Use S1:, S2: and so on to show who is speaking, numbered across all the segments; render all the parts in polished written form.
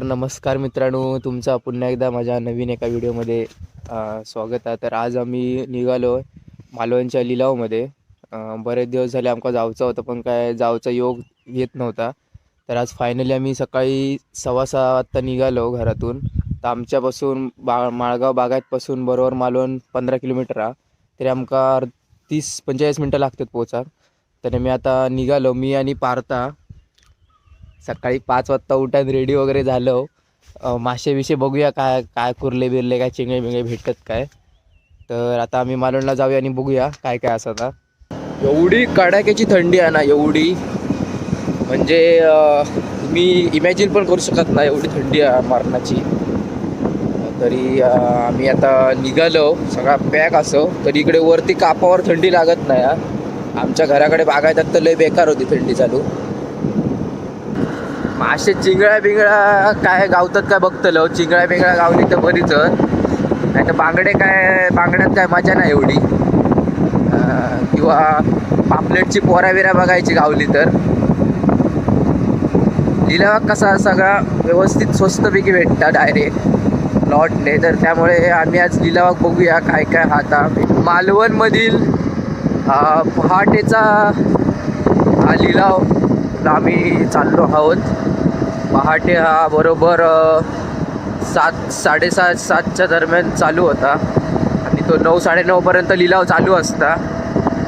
S1: नमस्कार मित्रांनो, तुमचा पुन्हा एकदा माझ्या नवीन एका व्हिडिओमध्ये स्वागत आहे. तर आज आम्ही निघालो मालवणच्या लिलावमध्ये. बरेच दिवस झाले आमका जायचं होतं, पण काय जायचा योग येत नव्हता. तर आज फायनली आम्ही सकाळी 6:15 वाजता निघालो घरातून. तर आमच्यापासून माळगाव बागायतपासून बरोबर मालवण 15 किलोमीटर आहे. तरी आमका 30-45 मिनटं लागतात पोहोचा. तर मी आता निघालो, मी आणि पार्था. सकाळी 5 वाजता उठान रेडी वगैरे झालो. मासे विषय बघूया काय काय कुर्ले बिरले काय चिंगळे बिंगळे भेटतात काय. तर आता आम्ही मालवणला जाऊया आणि बघूया काय काय असं. आता एवढी कडाक्याची थंडी आहे ना, एवढी म्हणजे मी इमॅजिन पण करू शकत नाही, एवढी थंडी आहे मारणाची. तरी आम्ही आता निघालो, सगळा पॅक असो. तरी इकडे वरती कापावर थंडी लागत नाही. आमच्या घराकडे बागायतात तर लय बेकार होती थंडी चालू. मासे चिंगळ्या बिंगळ्या काय गावतात काय बघतलो. चिंगळ्या बिंगळ्या गावली तर बरीच, नाही तर बांगड्यात काय मजा नाही एवढी. किंवा पापलेटची पोराविरा बघायची गावली तर. लिलाव कसा सगळा व्यवस्थित स्वस्तपैकी भेटता डायरेक्ट लॉटने. तर त्यामुळे आम्ही आज लिलावात बघूया काय काय. आता मालवणमधील पहाटेचा हा लिलाव आम्ही चाललो आहोत. पहाटे हा बरोबर 7-7:30-7च्या दरम्यान चालू होता आणि तो 9-9:30पर्यंत लिलाव चालू असता.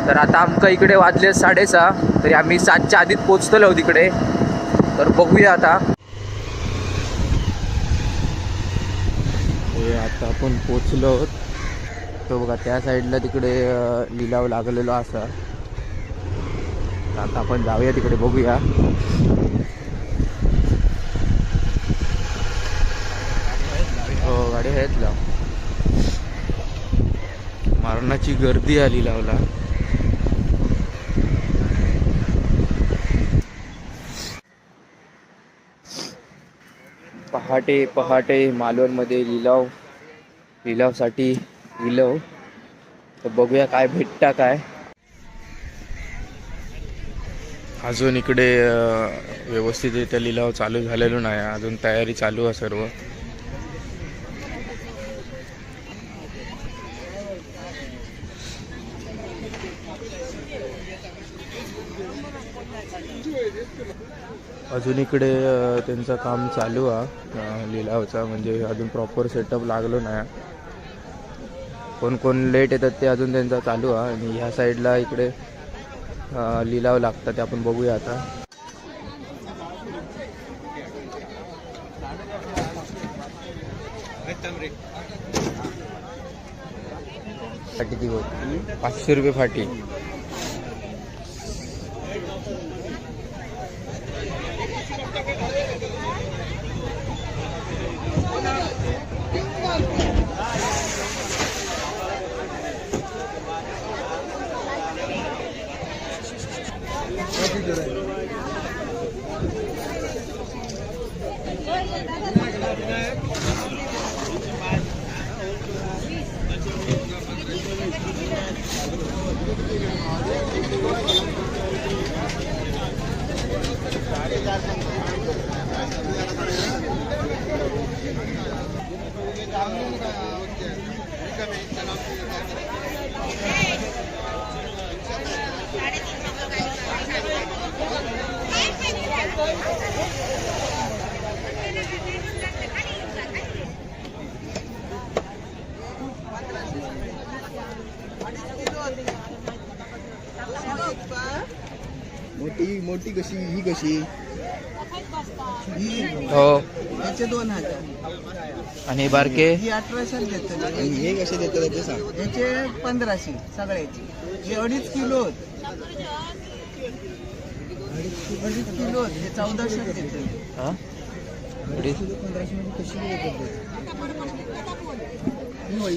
S1: तर आता आमका इकडे वाजले 6:30. तरी आम्ही 7च्या आधीच पोचतलो तिकडे. तर बघूया आता. आता आपण पोचलो. तो बघा त्या साईडला तिकडे लिलाव लागलेलो असा. आता आपण जाऊया तिकडे बघूया. हो, गाडी आहेत लाव. मारणाची गर्दी आली लावला. पहाटे पहाटे मालवणमध्ये लिलावसाठी लिलाव. तर बघूया काय भेटता काय. अजून इकडे व्यवस्थितरित्या लिलाव चालू झालेलो नाही, अजून तयारी चालू आहे सर्व. अजून इकडे त्यांचं काम चालू आहे लिलावचा, म्हणजे अजून प्रॉपर सेटअप लागलो नाही. कोण लेट येतात ते अजून त्यांचा चालू आहे. आणि ह्या साईडला इकडे लिलाव लागतात, ते आपण बघूया आता. फाटी ती 500 रुपये फाटी.
S2: मोठी कशी ही कशी
S1: हो,
S2: याचे 2000
S1: आणि बारके
S2: ही 1800 देतो. आणि हे कसे देतात ते सांग. याचे 1500 सगळ्याचे. हे 2.5 किलो 2.5 किलो हे 1400 देतो.
S1: हां
S2: 1500 मध्ये कशी देतात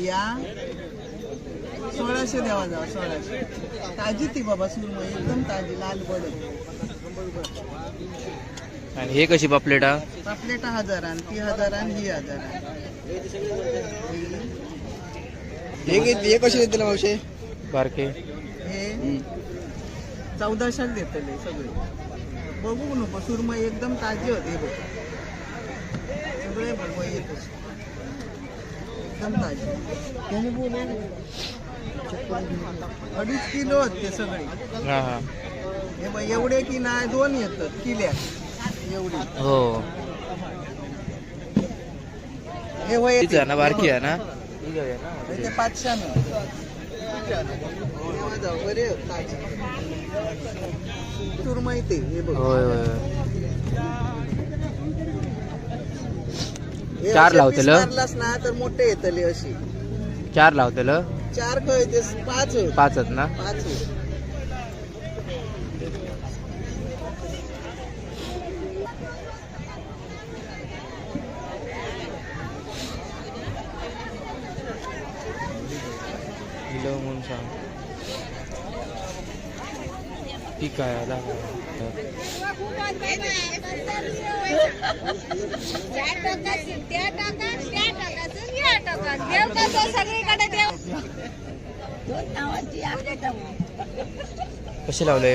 S2: या 1600 द्यावा जावा. 1600 ताजी ती बाबा सुरमई एकदम ताजी लाल पडत.
S1: आणि हे कशी पापलेटा?
S2: पापलेटा 1000 आणि ती 1000 आणि ही 1000. हे कसे देतील मावशे
S1: बारके?
S2: हे 1400 देतले सगळे. बघू नको सुरमई एकदम ताजी होते. बघ सगळे बघ येतच एकदम ताजे. 2.5 किलो आहेत ते सगळे.
S1: हां हां
S2: हे बघ एवढे की नाही 2 येतात किल्या एवढी.
S1: हो
S2: हे वय
S1: तीच आहे ना बारकी आहे ना
S2: ते 500 बरे तूर माहिती हे बघ.
S1: होय होय
S2: हे
S1: 4
S2: असे
S1: लावतेलं?
S2: पीस मारलास ना तर मोठे येतले अशी.
S1: 4 लावतेलं
S2: 4 खय ते 5
S1: 5 आहेत ना
S2: 5.
S1: किलो म्हणून सांग ठीक आहे दाखव. कसे लावले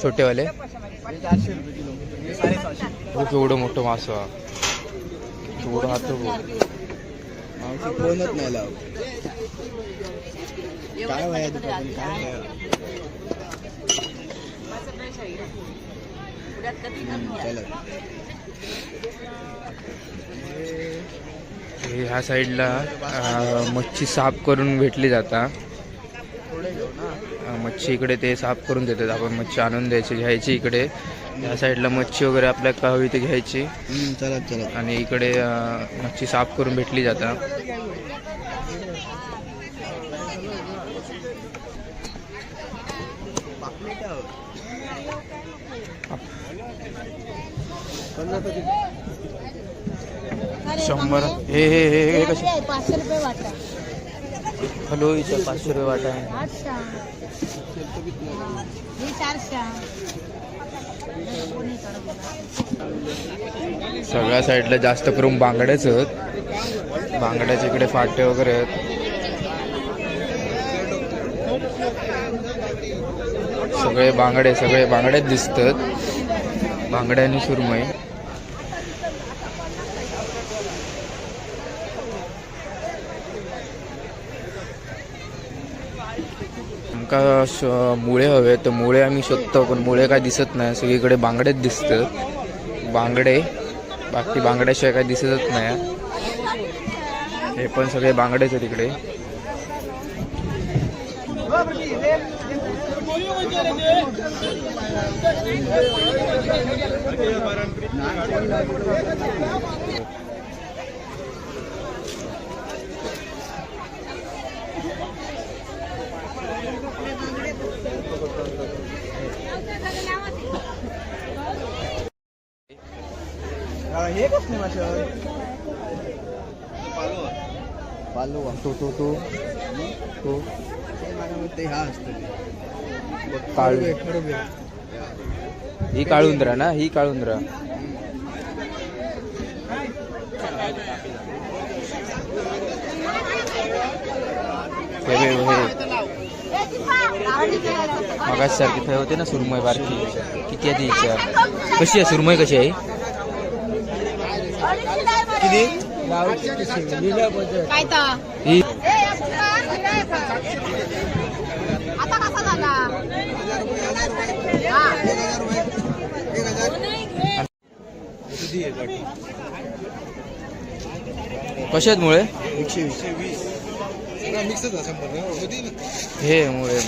S1: छोटेवाले?
S2: 400 रुपये किलो. 750.
S1: बघ केवढं मोठं मासं हा. केवढं हात बघ.
S2: कोणच नाही लावत. काय वया दुपारी काय वया.
S1: ह्या साईडला मच्छी साफ करून भेटली जाता. मच्छी इकडे ते साफ करून देतात. आपण मच्छी आणून द्यायची घ्यायची इकडे. ह्या साईडला मच्छी वगैरे आपल्याला का हवी ती घ्यायची
S2: चला
S1: आणि इकडे मच्छी साफ करून भेटली जाता. शंभर हे हे हे हे कसे
S3: 500 रुपये वाटा.
S1: हॅलो इथं 500 रुपये वाटा आहे.
S3: 800 हे 400.
S1: सगळ्या साईडला जास्त करून बांगड्याच आहेत. बांगड्याच्या इकडे फाटे वगैरे आहेत. सगळे बांगड्याच दिसतात. बांगड्या आणि सुरमई. आमका मुळे हवे तर मुळे आम्ही शोधतो पण मुळे काय दिसत नाही. सगळीकडे बांगडेच दिसतात. बांगडे बाकी बांगड्याशिवाय काय दिसतच नाही. हे पण सगळे बांगडेच आहेत इकडे.
S2: हे कसली मासे पालो
S1: तो
S2: ते हा असतं
S1: काळू ही काळुंद्रा ना ही काळुंद्रा. मगाच सारखी थंय होते ना सुरमई बारकी. किती आहे तिच्या? कशी आहे सुरमई कशी आहे? ही
S3: आता कसा झाला?
S1: कसे आहेत मुळे?
S2: 120.
S1: हे मुळे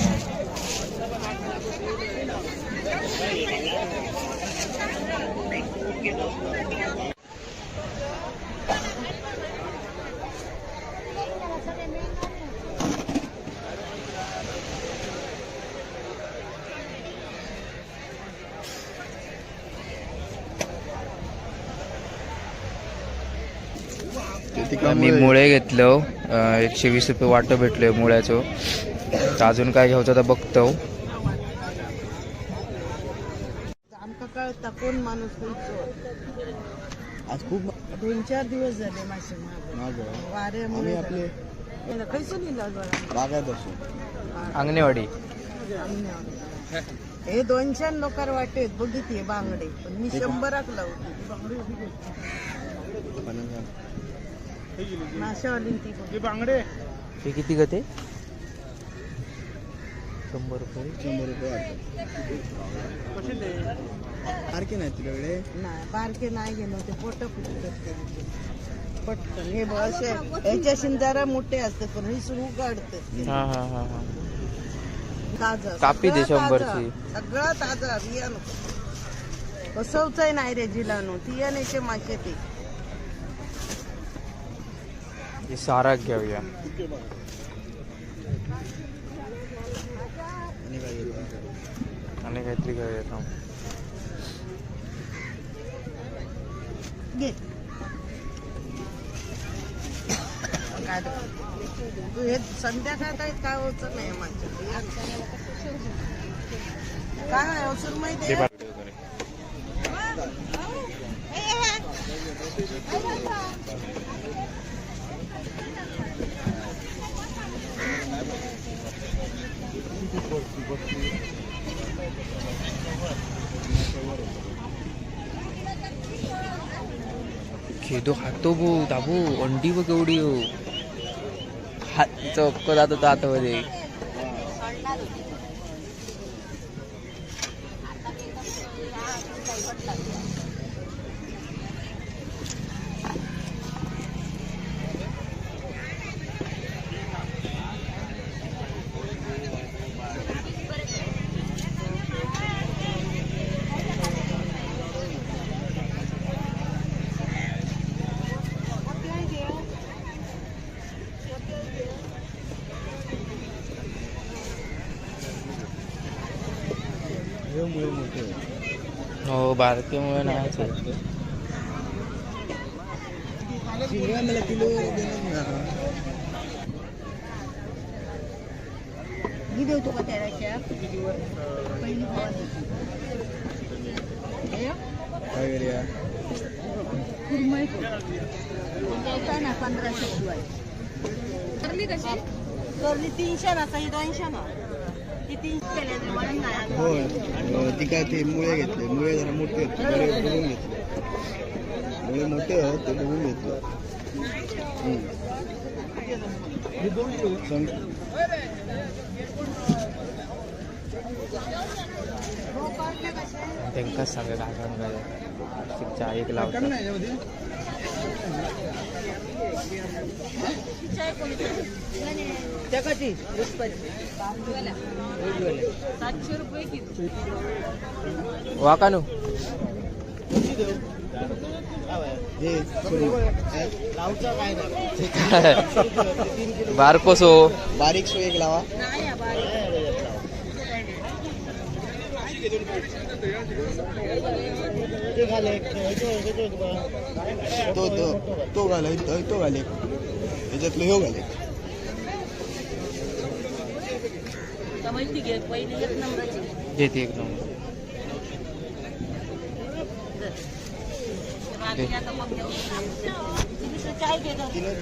S1: मी मुळे घेतलं. 120 रुपये वाटं भेटले मुळ्याचं. तर अजून काय घ्यायचं तर बघतो.
S2: आमका कळता कोण माणूस आज खूप 2-4 दिवस झाले मासे वाऱ्यामुळे आपले खैसून बागायत
S1: अंगणेवाडी.
S2: हे 200 लोकार वाटेत बघितले बांगडे पण मी 100 लावते. नाशावाली ती
S1: हे किती गते 100 रुपये.
S2: 100 रुपये बारके नाही तुझ्याकडे नाही बारके नाही गेलो ते पोट पटकन हे बघ असे याच्याशी जरा मोठे असतात पण हे सुरू काढतात
S1: हा हा हा हा.
S2: ताजा
S1: कापी दे
S2: सगळं
S1: 100
S2: ताजा.
S1: ची.
S2: सगळं ताजा बियाणं बसवचंय नाही रे जिलानो तियानेचे मासे ते
S1: हे सारा घेऊया. आणि काहीतरी घेऊया थांब.
S2: घे काय तू हे संध्याकाळ काय होतं नाही माझ्या काय अवसर माहिती आहे
S1: खेदो खातो भो दाबू अंडी बघ एवढी हो. हात चक्क जात होता आतमध्ये. हो बारकेमुळे नाहीच आहे.
S2: मला किलो देतो का त्याच्या पहिली काय करूया ना 1500 शिवाय
S3: करली कशी
S2: करली 300 ना काही 200 ना ती 300 केले म्हणून नाही हो ती काय ते मुळे घेतले मुळे जरा मोठे होते बघून घेतले मुळे मोठे आहेत ते बघून घेतले
S1: त्यांकाच सांगा काय सांगा एक लावतात.
S2: त्याची
S3: 700 रुपये किलो.
S1: वाकानू बारकोसो
S2: बारीक सो एक लावा तो घाले तो घाले त्याच्यातलं ह्यो घाले
S1: घेते एक नंबर.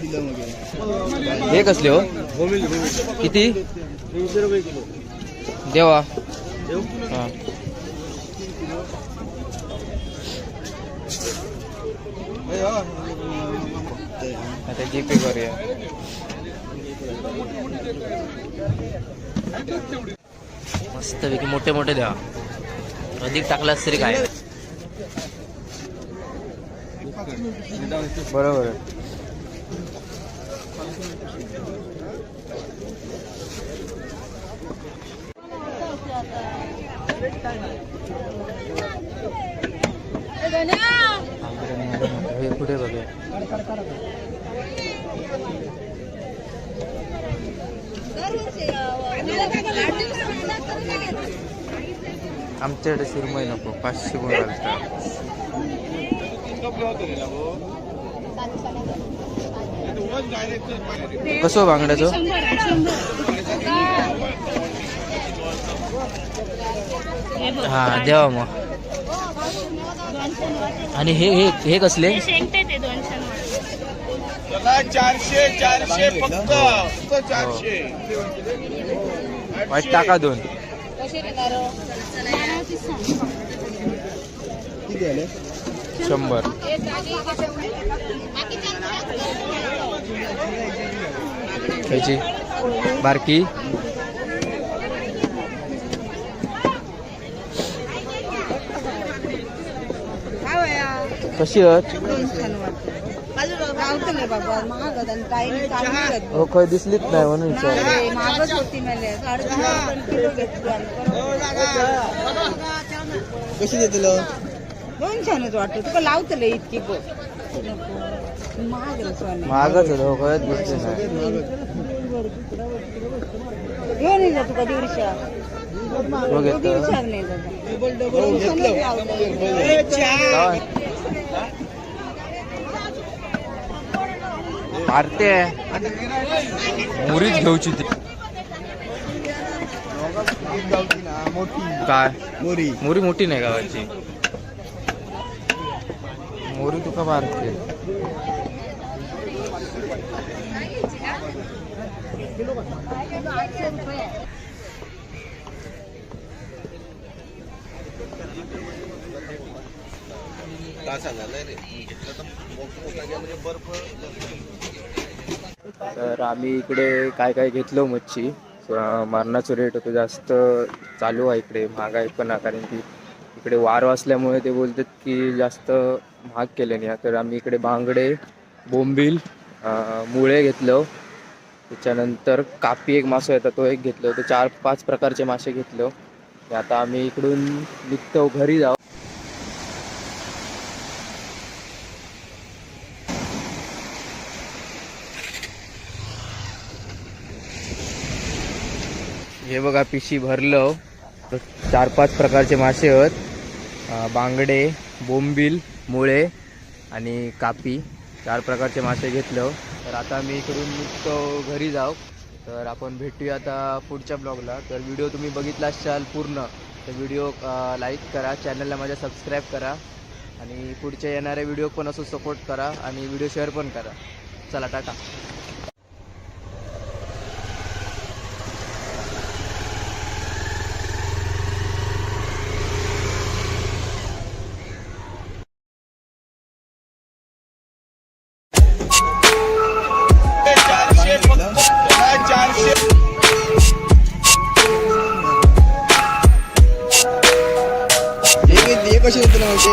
S2: दिलं मग
S1: हे कसले हो किती
S2: 300 रुपये किलो
S1: देवा. हा आता जीपे करूया. मस्तपैकी मोठे मोठे द्या. अधिक टाकलास तरी काय बरोबर. हे कुठे बघूया. आमच्याकडे सुरमई नको 500 गुण घालतात. कसं बांगड्याचं हा देवा मग. आणि हे हे हे कसले
S2: 400 फक्त 400
S1: वाईट टाका 2.
S2: किती आले
S1: 100 ह्याची बारकी कशी आहेत हो काय दिसलीच नाही म्हणून
S2: कशी दे तुला
S4: दोन छानच वाटत तुका लावतले इतकी गो
S1: महागच आहे हो कळत दिसते नाही
S4: घेऊन ये जा तुका दीडशा
S1: हो घेतो
S4: दीडशा नाही
S1: मारते मुरीच घेऊची ती काय
S2: मोरी
S1: मोरी मोठी नाही गावाची मोरी तुका मारते तर आम्ही इकडे काय काय घेतलो मच्छी मारणाचं रेट होतो जास्त चालू आहे इकडे महागाई पण आहे कारण की इकडे वार असल्यामुळे ते बोलतात की जास्त महाग केले नाही तर आम्ही इकडे बांगडे बोंबील मुळे घेतलं त्याच्यानंतर कापी एक मासा येतात तो एक घेतलं तर 4-5 प्रकारचे मासे घेतलं आता आम्ही इकडून निघतो घरी जाऊ हे बघा पिशी भरलं 4-5 प्रकारचे मासे आहेत बांगडे बोंबील मुळे आणि कापी 4 प्रकारचे मासे घेतलं तर आता मी इकडून निघतो घरी जाऊ तर आपण भेटूया आता पुढच्या ब्लॉगला तर व्हिडिओ तुम्ही बघितला असाल पूर्ण तर व्हिडिओ लाईक करा चॅनलला माझ्या सबस्क्राईब करा आणि पुढच्या येणाऱ्या व्हिडिओ पण असं सपोर्ट करा आणि व्हिडिओ शेअर पण करा चला टाटा
S2: हे कशी तुला माहिती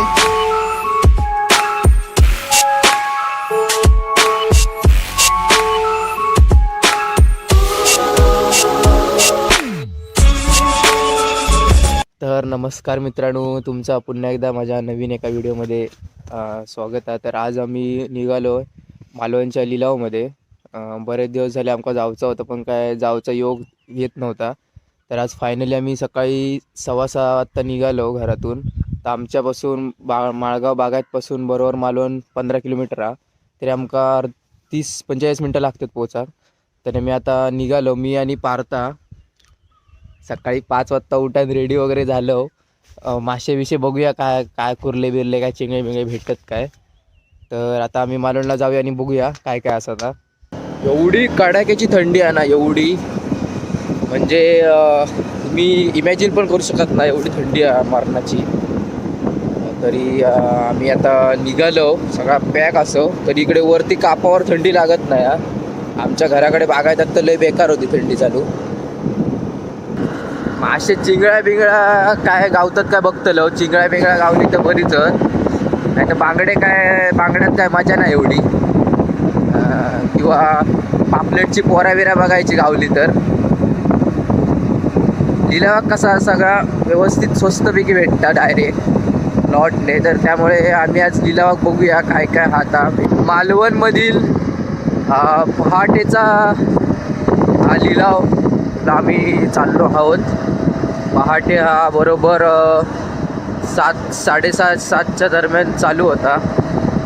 S1: तर नमस्कार मित्रांनो तुमचा पुन्हा एकदा माझ्या नवीन एका व्हिडिओमध्ये स्वागत आहे तर आज आम्ही निघालो मालवणच्या लिलावमध्ये बरेच दिवस झाले आमका जायचं होतं पण काय जायचा योग येत नव्हता तर आज फायनली आम्ही सकाळी 6:15 वाजता निघालो घरातून तर आमच्यापासून माळगाव बागायतपासून बरोबर मालवण 15 किलोमीटर आहे तरी आमका 30-45 मिनटं लागतात पोचा तर मी आता निघालो मी आणि पार्था सकाळी 5 वाजता उठान रेडी वगैरे झालो मासे विषय बघूया काय काय कुर्ले बिरले काय चिंगळे बिंगळे भेटतात काय तर आता आम्ही मालवणला जाऊया आणि बघूया काय काय असं आता एवढी कडाक्याची थंडी आहे ना एवढी म्हणजे मी इमॅजिन पण करू शकत नाही एवढी थंडी आहे मारणाची तरी आम्ही आता निघालो सगळा पॅक असो तरी इकडे वरती कापावर थंडी लागत नाही आमच्या घराकडे बागायतात तर लय बेकार होती थंडी चालू मासे चिंगळ्या बिंगळ्या काय गावतात काय बघतलो चिंगळ्या बिंगळ्या गावली तर बरीच नाही तर बांगड्यात काय मजा नाही एवढी किंवा पापलेटची पोऱ्या बिऱ्या बघायची गावली तर लिलाव कसा सगळा व्यवस्थित स्वस्तपैकी भेटतात डायरेक्ट लॉटने तर त्यामुळे आम्ही आज लिलाव बघूया काय काय आता मालवणमधील पहाटेचा हा लिलाव आम्ही चाललो आहोत पहाटे हा बरोबर 7-7:30-7च्या दरम्यान चालू होता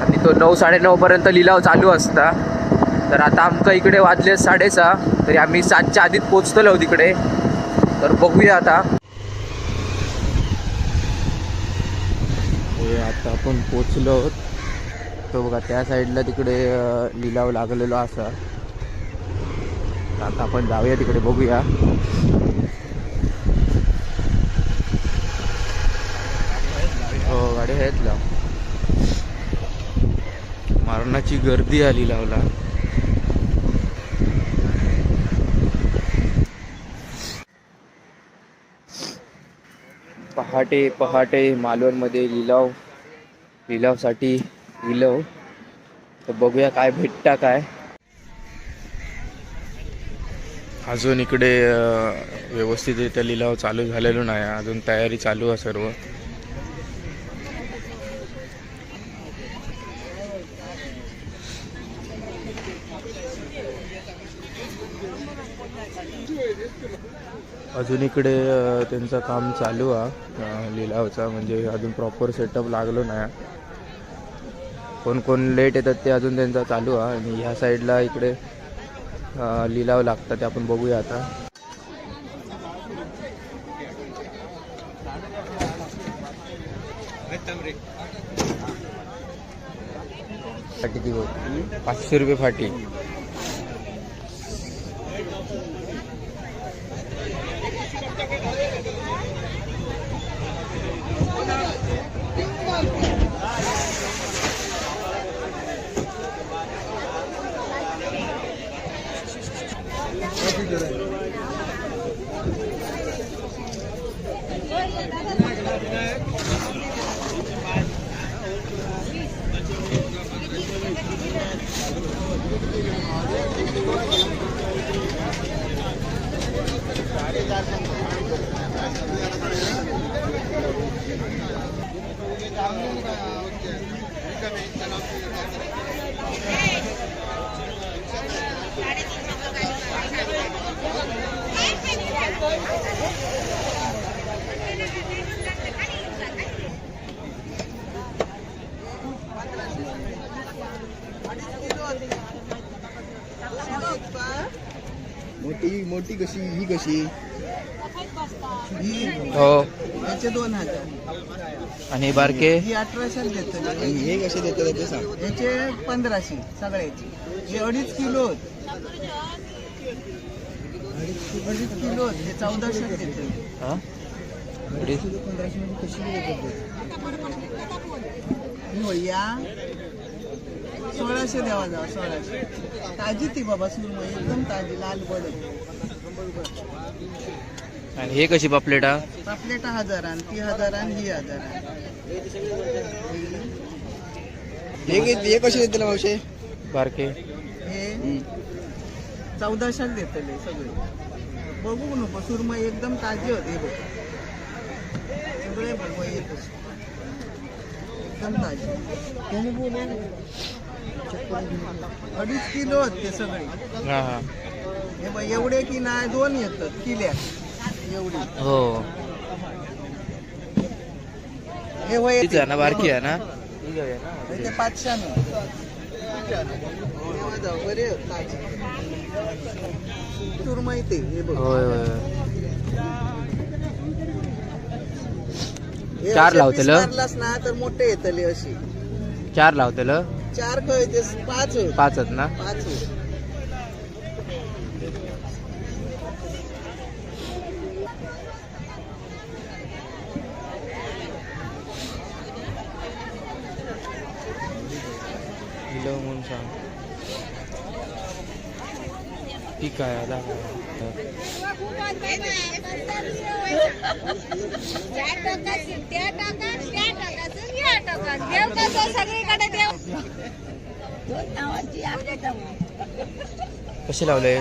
S1: आणि तो 9-9:30पर्यंत लिलाव चालू असता तर आता आमका इकडे वाजले 6:30 तरी आम्ही 7च्या आधीच पोचतलो तिकडे तर बघूया आता आता आपण पोचलो तो बघा त्या साईडला तिकडे लिलाव लागलेलो असा आता आपण जाऊया तिकडे बघूया हो गाडी आहेत ना लोकांची गर्दी आली लावला. पहाटे पहाटे मालवणमध्ये लिलावसाठी लिलाव. तर बघूया काय भेटता काय. अजून इकडे व्यवस्थितरित्या लिलाव चालू झालेलो नाही, अजून तयारी चालू आहे सर्व. अजून इकडे त्यांचं काम चालू आहे लिलावचा, म्हणजे अजून प्रॉपर सेटअप लागलो नाही. कोण कोण लेट येतात ते अजून त्यांचा चालू आहे. आणि ह्या साईडला इकडे लिलाव लागतात ते आपण बघूया आता. फाटी 500 रुपये फाटी.
S2: मोठी मोठी कशी ही कशी ही
S1: हो.
S2: याचे 2000
S1: आणि बारके
S2: ही 1800 देतो. आणि हे कसे देतात ते सांग. याचे 1500 सगळ्याचे. हे 2.5 किलो 2.5 किलो हे 1400 देतो.
S1: हा
S2: 1500 मध्ये कशी देतात ही वया 1600 द्यावा जावा. 1600 ताजी ती बाबा सुरमई एकदम ताजी लाल बडत.
S1: आणि हे कशी पापलेटा.
S2: पापलेटा 1000 आणि ती 1000 आणि ही 1000. हे कसे देते मावशे
S1: बारके.
S2: हे 1400 देतले सगळे. बघू नको सुरमई एकदम ताजी होते बघ सगळे बघ एकदम ताजी. 2.5 किलो ते सगळे.
S1: हा हा
S2: हे बघ एवढे की नाही 2 येतात किल्या एवढी.
S1: हो
S2: हे वय
S1: तीच आहे ना बारकी आहे ना.
S2: ते 500 बरे ताजी सुरमई ते. हे बघ
S1: होय होय.
S2: हे
S1: 4
S2: असे
S1: लावतेल?
S2: piece मारलास ना तर मोठे येतले अशी.
S1: 4 लावतेल.
S2: 4 काय ते 5 होय.
S1: 5 आहेत ना.
S2: 5 होय.
S1: लिलाव म्हणून सांग. ठीक आहे आता. कसे लावले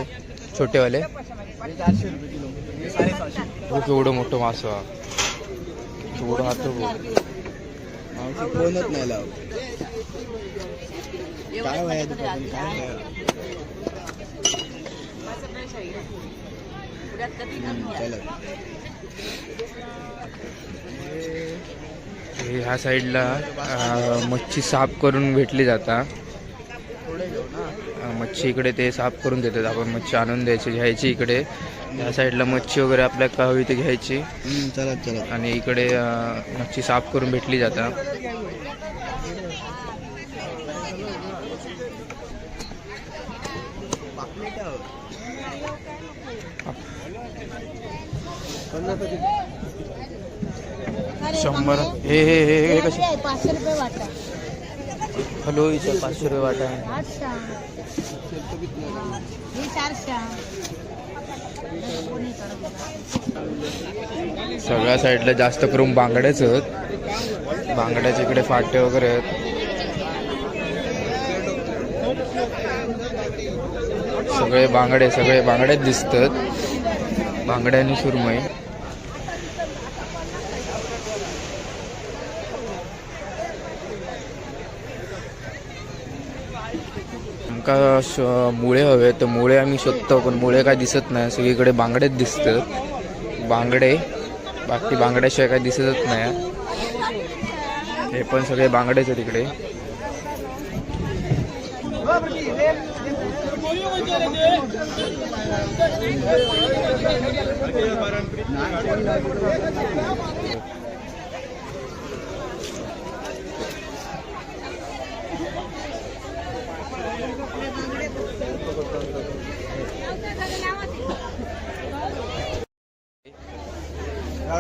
S1: छोटेवाले.
S2: 400 रुपये किलो. 650.
S1: हो केवढं मोठं मासं. केवढं हात
S2: कोणच नाही लाव. काय वया दुकान काय वया.
S1: ह्या साईडला मच्छी साफ करून भेटली जाता. मच्छी इकडे ते साफ करून देतात. आपण मच्छी आणून द्यायची घ्यायची इकडे. ह्या साईडला मच्छी वगैरे आपल्याला का हवी ते घ्यायची.
S2: चला चला.
S1: आणि इकडे मच्छी साफ करून भेटली जाता.
S4: अरे
S1: 100. हे कसे.
S4: 500 रुपये वाटा.
S1: हॅलो इथं 500 रुपये वाटा आहे.
S3: 800 हे 400
S1: सगळ्या साईडला जास्त करून बांगड्याच आहेत. बांगड्याच्या इकडे फाटे वगैरे आहेत. सगळे बांगडेच दिसतात. बांगड्या आणि सुरमई. आमका मुळे हवे तर मुळे आम्ही शोधतो, पण मुळे काय दिसत नाही. सगळीकडे बांगडेच दिसतात. बांगडे, बाकी बांगड्याशिवाय काय दिसतच नाही. हे पण सगळे बांगडेच आहेत इकडे.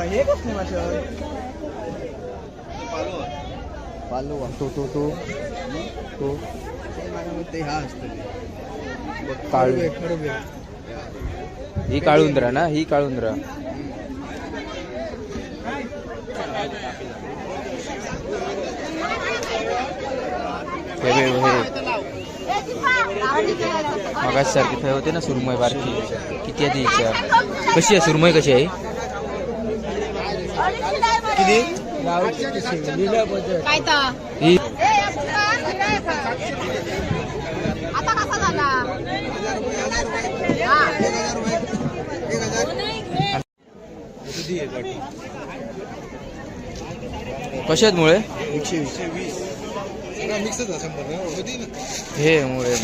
S2: हे कसली मासे पालो
S1: तो
S2: ते हा असतं
S1: काळू.
S2: खडबे.
S1: ही काळुंद्रा ना, ही काळुंद्रा. हे मगाच सारखी फे होते ना सुरमई बारकी. किती आहे ती? कशी आहे सुरमई, कशी आहे
S2: किती
S3: काय तर
S1: ही?
S3: आता कसा झाला
S1: कशी आहेत मुळे?
S2: 120.
S1: हे मुळे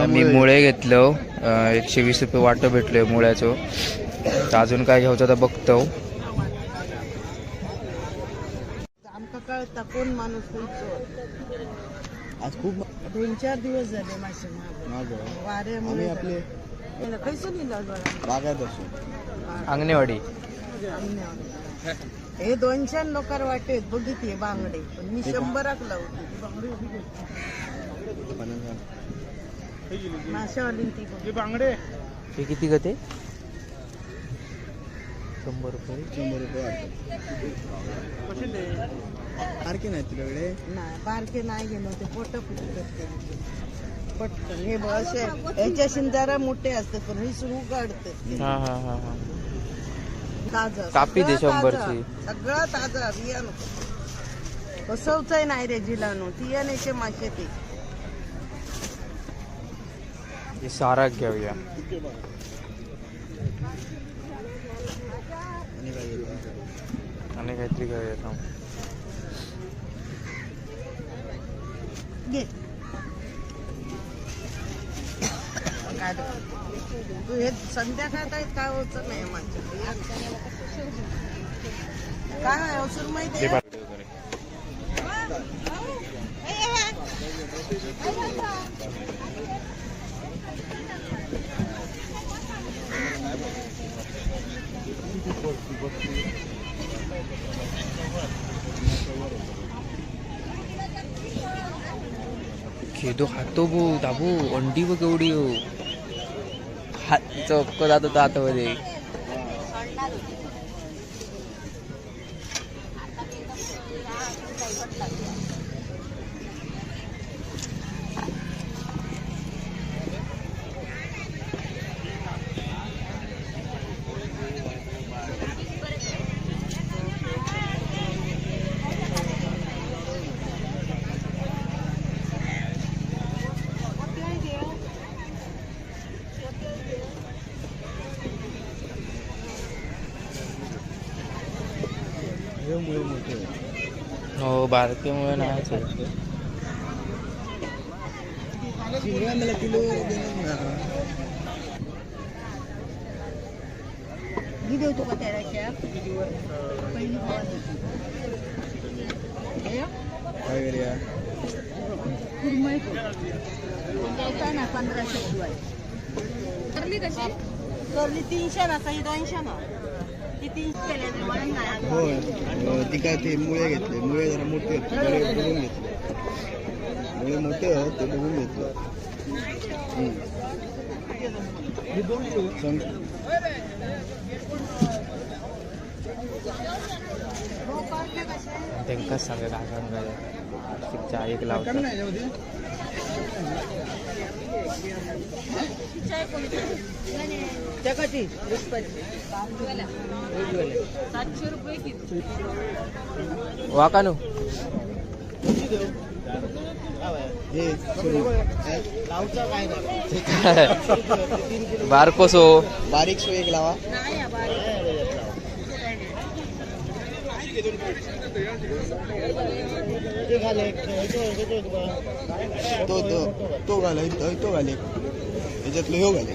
S1: मी मुळे घेतलं. 120 रुपये वाटं भेटलोय मुळ्याचं. तर अजून काय घ्यायचं तर बघतो.
S4: आमका कळता कोण माणूस
S2: आज खूप
S4: 2-4 दिवस झाले मासे
S2: आम्ही
S4: वाऱ्यामुळे
S2: आपले
S4: कैसून निघाल
S2: बागायत असो.
S1: अंगणेवाडी.
S4: हे 200 लोकार वाटेत बघितले बांगडे, पण मी 100 लावते माशावाली ती
S2: बांगडे
S1: हे किती गते? 100 रुपये.
S2: 100 रुपये सारखे नाही तुझ्याकडे.
S4: नाही बारके नाही गेलो ते पोट पटकन हे असे याच्याशी जरा मोठे असतात, पण हे सुरू काढतात
S1: हा हा हा हा.
S4: ताजा
S1: कापी दे
S4: सगळं
S1: 100
S4: ताजा,
S1: ची.
S4: सगळं ताजा बियाणं कसवचंय नाही रे जिलानो तियानेचे मासे ते.
S1: हे सारा घेऊया. आणि काहीतरी घेऊया थांब.
S4: घे काय तू हे संध्याकाळ काय होत नाही माझ्या काय औषध माहिती आहे?
S1: खेदो खातो बो दाबू. अंडी बघ केवढी हो. हात चक्क जात होता आतमध्ये. हो बारकेमुळे नाहीच आहे.
S2: मला किलो
S3: गिदो तुका तेराशे पहिली
S2: काय करूया
S3: कुरमई ना 1500 शिवाय करली कशी करली 300 ना सही 200 ना ती 300 केले म्हणून नाही
S2: होय ती काय ते मुळे घेतले मुळे जरा मोठे आहेत बरे बघून घेतले मुळे मोठे आहेत ते बघून घेतले सांग.
S1: त्यांकाच सांगा काय सांगायचं चहा एक लावतात
S4: त्या कशी
S3: 700 रुपये किलो
S1: वाकानू
S2: हे सुरू.
S4: लावचा काय नाही
S1: बारकोसो
S2: बारीक सो एक लावा
S3: नाही बारीक
S4: ते घाले
S2: तो घाले तो घाले याच्यातलं ह्यो घाले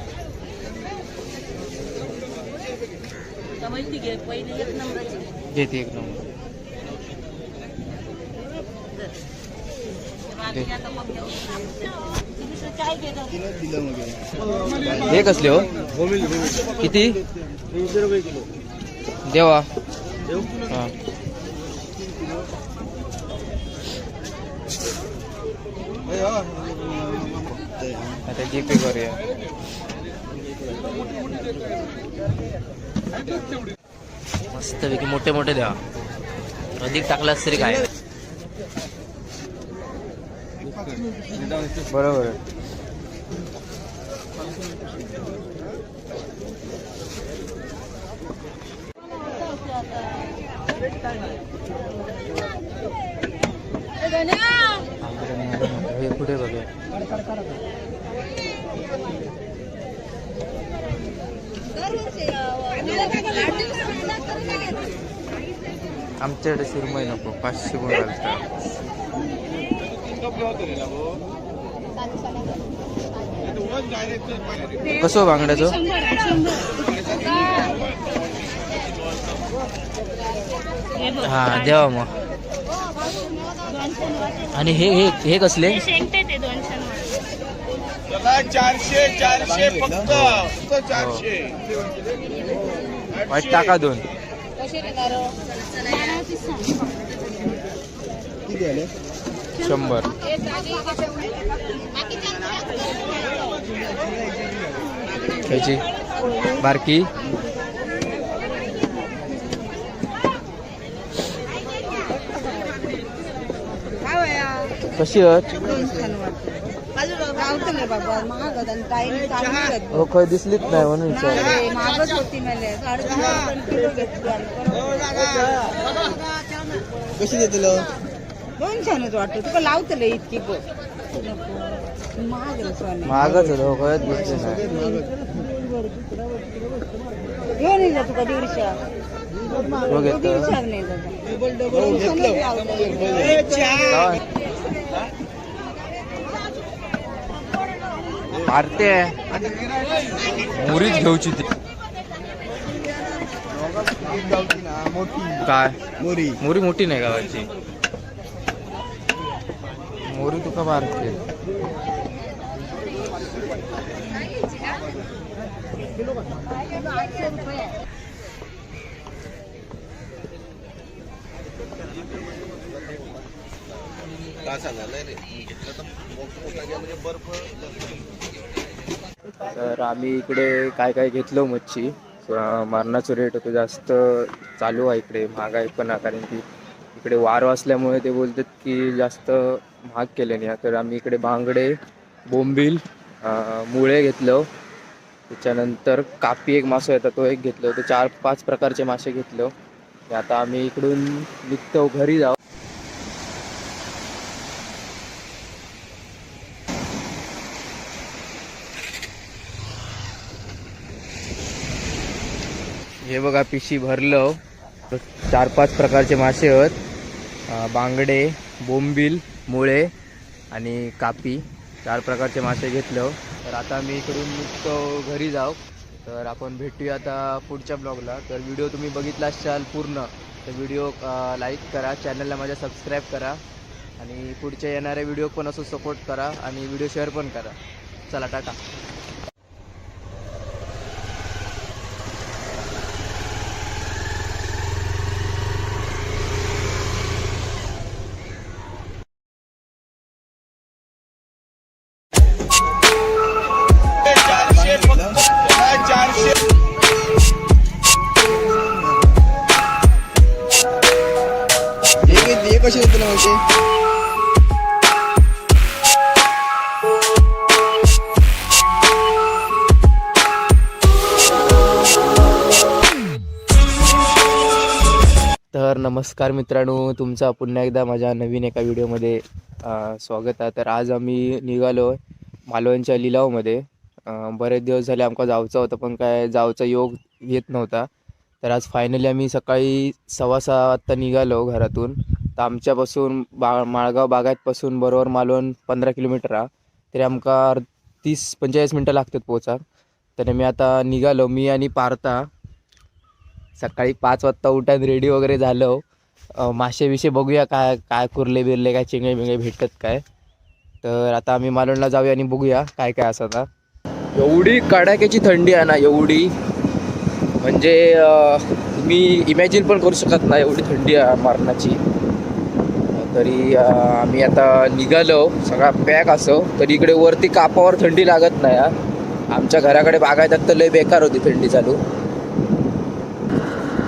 S3: समजली घे पहिली 1 नंबरची
S1: घेते एक नंबर
S3: बाकी आता मग चाय घेतो
S2: तिनंच दिलं मग
S1: हे कसले हो किती
S2: 300 रुपये किलो
S1: देवा हा आता जीपे करूया मस्तपैकी मोठे मोठे द्या अधिक टाकलास तरी काय बरोबर आहे. हे पुढे बघूया आमच्याकडे सुरमई नको 500 गुण घालतात कसं बांगड्याचं हा द्यावा मग आणि हे हे हे कसले
S2: 400 फक्त
S1: वाईट टाका 2
S2: किती आले
S1: 100 ह्याची बारकी कशी
S4: बाबा महाग
S1: हो खय दिसलीच नाही म्हणून विचार
S4: महागच होती मला किलो घेतली
S2: कशी देतलं
S4: 200 वाटतं तुका लावतले इतकी गो महाग सोने
S1: महागच होतं खयच दिसली नाही
S4: घेऊन येईल तुका 150
S1: हो घेतो
S4: नाही
S1: मारते मुरीच घेऊची ती काय
S2: मोरी
S1: मोरी मोठी नाही गावाची मोरी तुका मारते तर आम्ही इकडे काय काय घेतलो मच्छी मारणाचं रेट होतं जास्त चालू आहे इकडे महागाई पण आहे कारण की इकडे वार असल्यामुळे ते बोलतात की जास्त महाग केले नाही तर आम्ही इकडे बांगडे बोंबील मुळे घेतलं त्याच्यानंतर कापी एक मासा येतात तो एक घेतलं तर 4-5 प्रकारचे मासे घेतलं आता आम्ही इकडून निघतो घरी जाऊ हे बघा पिशी भरलं 4-5 प्रकारचे मासे आहेत बांगडे बोंबील मुळे आणि कापी 4 प्रकारचे मासे घेतलं तर आता मी इकडून निघतो घरी जाऊ तर आपण भेटूया आता पुढच्या ब्लॉगला. तर व्हिडिओ तुम्ही बघितला असाल पूर्ण, तर व्हिडिओ लाईक करा, चॅनलला माझ्या सबस्क्राईब करा आणि पुढच्या येणाऱ्या व्हिडिओ पण असं सपोर्ट करा आणि व्हिडिओ शेअर पण करा. चला टाटा.
S2: हे कसे तुला माहिती?
S1: तर नमस्कार मित्रांनो, तुमचं पुन्हा एकदा माझ्या नवीन एका व्हिडिओमध्ये स्वागत आहे. तर आज आम्ही निघालो मालवणच्या लिलावमध्ये. बरेच दिवस झाले आमका जायचं होतं, पण काय जायचा योग येत नव्हता. तर आज फायनली आम्ही सकाळी 6:15 वाजता निघालो घरातून. तर आमच्यापासून माळगाव बागायतपासून बरोबर मालवण 15 किलोमीटर आहे. तरी आमका 30-45 मिनटं लागतात पोचा. तर मी आता निघालो, मी आणि पार्था. सकाळी 5 वाजता उठान रेडी वगैरे झालो. मासे विषय बघूया काय काय कुर्ले बिरले काय चिंगळे बिंगळे भेटतात काय. तर आता आम्ही मालवणला जाऊया आणि बघूया काय काय असं. आता एवढी कडाक्याची थंडी आहे ना, एवढी म्हणजे तुम्ही इमॅजिन पण करू शकत नाही, एवढी थंडी आहे मारणाची. तरी आम्ही आता निघालो, सगळा पॅक असो. तरी इकडे वरती कापावर थंडी लागत नाही. आमच्या घराकडे बागायतात तर लय बेकार होती थंडी चालू.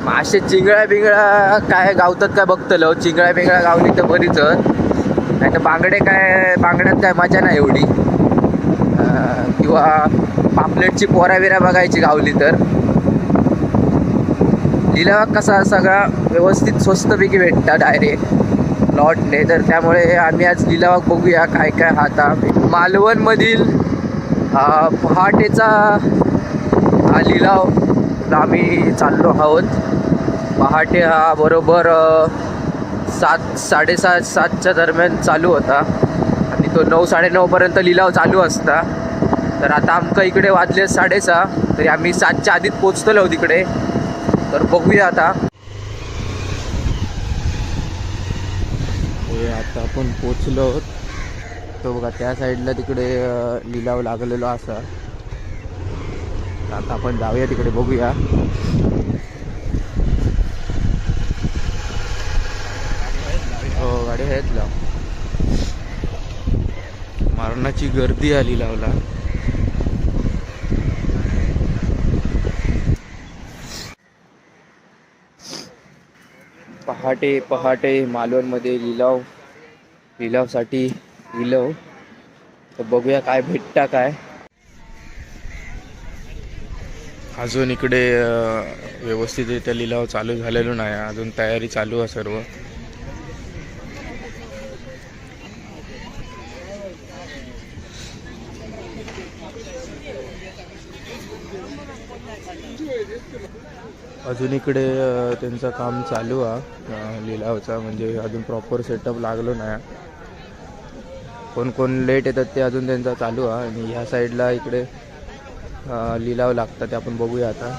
S1: मासे चिंगळ्या बिंगळ्या काय गावतात काय बघतलो. चिंगळ्या बिंगळ्या गावली तर बरीच, नाही तर बांगड्यात काय मजा नाही एवढी. किंवा पापलेटची पोराविरा बघायची गावली तर. लिलाव कसा सगळा व्यवस्थित स्वस्तपैकी भेटता डायरेक्ट लॉटने. तर त्यामुळे आम्ही आज लिलाव बघूया काय काय. आता मालवणमधील पहाटेचा हा लिलाव आम्ही चाललो आहोत. पहाटे हा बरोबर 7-7:30-7च्या दरम्यान चालू होता आणि तो 9-9:30पर्यंत लिलाव चालू असता. तर आता आमका इकडे वाजले 6:30. तरी आम्ही 7च्या आधीच पोचतलो तिकडे. तर बघूया आता. आता आपण पोचलो. तो बघा त्या साईडला तिकडे लिलाव लागलेलो असा. आता आपण जाऊया तिकडे बघूया. हो गाडी आहेत लाव. मारणाची गर्दी आली लावला. पहाटे मालवणमध्ये लिलावसाठी लिलाव. तर बघूया काय भेटता काय. अजून इकडे व्यवस्थितरित्या लिलाव चालू झालेलो नाही, अजून तयारी चालू आहे सर्व. अजून इकडे त्यांचं काम चालू आहे लिलावचा, म्हणजे अजून प्रॉपर सेटअप लागलो नाही. कोण लेट येतात ते अजून त्यांचा चालू आहे. आणि ह्या साईडला इकडे लिलाव लागतात, ते आपण बघूया आता.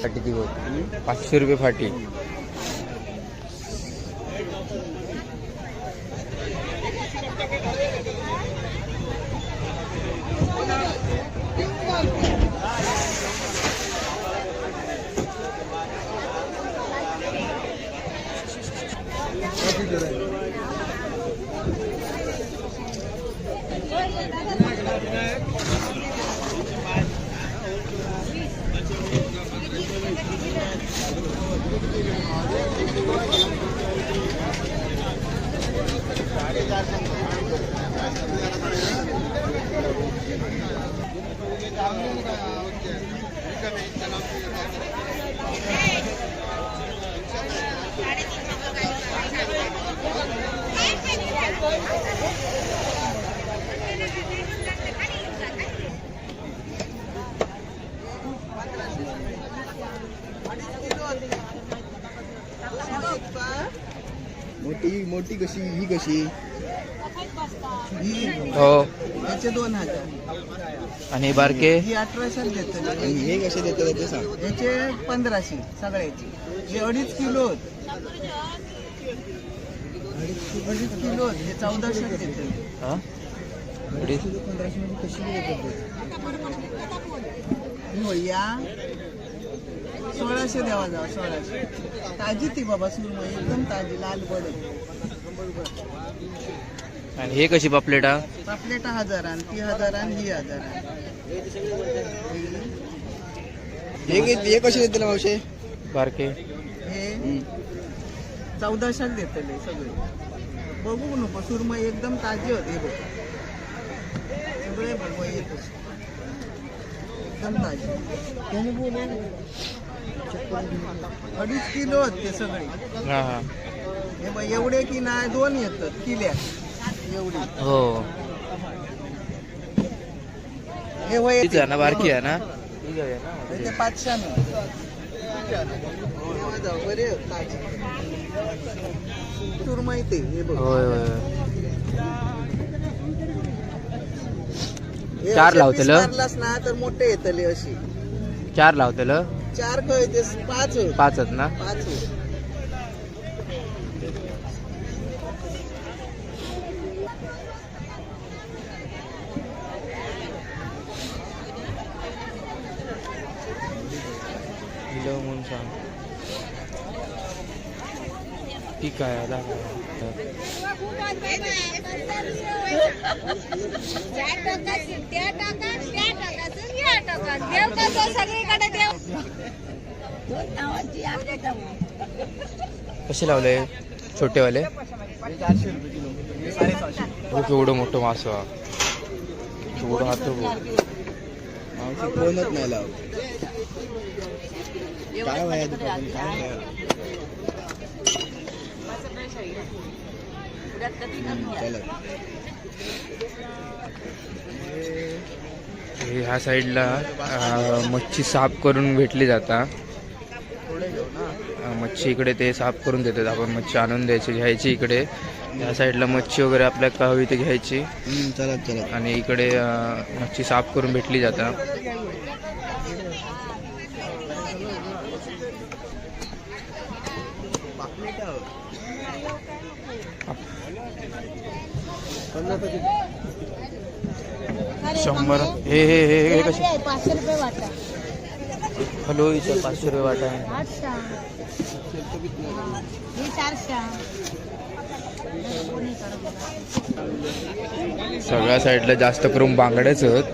S1: फाटी ती 500 रुपये फाटी.
S2: मोठी मोठी कशी ही कशी ही
S1: हो
S2: याचे 2000
S1: आणि बारके
S2: ही 1800 देतात आणि हे कसे देतात ते सांग. याचे 1500 सगळ्याचे. हे 2.5 किलो आहेत. 2.5 किलो आहेत. हे 1400 देतात.
S1: हा
S2: 1500 मध्ये कशी देतात ही भैया 1600 द्यावा जावा 1600. ताजी ती बाबा सुरमई एकदम ताजी लाल बडक.
S1: आणि हे कशी पापलेटा
S2: पापलेटा 1000 आणि ती 1000 आणि ही 1000. हे कसे देतील मावशे
S1: बारके
S2: हे 1400 देतले सगळे. बघू नको सुरमई एकदम ताजी होते बघ सगळे बघ येत एकदम ताजी. 2.5 किलो आहेत ते सगळे.
S1: हा हा
S2: हे बघ एवढे की नाही 2 येतात किल्या एवढी.
S1: हो
S2: हे वय
S1: तीच आहे ना बारकी आहे ना
S2: ते 500 बरे ताजी सुरमई ते हे बघ.
S1: होय होय
S2: हे
S1: 4
S2: असे
S1: लावतेलं?
S2: piece मारलास ना तर मोठे येतले अशी.
S1: 4 लावतेल
S2: 4 खय ते 5 होय.
S1: 5 आहेत ना
S2: 5 होय.
S1: किलो म्हणून सांग ठीक आहे कसे लावले छोटेवाले?
S2: 400 रुपये किलो. हे 750.
S1: हो केवढं मोठं मास केवढं हात
S2: मावशी कोणच नाही लावत. काय वया दुपारी काय वया? चला.
S1: ह्या साईडला मच्छी साफ करून भेटली जाता. मच्छी इकडे ते साफ करून देतात. आपण मच्छी आणून द्यायची घ्यायची इकडे. या साईडला मच्छी वगैरे आपल्याला हवी ते घ्यायची
S2: चला चला.
S1: आणि इकडे मच्छी साफ करून भेटली जाता. शंभर हे हे हे हे कसे
S3: 500 रुपये वाटा.
S1: हॅलो इथं 500 रुपये वाटा आहे.
S3: 800 हे 400.
S1: सगळ्या साईडला जास्त करून बांगड्याच आहेत.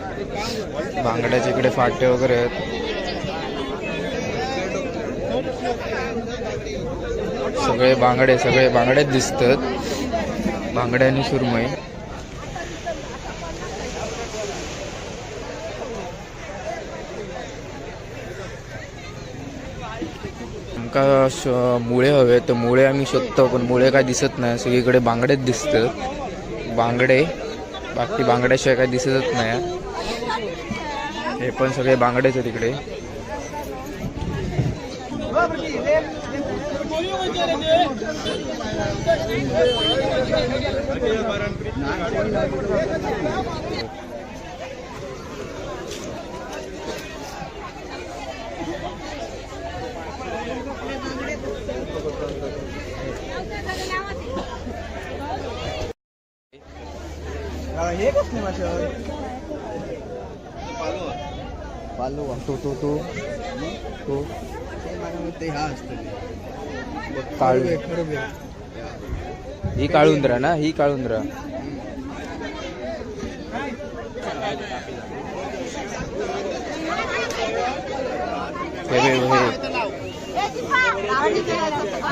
S1: बांगड्याच्या इकडे फाटे वगैरे आहेत. सगळे बांगड्याच दिसतात. बांगड्या आणि सुरमई. आमका मुळे हवे तर मुळे आम्ही शोधतो पण मुळे काय दिसत नाही. सगळीकडे बांगडेच दिसतात. बांगडे बाकी बांगड्याशिवाय काय दिसतच नाही. हे पण सगळे बांगडेच आहेत इकडे.
S2: हे कसली मासे पालो
S1: तो
S2: ते हा असतं
S1: काळू ही काळुंद्रा ना ही काळुंद्रा.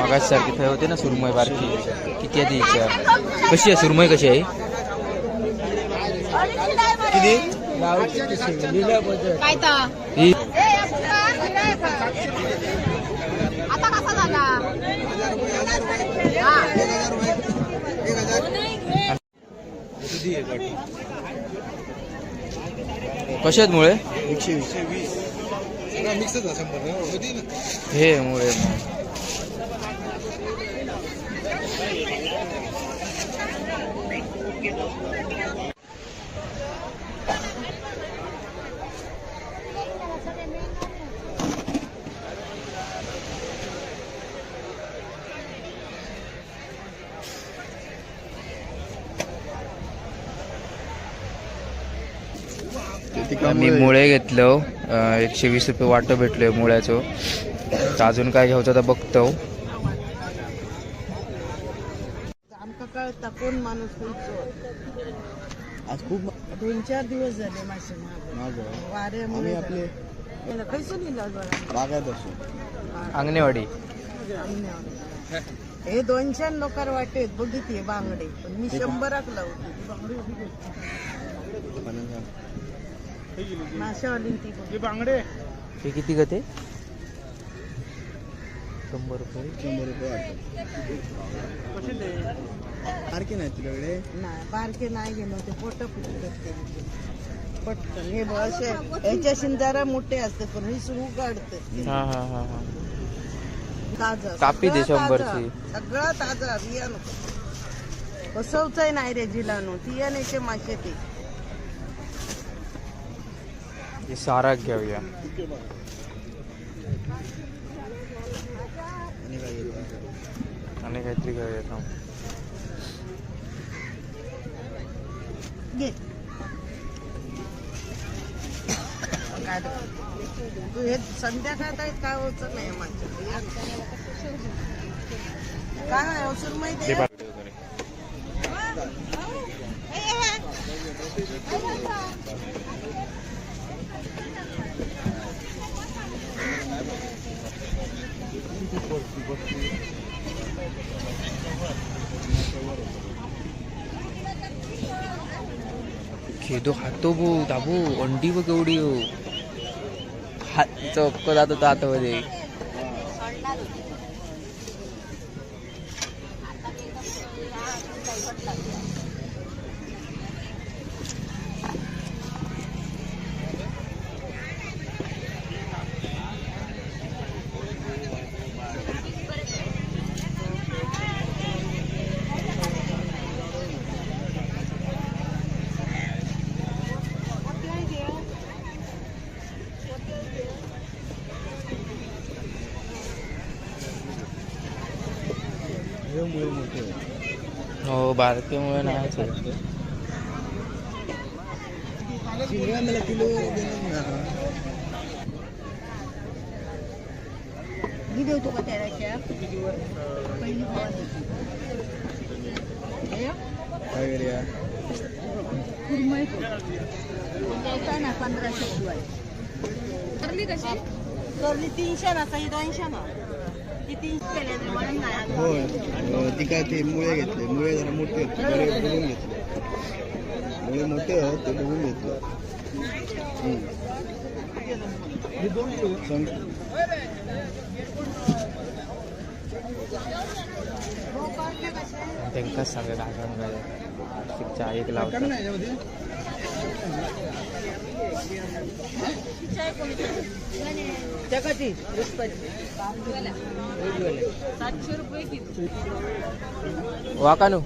S1: मगाच सारखी थंय होते ना सुरमई बारकी. किती आहे तिच्या? कशी आहे सुरमई कशी आहे? ही
S3: आता कसा झाला?
S1: कशात मुळे
S2: 120
S1: हे मुळे मी मुळे घेतलं 120 रुपये वाटं भेटलोय मुळ्याचं. तर अजून काय घ्यायचं तर बघतो.
S4: आमका कळता कोण माणूस
S2: आज खूप
S4: 2-4 दिवस झाले मासे महाग
S2: महाग
S4: वाऱ्यामुळे
S2: आम्ही आपले
S4: खैसून लिहिलं बघा
S2: बागायत असो.
S1: अंगणेवाडी.
S4: हे 200 लोकार वाटेत बघितले बांगडे पण मी 100क लावते माशावाली ती बघ.
S1: हे किती गते? 100 रुपये.
S2: 100 रुपये सारखे नाही तुझ्याकडे.
S4: नाही बारके नाही गेलो ते पोट फुटते पटकन. हे बघ असे याच्याशी जरा मोठे असते पण हे सुरू काढते
S1: हा हा हा हा.
S4: ताजा
S1: कापी दे
S4: सगळं
S1: 100
S4: ताजा.
S1: ची.
S4: सगळं ताजा बियाणं बसवचंय नाही रे जिलानो तियानेचे मासे ते.
S1: हे सारा घेऊया.
S2: आणि काय घेतो?
S1: आणि काहीतरी घेऊया थांब.
S4: घे काय तू हे संध्याकाळत आहेत काय होत नाही माझ्या काय आहे औषध माहिती आहे?
S1: खेदो खातो बो दाबू अंडी बघ एवढी हो. हात चपक जात होता हातामध्ये.
S2: मुळे मोठे
S1: हो बारकेमुळे नाही.
S2: शिंगा मला किलो देणार ना.
S3: मी देतो का त्याच्या पहिली फवारणी.
S2: काय करूया?
S3: कुरमई द्यायचा ना 1500 शिवाय. करली कशी?
S4: करली 300 ना सही 200 ना ती 300 केले तरी म्हणून नाही.
S2: होय ती काय ते मुळे घेतले. मुळे जरा मोठे होते बरे बघून घेतले. मुळे मोठे आहेत ते बघून घेतले. सांग.
S1: त्यांकाच सांगा काय चहा एक लावतात.
S4: जगाची
S3: 700 रुपये किलो.
S1: वाकानू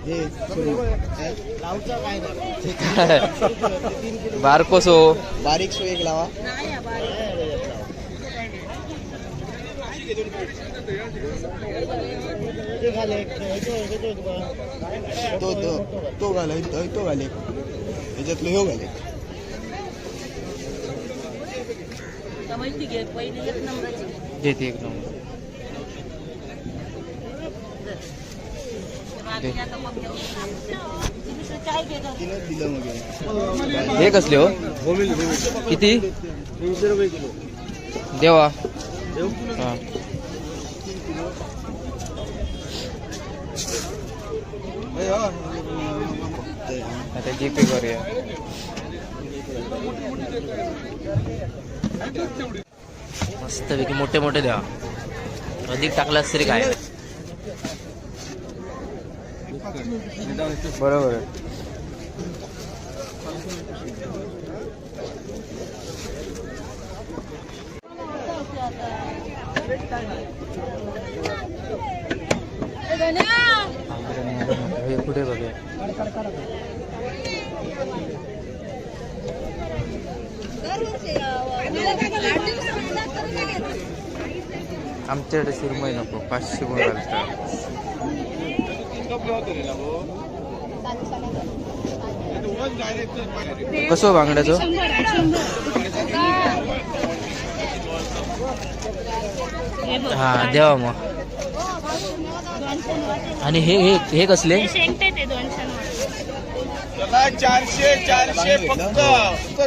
S2: हे सुरू.
S1: बारकोसो
S2: बारीक सो एक लावा.
S3: नाही या बारीक.
S2: तो घाल तो घाले त्याच्यातलं ह्यो घाले.
S3: माहिती घे पहिली 1 नंबरची
S1: देते एक नंबर.
S3: काय घेतो.
S2: तिनंच दिलं मग हे.
S1: हे कसले हो? किती?
S2: 300 रुपये किलो.
S1: देवा.
S2: देऊ?
S1: हा. आता जीपे करूया. मस्तपैकी मोठे मोठे द्या. अधिक टाकलास तरी काय. बरोबर. हे कुठे बघूया. आमच्याकडे सुरमई नको 500 गुण घालतात. कसं बांगड्याचं? हा देवा मग. आणि हे हे हे कसले?
S2: 400 फक्त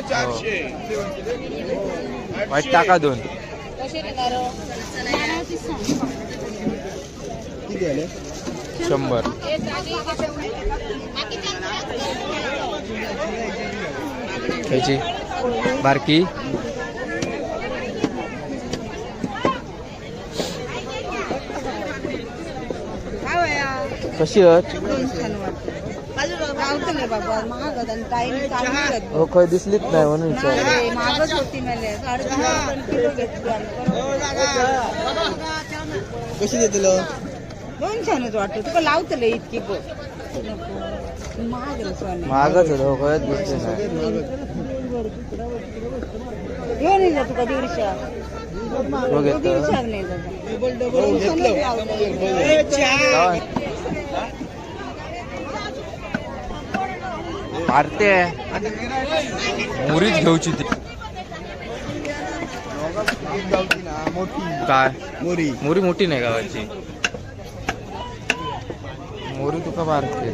S2: 400.
S1: वाईट टाका 2.
S2: किती आले?
S1: 100. त्याची बारकी कशी आहेत? हो काय दिसलीच नाही म्हणून विचारलं.
S4: मागच होती मला 3.5 किलो घेतली
S2: कशी देतलो?
S4: 200 वाटतं तुका लावतले इतकी बघ महाग
S1: महागच होत हो काय दिसते नाही.
S4: घेऊन येईल तुका 150.
S1: हो घेतो.
S4: 150 नाही
S1: मारते मुरीच घेऊची ती काय
S2: मोरी
S1: मोरी मोठी नाही गावाची मोरी तुका मारते.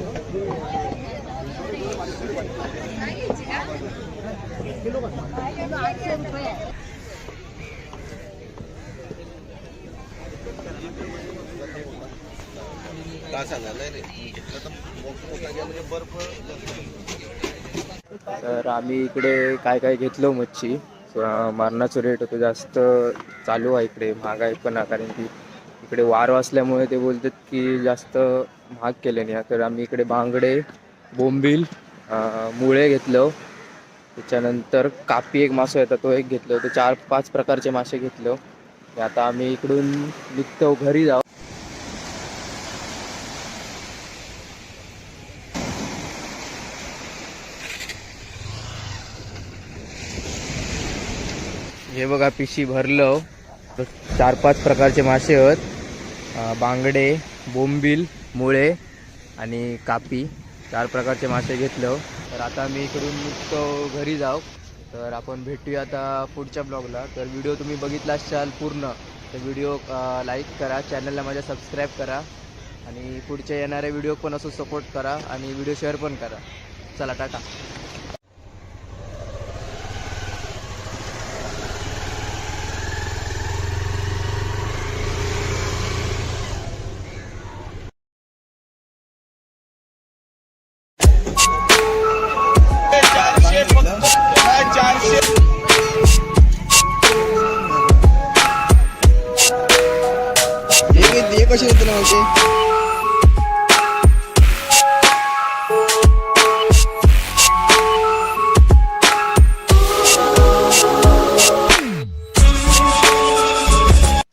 S1: तर आम्ही इकडे काय काय घेतलो मच्छी. मारणाचं रेट होतं जास्त चालू आहे इकडे. महागाई पण आहे कारण की इकडे वार असल्यामुळे ते बोलतात की जास्त महाग केले नाही. तर आम्ही इकडे बांगडे, बोंबील, मुळे घेतलं. त्याच्यानंतर कापी एक मासा येतात तो एक घेतलो. ते 4-5 प्रकारचे मासे घेतलो. आता आम्ही इकडून निघतो घरी जाऊ. हे बघा पिशी भरलं. 4-5 प्रकारचे मासे आहेत. बांगडे, बोंबील, मुळे आणि कापी 4 प्रकारचे मासे घेतलं. तर आता मी इकडून निघतो घरी जाऊ. तर आपण भेटूया आता पुढच्या ब्लॉगला. तर व्हिडिओ तुम्ही बघितला असाल पूर्ण तर व्हिडिओ लाईक करा, चॅनलला माझ्या सबस्क्राईब करा आणि पुढच्या येणाऱ्या व्हिडिओ पण असं सपोर्ट करा आणि व्हिडिओ शेअर पण करा. चला टाटा.
S2: हे कशी होते ना माहिती?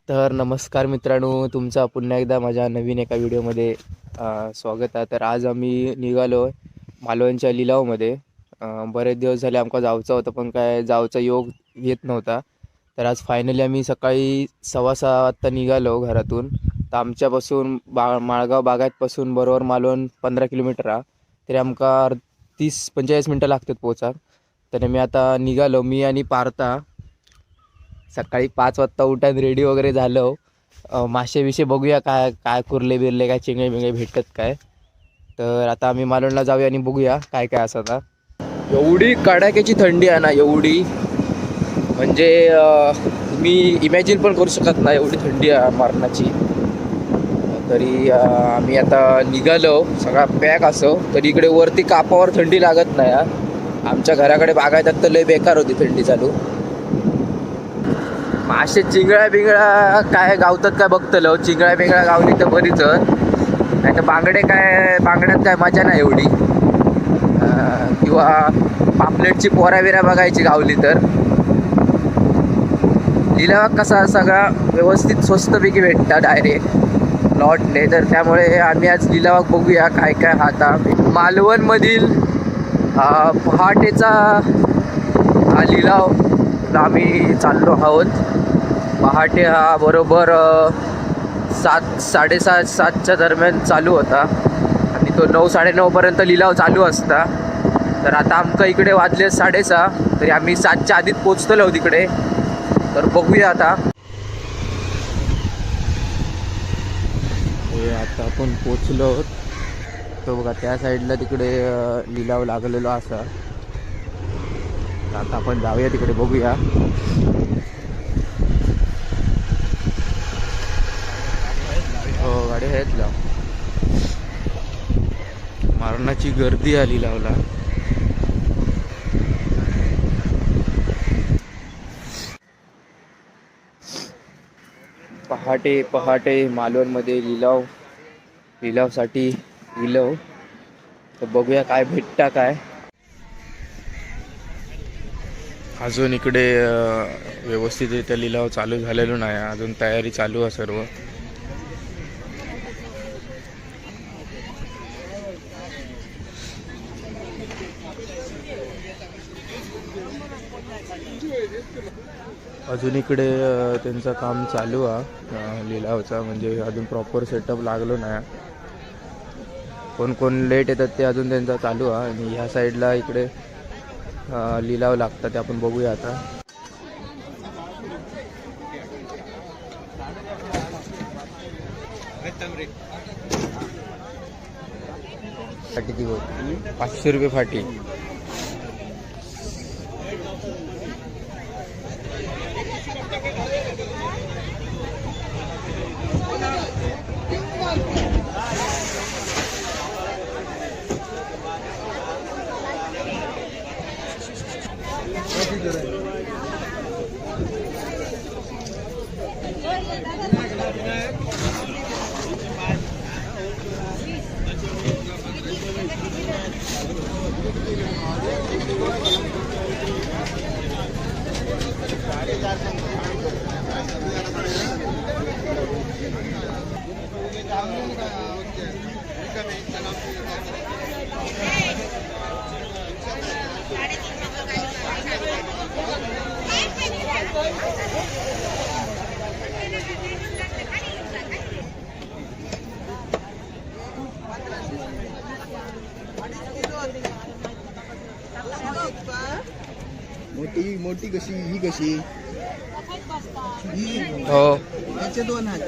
S1: तर नमस्कार मित्रांनो, तुमचा पुन्हा एकदा माझ्या नवीन एका व्हिडिओमध्ये स्वागत आहे. तर आज आम्ही निघालो आहे मालवणच्या लिलावमध्ये. बरेच दिवस झाले आमका जायचं होतं पण काय जायचा योग येत नव्हता. तर आज फायनली आम्ही सकाळी 6:15 वाजता निघालो घरातून. तर आमच्यापासून माळगाव बागायतपासून बरोबर मालवण 15 किलोमीटर आहे. तरी आमका 30-45 मिनटं लागतात पोहोचा. तर मी आता निघालो, मी आणि पार्था. सकाळी 5 वाजता उठान रेडी वगैरे झालो. मासे विषय बघूया काय काय कुर्ले बिरले काय चिंगळे बिंगळे भेटतात काय. तर आता आम्ही मालवणला जाऊया आणि बघूया काय काय असं. आता एवढी कडाक्याची थंडी आहे ना, एवढी म्हणजे मी इमॅजिन पण करू शकत नाही एवढी थंडी आहे मारणाची. तरी आम्ही आता निघालो सगळा पॅक असो. तरी इकडे वरती कापावर थंडी लागत नाही. आमच्या घराकडे बागायतात तर लय बेकार होती थंडी चालू. मासे चिंगळ्या बिंगळ्या काय गावतात काय बघतलो. चिंगळ्या बिंगळ्या गावली तर बरीच, नाही तर बांगड्यात काय मजा नाही एवढी. किंवा पापलेटची पोरा बिरा बघायची गावली तर. लिलावात कसा सगळा व्यवस्थित स्वस्तपैकी भेटतात डायरेक्ट लॉटने. तर त्यामुळे आम्ही आज लिलावात बघूया काय काय. आता मालवणमधील पहाटेचा हा लिलाव आम्ही चाललो आहोत. पहाटे हा बरोबर 7-7:30-7च्या दरम्यान चालू होता आणि तो 9-9:30पर्यंत लिलाव चालू असता. तर आता आमका इकडे वाजले 6:30, तरी आम्ही 7च्या आधीच पोचतलो तिकडे. तर बघूया आता. आता आपण पोचलो. तो बघा त्या साईडला तिकडे लिलाव लागलेलो असा. आता आपण जाऊया तिकडे बघूया. हो गाडी आहेत लाव. मारणाची गर्दी आली लावला. पहाटे पहाटे मालवणमध्ये लिलावसाठी लिलाव. तर बघूया काय भेटता काय. अजून इकडे व्यवस्थितरित्या लिलाव चालू झालेलो नाही. अजून तयारी चालू आहे सर्व. अजून इकडे त्यांचं काम चालू आहे लिलावचा. म्हणजे अजून प्रॉपर सेटअप लागलो नाही. कोण कोण लेट येतात ते अजून त्यांचा चालू आहे. आणि ह्या साईडला इकडे लिलाव लागतात ते आपण बघूया आता. फाटी ती होती 500 रुपये फाटी.
S2: मोठी कशी ही कशी
S1: हो.
S4: याचे 2000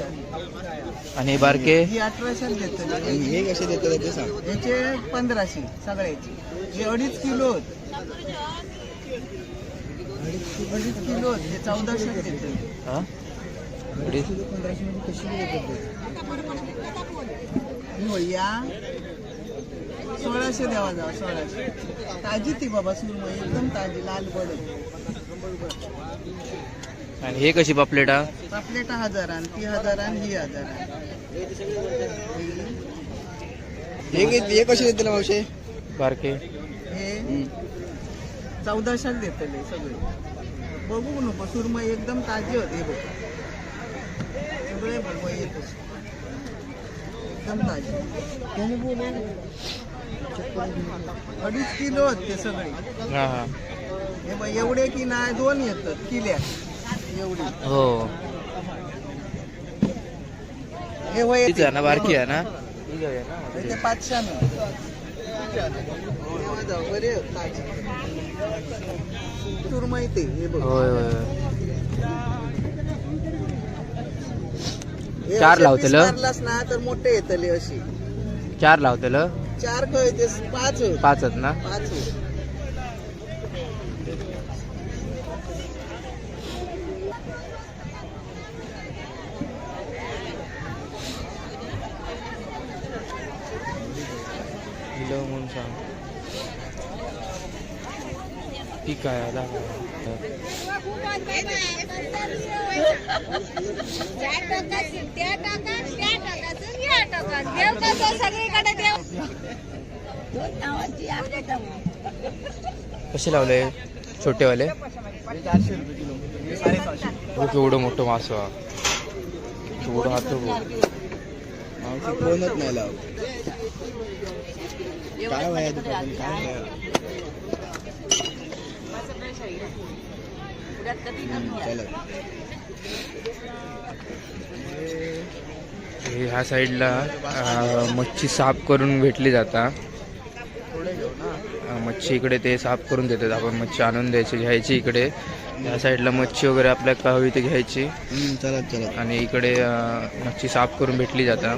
S1: आणि बारके
S4: ही 1800 देतो.
S2: आणि हे कसे देतात ते सांग.
S4: याचे 1500 सगळ्याचे. हे 2.5 किलो आहेत. 2.5 किलो आहेत. हे 1400 देतो.
S1: हा
S2: 1500 मध्ये कशी देतात.
S4: या 1600 द्यावा जावा. 1600 ताजी ती बाबा सुरमई एकदम ताजी लाल बड.
S1: आणि हे कशी पापलेटा.
S4: पापलेटा 1000 आणि ती 1000 आणि ही 1000.
S2: हे कसे देतील मावशे
S1: बारके.
S4: हे 1400 देतले सगळे. बघू नको सुरमई एकदम ताजी होते. बघ सगळे बघ येतो एकदम ताजी. 2.5 किलो आहेत ते सगळे.
S1: हा हा
S4: हे बघ एवढे की नाही 2 येतात किल्या एवढी.
S1: हो.
S4: हे वय
S1: तीच आहे ना बारकी आहे ना.
S4: ते 500 बरे ताजी सुरमई ते. हे बघ
S1: होय होय.
S4: हे
S1: 4
S4: असे
S1: लावतेल.
S4: piece मारलास ना तर मोठे येतले अशी.
S1: 4 लावतेल.
S4: 4 काय ते 5 होत.
S1: 5 आहेत ना.
S4: 5 होत.
S1: लिलाव म्हणून सांग. ठीक आहे आता. कसे लावले छोटेवाले.
S2: 400 रुपये किलो. 750.
S1: हो केवढं मोठं मासं. केवढं हात
S2: मावशी कोणच नाही लाव. काय वया दुकान काय वया.
S1: ह्या साईडला मच्छी साफ करून भेटली जाता. मच्छी इकडे ते साफ करून देतात. आपण मच्छी आणून घ्यायची इकडे. या साईडला मच्छी वगैरे आपल्याला का हवी ते घ्यायची
S2: चला चला.
S1: आणि इकडे मच्छी साफ करून भेटली जातात.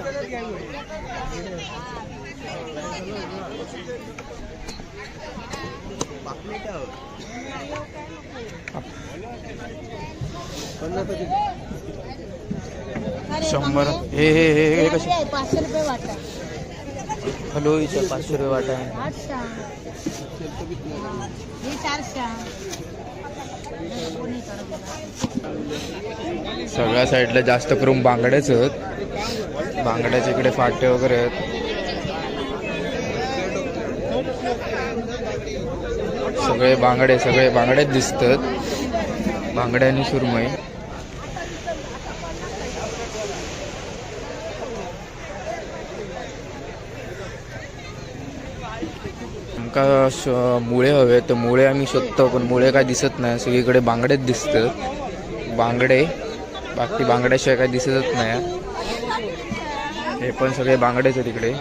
S1: शंभर हे हे हे हे कसे
S3: 500 रुपये वाटा.
S1: हॅलो इथं 500 रुपये वाटा आहे.
S3: 800 हे 400.
S1: सगळ्या साईडला जास्त करून बांगड्याच आहेत. बांगड्याच्या इकडे फाटे वगैरे आहेत. सगळे बांगडेच दिसतात. बांगड्या आणि सुरमई. आमका मुळे हवे तर मुळे आम्ही शोधतो, पण मुळे काय दिसत नाही. सगळीकडे बांगडेच दिसतात. बांगडे बाकी बांगड्याशिवाय काय दिसतच नाही. हे पण सगळे बांगडेच आहेत इकडे.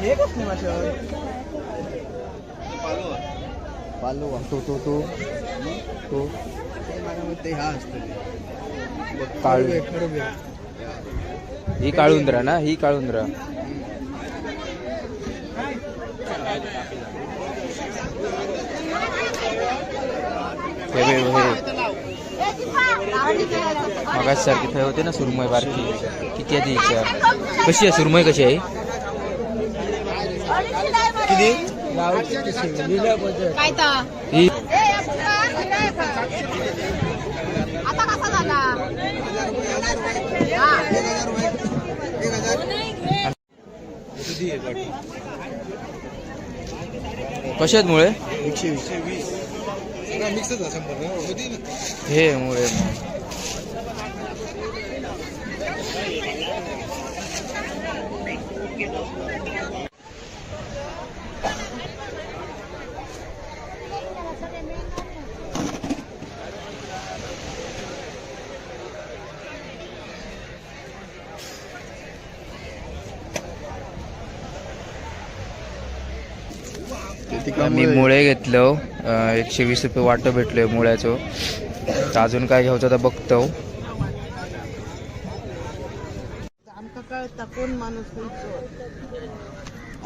S2: हे कसली मासे पालो
S1: तो तो तो तो
S2: ते माझ्या मते हा असतं
S1: काळू.
S2: खडबे.
S1: ही काळुंद्रा ना, ही काळुंद्रा. हे मगाच सारखी थंय होते ना सुरमई बारकी. किती आहे ती विचार. कशी आहे सुरमई, कशी आहे
S2: किती
S3: काय तर
S1: ही.
S3: आता कसा झाला.
S1: कशी आहेत मुळे.
S2: 120
S1: हे मुळे मी मुळे घेतलं. 120 रुपये वाटं भेटलोय मुळ्याचं. तर अजून काय घ्यायचं तर बघतो.
S4: आमका कळता कोण माणूस कोणतो.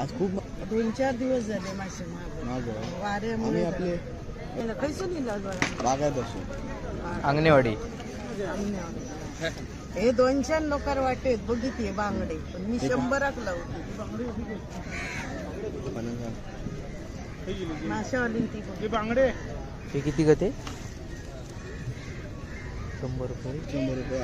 S2: आज खूप
S4: 2-4 दिवस झाले मासे महाग वाऱ्यामुळे.
S2: आपले
S4: कैसून निघाल
S2: बागायत असो
S1: अंगणेवाडी.
S4: हे 200 लोकार वाटेत बघितले बांगडे, पण मी 100क लावते. माशावाली ती
S2: बांगडे
S1: हे किती ग ते. 100 रुपये.
S2: 100 रुपये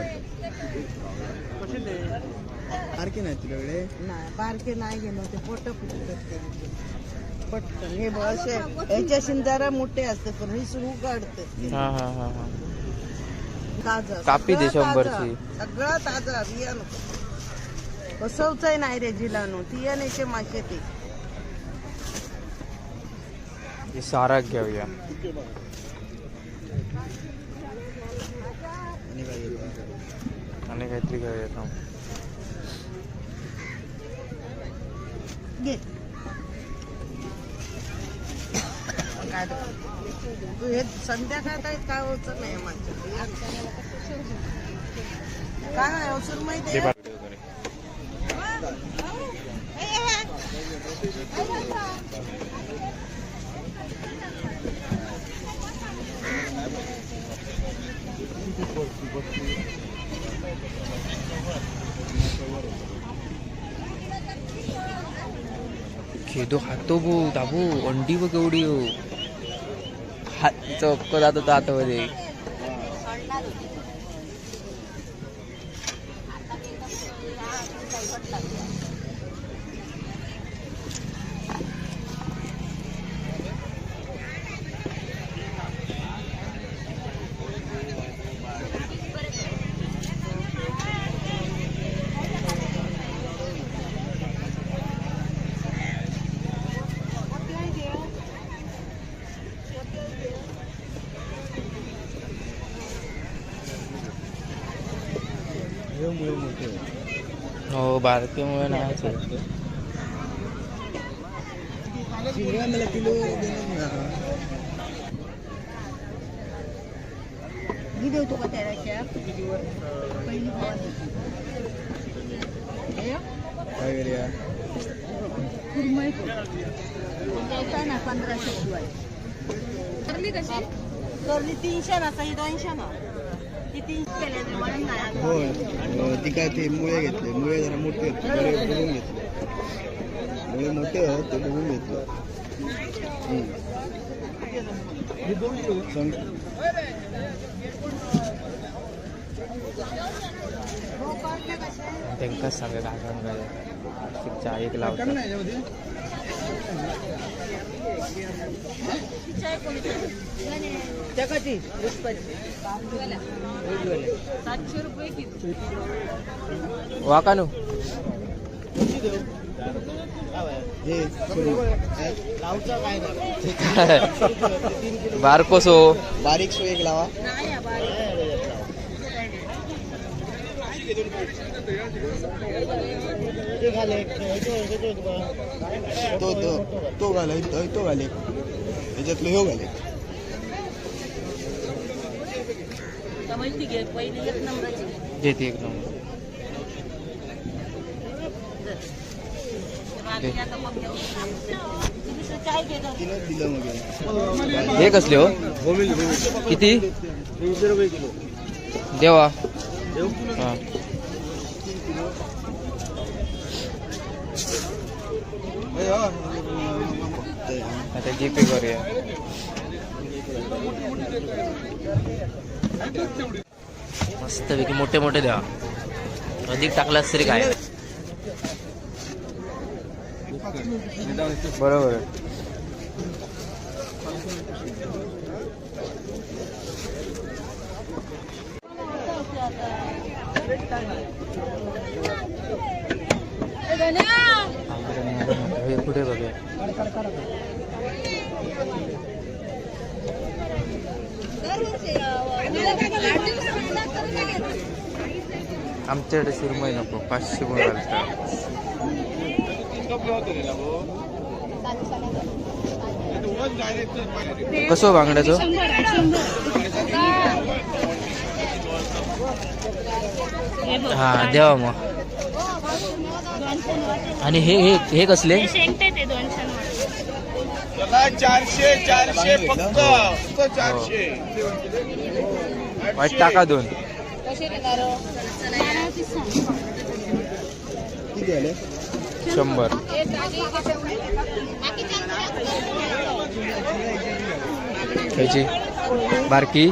S2: सारखे नाही तुझ्याकडे.
S4: नाही बारके नाही गेलो ते पोट फुटत पटकन. हे असे याच्याशी जरा मोठे असते, पण हे सुरू काढतात.
S1: हा हा हा हा.
S4: ताजा
S1: कापी दे
S4: सगळं
S1: 100
S4: ताजा.
S1: ची.
S4: सगळं ताजा बियाणं कसवचंय नाही रे जिलानो. तियानेचे मासे ते
S1: हे सारा घेऊया. आणि काहीतरी घेऊया थांब.
S4: घे. तू हे संध्याकाळ काय होत नाही माझ्या काय नाही सुरमई
S1: ते
S4: दे.
S1: बारकडे वगैरे. खेदो खातो बो दाबू. अंडी बघ एवढी हो. हात चक्क जात होता आतमध्ये.
S2: मुळे मोठे होते.
S1: हो बारकेमुळे नाही चालत.
S2: शिंगा मला किलो देणार ना.
S3: मी देतो का त्याच्या पहिली
S2: काय करूया?
S3: कुरमई द्यायचा ना 1500 शिवाय. करली कशी? करली 300 ना, सही 200 ना. ती 300 केले तरी म्हणून नाही.
S2: होय. ती काय ते मुळे घेतले. मुळे जरा मोठे होते बरे बघून घेतले. मुळे मोठे होत ते बघून घेतलं.
S1: त्यांकाच सांगा काय सांगायचं. चहा एक लावतात.
S4: जगाची
S3: 700 रुपये किलो.
S1: वाकानू
S2: हे लावचा काय
S1: बारकोसो
S2: बारीक सो एक लावा.
S3: नाही या बारीक.
S2: तो घाले तो घाले त्याच्यातलं ह्यो घाले.
S3: माहिती घे पहिली 1 नंबरची.
S1: घेते एक नंबर.
S3: आता मग चाय घेतो.
S2: तिनंच दिलं मग.
S1: हे कसले हो किती
S2: 300 रुपये किलो.
S1: देवा हा. आता जीपे करूया. मस्तपैकी मोठे मोठे द्या. अधिक टाकलास तरी काय बरोबर आहे. हे कुठे बघा आमच्याकडे सुरमई नको 500 गुण घालतात. कसं बांगड्याचं हा द्यावा मग. आणि हे हे हे कसले
S2: 400 फक्त 400.
S1: वाईट टाका 2.
S2: किती आले?
S1: 100. ह्याची बारकी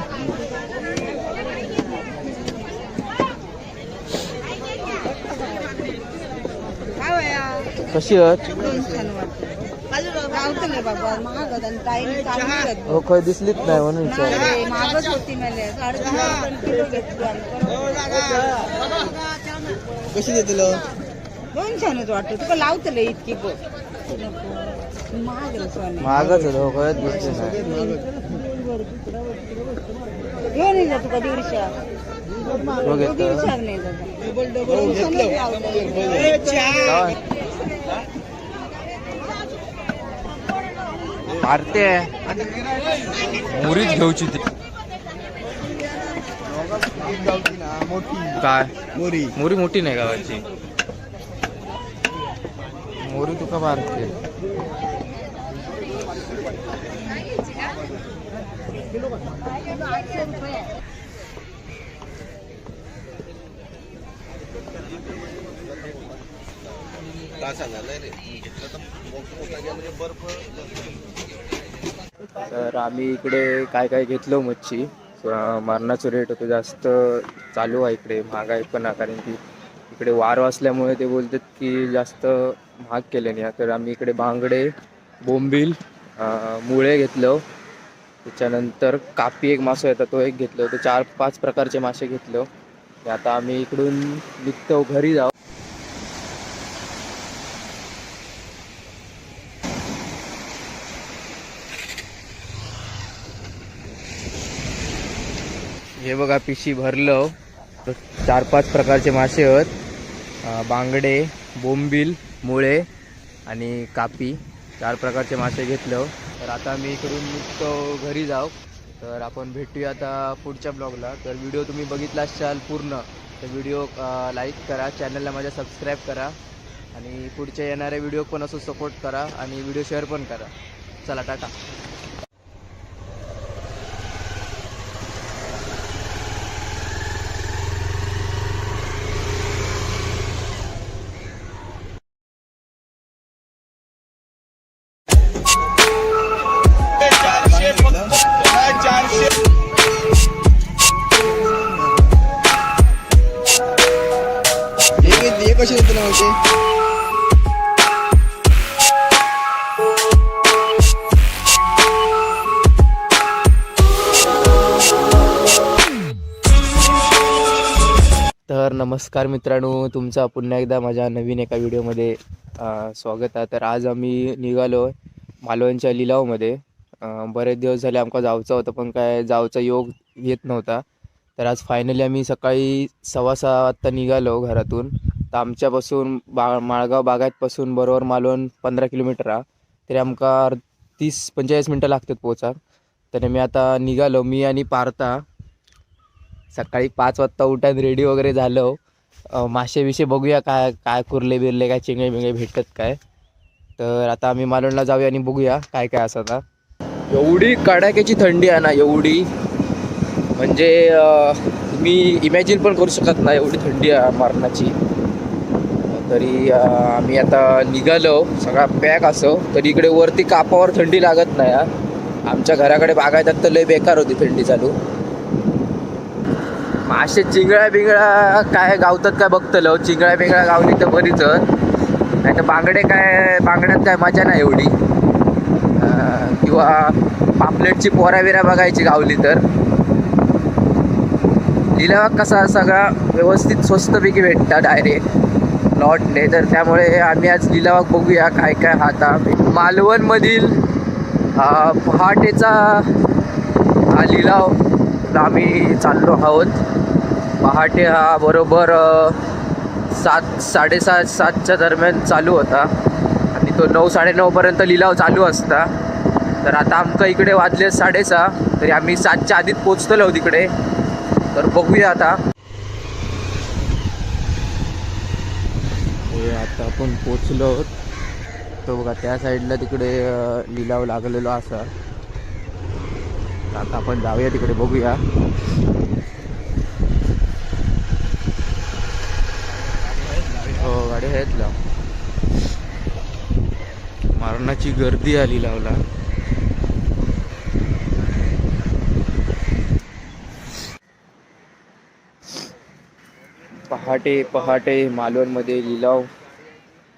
S1: कशी आहेत?
S4: बाबा महाग आणि ताईने चांगली आहेत.
S1: हो काय दिसलीच नाही म्हणून विचार.
S4: नाही, महागच होती मला 3.5 किलो घेतली
S2: कशी देतलो?
S4: 200 वाटतं तुका लावतले इतकी गो महाग आहे सोने.
S1: महागच होतं हो कळत दिसली नाही.
S4: घेऊन येईल तुका 150.
S1: हो घेतो.
S4: 150 नाही
S1: मारते मुरीच घेऊची ती काय
S2: मोरी
S1: मोरी मोठी नाही गावाची. मोरी तुका मारते. तर आम्ही इकडे काय काय घेतलो मच्छी. मारणाचं रेट होतं जास्त चालू आहे इकडे. महागाई पण आहे कारण की इकडे वार वाचल्यामुळे ते बोलतात की जास्त महाग केले नाही. तर आम्ही इकडे बांगडे बोंबील मुळे घेतलं. त्याच्यानंतर कापी एक मासा येतात तो एक घेतलं. तर 4-5 प्रकारचे मासे घेतलं. आता आम्ही इकडून निघतो घरी जाऊ. हे बघा पिशी भरलं 4-5 प्रकारचे मासे आहेत. बांगडे, बोंबील, मुळे आणि कापी 4 प्रकारचे मासे घेतलं. तर आता मी इकडून निघतो घरी जाऊ. तर आपण भेटूया आता पुढच्या ब्लॉगला. तर व्हिडिओ तुम्ही बघितला असाल पूर्ण तर व्हिडिओ लाईक करा, चॅनलला माझ्या सबस्क्राईब करा आणि पुढच्या येणाऱ्या व्हिडिओ पण असं सपोर्ट करा आणि व्हिडिओ शेअर पण करा. चला टाटा.
S2: हे कसे तुला माहिती?
S1: तर नमस्कार मित्रांनो, तुमचं पुन्हा एकदा माझ्या नवीन एका व्हिडिओमध्ये स्वागत आहे. तर आज आम्ही निघालो मालवणच्या लिलावमध्ये. बरेच दिवस झाले आमका जायचं होतं पण काय जायचा योग येत नव्हता. तर आज फायनली आम्ही सकाळी 6:15 वाजता निघालो घरातून. तर आमच्यापासून माळगाव बागायतपासून बरोबर मालवण 15 किलोमीटर आहे. तरी आमका 30-45 मिनटं लागतात पोचा. तर मी आता निघालो, मी आणि पार्था. सकाळी 5 वाजता उठान रेडी वगैरे झालो. मासे विषय बघूया काय काय कुर्ले बिरले काय चिंगळे बिंगळे भेटतात काय. तर आता आम्ही मालवणला जाऊया आणि बघूया काय काय असं. आता एवढी कडाक्याची थंडी आहे ना, एवढी म्हणजे मी इमॅजिन पण करू शकत नाही एवढी थंडी आहे मरणाची. तरी आम्ही आता निघालो, सगळा पॅक असो. तरी इकडे वरती कापावर थंडी लागत नाही. आमच्या घराकडे बागायतात तर लय बेकार होती थंडी चालू. मासे चिंगळ्या बिंगळ्या काय गावतात काय बघतलो. चिंगळ्या बिंगळ्या गावली तर बरीच, नाही तर बांगडे काय बांगड्यात काय मजा नाही एवढी. किंवा पापलेटची पोऱ्या बघायची गावली तर. लिलाव कसा सगळा व्यवस्थित स्वस्तपैकी भेटता डायरेक्ट लॉटने. तर त्यामुळे आम्ही आज लिलावात बघूया काय काय. आता मालवणमधील पहाटेचा हा लिलाव आम्ही चाललो आहोत. पहाटे हा बरोबर 7-7:30-7च्या दरम्यान चालू होता आणि तो 9-9:30पर्यंत लिलाव चालू असता. तर आता आमका इकडे वाजले 6:30. तरी आम्ही 7च्या आधीच पोचतलो तिकडे. तर बघूया आता. आता आपण पोचलो तो बघा त्या साईडला तिकडे लिलाव लागलेलो असा. आता आपण जाऊया तिकडे बघूया. हो गाडी आहेत लाव. मरणाची गर्दी आली लावला. पहाटे पहाटे मालवणमध्ये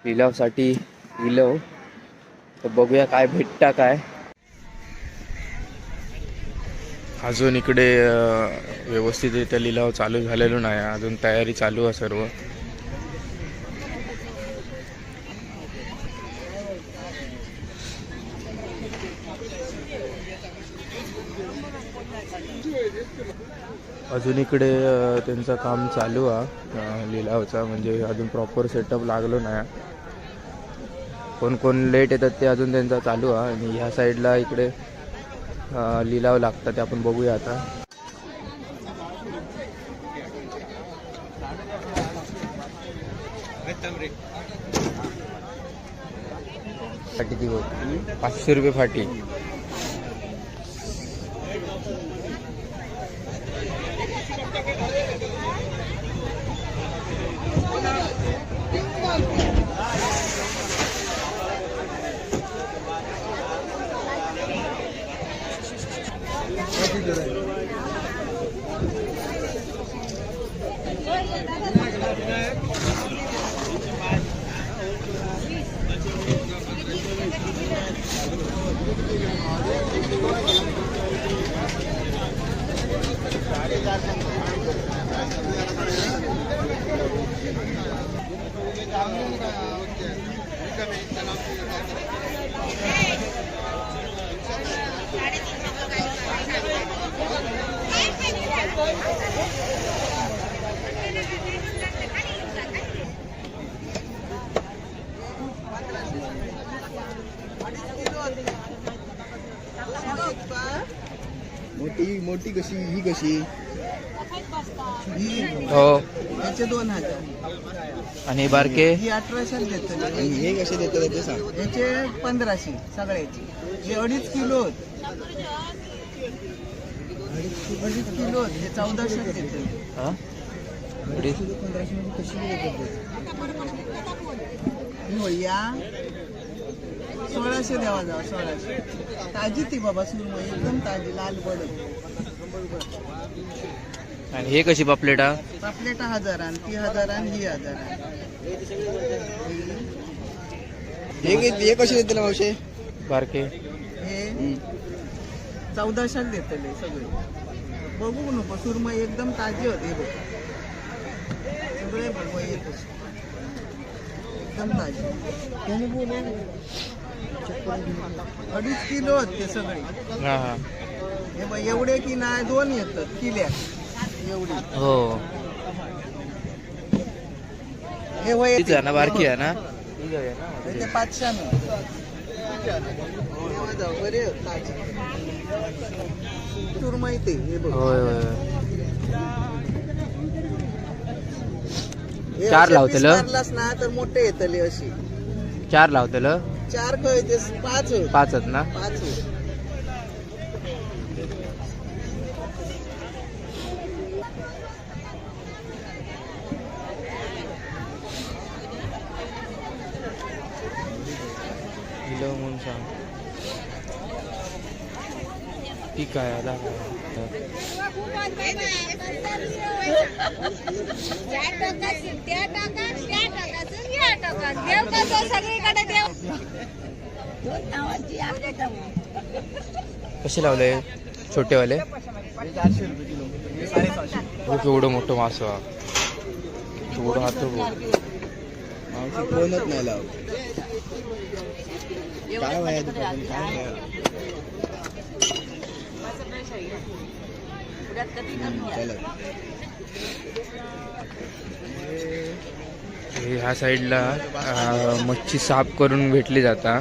S1: लिलावसाठी लिलाव. तर बघूया काय भेटता काय. अजून इकडे व्यवस्थितरित्या लिलाव चालू झालेलो नाही, अजून तयारी चालू आहे सर्व. अजून इकडे त्यांचं काम चालू आहे लिलावचा, म्हणजे अजून प्रॉपर सेटअप लागलो नाही. कोण कोण लेट येतात ते अजून त्यांचा चालू आहे. आणि ह्या साईडला इकडे लिलाव लागतात ते आपण बघूया आता. फाटीची होती 500 रुपये फाटी.
S2: मोठी मोठी कशी ही कशी ही
S1: हो
S2: याचे 2000
S1: आणि बारके
S4: ही 1800 देतले
S2: आणि हे कसे देतात ते सांग.
S4: याचे 1500 सगळ्याचे हे 2.5 किलो आहेत. 2.5 किलो आहेत. हे 1400 देतले
S1: हा?
S2: 1500 मध्ये कशी देतात
S4: ही होया 1600 द्यावा जावा 1600 ताजी ती बाबा सुरमई एकदम ताजी लाल बडक.
S1: आणि हे कशी पापलेटा
S4: पापलेटा 1000 आणि ती 1000 आणि ही 1000.
S2: हे कसे देतात मावशे
S1: बारके
S4: हे 1400 देतले सगळे. बघू नको सुरमई एकदम ताजी होते. हे बघ सगळे बघू येत एकदम ताजी. 2.5 किलो आहेत ते सगळे.
S1: हा हा
S4: हे बघ एवढे की नाही 2 येतात किल्या एवढी.
S1: हो
S4: हे वय
S1: तीच आहे ना बारकी आहे ना
S4: ते 500 बरे ताजी सुरमई ते. हे बघ
S1: होय होय
S4: हे
S1: 4
S4: असे
S1: लावतेलं?
S4: piece मारलास ना तर मोठे येतले अशी.
S1: 4 लावतेलं
S4: 4 खय ते 5 होत.
S1: 5 आहेत ना
S4: 5 होत.
S1: किलो म्हणून सांग ठीक आहे आला कसे लावले छोटेवाले
S2: 400 रुपये किलो 750.
S1: हो केवढं मोठं मास केवढं हात
S2: मावशी कोणच नाही लावत. काय वया काय वया चला
S1: ह्या साईडला मच्छी साफ करून भेटली जाता.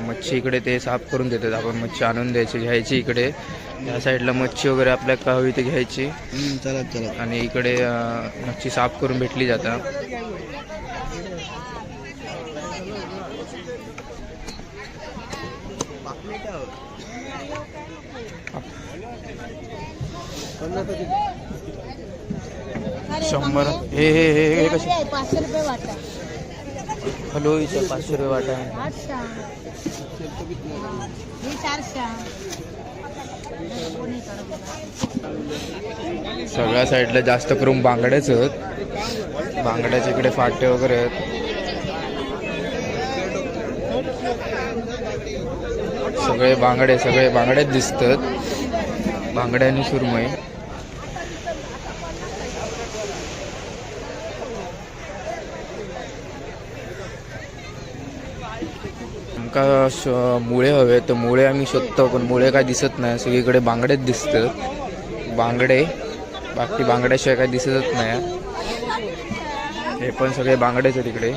S1: मच्छी इकडे ते साफ करून देतात. आपण मच्छी आणून द्यायची घ्यायची इकडे. या साईडला मच्छी वगैरे आपल्या का हवी ते घ्यायची
S2: चला चला.
S1: आणि इकडे मच्छी साफ करून भेटली जाता. शंभर हे हे हे हे कसे
S3: 500 रुपये वाटा.
S1: हॅलो इथं 500 रुपये वाटा आहे.
S3: 800 ही 400.
S1: सगळ्या साईडला जास्त करून बांगड्याच आहेत. बांगड्याच्या इकडे फाटे वगैरे आहेत. सगळे बांगड्याच दिसतात. बांगड्या आणि सुरमई. आमका मुळे हवे तर मुळे आम्ही शोधतो पण मुळे काय दिसत नाही. सगळीकडे बांगडेच दिसतात. बांगडे बाकी बांगड्याशिवाय काय दिसतच नाही. हे पण सगळे बांगडेच आहेत इकडे.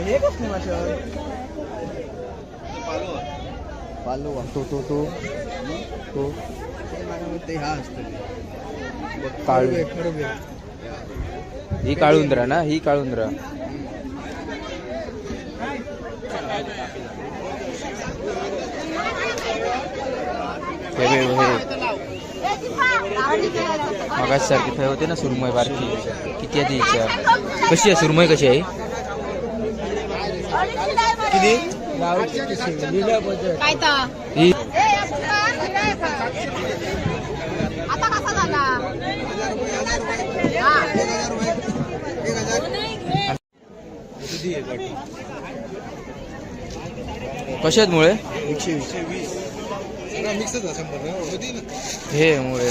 S2: हे कसली मासे पालो
S1: तो तो तो तो
S2: ते हा असतं
S1: काळू ही काळुंद्रा ना ही काळुंद्रा. मगाच सारखी फै होते ना सुरमई बारकी. किती आहे तिच्या कशी आहे सुरमई कशी आहे
S2: किती
S3: काय तर
S1: ही
S3: आता कसा झाला
S1: कशी आहेत मुळे
S2: 120 मिक्सच असं
S1: हे मुळे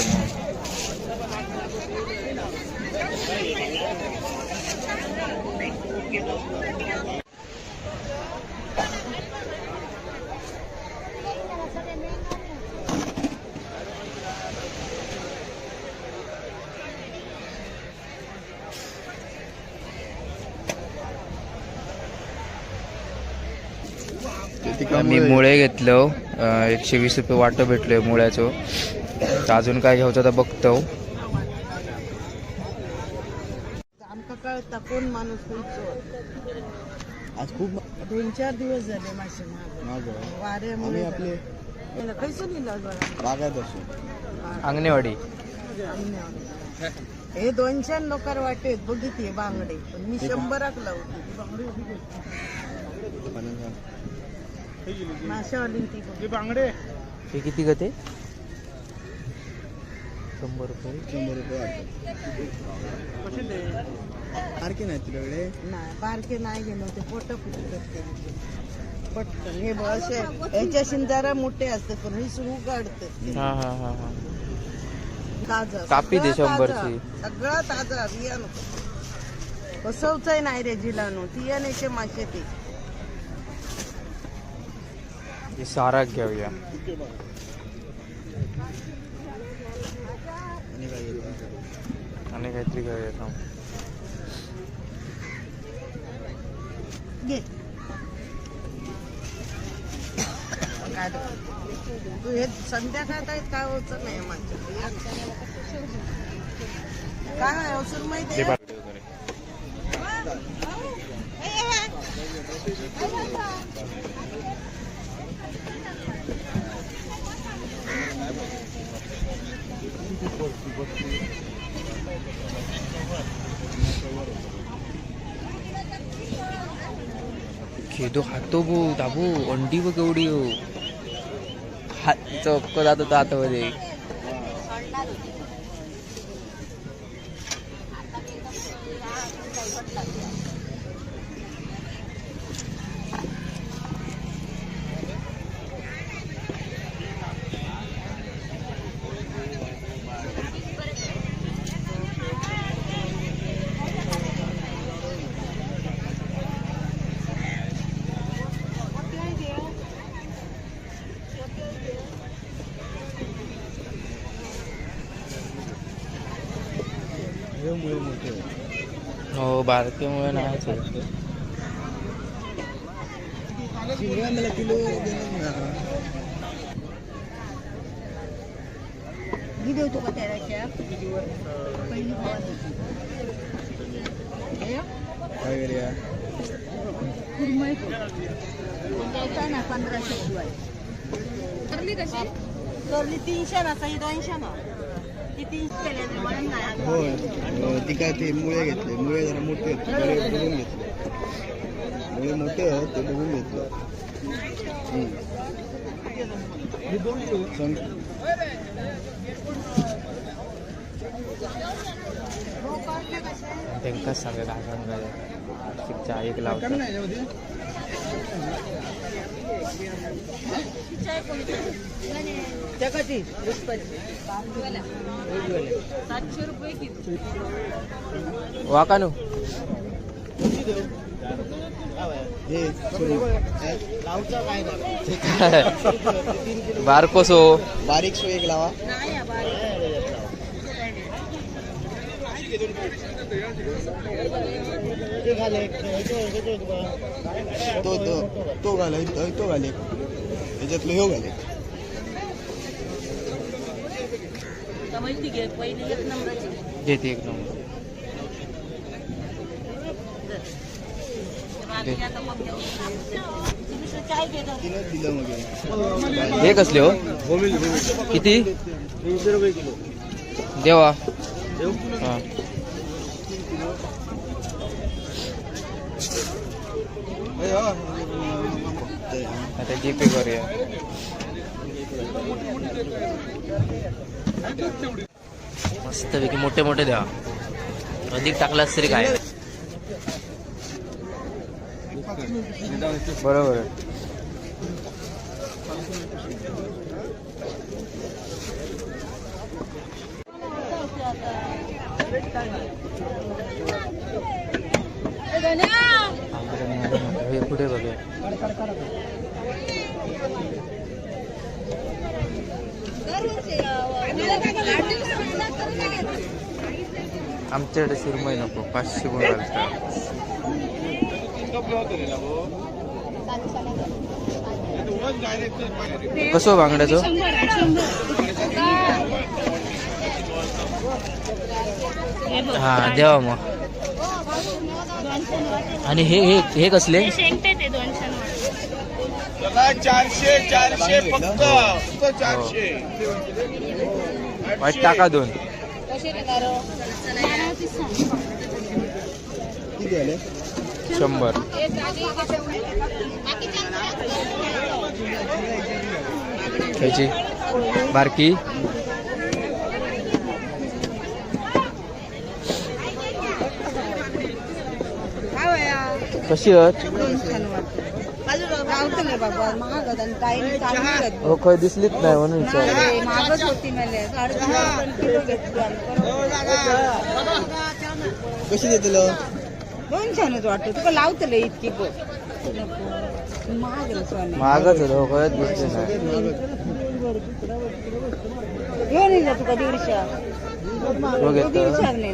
S1: मी मुळे घेतलो 120 रुपये वाटं भेटलोय मुळ्याचं. तर अजून काय घ्यायचं तर बघतो.
S4: आमका कळता कोण माणूस खंयचो.
S2: आज खूप
S4: 2-4 दिवस झाले मासे महाग
S2: आम्ही
S4: वाऱ्यामुळे
S2: आपले
S4: खैसून लिहिलं बरं
S2: बागायत असो.
S1: अंगणेवाडी.
S4: हे 200 लोकार वाटेत बघितले बांगडे पण मी 100क लावली माशावाली ती
S2: बांगडे
S1: हे किती गते? 100 रुपये.
S2: 100 रुपये सारखे नाही तुझ्याकडे.
S4: नाही बारके नाही गेलो ते पोट फुटत पटकन हे बघ असे याच्याशी जरा मोठे असते पण हे सुरू काढतात
S1: हा हा हा हा.
S4: ताजा
S1: कापी दे
S4: सगळं
S1: 100
S4: ताजा.
S1: ची.
S4: सगळं ताजा बियाणं बसवचंय नाही रे जिलानो तियानेचे मासे ते
S1: हे सारा घेऊया.
S2: आणि काय घेतो?
S1: आणि काहीतरी घेऊया थांब.
S4: घे काय तू हे संध्याकाळत आहेत काय होतं नाही माझ्या काय अवसर माहिती आहे?
S1: खेदो खातो बो दाबू अंडी बघ केवढी हो. हात चक्क जात होता आतमध्ये.
S2: मुळे मोठे होते.
S1: हो बारकेमुळे नाहीच आहे.
S2: शिंगा मला किलो देणार ना.
S4: व्हिडिओ तुका त्याच्या पहिली
S2: काय करूया?
S4: कुरमई द्यायचा ना 1500 शिवाय करली कशी करली 300 ना सही 200 ना ती 300 केले म्हणून नाही
S2: होय. ती काय ते मुळे घेतले. मुळे जरा मोठे होते बघून घेतले. मुळे मोठे आहेत ते बघून घेतलं. सांग.
S1: त्यांकाच सांगा काय सांगायचं. चहा एक लावतात.
S4: जगाची
S3: 700 रुपये किलो.
S1: वाकानू
S2: हे
S1: बारकोसो
S2: बारीक सो एक लावा.
S3: नाही या बारीक.
S2: तो घाल तो घाल एक त्याच्यातलं ह्यो घाल एक.
S3: माहिती घे पहिली 1 नंबरची
S1: देते एक नंबर.
S3: बाकी आता मग चाय घेतो.
S2: तिनं दिलं मग
S1: हे कसले हो किती?
S2: 300 रुपये किलो.
S1: देवा हा. आता जीपे करूया. मस्तपैकी मोठे मोठे द्या. अधिक टाकलास तरी काय बरोबर आहे. हे पुढे बघूया. आमच्याकडे सुरमई नको 500 गुण घालतात. कसं बांगड्याचं? हा देवा मग. आणि हे हे हे कसले?
S2: 400 फक्त 400.
S1: वाट टाका 2.
S2: किती आले?
S1: 100. ह्याची बारकी कशी आहेत? हो काय दिसलीच नाही म्हणून विचारलं.
S3: महागच होती मला
S2: कशी देतील?
S3: 200 वाटतं तुका लावतले इतकी गो महाग
S1: महागच होतं हो काय दिसले नाही.
S3: घेऊन येईल तुका 150.
S1: हो घेतो.
S3: 150 नाही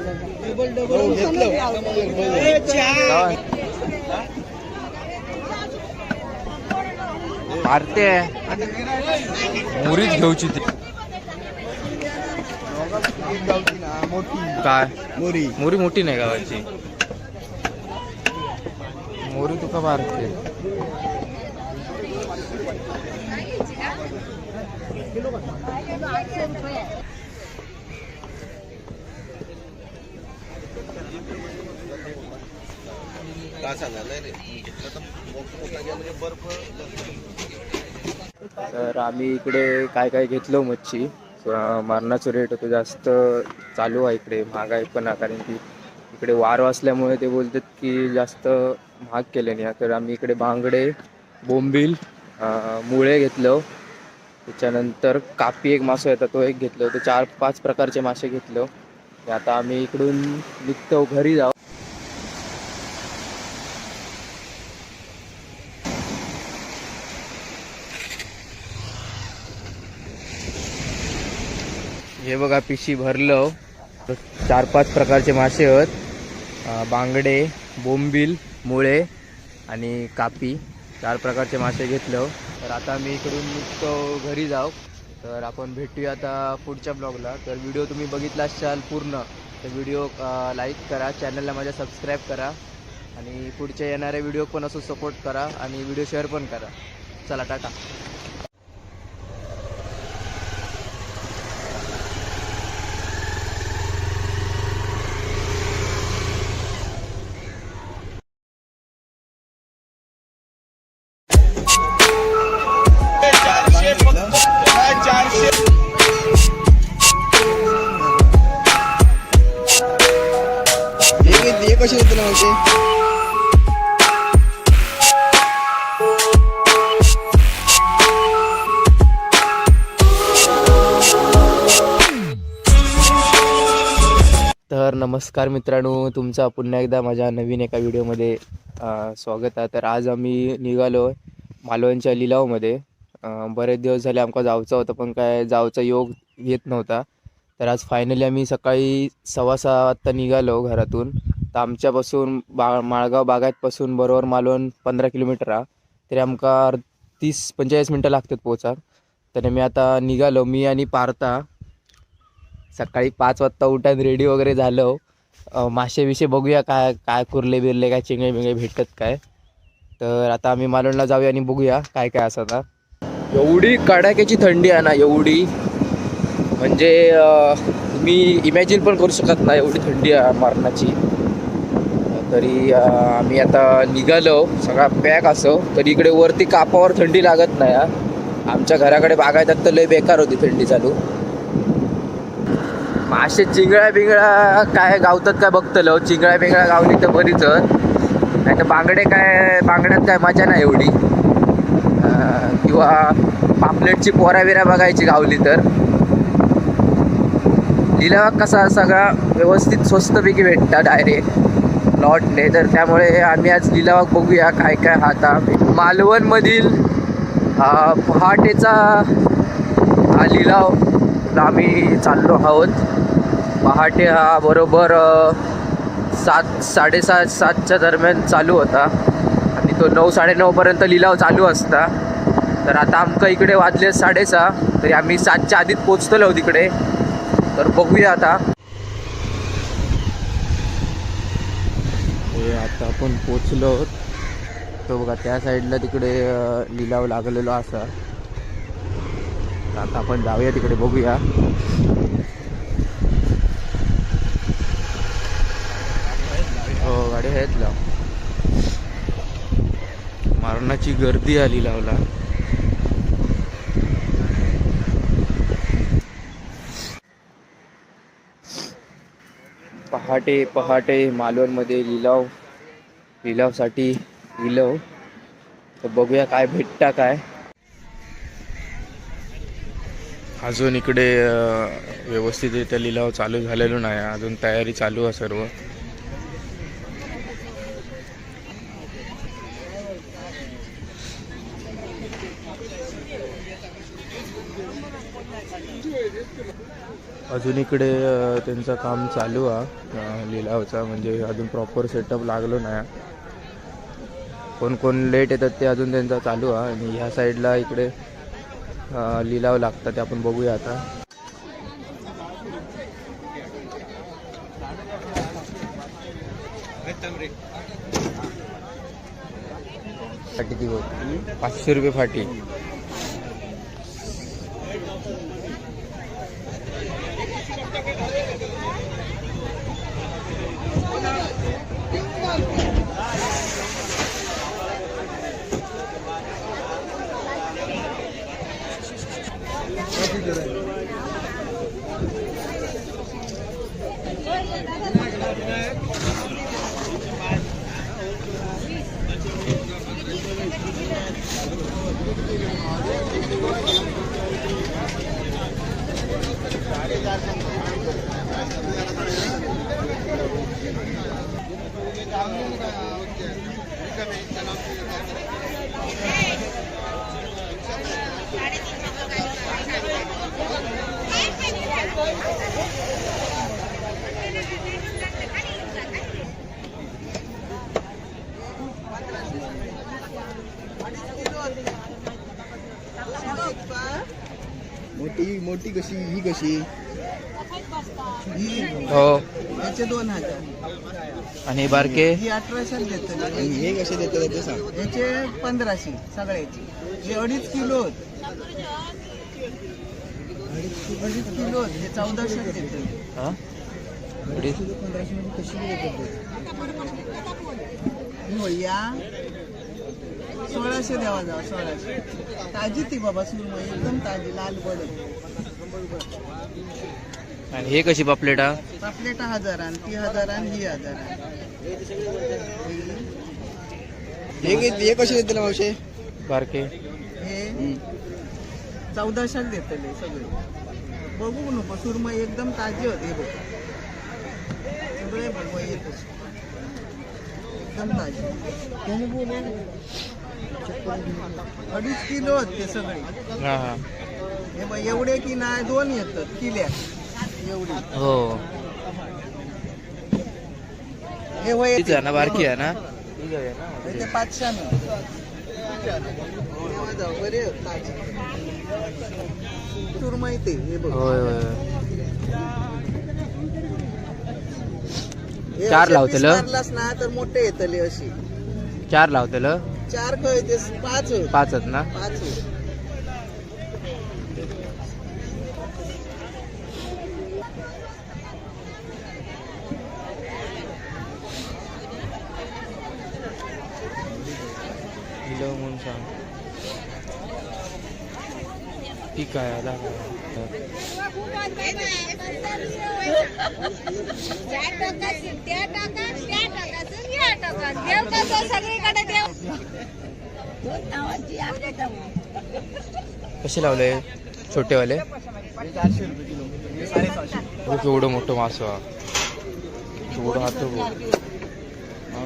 S1: मारते मुरीच घेऊची ती काय
S2: मोरी
S1: मोरी मोठी नाही गावाची मोरी तुका मारते. तर आम्ही इकडे काय काय घेतलं मच्छी. मारणाचं रेट होतं जास्त चालू आहे इकडे. महागाई पण आहे कारण की इकडे वार असल्यामुळे ते बोलतात की जास्त महाग केले नाही. तर आम्ही इकडे बांगडे, बोंबील, मुळे घेतलं. त्याच्यानंतर कापी एक मासा येतात तो एक घेतलं. ते 4-5 प्रकारचे मासे घेतलं. आता आम्ही इकडून निघतो घरी जाऊ. हे बघा पिशी भरलं. 4-5 प्रकारचे मासे आहेत. बांगडे, बोंबील, मुळे आणि कापी 4 प्रकारचे मासे घेतलं. तर आता मी इकडून निघतो घरी जाऊ. तर आपण भेटूया आता पुढच्या ब्लॉगला. तर व्हिडिओ तुम्ही बघितला असाल पूर्ण तर व्हिडिओ लाईक करा, चॅनलला माझ्या सबस्क्राईब करा आणि पुढच्या येणाऱ्या व्हिडिओ पण असं सपोर्ट करा आणि व्हिडिओ शेअर पण करा. चला टाटा.
S2: हे कशी होते ना माहिती?
S1: तर नमस्कार मित्रांनो, तुमचा पुन्हा एकदा माझ्या नवीन एका व्हिडिओमध्ये स्वागत आहे. तर आज आम्ही निघालो आहे मालवणच्या लिलावमध्ये. बरेच दिवस झाले आमका जायचं होतं पण काय जायचा योग येत नव्हता. तर आज फायनली आम्ही सकाळी 6:15 वाजता निघालो घरातून. तर आमच्यापासून माळगाव बागायतपासून बरोबर मालवण 15 किलोमीटर आहे. तरी आमका 30-45 मिनटं लागतात पोहोचा. तर मी आता निघालो, मी आणि पार्था. सकाळी 5 वाजता उठान रेडी वगैरे झालो. मासे विषय बघूया काय काय कुर्ले बिरले काय चिंगळे बिंगळे भेटतात काय. तर आता आम्ही मालवणला जाऊया आणि बघूया काय काय असं. आता एवढी कडाक्याची थंडी आहे ना, एवढी म्हणजे मी इमॅजिन पण करू शकत नाही एवढी थंडी आहे मारणाची. तरी आम्ही आता निघालो सगळा पॅक असो. तरी इकडे वरती कापावर थंडी लागत नाही. आमच्या घराकडे बागायतात तर लय बेकार होती थंडी चालू. मासे चिंगळ्या बिंगळ्या काय गावतात काय बघतलो. चिंगळ्या बिंगळ्या गावली तर बरीच, नाही तर बांगड्यात काय मजा नाही एवढी. किंवा पापलेटची पोरा बिरा बघायची गावली तर. लिलावात कसा सगळा व्यवस्थित स्वस्तपैकी भेटतात डायरेक्ट लॉटने. तर त्यामुळे आम्ही आज लिलावात बघूया काय काय. आता मालवणमधील पहाटेचा हा लिलाव आम्ही चाललो आहोत. पहाटे हा बरोबर 7-7:30-7च्या दरम्यान चालू होता आणि तो 9-9:30पर्यंत लिलाव चालू असता. तर आता आमका इकडे वाजले 6:30, तरी आम्ही 7च्या आधीच पोचतलो तिकडे. तर बघूया आता. आता आपण पोचलो. तो बघा त्या साईडला तिकडे लिलाव लागलेलो असा. आता आपण जाऊया तिकडे बघूया. हो गाडी आहेत लाव. मारणाची गर्दी आली लावला. पहाटे पहाटे मालवणमध्ये लिलावसाठी लिलाव. तर बघूया काय भेटता काय. अजून इकडे व्यवस्थितरित्या लिलाव चालू झालेलो नाही. अजून तयारी चालू आहे सर्व. अजून इकडे त्यांचं काम चालू आहे लिलावचा. म्हणजे अजून प्रॉपर सेटअप लागलो नाही. कोण कोण लेट येतात ते अजून त्यांचा चालू आहे. आणि ह्या साईडला इकडे लिलाव लागतात ते आपण बघूया आता. फाटी ती बघ 500 रुपये फाटी.
S2: मोठी मोठी कशी ही कशी ही
S1: हो.
S2: याचे 2000
S1: आणि बारके
S2: ही 1800 देतात. आणि हे कसे देतात ते सांग. याचे 1500 सगळ्याचे. हे 2.5 किलो 2.5 किलो हे 1400 देतात.
S1: हा
S2: 1500 मध्ये कशी देतात. या 1600 द्यावा जावा. 1600 ताजी ती बाबा सुरमई एकदम ताजी लाल बडत.
S1: आणि हे कशी पापलेटा.
S2: पापलेटा 1000 आणि ती 1000 आणि ही 1000. हे कसे देतील मावशे
S1: बारके.
S2: हे 1400 देतले सगळे. बघू नको सुरमई एकदम ताजी होते. बघ सगळे बघ येत एकदम ताजी. 2.5 किलो होते सगळे.
S1: हा हा
S2: हे बघ एवढे की नाही 2 येतात किल्या एवढी.
S1: हो
S2: हे वय
S1: तीच आहे ना बारकी आहे ना.
S2: ते 500 बरे सुरमई ते. हे बघ
S1: होय होय.
S2: हे
S1: 4
S2: असे
S1: लावतल.
S2: piece मारलास ना तर मोठे येतले अशी.
S1: 4 लावतल.
S2: 4 खय ते 5
S1: 5 आहेत ना.
S2: 5
S1: लिलाव म्हणून सांग. ठीक आहे आता. कसे लावले छोटेवाले.
S2: 400 रुपये किलो. 750.
S1: केवढं मोठं मासं हा. केवढं हात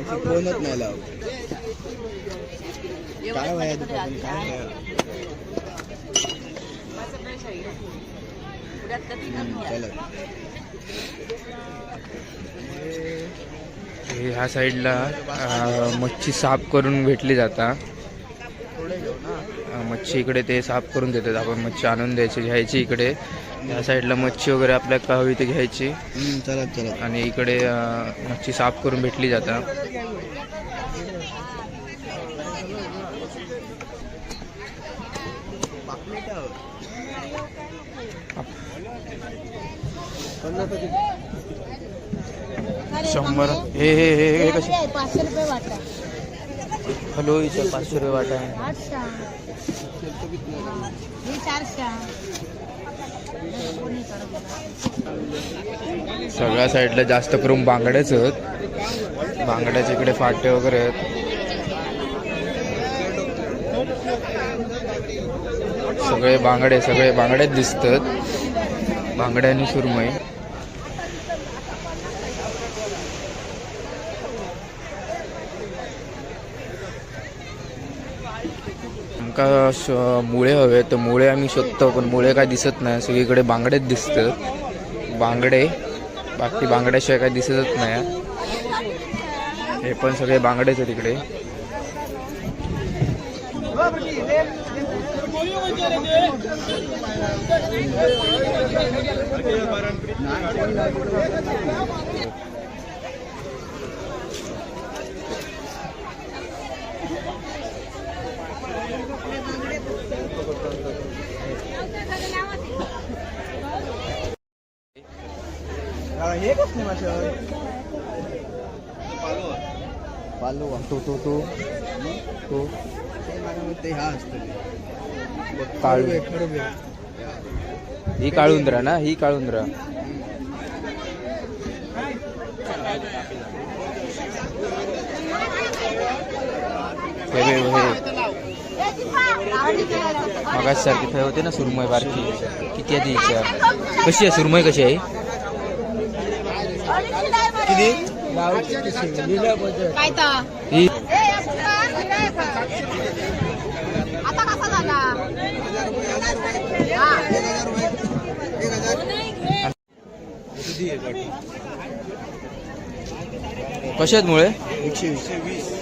S2: कोणच नाही लाव. काय वया दुकान काय वया.
S1: ह्या साईडला मच्छी साफ करून भेटली जाता. मच्छी इकडे ते साफ करून देतात. आपण मच्छी आणून घ्यायची इकडे. या साईडला मच्छी वगैरे आपल्याला का हवी ते घ्यायची
S2: चला चला.
S1: आणि इकडे मच्छी साफ करून भेटली जातात. शंभर हे हे हे हे कशी
S4: 500 रुपये वाटा.
S1: हॅलो इथं 500 रुपये वाटा आहे.
S4: 800. हे 400.
S1: सगळ्या साईडला जास्त करून बांगड्याच आहेत. बांगड्याच्या इकडे फाटे वगैरे आहेत. सगळे बांगड्यात दिसतात. बांगड्या आणि सुरमई. आमका मुळे हवे तर मुळे आम्ही शोधतो पण मुळे काय दिसत नाही. सगळीकडे बांगडेच दिसतात. बांगडे बाकी बांगड्याशिवाय काय दिसतच नाही. हे पण सगळे बांगडेच आहेत इकडे.
S2: हे कसली मासे पालो
S1: तो
S2: ते हा असतं
S1: काळू. ही काळुंद्रा ना. ही काळुंद्रा. मगासारखी थंय होते ना सुरमई बारकी. किती आहे तिच्या? कशी आहे सुरमई? कशी आहे
S4: काय तर
S1: ही?
S4: आता कसा झाला?
S1: कशा आहेत मुळे?
S2: 120.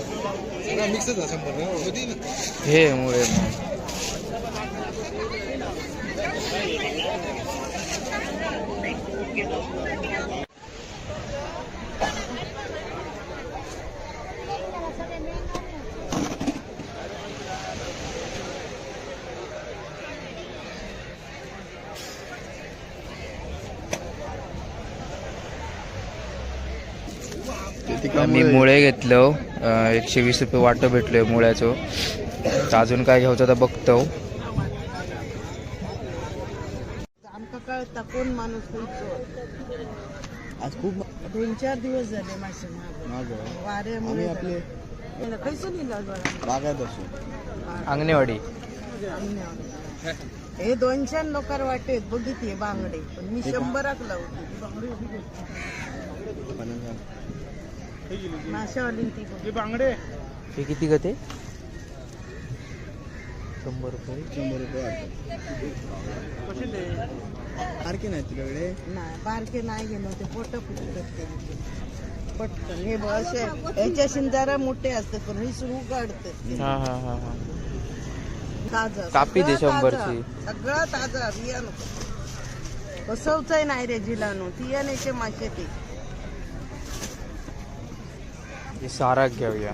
S1: हे मुळे मी मुळे घेतलं. 120 रुपये वाटं भेटलोय मुळ्याचं. तर अजून काय घ्यायचं तर बघतो.
S3: आमका कळता कोण माणूस
S2: आज खूप
S3: 2-4 दिवस झाले मासे
S2: महाग
S3: वाऱ्यामुळे
S2: आपले
S3: कैसून निघाल
S2: बागायत असो.
S1: अंगणेवाडी.
S3: हे 200 लोकार वाटेत बघितले बांगडे पण मी 100क लावते. माशावाली ती
S2: बांगडे
S1: हे किती का ते? 100 रुपये.
S2: 100 रुपये सारखे नाही तुझ्याकडे.
S3: नाही बारके नाही गेलो ते पोट फुटते पटकन. हे असे ह्याच्या जरा मोठे असतात पण हे सुरू काढतात.
S1: हा हा हा हा.
S3: ताजा
S1: कापी दे
S3: सगळं
S1: 100
S3: ताजा.
S1: ची.
S3: सगळं ताजा बिया नको कसवचंय नाही रे जिलानो तियानेचे मासे ते.
S1: हे सारा घेऊया.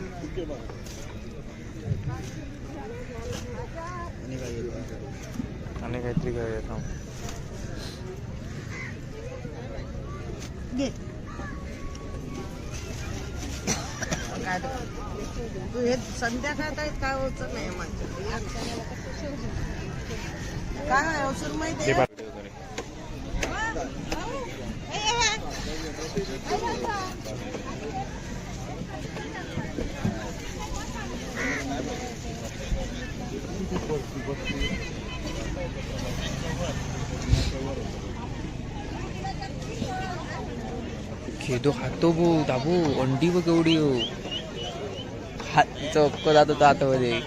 S1: आणि काहीतरी घेऊया थांब.
S3: घे तू हे संध्याकाळ काय होत नाही माझ्या काय अवसर माहिती आहे?
S1: खेदो खातो भो दाबू. अंडी बघ एवढी हो. हात चक्क जात होता हातामध्ये.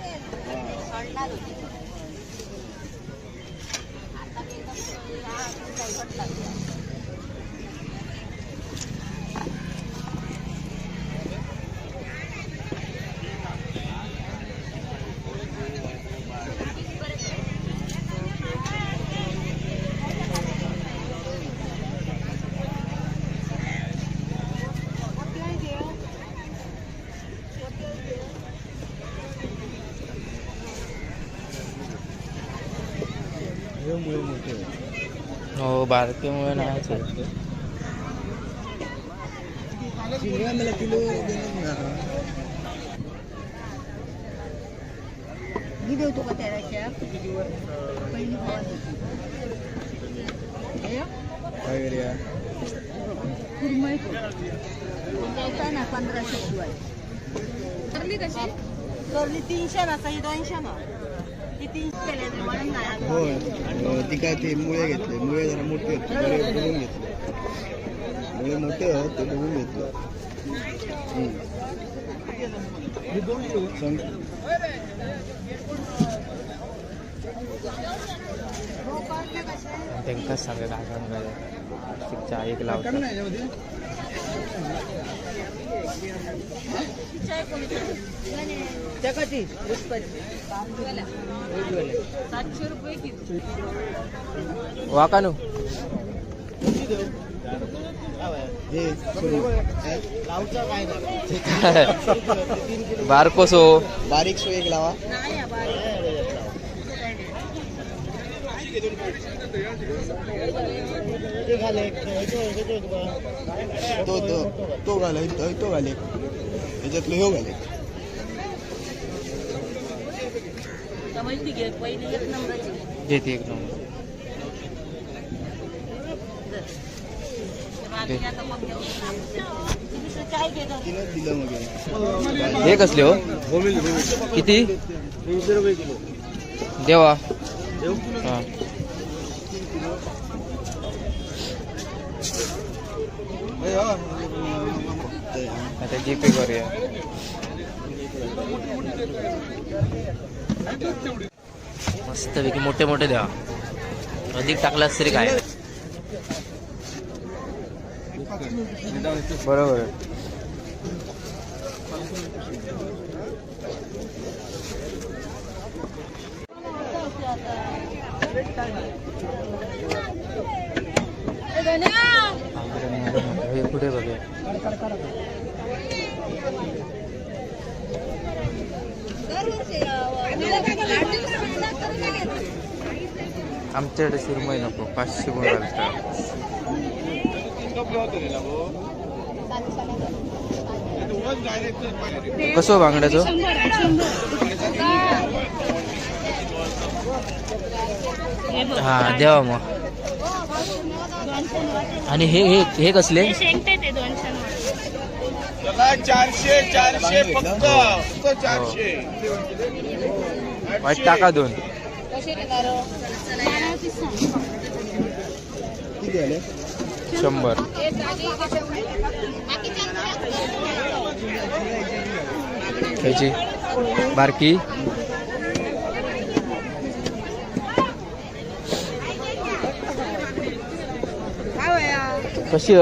S2: मुळे मोठे होते.
S1: हो बारकेमुळे नाही
S2: चिंगळा मला किलो देणार ना.
S3: मी देतो का त्याच्या पहिली फवारणी.
S2: काय करूया?
S3: कुरमई द्यायचा ना 1500 शिवाय. करली कशी? करली 300 ना, सही 200 ना. ती 300 केले तरी म्हणून नाही.
S2: होय. ती काय ते मुळे घेतले. मुळे जरा मोठे होते बरे बघून घेतले. मुळे मोठे आहेत ते बघून घेतले. सांग.
S1: त्यांकाच सांगा काय सांगायचं चहा एक लावतात.
S3: त्या कशी? 700 रुपये किलो.
S1: वाकानू
S2: हे लावचा काय
S1: बारकोसो
S2: बारीक सो एक लावा.
S3: नाही या बारीक.
S2: तो घाले तो घाले त्याच्यातलं हे घाले.
S3: माहिती घे पहिली 1 नंबरची.
S1: घेते एक नंबर.
S3: चाय घेतो.
S2: तिनंच दिलं मग
S1: हे कसले हो किती
S2: 300 रुपये किलो.
S1: देवा हा आता जीपे करूया. मस्तपैकी मोठे मोठे द्या. अधिक टाकलास तरी काय बरोबर. हे कुठे बघूया. आमच्याकडे सुरमई नको 500 गुण लागतात. कसं बांगड्याचं हा द्यावा मग. आणि हे हे हे कसले
S2: 400 फक्त 400.
S1: वाईट टाका 2.
S2: किती झाले?
S1: 100. ह्याची बारकी कशी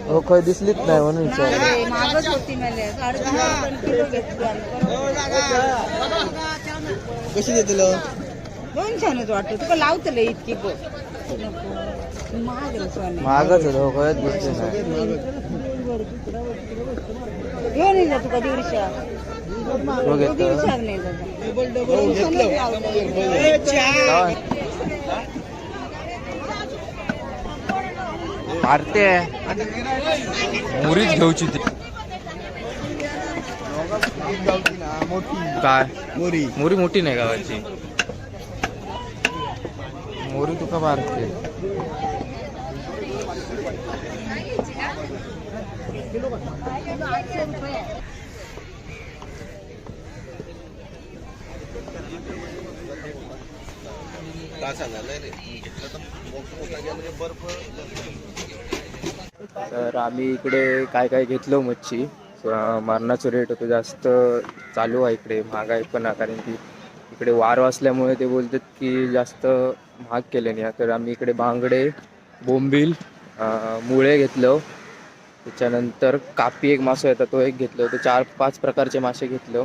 S1: हो काय दिसलीच नाही म्हणून विचार.
S3: मागच होती मला 3.5 किलो घेतली.
S2: कशी देतलो?
S3: 200 वाटतं तुका लावतले इतकी गो महाग
S1: महागच हो कळत दिसले नाही.
S3: घेऊन येईल तुका 150.
S1: हो घेतो
S3: 150 नाही
S1: मारते मुरीच घेऊची ती काय
S2: मोरी
S1: मोरी मोठी नाही गावाची. मोरी तुका मारते. तर आम्ही इकडे काय काय घेतलो मच्छी. मारणाचं रेट होतं जास्त चालू आहे इकडे. महागाई पण आहे कारण की इकडे वार असल्यामुळे ते बोलतात की जास्त महाग केले नाही. तर आम्ही इकडे बांगडे बोंबील मुळे घेतलं. त्याच्यानंतर कापी एक मासा येतात तो एक घेतलं. तर 4-5 प्रकारचे मासे घेतलं.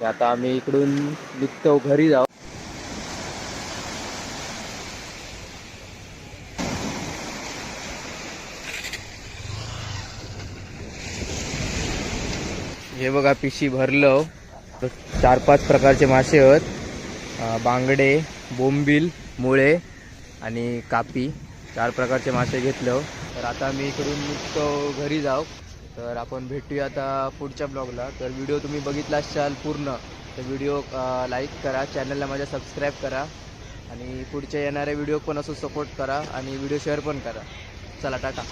S1: आता आम्ही इकडून निघतो घरी जाऊ. हे बघा पिशी भरलं 4-5 प्रकारचे मासे आहेत. बांगडे, बोंबील, मुळे आणि कापी 4 प्रकारचे मासे घेतलं. तर आता मी इकडून निघतो घरी जाऊ. तर आपण भेटूया आता पुढच्या ब्लॉगला. तर व्हिडिओ तुम्ही बघितला असाल पूर्ण तर व्हिडिओ लाईक करा, चॅनलला माझ्या सबस्क्राईब करा आणि पुढच्या येणाऱ्या व्हिडिओ पण असं सपोर्ट करा आणि व्हिडिओ शेअर पण करा. चला टाटा.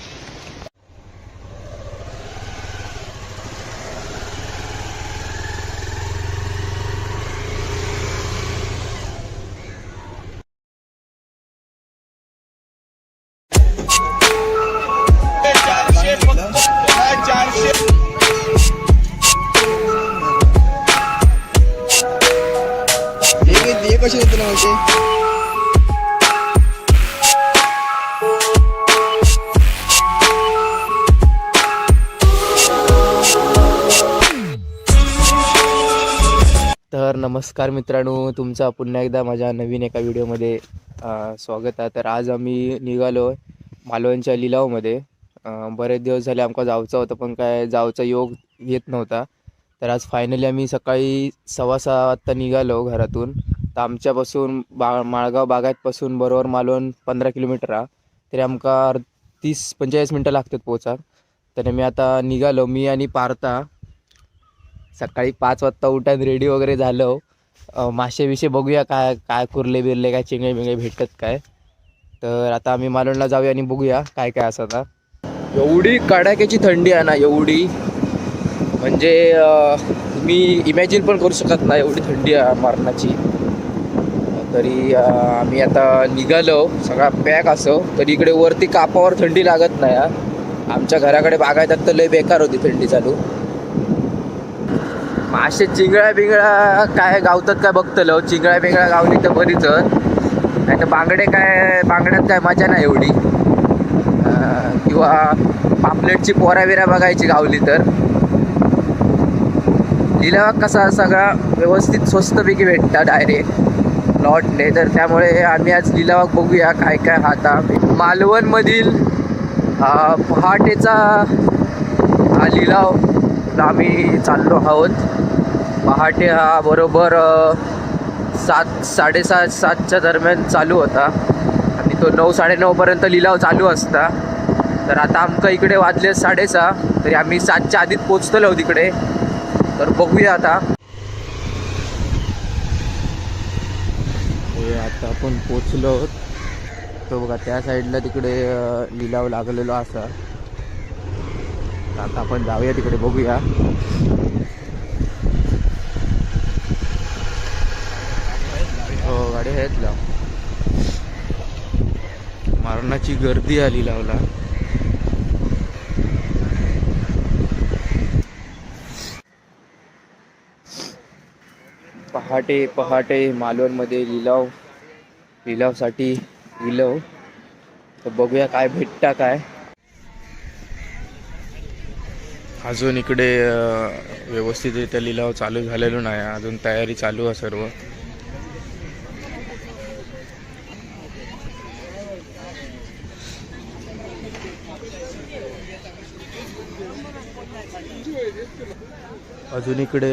S2: हे कसे येते ना माहिती
S1: तर नमस्कार मित्रांनो, तुमचं पुन्हा एकदा माझ्या नवीन एका व्हिडिओमध्ये स्वागत आहे. तर आज आम्ही निघालो मालवणच्या लिलावमध्ये. बरेच दिवस झाले आमका जायचं होतं पण काय जायचा योग येत नव्हता. तर आज फायनली आम्ही सकाळी 6:15 वाजता निघालो घरातून. तर आमच्यापासून माळगाव बागायतपासून बरोबर मालवण 15 किलोमीटर आहे. तरी आमका 30-45 मिनटं लागतात पोचा. तर मी आता निघालो, मी आणि पार्था. सकाळी 5 वाजता उठून रेडी वगैरे झालो. मासे विषय बघूया काय काय कुर्ले बिरले काय चिंगळे बिंगळे भेटतात काय. तर आता आम्ही मालवणला जाऊया आणि बघूया काय काय असं. आता एवढी कडाक्याची थंडी आहे ना, एवढी म्हणजे मी इमॅजिन पण करू शकत नाही एवढी थंडी आहे मरणाची. तरी आम्ही आता निघालो, सगळा पॅक असो. तरी इकडे वरती कापावर थंडी लागत नाही. आमच्या घराकडे बागायतात तर लय बेकार होती थंडी चालू. मासे चिंगळ्या बिंगळ्या काय गावतात काय बघतलो. चिंगळ्या बिंगळ्या गावली तर बरीच, नाही तर बांगडे काय बांगड्यात काय मजा नाही एवढी. किंवा पापलेटची पोऱ्या बिऱ्या बघायची गावली तर. लिलाव कसा सगळा व्यवस्थित स्वस्तपैकी भेटतात डायरेक्ट लॉटने. तर त्यामुळे आम्ही आज लिलाव बघूया काय काय. आता मालवणमधील पहाटेचा हा लिलाव आम्ही चाललो आहोत. पहाटे हा बरोबर 7-7:30 दरम्यान चालू होता आणि तो 9-9:30पर्यंत लिलाव चालू असता. तर आता आमका इकडे वाजले 6:30. तरी आम्ही 7च्या आधीच पोचतलो तिकडे. तर बघूया आता. आता आपण पोचलो. तो बघा त्या साईडला तिकडे लिलाव लागलेलो असा. आता आपण जाऊया तिकडे बघूया. हो गाडी आहेत लाव. मरणाची गर्दी आली लावला. पहाटे पहाटे मालवणमध्ये लिलावसाठी लिलाव. तर बघूया काय भेटता काय. अजून इकडे व्यवस्थितरित्या लिलाव चालू झालेलो नाही. अजून तयारी चालू आहे सर्व. अजून इकडे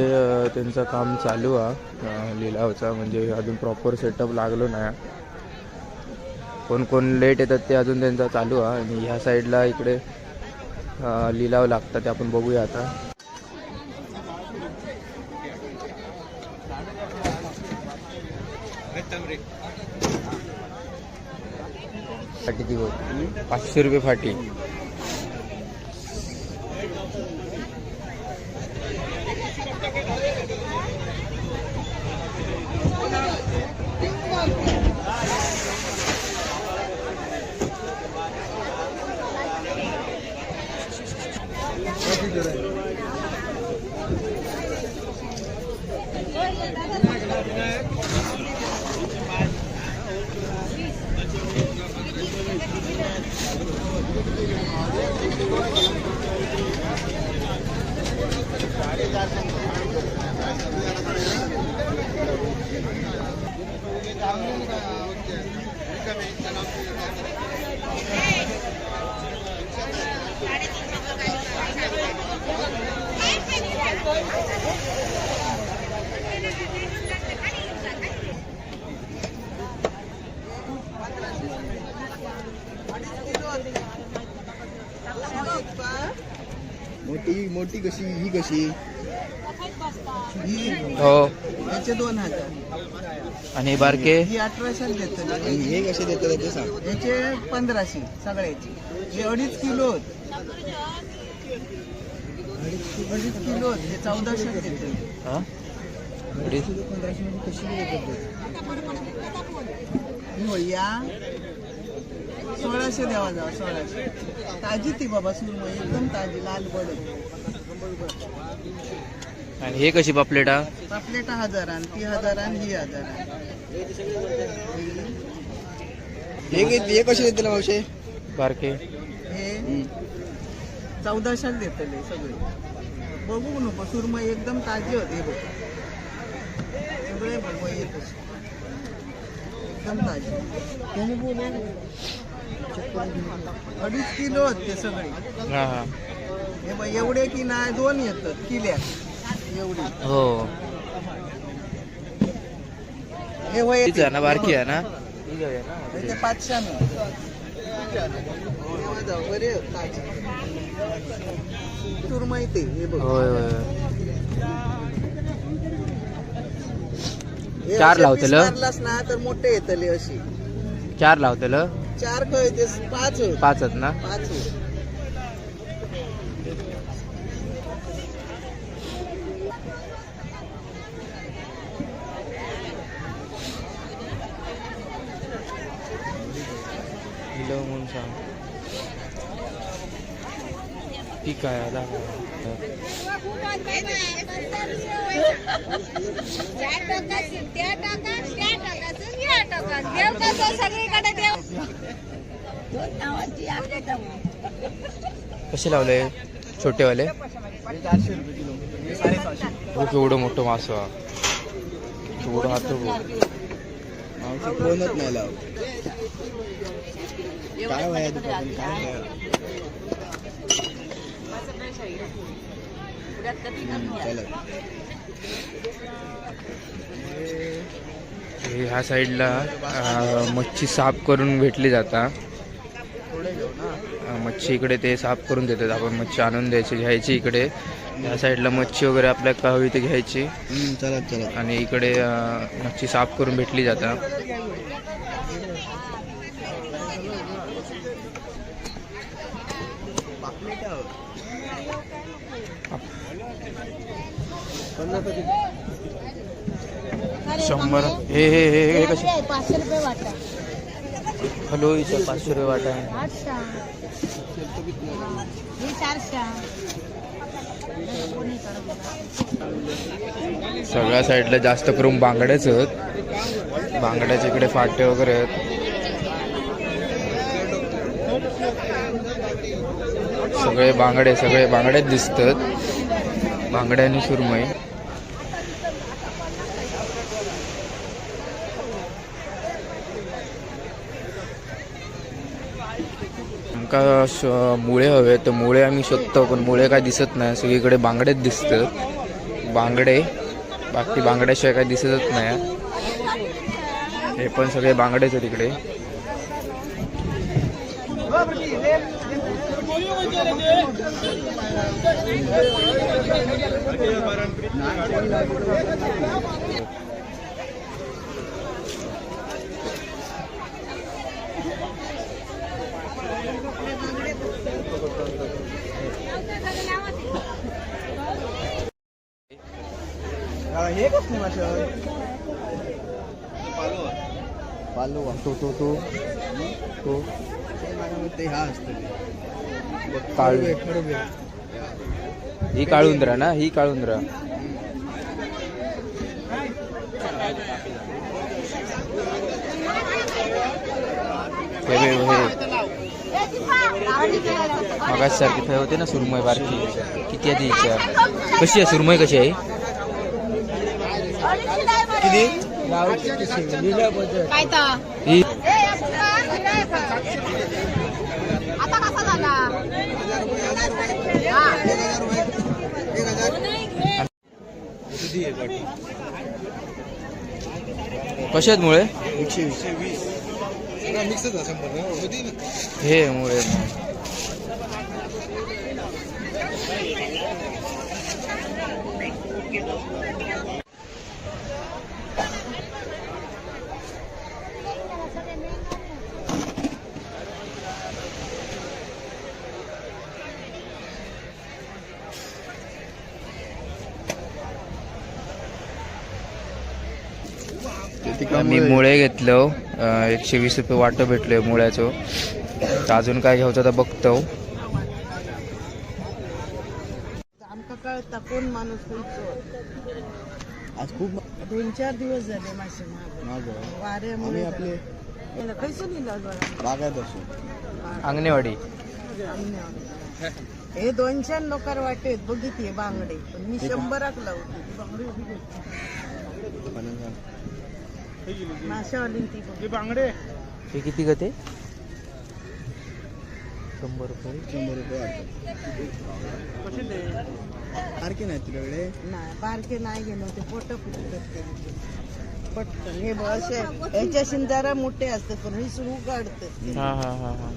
S1: त्यांचं काम चालू आहे लिलावचा. म्हणजे अजून प्रॉपर सेटअप लागलो नाही. कोण कोण लेट येतात ते अजून त्यांचा चालू आहे. आणि ह्या साईडला इकडे लिलाव लागतात ते आपण बघूया आता. फाटीची 500 रुपये फाटी.
S2: मोठी कशी ही कशी ही
S1: हो
S2: याचे 2000
S1: आणि बारके
S2: ही 1800 देतात आणि हे कसे देतात ते सांग याचे 1500 सगळ्याचे हे 2.5 किलो आहेत. 2.5 किलो आहेत. हे 1400 देतात
S1: हा
S2: 1500 मध्ये कशी देतात हो या 1600 द्यावा जावा 1600 ताजी ती बाबा सुरमई एकदम ताजी लाल बडत
S1: आणि हे कशी पापलेटा
S2: पापलेट 1000 आणि ती 1000 आणि ही 1000 हे कसे देतील मावशे
S1: बारके
S2: हे 1400 देतले सगळे बघू नको सुरमई एकदम ताजी होते हे बघ सगळे बघ येत एकदम ताजी 2.5 किलो आहेत ते सगळे
S1: हा हा
S2: हे बघ एवढे की नाही 2 येतात किल्यात एवढी
S1: हो
S2: हे वय
S1: तीच आहे ना बारकी आहे ना
S2: ते 500 बरे सुरमई ते हे बघ
S1: होय होय
S2: हे
S1: 4
S2: असे
S1: लावतेल?
S2: piece मारलास ना तर मोठे येतले अशी
S1: 4 लावतेल
S2: 4 खय ते 5
S1: 5 आहेत ना
S2: 5
S1: दिलं म्हणून सांग ठीक आहे आला कसे लावले छोटेवाले
S2: 400 रुपये किलो 750
S1: हो केवढं मोठं मास केवढं हात
S2: मावशी कोणच नाही लाव काय वया दुपारी काय वया चला
S1: ह्या साईडला मच्छी साफ करून भेटली जाता मच्छी इकडे ते साफ करून देतात आपण मच्छी आणून द्यायची घ्यायची इकडे या साईडला मच्छी वगैरे आपल्याला हवी ते घ्यायची
S2: चला चला
S1: आणि इकडे मच्छी साफ करून भेटली जाता शंभर हे हे हे हे कसे
S3: 500 रुपये वाटा
S1: हॅलो इथं 500 रुपये वाटा आहे
S3: 800 ही 400
S1: सगळ्या साईडला जास्त करून बांगड्याच आहेत बांगड्याच्या इकडे फाटे वगैरे आहेत सगळे बांगडेच दिसतात बांगड्या आणि सुरमई आमका मुळे हवे तर मुळे आम्ही शोधतो पण मुळे काय दिसत नाही सगळीकडे बांगडेच दिसतात बांगडे बाकी बांगड्याशिवाय काय दिसतच नाही हे पण सगळे बांगडेच आहेत इकडे
S2: हे कसली मासे पालो
S1: तो तो तो तो
S2: ते हा असतं
S1: काळू ही काळुंद्रा ना ही काळुंद्रा मगाच सारखी फे होते ना सुरमई बारकी किती आहे तिच्या कशी आहे सुरमई कशी आहे
S2: किती
S3: काय तर
S1: ही
S3: आता कसा झाला
S1: कशात मुळे
S2: 120
S1: हे मुळे मी मुळे घेतलो 120 रुपये वाटं भेटलोय मुळ्याचं. तर अजून काय घ्यायचं तर बघतो.
S3: आमका कळता कोण माणूस खंयचो.
S2: आज खूप
S3: 2-4 दिवस झाले मासे महाग
S2: माझं
S3: वाऱ्यामुळे
S2: आम्ही आपले
S3: खैसून लिहिलं बरं
S2: बागायत असो.
S1: अंगणेवाडी.
S3: हे 200 लोकार वाटेत बघितले बांगडे पण मी 100क लावते माशावाली ती बांगडे.
S1: हे किती गते? 100 रुपये.
S2: 100 रुपये वाटतं. सारखे नाही तुझ्याकडे.
S3: नाही बारके नाही गेलो ते पोट फुटत पटकन हे बघ असे याच्याशी जरा मोठे असतात पण हे सुरू काढतात
S1: हा हा हा हा.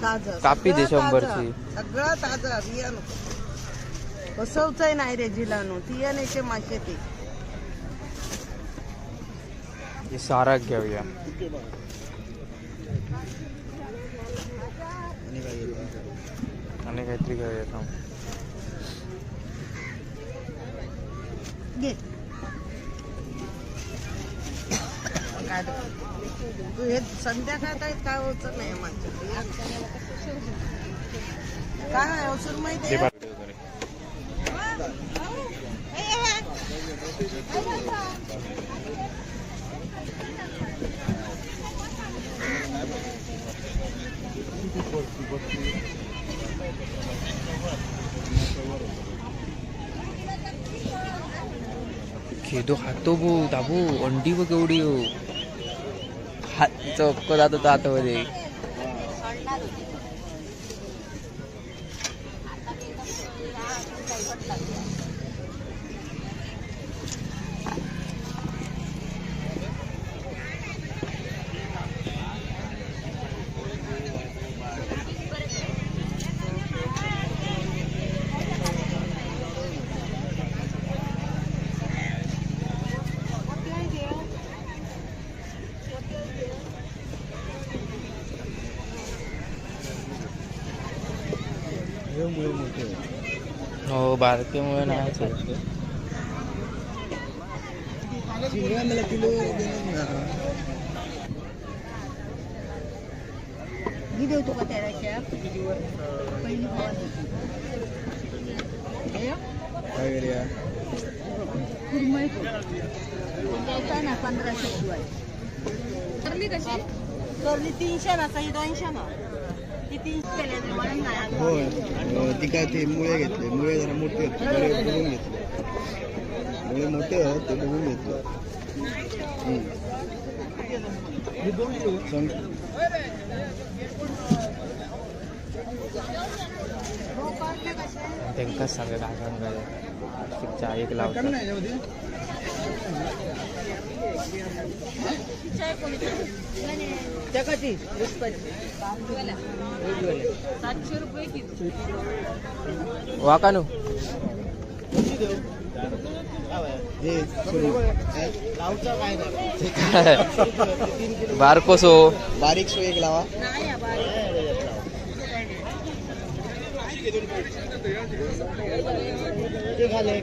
S3: ताजा
S1: कापी दे
S3: सगळं
S1: 100
S3: ताजा,
S1: ची.
S3: सगळं ताजा बियाणं कसवचंय नाही रे जिलानो तियानेचे मासे ते
S1: हे सारा घेऊया.
S2: आणि काय घेतो?
S1: आणि काहीतरी घेऊया थांब.
S3: घे काय तू हे संध्याकाळ काय होत नाही माझ्या काय अवसर माहिती आहे?
S1: खेदो खातो बो दाबू अंडी बघ केवढी हो. हात चक्क जात होता आतमध्ये.
S2: मुळे मोठे
S1: हो बारकेमुळे नाही.
S2: शिंगा मला किलो देणार.
S3: मी देतो का त्याच्या पहिली
S2: काय करूया?
S3: कुरमई द्यायचा ना 1500 शिवाय करली कशी करली 300 ना सही 200 ना ती 300 केले म्हणून नाही
S2: होय ती काय ते मुळे घेतले. मुळे जरा मोठे होते बरे बघून घेतले. मुळे मोठे आहेत ते बघून घेतले. सांग.
S1: त्यांकाच सांगा काय सांगायचं. चहा एक लावतात.
S3: जगाची
S4: 700 रुपये किलो.
S1: वाकानू
S2: हे लावचा काय नाही.
S1: बारकोसो
S2: बारीक सो एक लावा.
S3: नाही या बारी
S2: ते घाले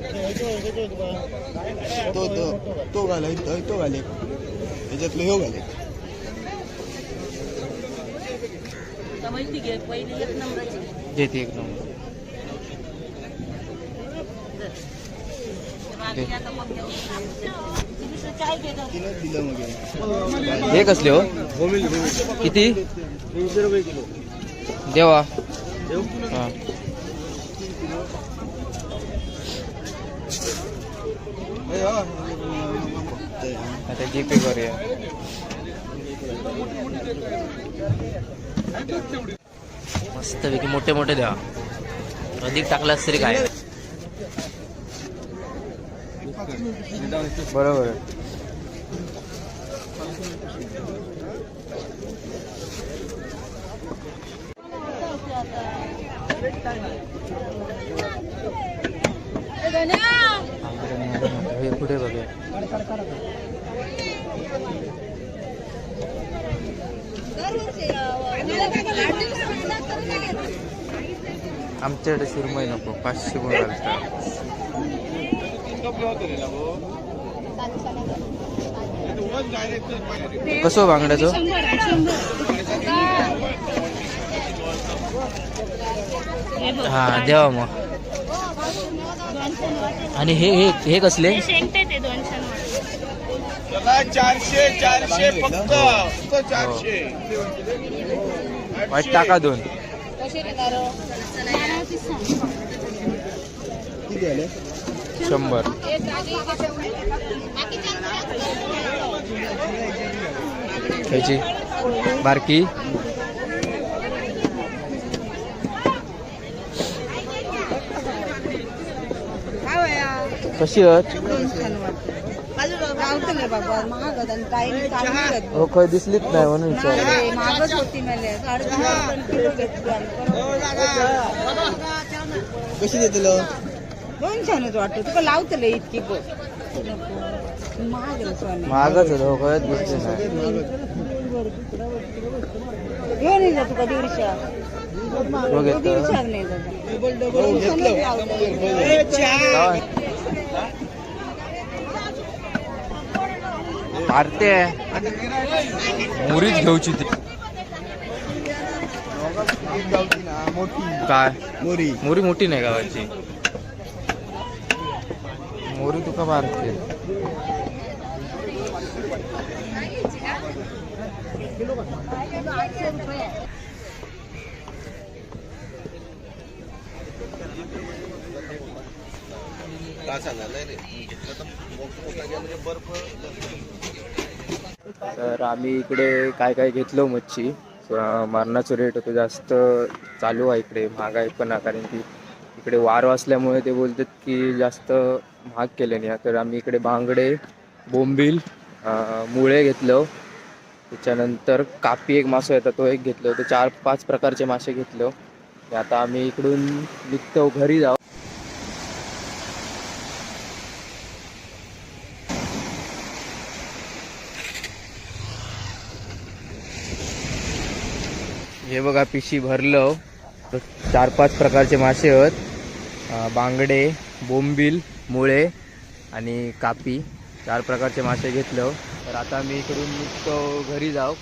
S2: तो तो तो घाले तो घाले त्याच्यातलं ह्यो घाले.
S3: माहिती घे पहिली 1 नंबरची
S1: देते एक नंबर.
S3: चाय घेतो
S2: तिनंच दिलं मग हे.
S1: हे कसले हो? किती?
S2: 300 रुपये किलो.
S1: देवा.
S2: देऊ?
S1: हा. आता जीपे करूया. मस्त पैकी मोठे मोठे द्या. अधिक टाकलास तरी काय. बरोबर. हे कुठे बघूया. आमच्याकडे सुरमई नको 500 गुण घालतात. कसं बांगड्याचं? हा द्यावा मग. आणि हे हे हे कसले?
S2: 400 फक्त 400.
S1: वाईट टाका 2.
S2: किती आले?
S1: 100. ह्याची बारकी कशी आहेत? हो काय दिसलीच नाही म्हणून विचार.
S3: मागच होती मला 4.5 किलो घेतली.
S2: कशी देतील?
S3: 200 वाटतं तुका लावतले इतकी बघ महाग
S1: महागच होतं काय दिसले नाही.
S3: घेऊन येईल तुका 150.
S1: बघ येतं.
S3: 150 नाही
S1: मारते मुरीच घेऊची ती काय
S2: मोरी
S1: मोरी मोठी नाही गावाची मोरी तुका मारते. तर आम्ही इकडे काय काय घेतलो मच्छी. मारणाचं रेट होतं जास्त चालू आहे इकडे. महागाई पण आहे कारण की इकडे वारो असल्यामुळे ते बोलतात की जास्त महाग केले नाही. तर आम्ही इकडे बांगडे, बोंबील, मुळे घेतलं. त्याच्यानंतर कापी एक मासा येतात तो एक घेतलं. तर 4-5 प्रकारचे मासे घेतलं. आता आम्ही इकडून निघतो घरी जाऊ. हे बघा पिशी भरलं. 4-5 प्रकारचे मासे आहेत. बांगडे, बोंबील, मुळे आणि कापी 4 प्रकारचे मासे घेतलं. तर आता मी इकडून निघतो घरी जाऊ.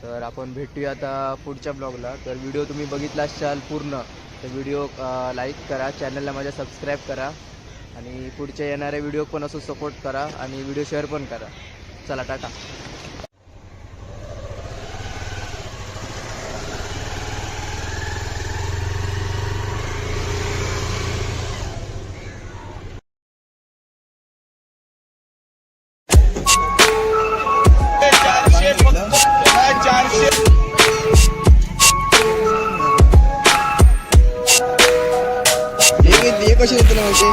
S1: तर आपण भेटूया आता पुढच्या ब्लॉगला. तर व्हिडिओ तुम्ही बघितला असाल पूर्ण तर व्हिडिओ लाईक करा, चॅनलला माझ्या सबस्क्राईब करा आणि पुढच्या येणाऱ्या व्हिडिओ पण असं सपोर्ट करा आणि व्हिडिओ शेअर पण करा. चला टाटा.
S2: हे कशी देतील माहिती?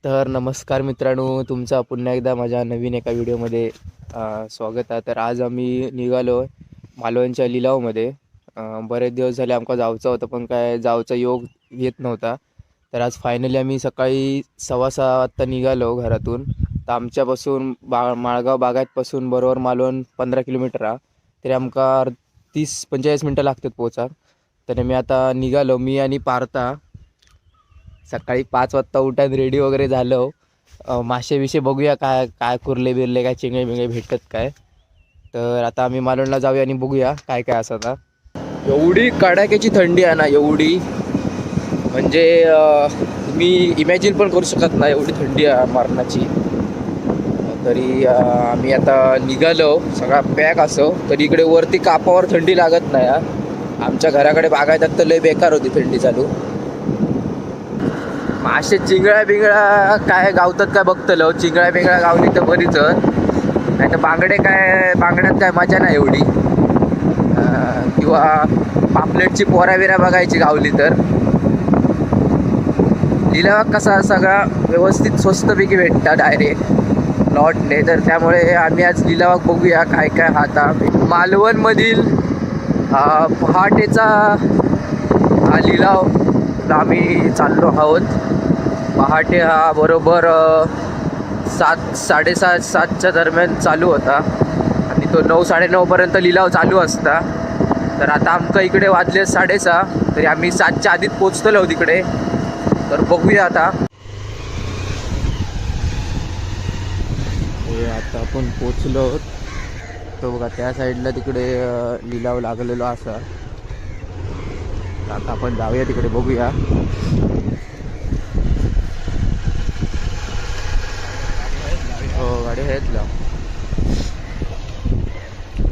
S1: तर नमस्कार मित्रांनो, तुमचा पुन्हा एकदा माझ्या नवीन एका व्हिडिओमध्ये स्वागत आहे. तर आज आम्ही निघालो आहे मालवणच्या लिलावमध्ये. बरेच दिवस झाले आमका जायचं होतं पण काय जायचा योग येत नव्हता. तर आज फायनली आम्ही सकाळी 6:15 वाजता निघालो घरातून. तर आमच्यापासून माळगाव बागायतपासून बरोबर मालवण 15 किलोमीटर आहे. तरी आमका 30-45 मिनटं लागतात पोचा. तर मी आता निघालो, मी आणि पार्था. सकाळी 5 वाजता उठान रेडी वगैरे झालो. मासे विषय बघूया काय काय कुर्ले बिरले काय चिंगळे बिंगळे भेटतात काय. तर आता आम्ही मालवणला जाऊया आणि बघूया काय काय असं. आता एवढी कडाक्याची थंडी आहे ना, एवढी म्हणजे तुम्ही इमॅजिन पण करू शकत नाही एवढी थंडी आहे मारणाची. तरी आम्ही आता निघालो सगळा पॅक असो. तरी इकडे वरती कापावर थंडी लागत नाही. आमच्या घराकडे बागायतात तर लय बेकार होती थंडी चालू. मासे चिंगळ्या बिंगळ्या काय गावतात काय बघतलो. चिंगळ्या बिंगळ्या गावली तर बरीच, नाही तर बांगड्यात काय मजा नाही एवढी. किंवा पापलेटची पोराविरा बघायची गावली तर. लिलावात कसा सगळा व्यवस्थित स्वस्तपैकी भेटतात डायरेक्ट लॉटने. तर त्यामुळे आम्ही आज लिलावात बघूया काय काय. आता मालवणमधील पहाटेचा हा लिलाव आम्ही चाललो आहोत. पहाटे हा बरोबर 7-7:30-7च्या दरम्यान चालू होता आणि तो 9-9:30पर्यंत लिलाव चालू असता. तर आता आमका इकडे वाजले 6:30, तरी आम्ही 7च्या आधीच पोचतलो तिकडे. तर बघूया आता. आता आपण पोचलो. तो बघा त्या साईडला तिकडे लिलाव लागलेलो असा. आता आपण जाऊया तिकडे बघूया. हो गाडी आहेत लाव.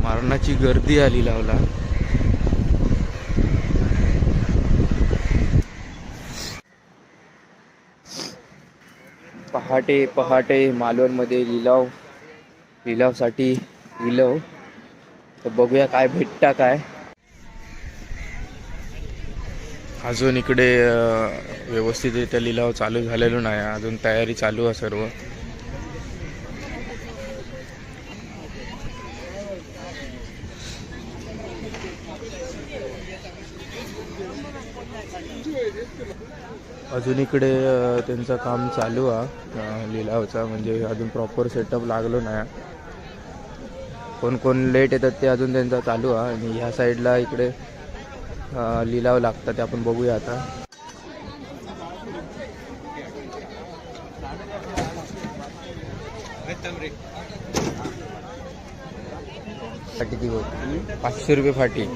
S1: मारणाची गर्दी आली लिलावला. पहाटे पहाटे मालवणमध्ये लिलावसाठी लिलाव. तर बघूया काय भेटता काय. अजून इकडे व्यवस्थितरित्या लिलाव चालू झालेलो नाही. अजून तयारी चालू आहे सर्व. अजून इकडे त्यांचं काम चालू आहे लिलावचा. म्हणजे अजून प्रॉपर सेटअप लागलो नाही. कोण कोण लेट येतात ते अजून त्यांचा चालू आहे. आणि ह्या साईडला इकडे लिलाव लागतात ते आपण बघूया आता. फाटी ती 500 रुपये फाटी.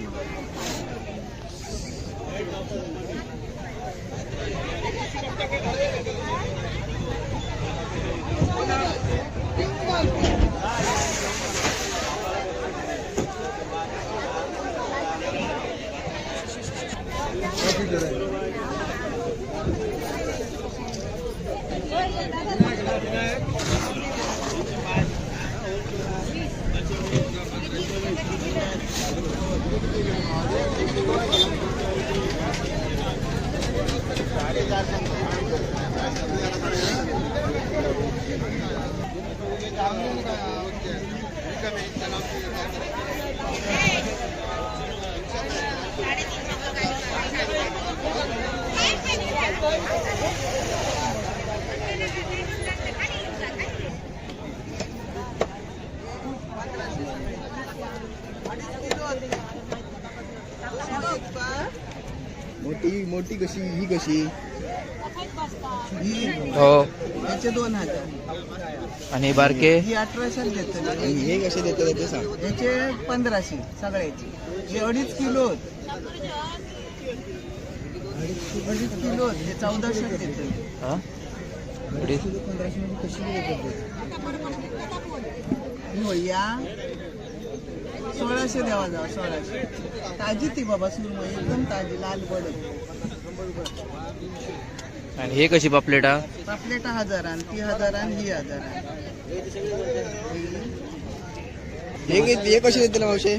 S2: मोठी कशी ही कशी
S1: हो.
S2: याचे 2000
S1: आणि बारके
S2: ही 1800 देतो. आणि हे कसे देतो ते सांग. याचे 1500 सगळ्याचे. हे 2.5 किलो 2.5 किलो हे 1400 देतो.
S1: हा
S2: 1500 कशी देतो या 1600 द्यावा जावा. 1600 ताजी ती बाबा सुरमई एकदम ताजी लाल बडत.
S1: आणि हे कशी पापलेटा?
S2: पापलेटा 1000 आणि ती 1000 आणि ही 1000. हे कसे देते मावशे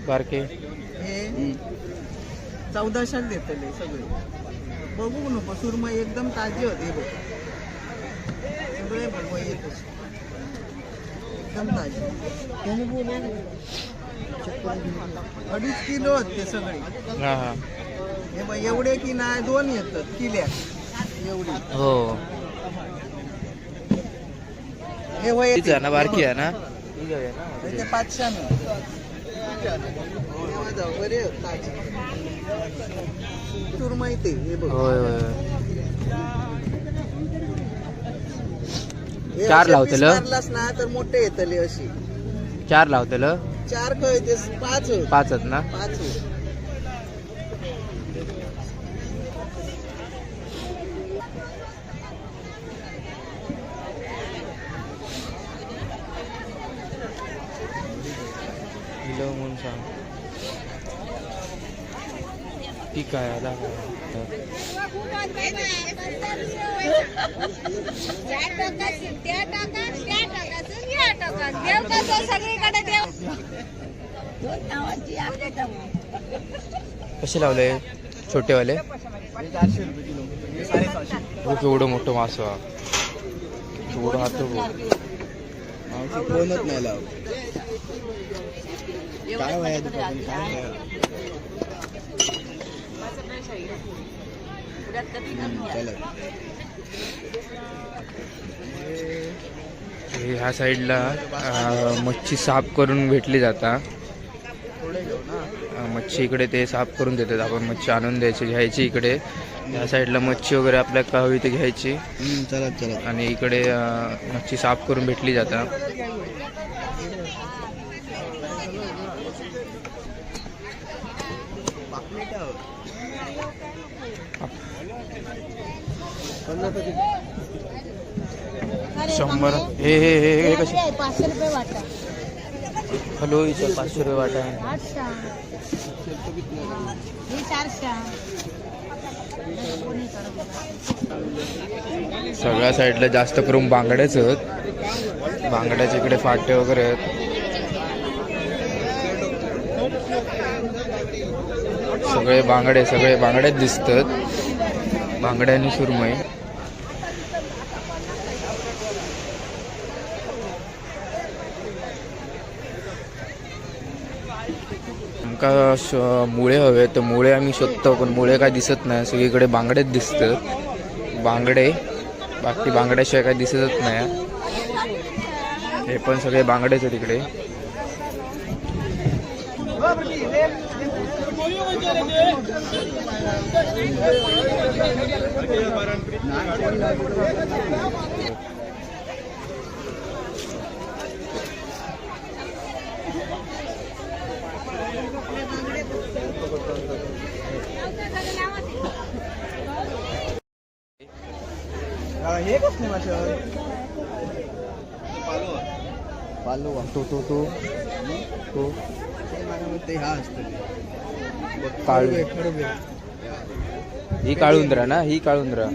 S1: बारके?
S2: हे 1400 देतले सगळे. बघू नको सुरमई एकदम ताजी होते. बघ सगळे बघ एकदम ताजी. 2.5 किलो होते सगळे.
S1: हा हा
S2: हे बघ एवढे की नाही 2 येतात किल्या एवढी.
S1: हो
S2: हे वय
S1: तीच आहे ना बारकी आहे ना?
S2: ते 500 बरे सुरमई ते. हे बघ
S1: होय होय.
S2: हे
S1: 4
S2: असे
S1: लावतेल?
S2: piece मारलास ना तर मोठे येतले अशी.
S1: 4 लावतेल?
S2: 4 काय ते 5 होत.
S1: 5 आहेत ना?
S2: 5 होत.
S1: किलो म्हणून सांग. ठीक आहे आता. कसे लावले छोटेवाले?
S2: 400 रुपये किलो. 750.
S1: केवढं मोठं मास. केवढं हात
S2: कोणच नाही लाव. काय वया दुपारी काय
S1: ह्या साईडला मच्छी साफ करून भेटली जाता. मच्छी इकडे ते साफ करून देतात. आपण मच्छी आणून द्यायची, घ्यायची इकडे. या साईडला मच्छी वगैरे आपल्याला का हवी ते घ्यायची
S2: चलत चलत.
S1: आणि इकडे मच्छी साफ करून भेटली जातात. शंभर हे हे हे हे कशी
S4: 500 रुपये वाटा.
S1: हॅलो इथं 500 रुपये वाटा आहे.
S4: 800. हे 400.
S1: सगळ्या साईडला जास्त करून बांगड्याच आहेत. बांगड्याच्या इकडे फाटे वगैरे आहेत. सगळे बांगड्यात दिसतात. बांगड्या आणि सुरमई. आमका मुळे हवे तर मुळे आम्ही शोधतो, पण मुळे काय दिसत नाही. सगळीकडे बांगडेच दिसतात. बांगडे, बाकी बांगड्याशिवाय काय दिसतच नाही. हे पण सगळे बांगडेच आहेत तिकडे.
S2: हे कसले मासे पालो
S1: तो
S2: ते हा असतं
S1: काळू. ही काळुंद्रा ना, ही काळुंद्रा.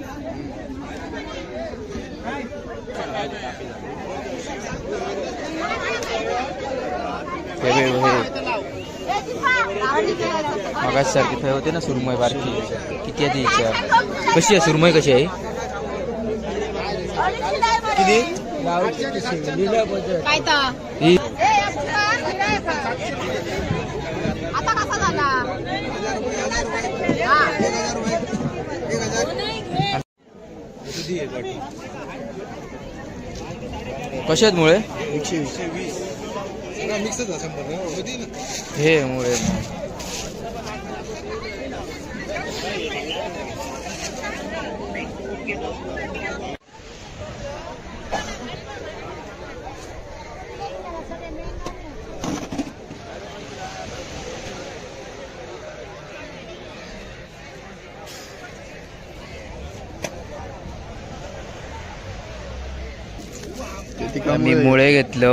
S1: हे मगाच सारखी थंय होते ना सुरमई बारकी. किती आहे तिच्या? कशी आहे सुरमई, कशी आहे?
S4: काय तर
S1: ही
S4: आता कसा झाला?
S1: कशी आहेत मुळे?
S2: 120.
S1: हे मुळे आम्ही मुळे घेतलो.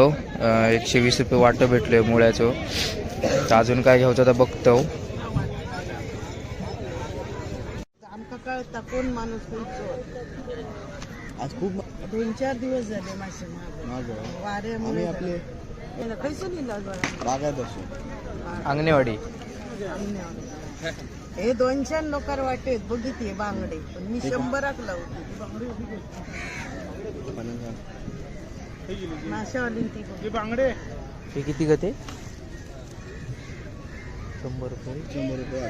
S1: 120 रुपये वाटं भेटलोय मुळ्याचं. तर अजून काय घ्यायचं तर बघतो.
S3: आमका कळता कोण माणूस
S2: आज खूप
S3: 2-4 दिवस झाले मासे वाऱ्यामुळे
S2: आपले
S3: खैसून लिहिलं
S2: बागायत असो
S1: अंगणेवाडी.
S3: हे 200 लोकार वाटेत बघितले बांगडे, पण मी 100 लावते माशावाली ती बांगडे.
S1: हे किती गते? 100 रुपये.
S2: 100 रुपये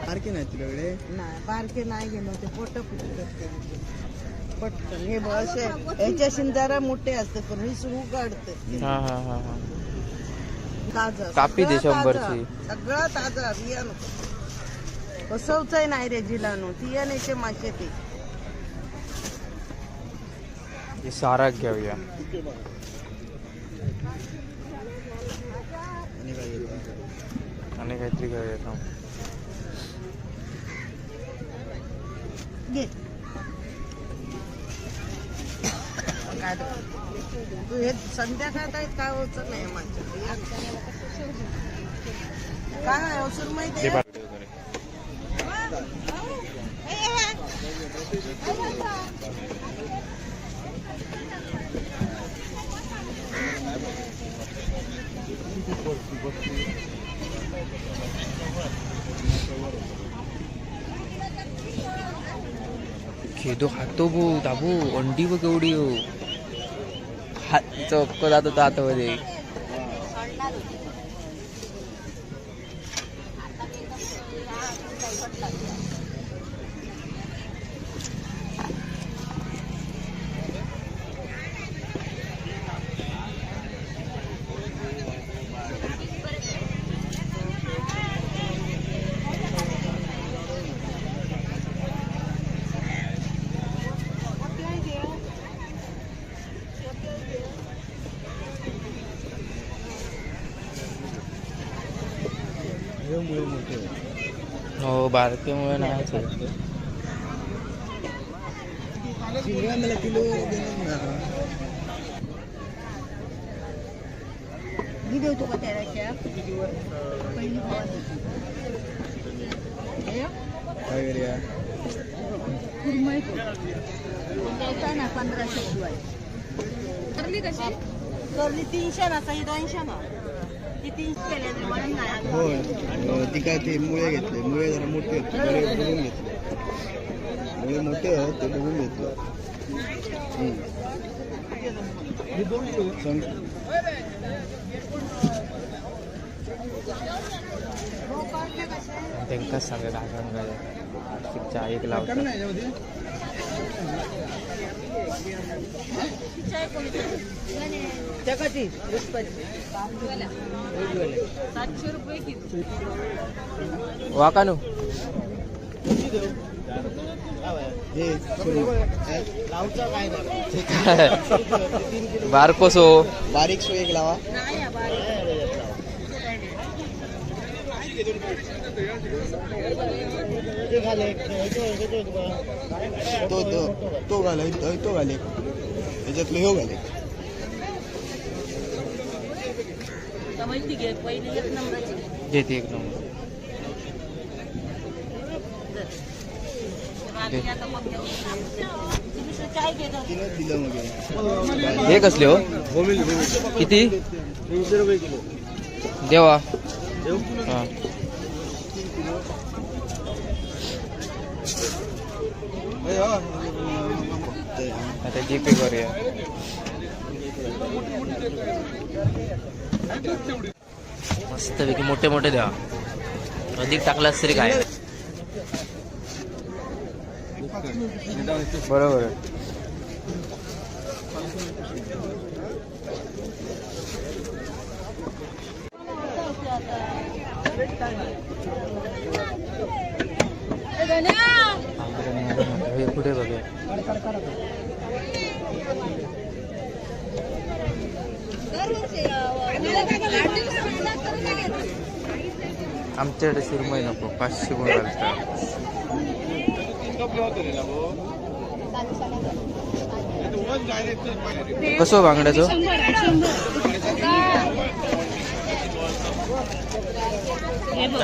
S2: सारखे नाही तुझ्याकडे?
S3: नाही बारके नाही गेलो ते पोट पटकन. हे असे ह्याच्या जरा मोठे असते, पण हे सुरू काढते
S1: हा हा हा हा.
S3: ताजा.
S1: कापी दे
S3: सगळं
S1: 100
S3: ताजा.
S1: ची.
S3: सगळं ताजा बियाणं बसवचंय नाही रे जिलानो. तियानेचे मासे ते
S1: हे सारा घेऊया. आणि काहीतरी घेऊया थांब.
S3: घे. तू हे संध्याकाळ काय होत नाही माझ्या काय अवसर माहिती आहे?
S1: खेदो खातो भो दाबू. अंडी बघ एवढी हो. हात चक्क जात होता आतमध्ये.
S2: हे मुळे मोठे होते.
S1: हो बारकेमुळे नाहीच होत.
S2: शिंगा मला किलो देणार ना.
S3: मी देऊ तुका तेराच्या पहिली भावाची.
S2: काय करूया?
S3: कुरमई द्यायचा ना 1500 शिवाय. करली कशी? करली 300 ना, सही 200 ना. ती 300 केले तरी म्हणून नाही.
S2: होय ती काय ते मुळे घेतले. मुळे जरा मोठे होते बरे बघून घेतले. मुळे मोठे आहेत ते बघून घेतलं. सांग.
S1: त्यांकाच सांगा चहा एक लावतात.
S3: जगाची 700 रुपये किलो.
S1: वाकानू
S2: हे
S1: बारकोसो
S2: बारीक सो एक लावा.
S3: नाही बारीक.
S2: तो घाले तो घाले त्याच्यातलं ह्यो घाले.
S3: माहिती घे पहिली 1 नंबरची.
S1: घेते एक नंबर.
S3: चाय घेतो.
S2: तिनंच दिलं मग
S1: हे कसले हो? किती?
S2: 300 रुपये किलो.
S1: देवा.
S2: देऊ?
S1: हा. आता जीपे करूया. मस्तपैकी मोठे मोठे द्या. अधिक टाकलास तरी काय. बरोबर आहे. हे कुठे बघूया. आमच्याकडे सुरमई नको. 500 गुण घालतात. कसं बांगड्याचं?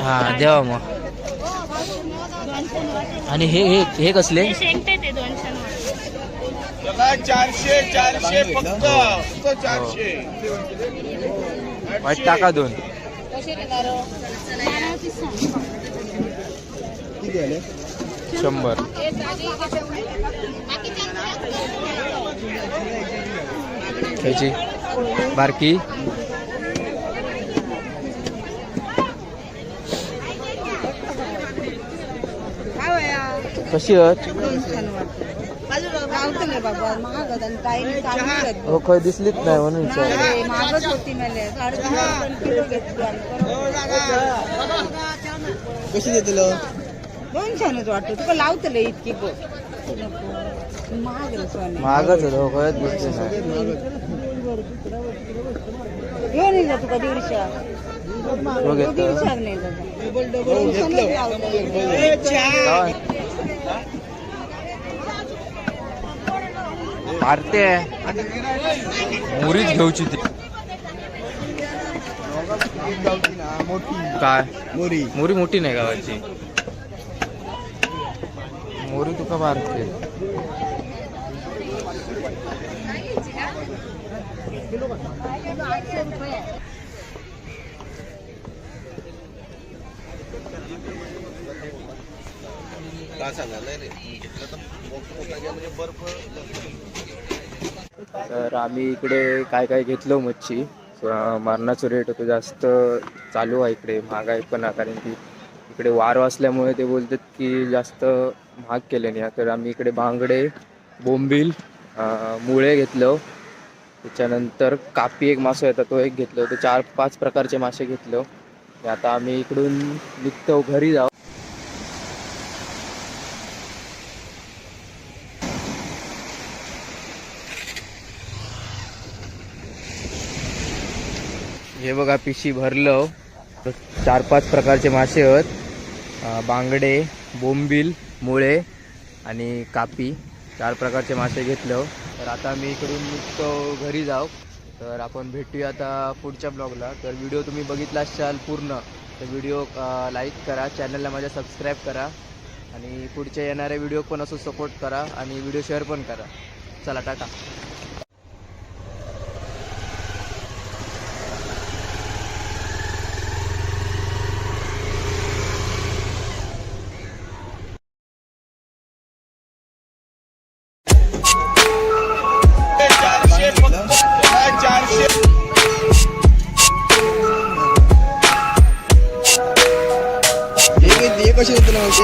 S1: हा देवा मग. आणि हे हे हे कसले?
S2: 400 फक्त 400.
S1: वाईट टाका 2.
S2: किती आले?
S1: 100. ह्याची बारकी कशी आहेत?
S3: बाबा महाग काही
S1: हो काही दिसलीच नाही म्हणून विचारलं.
S3: महागच होती मला 3.5 किलो घेतली.
S2: कशी देतलं?
S3: 200 वाटतं तुका लावतले इतकी गो महाग रे सोने.
S1: महागच होतं. हो कळत दिसले नाही.
S3: घेऊन येईल तुका 150.
S1: हो घेतो.
S3: 150 नाही
S1: मारते मुरीच घेऊची ती. काय
S2: मोरी
S1: मोरी मोठी नाही गावाची. मोरी तुका मारते. तर आम्ही इकडे काय काय घेतलो मच्छी. मारणाचं रेट होतो जास्त चालू आहे इकडे. महागाई पण आहे कारण की इकडे वार असल्यामुळे ते बोलतात की जास्त महाग केले नाही. तर आम्ही इकडे बांगडे, बोंबील, मुळे घेतलं. त्याच्यानंतर कापी एक मासा येतात तो एक घेतलं. तर 4-5 प्रकारचे मासे घेतलं. आता आम्ही इकडून निघतो घरी जाऊ. हे बघा पिशी भरलं 4-5 प्रकारचे मासे आहेत. बांगडे, बोंबील, मुळे आणि कापी 4 प्रकारचे मासे घेतलं. तर आता मी इकडून निघतो घरी जाऊ. तर आपण भेटूया आता पुढच्या ब्लॉगला. तर व्हिडिओ तुम्ही बघितला असाल पूर्ण तर व्हिडिओ लाईक करा, चॅनलला माझ्या सबस्क्राईब करा आणि पुढच्या येणाऱ्या व्हिडिओ पण असं सपोर्ट करा आणि व्हिडिओ शेअर पण करा. चला टाटा.
S2: हे कसे येतील माहिती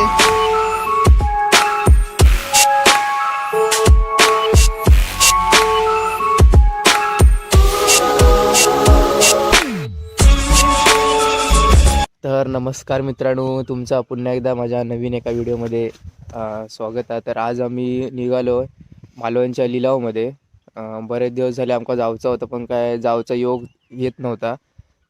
S1: तर नमस्कार मित्रांनो, तुमचा पुन्हा एकदा माझ्या नवीन एका व्हिडिओमध्ये स्वागत आहे. तर आज आम्ही निघालो मालवणच्या लिलावमध्ये. बरेच दिवस झाले आमका जायचं होतं पण काय जायचा योग येत नव्हता.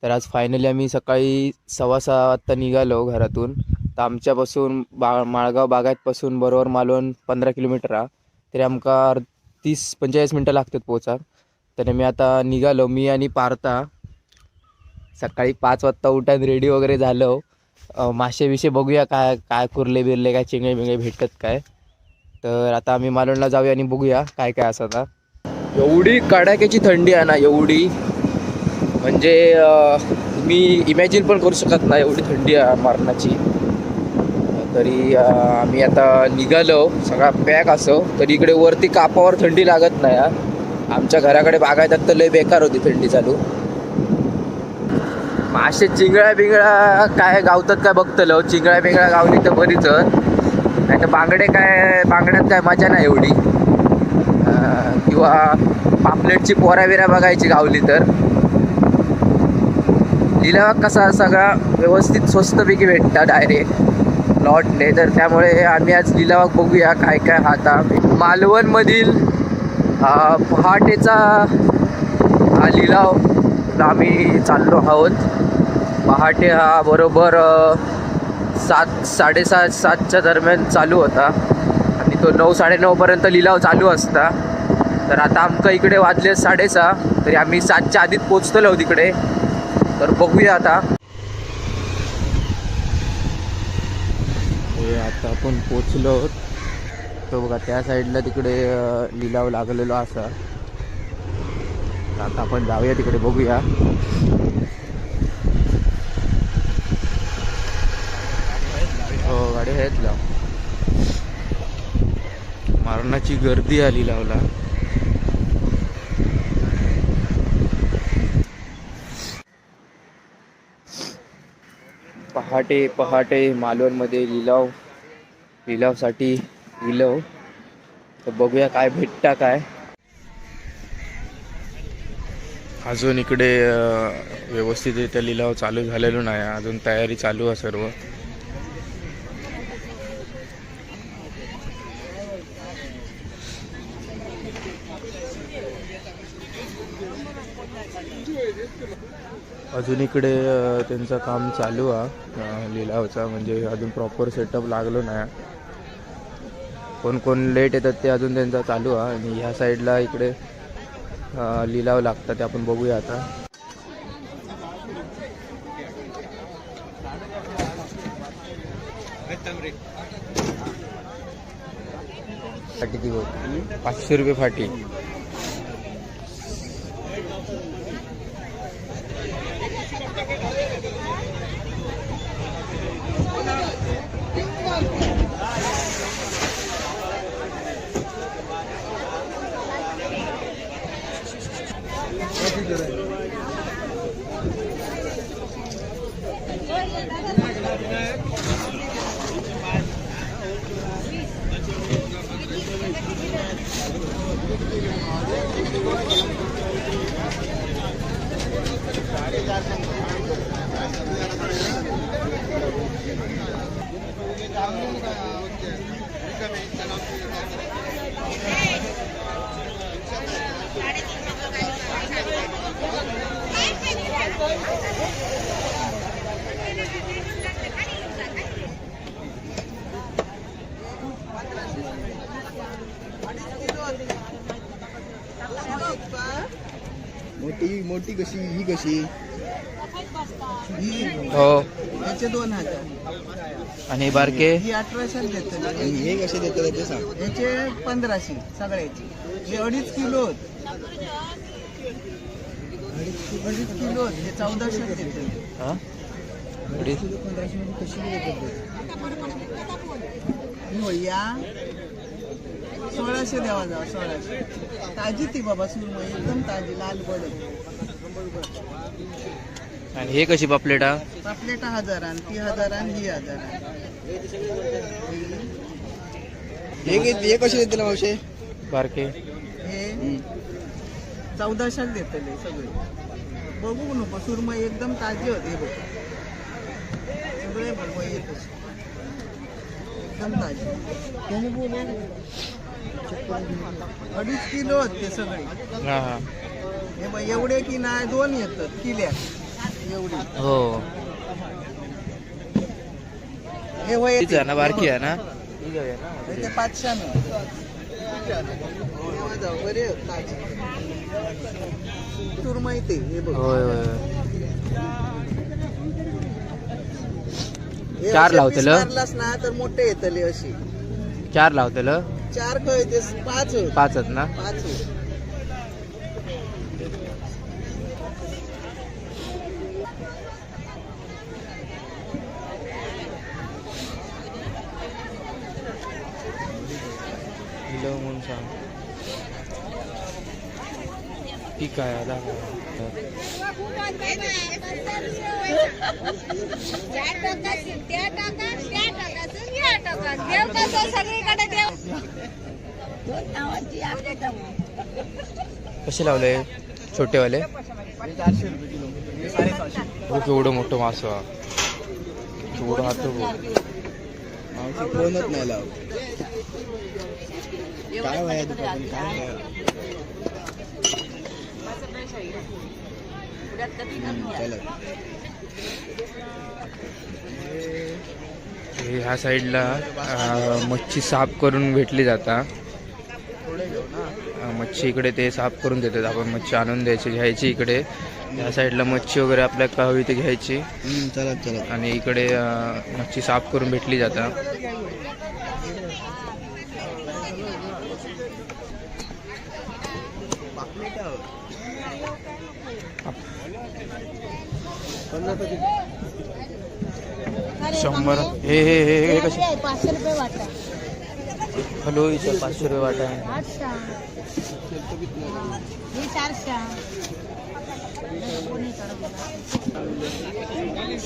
S1: तर आज फायनली आम्ही सकाळी 6:15 वाजता निघालो घरातून. तर आमच्यापासून माळगाव बागायतपासून बरोबर मालवण 15 किलोमीटर आहे. तरी आमका 30-45 मिनटं लागतात पोचा. तर मी आता निघालो, मी आणि पार्था. सकाळी 5 वाजता उठून रेडी वगैरे झालो. मासे विषय बघूया काय काय कुर्ले बिरले काय चिंगळे बिंगळे भेटतात काय. तर आता आम्ही मालवणला जाऊया आणि बघूया काय काय असं. आता एवढी कडाक्याची थंडी आहे ना, एवढी म्हणजे मी इमॅजिन पण करू शकत नाही एवढी थंडी आहे मारणाची. तरी आम्ही आता निघालो, सगळा पॅक असो. तरी इकडे वरती कापावर थंडी लागत नाही. आमच्या घराकडे बागायतात तर लय बेकार होती थंडी चालू. मासे चिंगळ्या बिंगळ्या काय गावतात काय बघतलो. चिंगळ्या बिंगळ्या गावली तर बरीच, नाही तर बांगड्यात काय मजा नाही एवढी. किंवा पापलेटची पोऱ्या बिऱ्या बघायची गावली तर. लिलाव कसा सगळा व्यवस्थित स्वस्तपैकी भेटतात डायरेक्ट लॉटने. तर त्यामुळे आम्ही आज लिलाव बघूया काय काय. आता मालवणमधील पहाटेचा हा लिलाव आम्ही चाललो आहोत. पहाटे हा बरोबर 7-7:30-7च्या दरम्यान चालू होता आणि तो 9-9:30पर्यंत लिलाव चालू असता. तर आता आमका इकडे वाजले 6:30. तरी आम्ही 7च्या आधीच पोचतलो तिकडे. तर बघूया आता. आता आपण पोचलो. तो बघा त्या साईडला तिकडे लिलाव लागलेलो असा. आता आपण जाऊया तिकडे बघूया. हो गाडी आहेत लाव. मारणाची गर्दी आली लावला. पहाटे पहाटे मालवणमध्ये लिलावसाठी लिलाव. तर बघूया काय भेटता काय. अजून इकडे व्यवस्थितरित्या लिलाव चालू झालेलो नाही. अजून तयारी चालू आहे सर्व. अजून इकडे त्यांचं काम चालू आहे लिलावचा. म्हणजे अजून प्रॉपर सेटअप लागलो नाही. कोण लेट येतात ते अजून त्यांचा चालू आहे. आणि ह्या साईडला इकडे लिलाव लागतात ते आपण बघूया आता. फाटी ती 500 रुपये फाटी.
S2: मोठी कशी ही कशी ही
S1: हो
S2: याचे 2000
S1: आणि बारके
S2: ही 1800 देतात आणि हे कसे देतात ते सांग याचे 1500 सगळ्याचे हे 2.5 किलो 2.5 किलो हे 1400 देतात
S1: हा
S2: 1500 मध्ये कशी देतात या 1600 द्यावा जावा 1600 ताजी ती बाबा सुरमई एकदम ताजी लाल बडत
S1: आणि हे कशी पापलेटा
S2: पापलेटा 1000 आणि ती 1000 आणि ही 1000 हे कसे देतील मावशे
S1: बारके
S2: हे 1400 देतले सगळे बघू नको सुरमई एकदम ताजी होते हे बघ सगळे बघ येतच एकदम ताजी 2.5 किलो होते ते सगळे
S1: हा हा
S2: हे बघ एवढे की नाही 2 येतात किल्या एवढी
S1: हो
S2: हे वय
S1: तीच आहे ना बारकी आहे ना
S2: ते 500 बरे ताजी सुरमई ते हे बघ
S1: होय होय
S2: हे
S1: 4
S2: असे
S1: लावतेलं?
S2: piece मारलास ना तर मोठे येतले अशी
S1: 4 लावतेलं
S2: 4 खय ते 5
S1: 5 आहेत ना
S2: 5
S1: दिलं म्हणून सांग ठीक आहे आला कसे लावले छोटेवाले
S2: 400 रुपये किलो 750
S1: हो केवढं मोठं मासं केवढं हात
S2: आमची कोणच नाही लाव काय वया दुकान काय वया चला
S1: ह्या साईडला मच्छी साफ करून भेटली जाता
S2: थोडे घेऊ ना
S1: मच्छी इकडे ते साफ करून देतात आपण मच्छी आणून द्यायची घ्यायची इकडे या साईडला मच्छी वगैरे आपल्याला का हवी ते घ्यायची
S2: चला चला
S1: आणि इकडे मच्छी साफ करून भेटली जाता शंभर हे हे हे हे कसे
S3: 500 रुपये वाटा
S1: हॅलो इथं 500 रुपये वाटा आहे
S3: 800 हे 400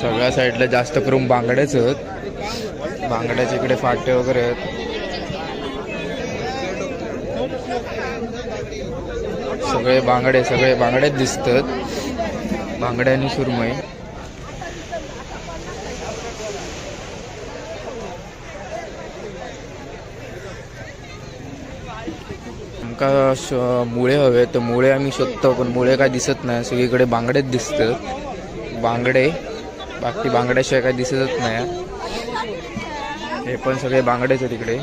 S1: सगळ्या साईडला जास्त करून बांगड्याच आहेत बांगड्याच्या इकडे फाटे वगैरे आहेत सगळे बांगडेच दिसतात बांगड्या आणि सुरमई आमका मुळे हवे तर मुळे आम्ही शोधतो पण मुळे काय दिसत नाही सगळीकडे बांगडेच दिसतात बांगडे बाकी बांगड्याशिवाय काय दिसतच नाही हे पण सगळे बांगडेच आहेत इकडे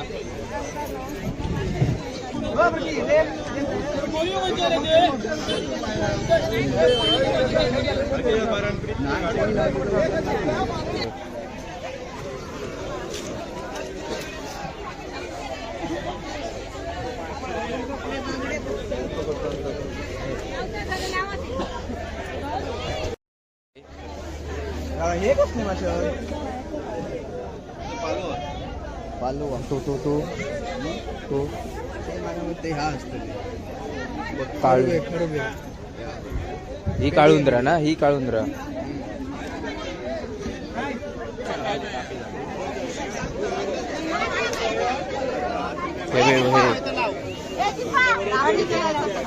S2: हे कसली मासे पालो
S1: तू
S2: ते हा असतं
S1: काळू ही काळुंद्रा ना ही काळुंद्रा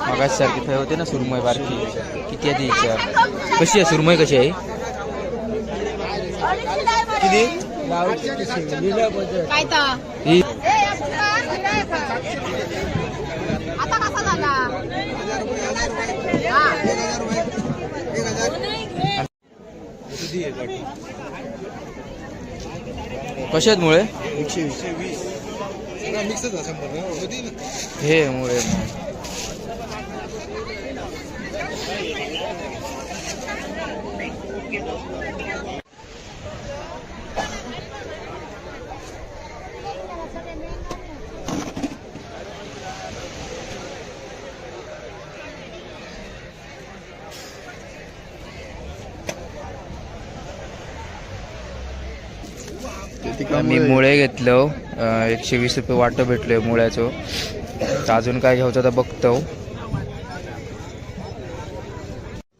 S1: मगाच सारखी फै होते ना सुरमई बारकी किती आहे ती विचार कशी आहे सुरमई कशी आहे
S2: किती
S3: काय तर
S1: ही
S3: आता कसा झाला
S1: कशात मुळे
S2: 120
S1: हे मुळे
S2: ते तिका
S1: मी मुळे घेतलो 120 रुपये वाटं भेटलोय मुळ्याचं. तर अजून काय घ्यायचं तर बघतो.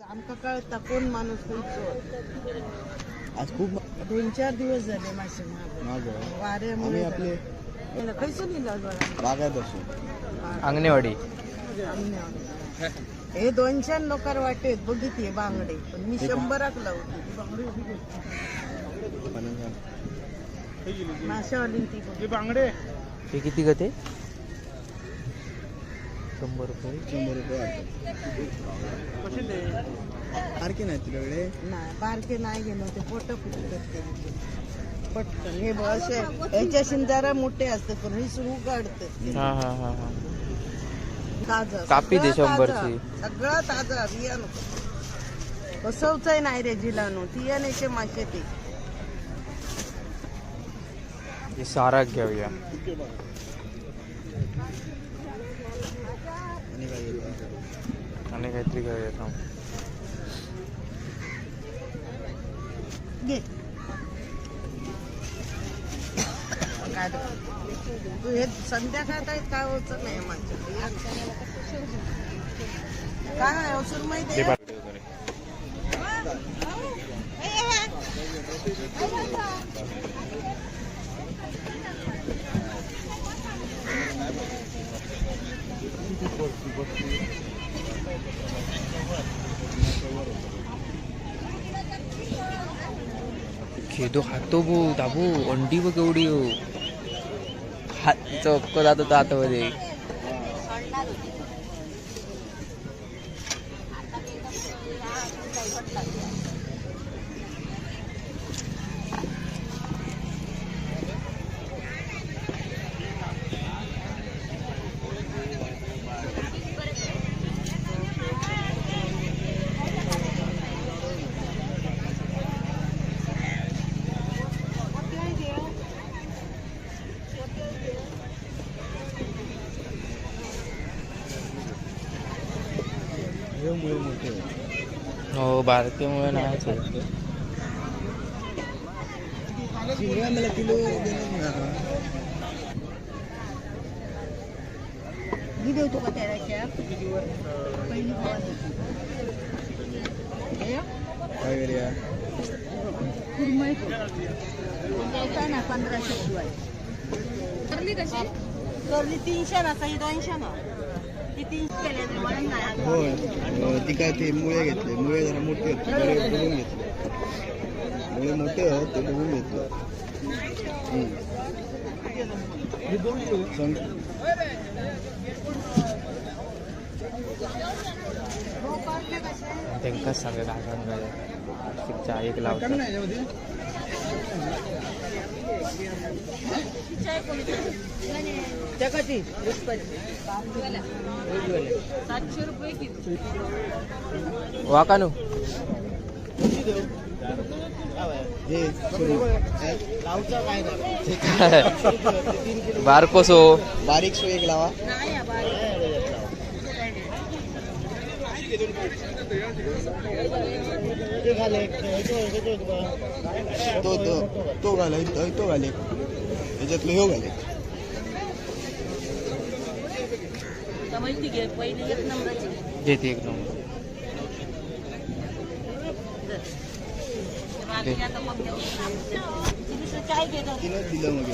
S3: आमका कळता कोण माणूस
S2: आज खूप
S3: 2-4 दिवस झाले मासे महाग
S2: माझं
S3: वाऱ्यामुळे
S2: आम्ही आपले
S3: कैसे निघाल
S2: बागायत असो.
S1: अंगणेवाडी.
S3: हे 200 लोकार वाटेत बघितले बांगडे पण मी 100 लावते माशावाली ती बांगडे.
S1: हे किती का ते? 100 रुपये.
S2: 100 रुपये सारखे नाही तुझ्याकडे.
S3: नाही बारके नाही गेलो ते पोट फुटत पटकन हे असे याच्याशी जरा मोठे असते पण हे सुरू काढत
S1: हा हा हा हा.
S3: ताजा
S1: कापी दे
S3: सगळं
S1: 100
S3: ताजा.
S1: ची.
S3: सगळं ताजा बियाणं बसवचंय नाही रे जिलानो तियानेचे मासे ते
S1: हे सारा घेऊया.
S2: आणि काय घेतो?
S1: आणि काहीतरी घेऊया थांब.
S3: घे काय तू हे संध्याकाळ काय होत नाही माझ्या काय औषध माहिती आहे?
S1: खेदो खातो बो दाबू अंडी बघ एवढी हो. हात चौक जात होता आतमध्ये.
S2: मुळे मोठे
S1: हो बारकेमुळे नाहीच आहे.
S2: शिंगा मला किलो देणार ना.
S3: मी देतो का त्याला पहिली
S2: काय करूया?
S3: कुरमई द्यायचा ना 1500 शिवाय
S4: करली कशी
S3: करली 300 ना काही 200 ना ती 300 केले म्हणून नाही
S2: होय ती काय ते मुळे घेतले. मुळे जरा मोठे होते बरे बघून घेतले. मुळे मोठे आहेत ते बघून घेतले.
S1: त्यांकाच सांगा काय सांगायचं. एक लावतात.
S3: जगाची
S4: 700 रुपये किलो.
S1: वाकानू
S2: हे लावचा काय
S1: बारकोसो
S2: बारीक सो एक लावा. तो तो तो घाले तो घाले याच्यातलं ह्यो घाले.
S3: पहिली 1 नंबरची
S1: घेते एक नंबर.
S3: काय घेतो
S2: तिनंच दिलं मग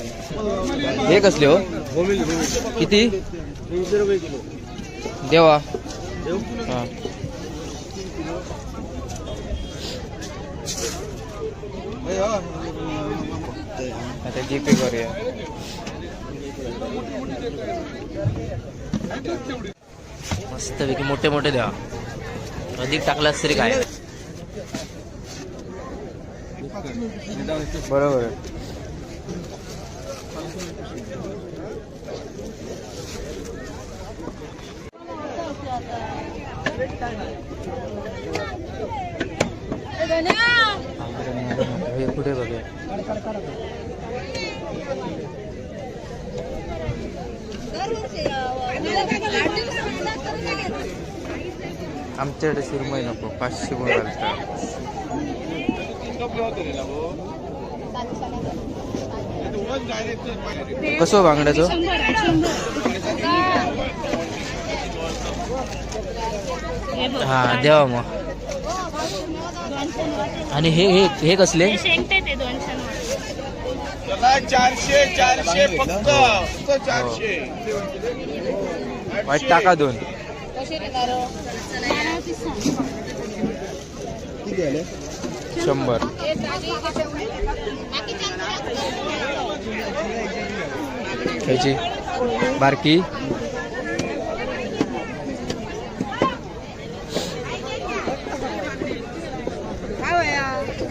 S1: हे कसले हो? किती
S2: 300 रुपये किलो.
S1: देवा. हा आता जीपे करूया. मस्त पैकी मोठे मोठे द्या. अधिक टाकलास तरी काय बरोबर आहे. हे कुठे बघा. आमच्याकडे सुरमई नको 500 घालतात. कसं बांगड्याचं? हा द्यावा मग. आणि हे हे हे कसले?
S2: 400 फक्त 400.
S1: वाईट टाका 2.
S2: किती आले?
S1: 100. ह्याची बारकी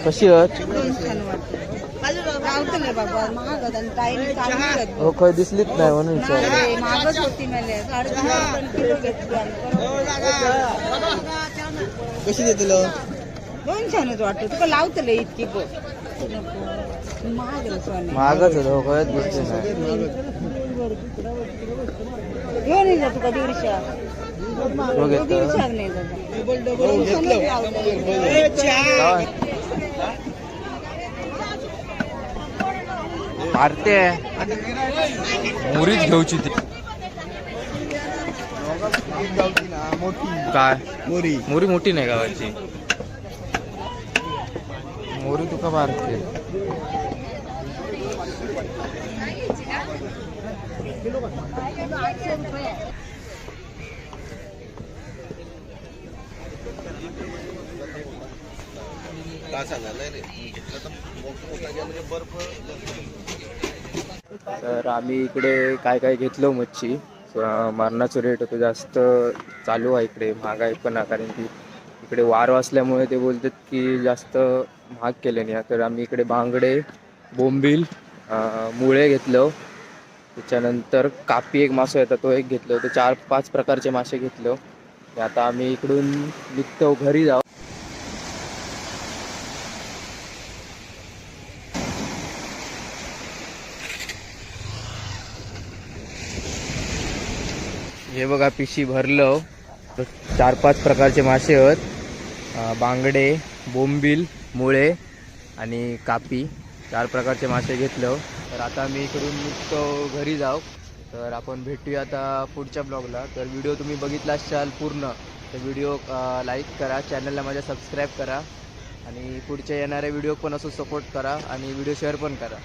S1: कशी आहेत? हो काय दिसलीच नाही म्हणून विचारलं.
S3: महागच होती मला 4.5 किलो घेतली.
S2: कशी देतलो?
S3: 200 वाटतं तुका लावतले इतकी बघ. महाग आहे सोने.
S1: महागच होतं. हो काय दिसली नाही.
S3: घेऊन ये जा तुका 150.
S1: हो घेतो.
S3: 150 नाही दादा.
S1: मारते मुरीच घेऊची ती. काय
S2: मोरी
S1: मोरी मोठी नाही गावाची. मोरी तुका मारते. तर आम्ही इकडे काय काय घेतलो मच्छी. मारणाचं रेट होतं जास्त चालू आहे इकडे. महागाई पण आहे कारण की इकडे वार असल्यामुळे ते बोलतात की जास्त महाग केले नाही. तर आम्ही इकडे बांगडे, बोंबील, मुळे घेतलं. त्याच्यानंतर कापी एक मासा येतात तो एक घेतलं. तर 4-5 प्रकारचे मासे घेतलं. आता आम्ही इकडून निघतो घरी जाऊ. हे बघा पिशी भरलं. 4-5 प्रकारचे मासे आहेत. बांगडे, बोंबील, मुळे आणि कापी 4 प्रकारचे मासे घेतलं. तर आता मी इकडून निघतो घरी जाऊ. तर आपण भेटूया आता पुढच्या ब्लॉगला. तर व्हिडिओ तुम्ही बघितला असाल पूर्ण तर व्हिडिओ लाईक करा, चॅनलला माझ्या सबस्क्राईब करा आणि पुढच्या येणाऱ्या व्हिडिओ पण असं सपोर्ट करा आणि व्हिडिओ शेअर पण करा.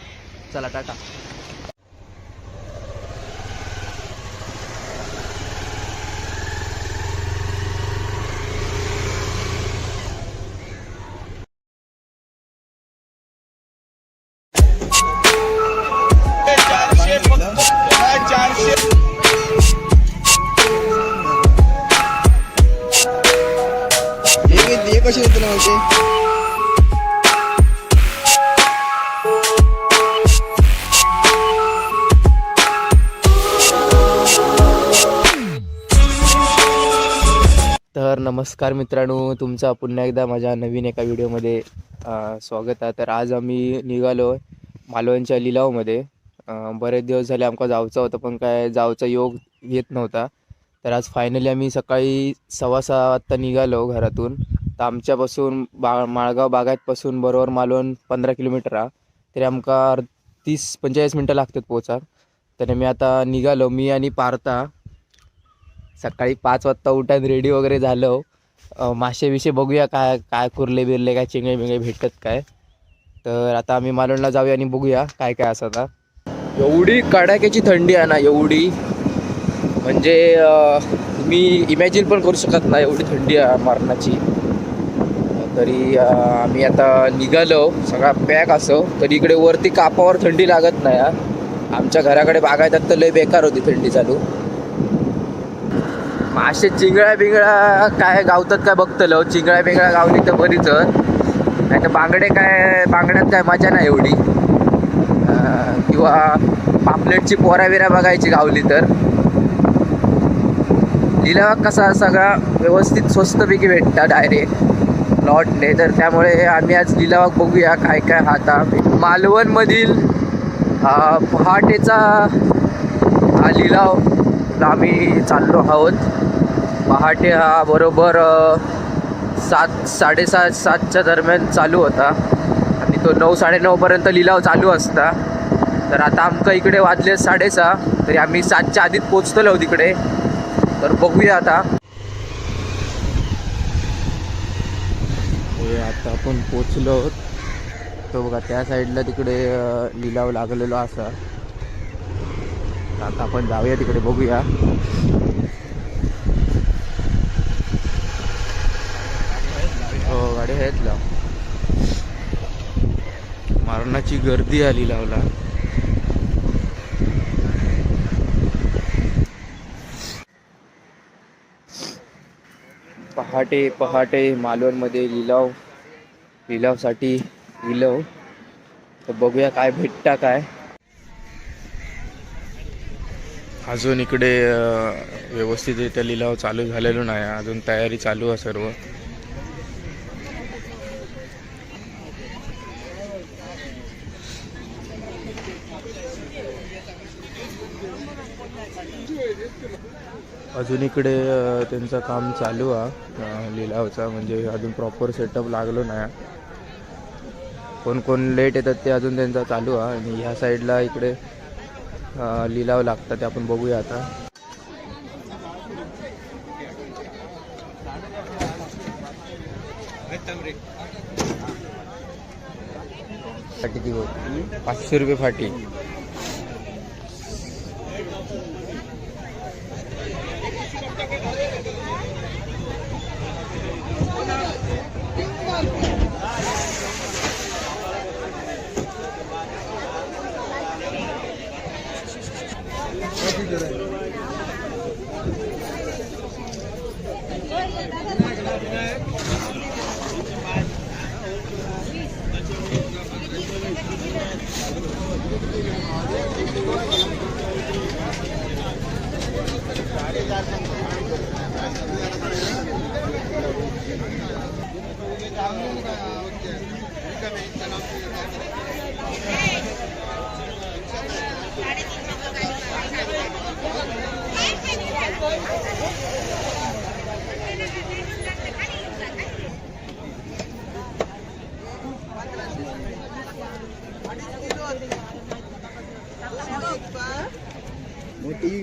S1: चला टाटा.
S2: हे कशी देतलो माहिती?
S1: तर नमस्कार मित्रांनो, तुमचं पुन्हा एकदा माझ्या नवीन एका व्हिडिओमध्ये स्वागत आहे. तर आज आम्ही निघालो मालवणच्या लिलावमध्ये. बरेच दिवस झाले आमका जायचं होतं पण काय जायचा योग येत नव्हता. तर आज फायनली आम्ही सकाळी 6:15 वाजता निघालो घरातून. तर आमच्यापासून माळगाव बागायतपासून बरोबर मालवण 15 किलोमीटर आहे. तरी आमका 30-45 मिनटं लागतात पोचा. तर मी आता निघालो, मी आणि पार्था. सकाळी 5 वाजता उठान रेडी वगैरे झालो. मासे विषय बघूया काय काय कुर्ले बिरले काय चिंगळे बिंगळे भेटतात काय. तर आता आम्ही मालवणला जाऊया आणि बघूया काय काय असं. आता एवढी कडाक्याची थंडी आहे ना, एवढी म्हणजे तुम्ही इमॅजिन पण करू शकत नाही एवढी थंडी आहे मारणाची. तरी आम्ही आता निघालो सगळा पॅक असो. तरी इकडे वरती कापावर थंडी लागत नाही. आमच्या घराकडे बागायतात तर लय बेकार होती थंडी चालू. मासे चिंगळ्या बिंगळ्या काय गावतात काय बघतलो. चिंगळ्या बिंगळ्या गावली तर बरीच, नाही तर बांगडे काय बांगड्यात काय मजा नाही एवढी. किंवा पापलेटची पोराविरा बघायची गावली तर. लिलाव कसा सगळा व्यवस्थित स्वस्तपैकी भेटता डायरेक्ट लॉटने. तर त्यामुळे आम्ही आज लिलावात बघूया काय काय. आता मालवणमधील पहाटेचा हा लिलाव आम्ही चाललो आहोत. पहाटे हा बरोबर 7-7:30-7च्या दरम्यान चालू होता आणि तो 9-9:30 पर्यंत लिलाव चालू असता. तर आता आमका इकडे वाजले 6:30, तरी आम्ही 7च्या आधीच पोचतलो तिकडे. तर बघूया आता. आता आपण पोचलो. तो बघा त्या साईडला तिकडे लिलाव लागलेलो असा. आता आपण जाऊया तिकडे बघूया. हो गाडी आहेत लाव. मारणाची गर्दी आली लिलावला. पहाटे पहाटे मालवणमध्ये लिलावसाठी लिलाव. तर बघूया काय भेटता काय. अजून इकडे व्यवस्थितरित्या लिलाव चालू झालेलो नाही. अजून तयारी चालू आहे सर्व. अजून इकडे त्यांचं काम चालू आहे लिलावचा. म्हणजे अजून प्रॉपर सेटअप लागलो नाही. कोण कोण लेट येतात ते अजून त्यांचा चालू आहे. आणि ह्या साईडला इकडे लिलाव लागतात ते आपण बघूया आता. फाटी ती 500 रुपये फाटी.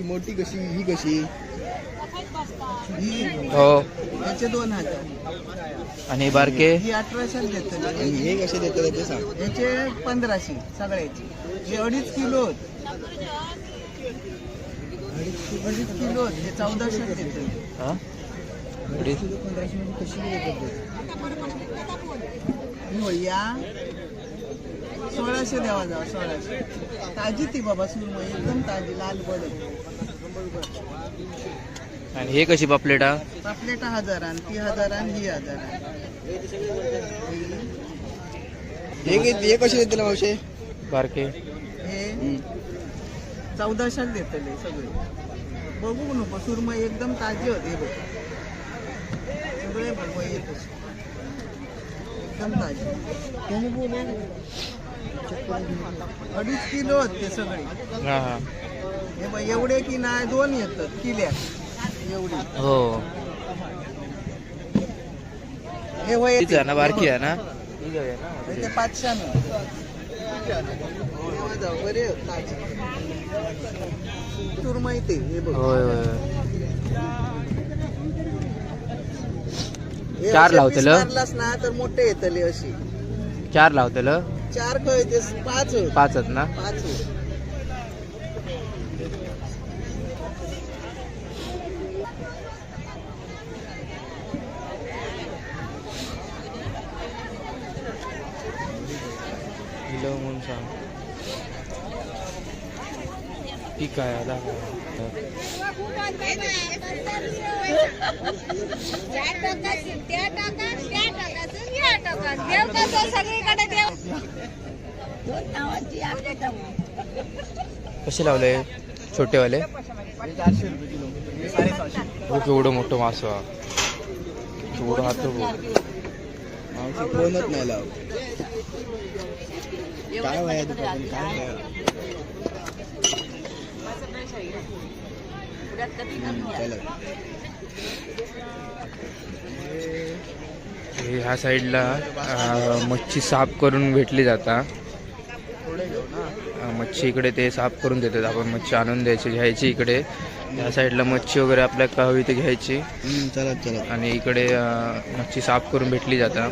S2: मोठी कशी ही कशी
S1: हो.
S2: याचे 2000
S1: आणि बारके
S2: ही 1800 देतात. आणि हे कसे देतात ते सांग. याचे 1500 सगळ्याचे. हे 2.5 किलो 2.5 किलो हे 1400 देतात.
S1: हा
S2: 1500 मध्ये कशी देतात ही भैया 1600 द्यावा जावा. 1600 ताजी ती बाबा सुरमई एकदम ताजी लाल बडत.
S1: आणि हे कशी पापलेटा.
S2: पापलेटा 1000 आणि ती 1000 आणि ही 1000. हे कसे देते मावशे
S1: बारके.
S2: हे 1400 देतले सगळे. बघू नको सुरमई एकदम ताजी होते. बघ सगळे बघ येत एकदम ताजी. 2.5 किलो होते सगळे.
S1: हा हा
S2: हे बघ एवढे की नाही 2 येतात किल्या एवढी.
S1: हो
S2: हे वय
S1: तीच आहे ना बारकी आहे ना.
S2: ते 500 बरे सुरमई ते. हे बघ
S1: होय होय.
S2: हे
S1: 4
S2: असे
S1: लावतेल.
S2: 20 मारलास ना तर मोठे येतले अशी.
S1: 4 लावतेल.
S2: 4 खय ते 5
S1: 5 आहेत ना.
S2: 5
S1: लिलाव म्हणून सांग. ठीक आहे दाखव. कसे लावले छोटेवाले.
S2: 400 रुपये किलो. 750.
S1: हो केवढं मोठं मास. केवढं हात
S2: कोणच नाही लाव. काय वया दुपारी काय
S1: ह्या साईडला मच्छी साफ करून भेटली जाता. मच्छी इकडे ते साफ करून देतात. आपण मच्छी आणून द्यायची, घ्यायची इकडे. ह्या साईडला मच्छी वगैरे आपल्याला का हवी ते घ्यायची.
S2: चला चला.
S1: आणि इकडे मच्छी साफ करून भेटली जाता.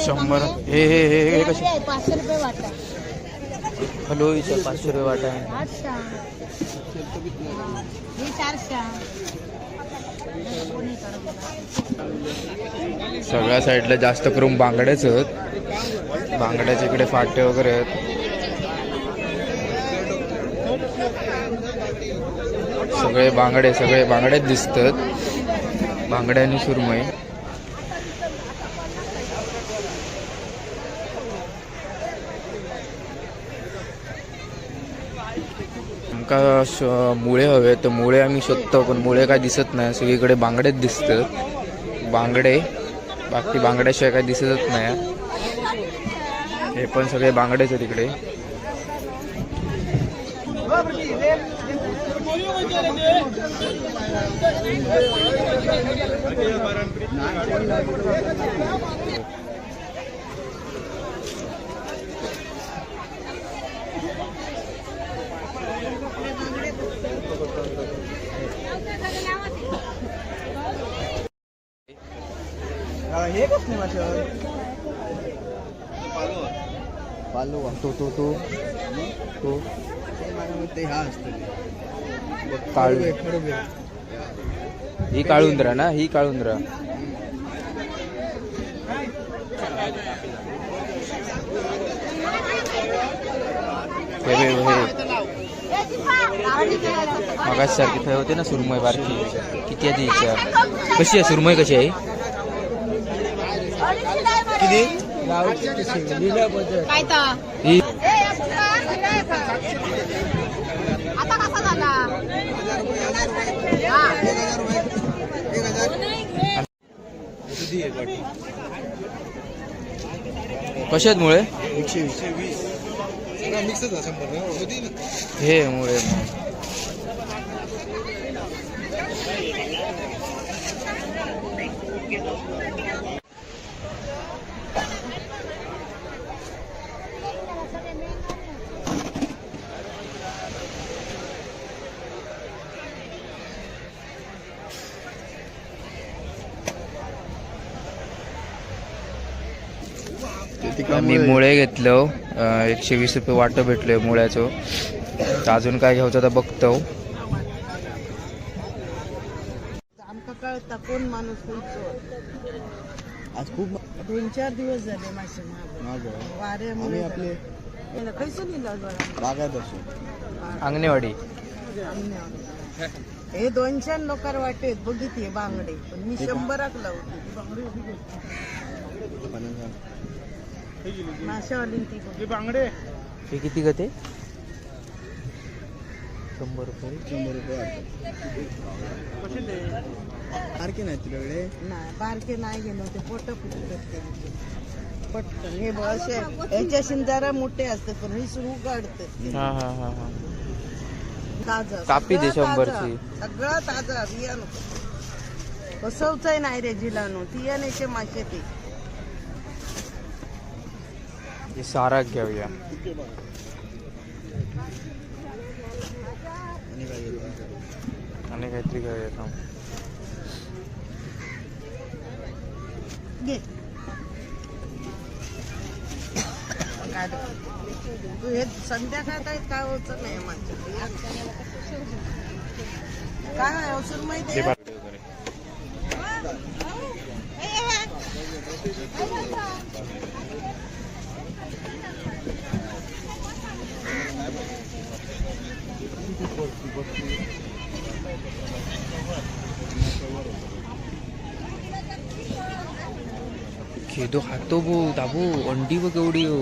S1: शंभर. हे हे हे हे कसे?
S3: 500 रुपये वाटा.
S1: हॅलो, इथं 500 रुपये वाटा आहे.
S3: 800. हे 400.
S1: सगळ्या साईडला जास्त करून बांगड्याच आहेत. बांगड्याच्या इकडे फाटे वगैरे आहेत. सगळे बांगड्याच दिसतात. बांगड्या आणि सुरमई. आमका मुळे हवे तर मुळे आम्ही शोधतो, पण मुळे काय दिसत नाही. सगळीकडे बांगडेच दिसतात. बांगडे, बाकी बांगड्याशिवाय काय दिसतच नाही. हे पण सगळे बांगडेच आहेत इकडे.
S2: हे कसली मासे? पालो.
S1: तो
S2: ते हा असतं
S1: काळू. ही काळुंद्रा ना, ही काळुंद्रा. मगाच सारखी थंय होते ना सुरमई बारकी. किती आहे ती विचार? कशी आहे सुरमई? कशी आहे
S2: किती?
S3: काय तर
S1: ही?
S3: आता कसा झाला?
S1: कशी आहेत मुळे?
S2: 120.
S1: हे मुळे मी मुळे घेतलं. 120 रुपये वाटं भेटले मुळ्याचं. तर अजून काय घ्यायचं आता बघतो.
S3: आमका कळता कोण माणूस
S2: आज खूप
S3: 2-4 दिवस झाले मासे
S2: महाग
S3: वाऱ्यामुळे.
S2: आपले
S3: कैसे लिहिलं
S2: बागायत असो.
S1: अंगणेवाडी.
S3: हे 200 लोकार वाटेत बघितले बांगडे, पण मी 100 लावते. माशावाली ती
S2: बांगडे
S1: हे किती गते? 100 रुपये.
S2: 100 रुपये. बारके नाही तुझ्याकडे?
S3: नाही, बारके नाही गेलो ते पोट पटकन. हे बघ असे याच्याशी जरा मोठे असतात, पण हे सुरू काढतात.
S1: हा हा हा हा.
S3: ताजा
S1: कापी दे
S3: सगळं
S1: 100
S3: ताजा,
S1: ची.
S3: सगळं ताजा बियाणं. बसवचंय नाही रे जिलानो. तियानेचे मासे ते.
S1: हे सारा घेऊया.
S2: आणि काय घेतो?
S1: आणि काहीतरी घेऊया थांब.
S3: घे. तू हे संध्याकाळ काय होत नाही माझ्या काय अवसर माहिती आहे?
S1: खेदो खातो भो दाबू. अंडी बघ एवढी हो.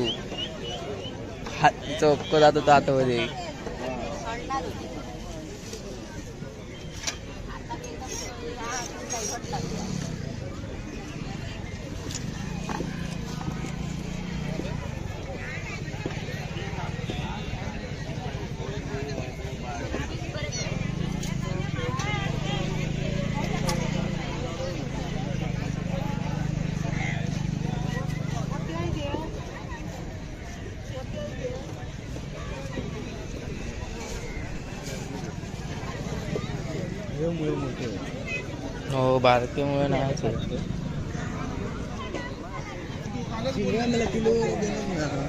S1: हात चौक जात होता हातामध्ये.
S2: मुळे मोठे होते.
S1: हो बारकेमुळे नाहीच आहे.
S2: चिंगळ्या मला किलो देणार ना.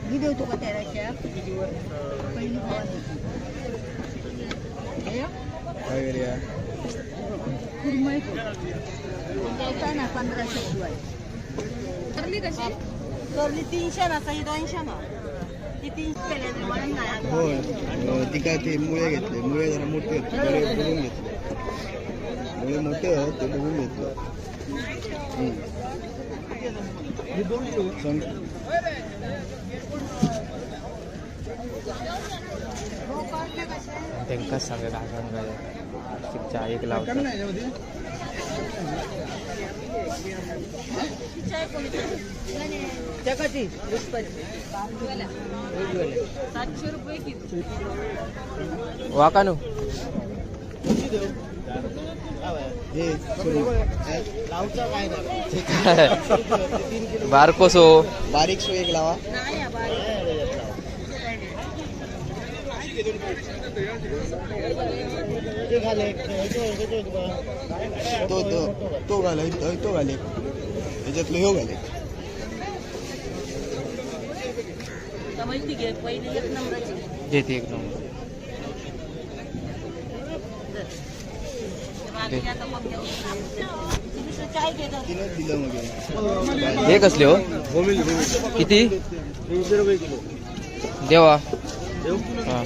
S3: मी देऊ तुका तेराशे पहिली भावानी
S2: काय करूया?
S3: कुरमई द्यायचा ना 1500 शिवाय. करली कशी? करली 300 ना, सही 200 ना. ती 300 केले म्हणून नाही.
S2: होय ती काय ते मुळे घेतले. मुळे जरा मोठे होते बरे बघून घेतले. मुळे मोठे होत ते बघून घेतलं. सांग.
S1: त्यांकाच सांगा काय सांगायचं. चहा एक लावतात.
S3: जगाची 700 रुपये किलो.
S1: वाकानू
S2: हे
S1: बारकोसो
S2: बारीक सो एक लावा.
S3: नाही बारीक.
S2: तो घाले तो घाले त्याच्यातलं ह्यो घाले.
S3: माहिती घे पहिली 1 नंबरची
S1: घेते एक नंबर.
S3: चाय घेतात.
S2: तिनंच दिलं मग
S1: हे कसले हो किती
S2: 300 रुपये किलो.
S1: देवा हा.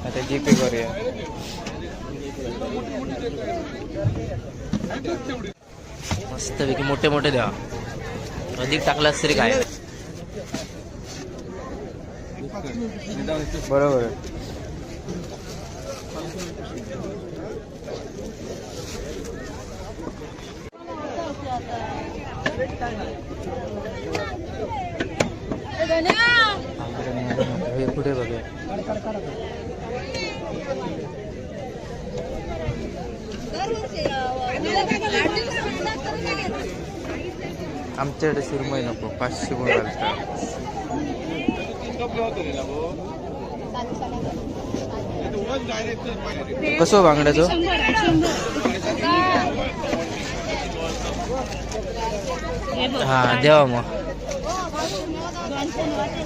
S1: आता जीपे करूया. मस्तपैकी मोठे मोठे द्या. अधिक टाकलास तरी काय बरोबर. हे कुठे बघूया. आमच्याकडे सुरमई नको 500 गुण घालतात. कसं बांगड्याचं हा देवा मग.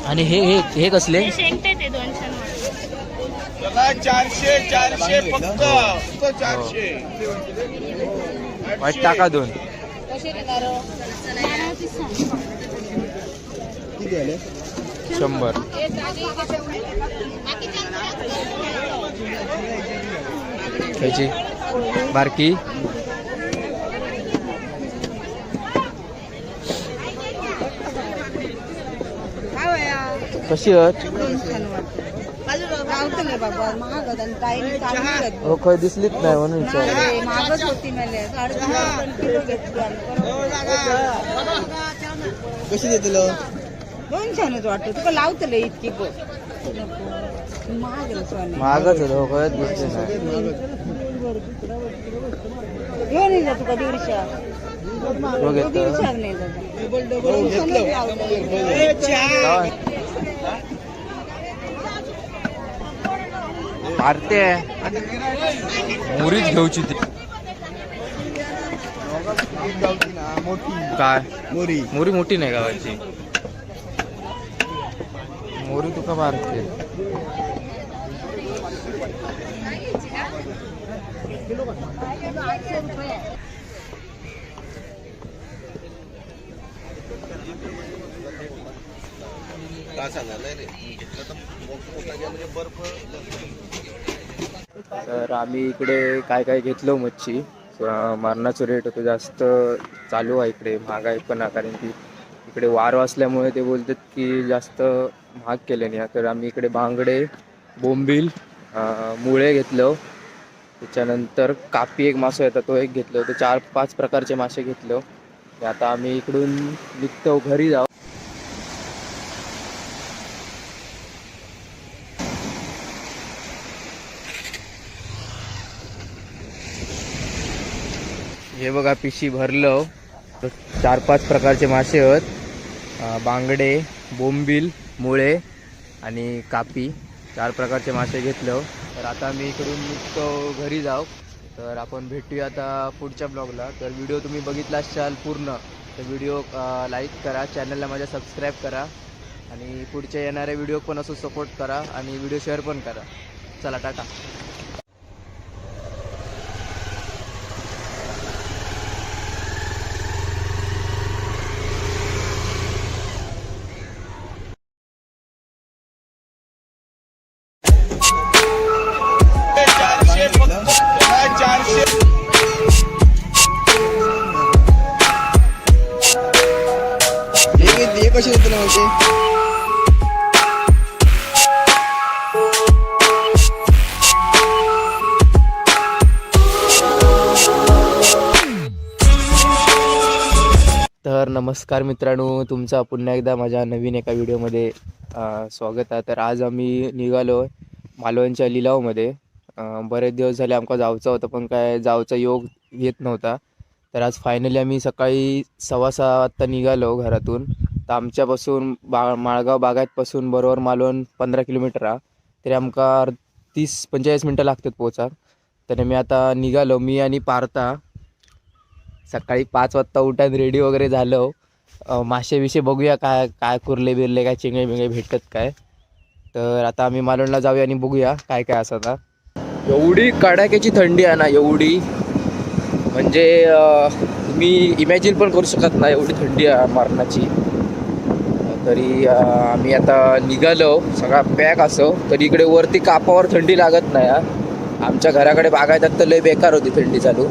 S1: आणि हे हे हे कसले
S2: 400 फक्त 400.
S1: वाट टाका 2.
S2: किती आले?
S1: 100. त्याची बारकी कशी आहेत
S3: बाबा महाग होता आणि काही
S1: हो खय दिसलीच नाही म्हणून विचार.
S3: महागच होती मला 3.5 किलो घेतली
S2: कशी देतलो?
S3: 200 वाटतं तुका लावतले इतकी गो महाग
S1: महागच होतं हो खय दिसले नाही.
S3: घेऊन ये जा तुका 150.
S1: हो घेतो
S3: 150 नाही
S1: मारते मुरीच घेऊची ती काय
S2: मोरी
S1: मोरी मोठी नाही गावाची मोरी तुका मारते. तर आम्ही इकडे काय काय घेतलो मच्छी. मारणाचं रेट होतो जास्त चालू आहे इकडे. महागाई पण आहे कारण की इकडे वार असल्यामुळे ते बोलतात की जास्त महाग केले नाही. तर आम्ही इकडे बांगडे बोंबील मुळे घेतलं. त्याच्यानंतर कापी एक मासा येतात तो एक घेतलो. तर 4-5 प्रकारचे मासे घेतलो. आता आम्ही इकडून निघतो घरी जाऊ. हे बघा पिशी भरलं 4-5 प्रकारचे मासे आहेत. बांगडे, बोंबील, मुळे आणि कापी 4 प्रकारचे मासे घेतलं. तर आता मी इकडून निघतो घरी जाऊ. तर आपण भेटूया आता पुढच्या ब्लॉगला. तर व्हिडिओ तुम्ही बघितला असाल पूर्ण तर व्हिडिओ लाईक करा, चॅनलला माझ्या सबस्क्राईब करा आणि पुढच्या येणाऱ्या व्हिडिओ पण असं सपोर्ट करा आणि व्हिडिओ शेअर पण करा. चला टाटा.
S2: हे कसे होते ना माहिती
S1: तर नमस्कार मित्रांनो, तुमचा पुन्हा एकदा माझ्या नवीन एका व्हिडिओमध्ये स्वागत आहे. तर आज आम्ही निघालो मालवणच्या लिलावमध्ये. बरेच दिवस झाले आमका जायचं होतं पण काय जायचा योग येत नव्हता. तर आज फायनली आम्ही सकाळी 6:15 वाजता निघालो घरातून. तर आमच्यापासून माळगाव बागायतपासून बरोबर मालवण 15 किलोमीटर आहे. तरी आमका 30-45 मिनटं लागतात पोचा. तर मी आता निघालो, मी आणि पार्था. सकाळी 5 वाजता उठून रेडी वगैरे झालो. मासे विषय बघूया काय काय कुर्ले बिरले काय चिंगळे बिंगळे भेटतात काय. तर आता आम्ही मालवणला जाऊया आणि बघूया काय काय असं. आता एवढी कडाक्याची थंडी आहे ना, एवढी म्हणजे मी इमॅजिन पण करू शकत नाही एवढी थंडी आहे मारणाची. तरी आम्ही आता निघालो, सगळा पॅक असो. तरी इकडे वरती कापावर थंडी लागत नाही. आमच्या घराकडे बागायतात तर लय बेकार होती थंडी चालू.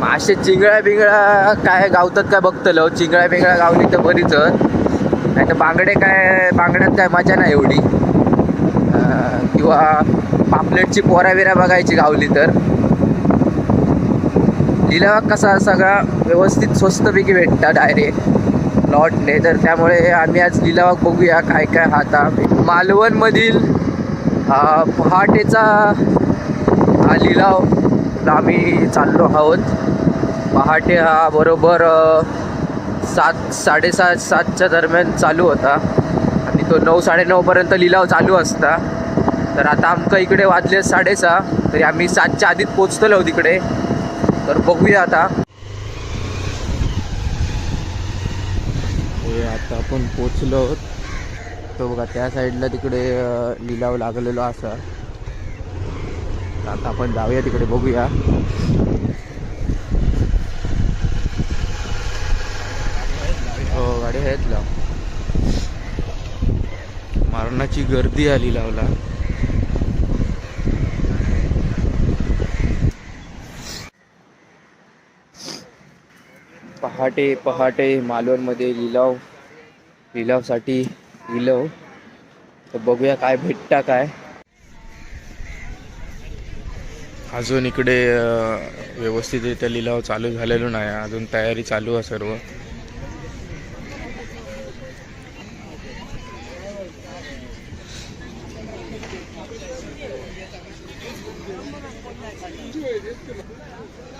S1: मासे चिंगळ्या बिंगळ्या काय गावतात काय बघतलो. चिंगळ्या बिंगळ्या गावली तर बरीच, नाही तर बांगड्यात काय मजा नाही एवढी. किंवा पापलेटची पोऱ्या बिऱ्या बघायची गावली तर. लिलाव कसा सगळा व्यवस्थित स्वस्तपैकी भेटतात डायरेक्ट लॉटने. तर त्यामुळे आम्ही आज लिलाव बघूया काय काय. आता मालवणमधील पहाटेचा हा लिलाव आम्ही चाललो आहोत. पहाटे हा बरोबर 7-7:30-7च्या दरम्यान चालू होता आणि तो 9-9:30पर्यंत लिलाव चालू असता. तर आता आमचं इकडे वाजले 6:30. तरी आम्ही 7च्या आधीच पोचतलो तिकडे. तर बघूया आता. आता आपण पोचलो तो बघा त्या साईडला तिकडे लिलाव लागलेलो असा. आता आपण जाऊया तिकडे बघूया. हो गाडी आहेत लाव. मारणाची गर्दी आली लावला. पहाटे मालवणमध्ये लिलावसाठी लिलाव. तर बघूया काय भेटता काय. अजून इकडे व्यवस्थितरित्या लिलाव चालू झालेलो नाही, अजून तयारी चालू आहे सर्व.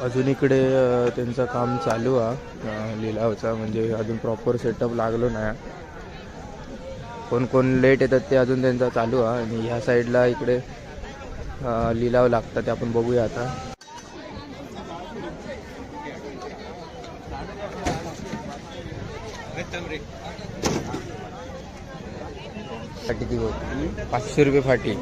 S1: अजून इकडे त्यांचं काम चालू आहे लिलावचा, म्हणजे अजून प्रॉपर सेटअप लागलो नाही. कोण लेट येतात ते अजून त्यांचा चालू आहे. आणि ह्या साईडला इकडे लिलाव लागतात ते आपण बघूया आता. फाटी ती होती 500 रुपये फाटी.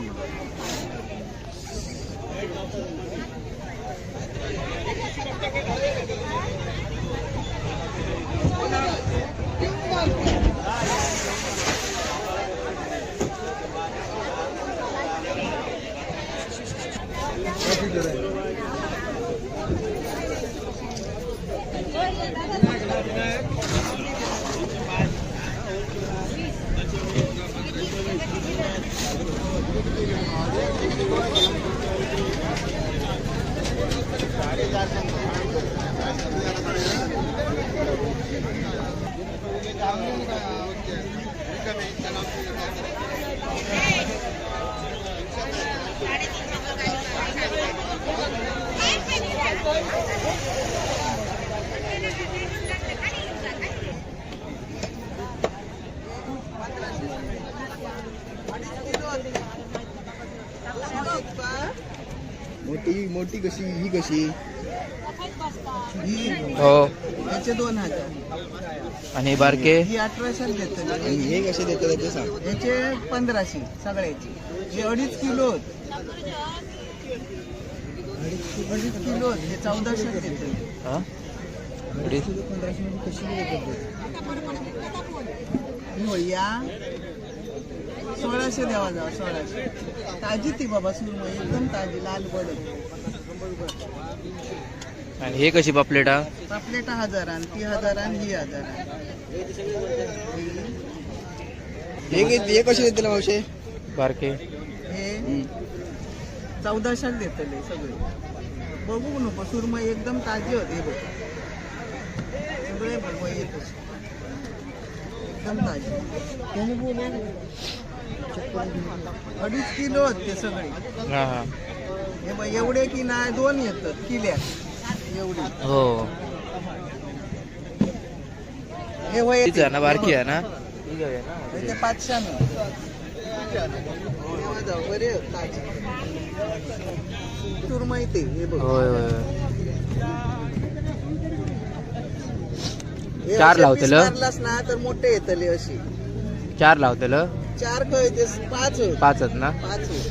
S2: ही मोठी कशी, ही कशी, ही
S1: हो
S2: याचे 2000
S1: आणि बारके
S2: ही 1800 देतात. आणि हे कसे देतात ते सांग. याचे 1500 सगळ्याचे. हे 2.5 किलो आहेत. 2.5 किलो आहेत. हे 1400 देतात.
S1: हा
S2: 1500 मध्ये कशी देतात. हो या 1600 द्यावा जावा. 1600 ताजी ती बाबा सुरमई एकदम ताजी लाल बडत.
S1: आणि हे कशी पापलेटा
S2: पापलेटा 1000 आणि ती 1000 आणि ही 1000. हे कसे देतील मावशे
S1: बारके
S2: हे 1400 देतले सगळे. बघू नको सुरमई एकदम ताजी होते. बघ सगळे बघ येतच एकदम ताजी. 2.5 किलो आहेत ते सगळे.
S1: हा हा
S2: हे बघ एवढे की नाही 2 येतात किल्या एवढी.
S1: हो
S2: हे वय
S1: तीच आहे ना बारकी आहे ना
S2: ते 500 बरे ताजी सुरमई ते. हे बघ
S1: होय होय
S2: हे
S1: 4
S2: असे
S1: लावतेल?
S2: piece मारलास ना तर मोठे येतले अशी.
S1: 4 लावतेल
S2: 4 काय ते 5 होय.
S1: 5 आहेत ना
S2: 5 होय.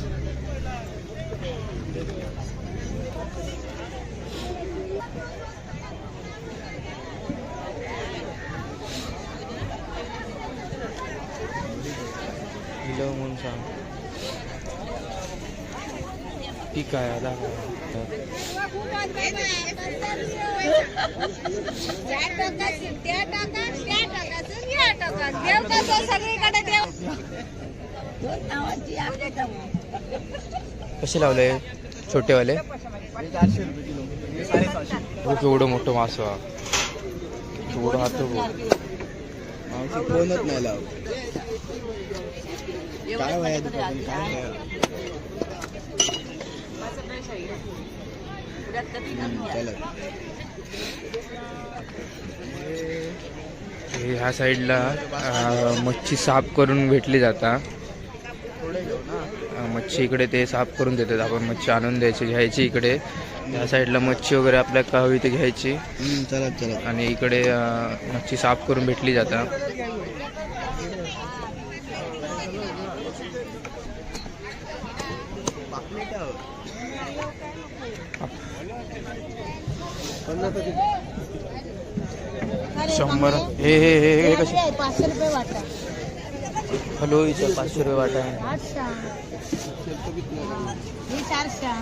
S1: किलो म्हणून सांग ठीक आहे आता कसे लावले छोटेवाले
S2: हे 400 रुपये किलो. हे 750.
S1: हो केवढं मोठं मासं हा. केवढं हात
S2: मावशी कोणच नाही लाव. काय वया दुकान काय वया. चला
S1: ह्या साईडला मच्छी साफ करून भेटली जाता. मच्छी इकडे ते साफ करून देतात. आपण मच्छी आणून द्यायची घ्यायची इकडे. ह्या साईडला मच्छी वगैरे आपल्याला का हवी ते घ्यायची
S2: चला चला.
S1: आणि इकडे मच्छी साफ करून भेटली जाता. शंभर हे हे हे हे कसे
S4: 500 रुपये वाटा.
S1: हॅलो इथं 500 रुपये वाटा आहे.
S4: 800 हे 400.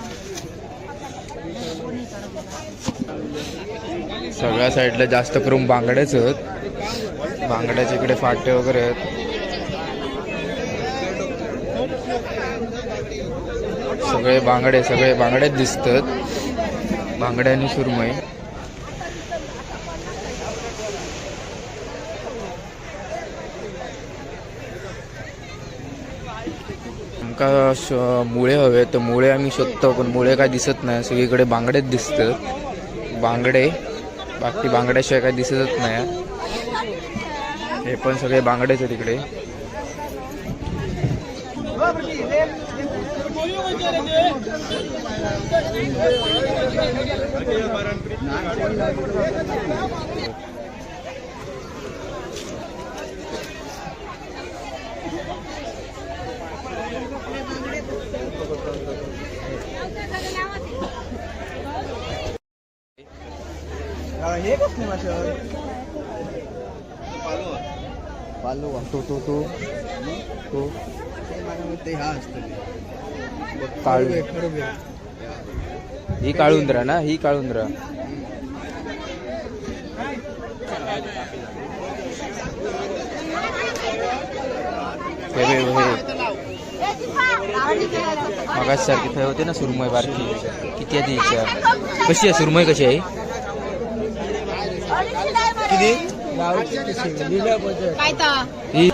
S1: सगळ्या साईडला जास्त करून बांगड्याच आहेत. बांगड्याच्या इकडे फाटे वगैरे आहेत. सगळे बांगड्याच दिसतात. बांगड्या आणि सुरमई. आमका मुळे हवे तर मुळे आम्ही शोधतो पण मुळे काय दिसत नाही. सगळीकडे बांगडेच दिसतात. बांगडे बाकी बांगड्याशिवाय काय दिसतच नाही. हे पण सगळे बांगडेच आहेत इकडे.
S2: हे कसली मासे पालू
S1: तो तो तो तो
S2: ते हा असतं
S1: काळू. ही काळुंद्रा ना ही काळुंद्रा. मगाच सारखी फे होते ना सुरमई बारकी. किती आहे तिच्या कशी आहे सुरमई कशी आहे
S2: किती
S4: काय तर
S1: ही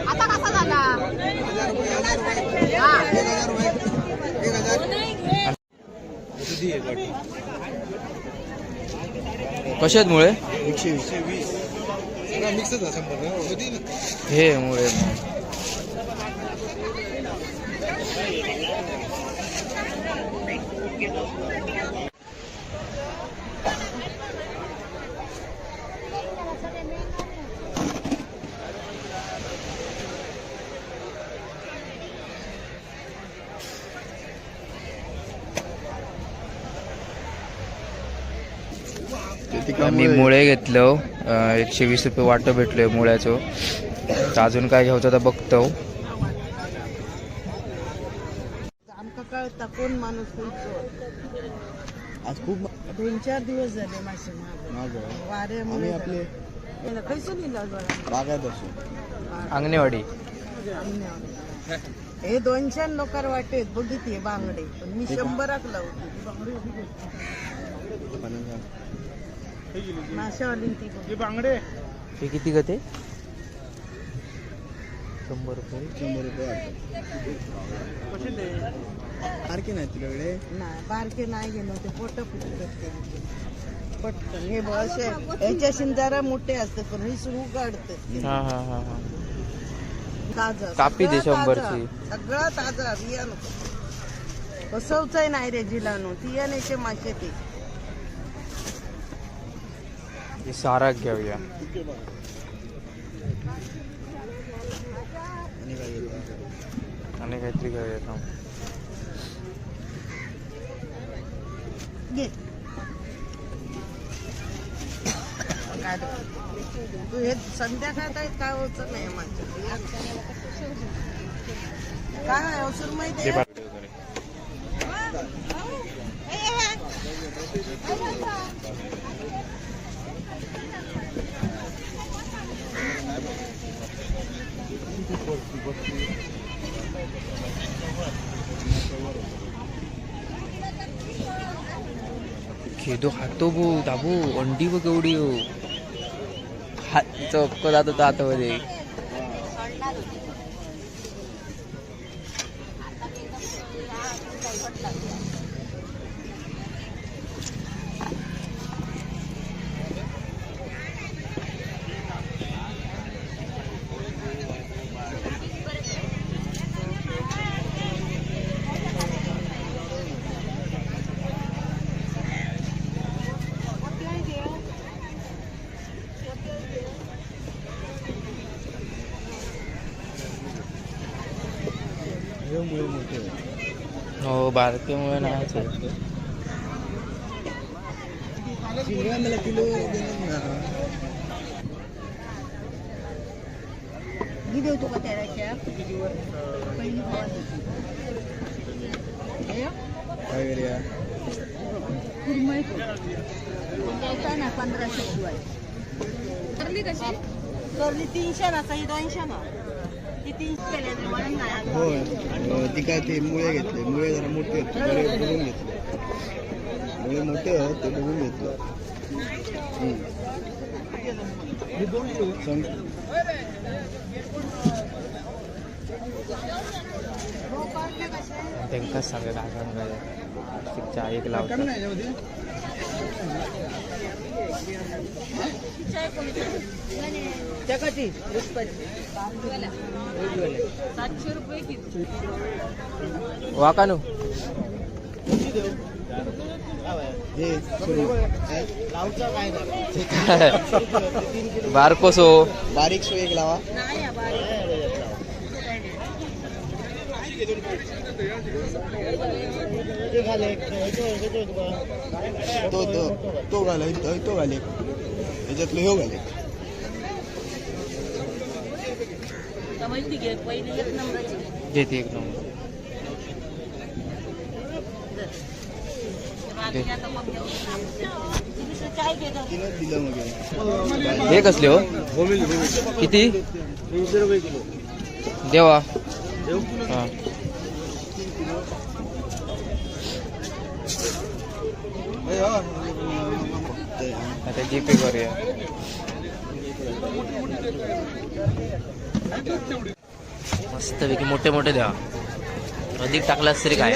S4: आता कसा झाला.
S1: कशा आहेत मुळे
S2: 120
S1: हे मुळे मी मुळे घेतलो 120 रुपये वाटो भेटलोय मुळ्याचो. तर अजून काय घ्यायचं तर बघतो.
S2: आमका कळता कोण माणूस आज खूप
S3: 2-4 दिवस झाले मासे महाग वाऱ्यामुळे
S2: आपले
S3: खैसून
S2: बागायत असो
S1: अंगणेवाडी
S3: हे 200 लोकार वाटेत बघितले बांगडे पण मी 100 लावते माशावाली ती
S2: बांगडे
S1: हे किती का ते 100 रुपये.
S2: 100 रुपये सारखे नाही तुझ्याकडे
S3: नाही बारके नाही गेलो ते पोट फुटते पटकन हे असे याच्याशी जरा मोठे असते पण हे सुरू काढते
S1: हा हा हा हा.
S3: ताजा
S1: कापी दे
S3: सगळं
S1: 100
S3: ताजा.
S1: ची.
S3: सगळं ताजा बिया नको कसवचाय नाही रे जिलानो ती यानेचे मासे ते
S1: हे सारा घेऊया. आणि काहीतरी घेऊया थांब.
S3: घे काय तू हे संध्याकाळात आहेत काय होत नाही माझ्या काय अवसर माहिती आहे
S1: खेदो खातो बो दाबू अंडी बघ केवढी हो. हात चक्क जात होता आतमध्ये. हो बारकेमुळे नाही
S2: मला किलो
S3: मी देतो का त्याच्या पहिली
S2: काय करूया
S3: कुरमई ना 1500 शिवाय करली कशी करली 300 ना सही 200 ना ती 300 केले म्हणून नाही
S2: होय ती काय ते मुळे घेतले मुळे जरा मोठे होते बरे बघून घेतले मुळे मोठे आहेत ते बघून घेतलं
S1: त्यांकाच सांगा काय सांगायचं. एक लावतात
S3: जगाची 700 रुपये किलो
S1: वाकानू
S2: हे लावचा काय
S1: बारकोसो
S2: बारीक सो एक लावा तो घाले तो घाले याच्यातलं हे घाले
S1: घेते एक नंबर.
S2: तिनं दिलं मग
S1: हे कसले हो किती
S2: 300 रुपये किलो
S1: देवा. हा आता जीपे करूया. मस्तपैकी मोठे मोठे द्या. अधिक टाकलास तरी काय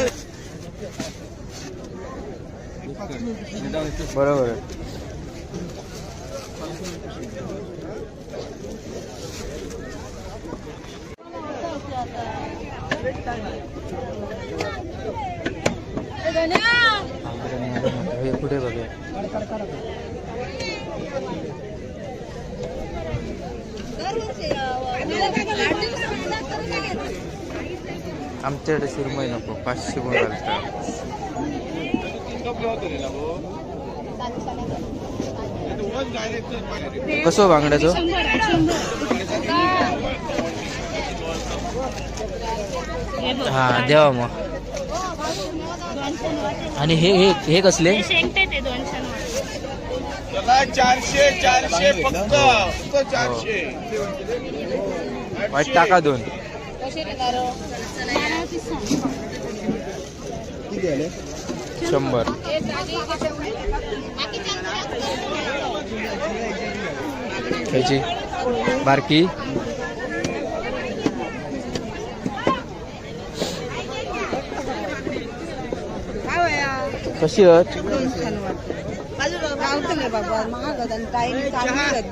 S1: बरोबर आहे. हे पुढे बघूया. आमच्याकडे सुरमई नको 500 बोलाल. कसं बांगड्याचं? हा द्यावा मग. आणि हे हे हे कसले?
S2: 400 फक्त 400.
S1: वाईट टाका 2.
S2: किती आले?
S1: 100. ह्याची बारकी कशी आहेत?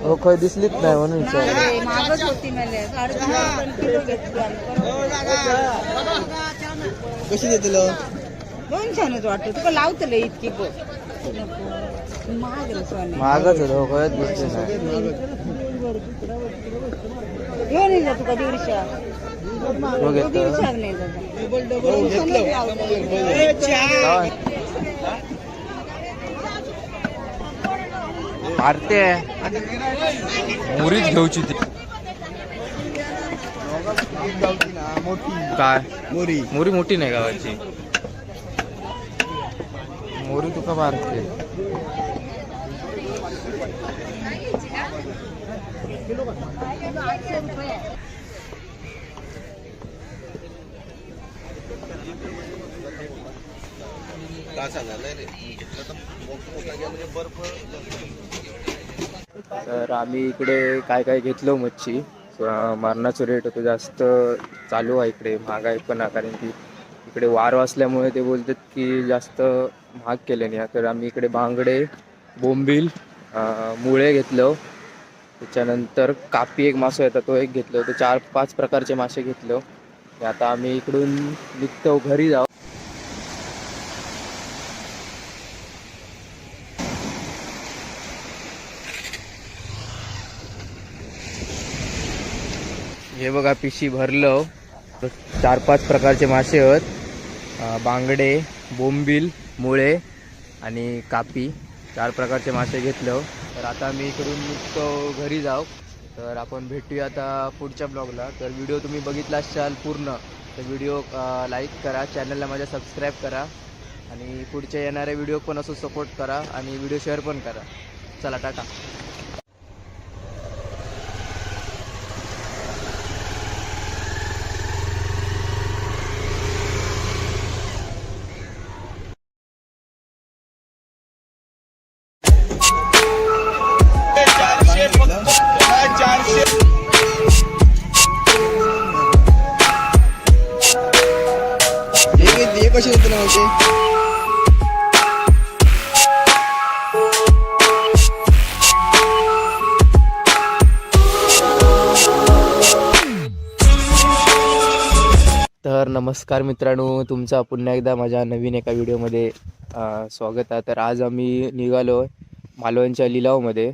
S1: हो खय दिसलीच नाही म्हणून विचारलं.
S3: महागच होती मला किलो घेतली
S2: कशी देतील?
S3: 200 वाटतं तुका लावतले इतकी गो महाग रे सोने
S1: महागच होतं. हो खयच दिसली नाही.
S3: घेऊन येईल तुका 150.
S1: हो घेतो.
S3: 150 नाही
S1: मारते मुरीच घेऊची ती. काय
S2: मोरी
S1: मोरी मोठी नाही गावाची. मोरी तुका मारते. तर आम्ही इकडे काय काय घेतलो मच्छी. मारणाचं रेट होतं जास्त चालू आहे इकडे. महागाई पण आहे कारण की इकडे वार असल्यामुळे ते बोलतात की जास्त महाग केले नाही. तर आम्ही इकडे बांगडे, बोंबील, मुळे घेतलं. त्याच्यानंतर कापी एक मासा येतात तो एक घेतलं. तर 4-5 प्रकारचे मासे घेतलं. आता आम्ही इकडून निघतो घरी जाऊ. हे बघा पिशी भरलं. 4-5 प्रकारचे मासे आहेत. बांगडे, बोंबील, मुळे आणि कापी 4 प्रकारचे मासे घेतलं. तर आता मी इकडून निघतो घरी जाऊ. तर आपण भेटूया आता पुढच्या ब्लॉगला. तर व्हिडिओ तुम्ही बघितला असाल पूर्ण तर व्हिडिओ लाईक करा, चॅनलला माझ्या सबस्क्राईब करा आणि पुढच्या येणाऱ्या व्हिडिओ पण असं सपोर्ट करा आणि व्हिडिओ शेअर पण करा. चला टाटा.
S2: हे कशी देतील माहिती?
S1: तर नमस्कार मित्रांनो, तुमचं पुन्हा एकदा माझ्या नवीन एका व्हिडिओमध्ये स्वागत आहे. तर आज आम्ही निघालो मालवणच्या लिलावमध्ये.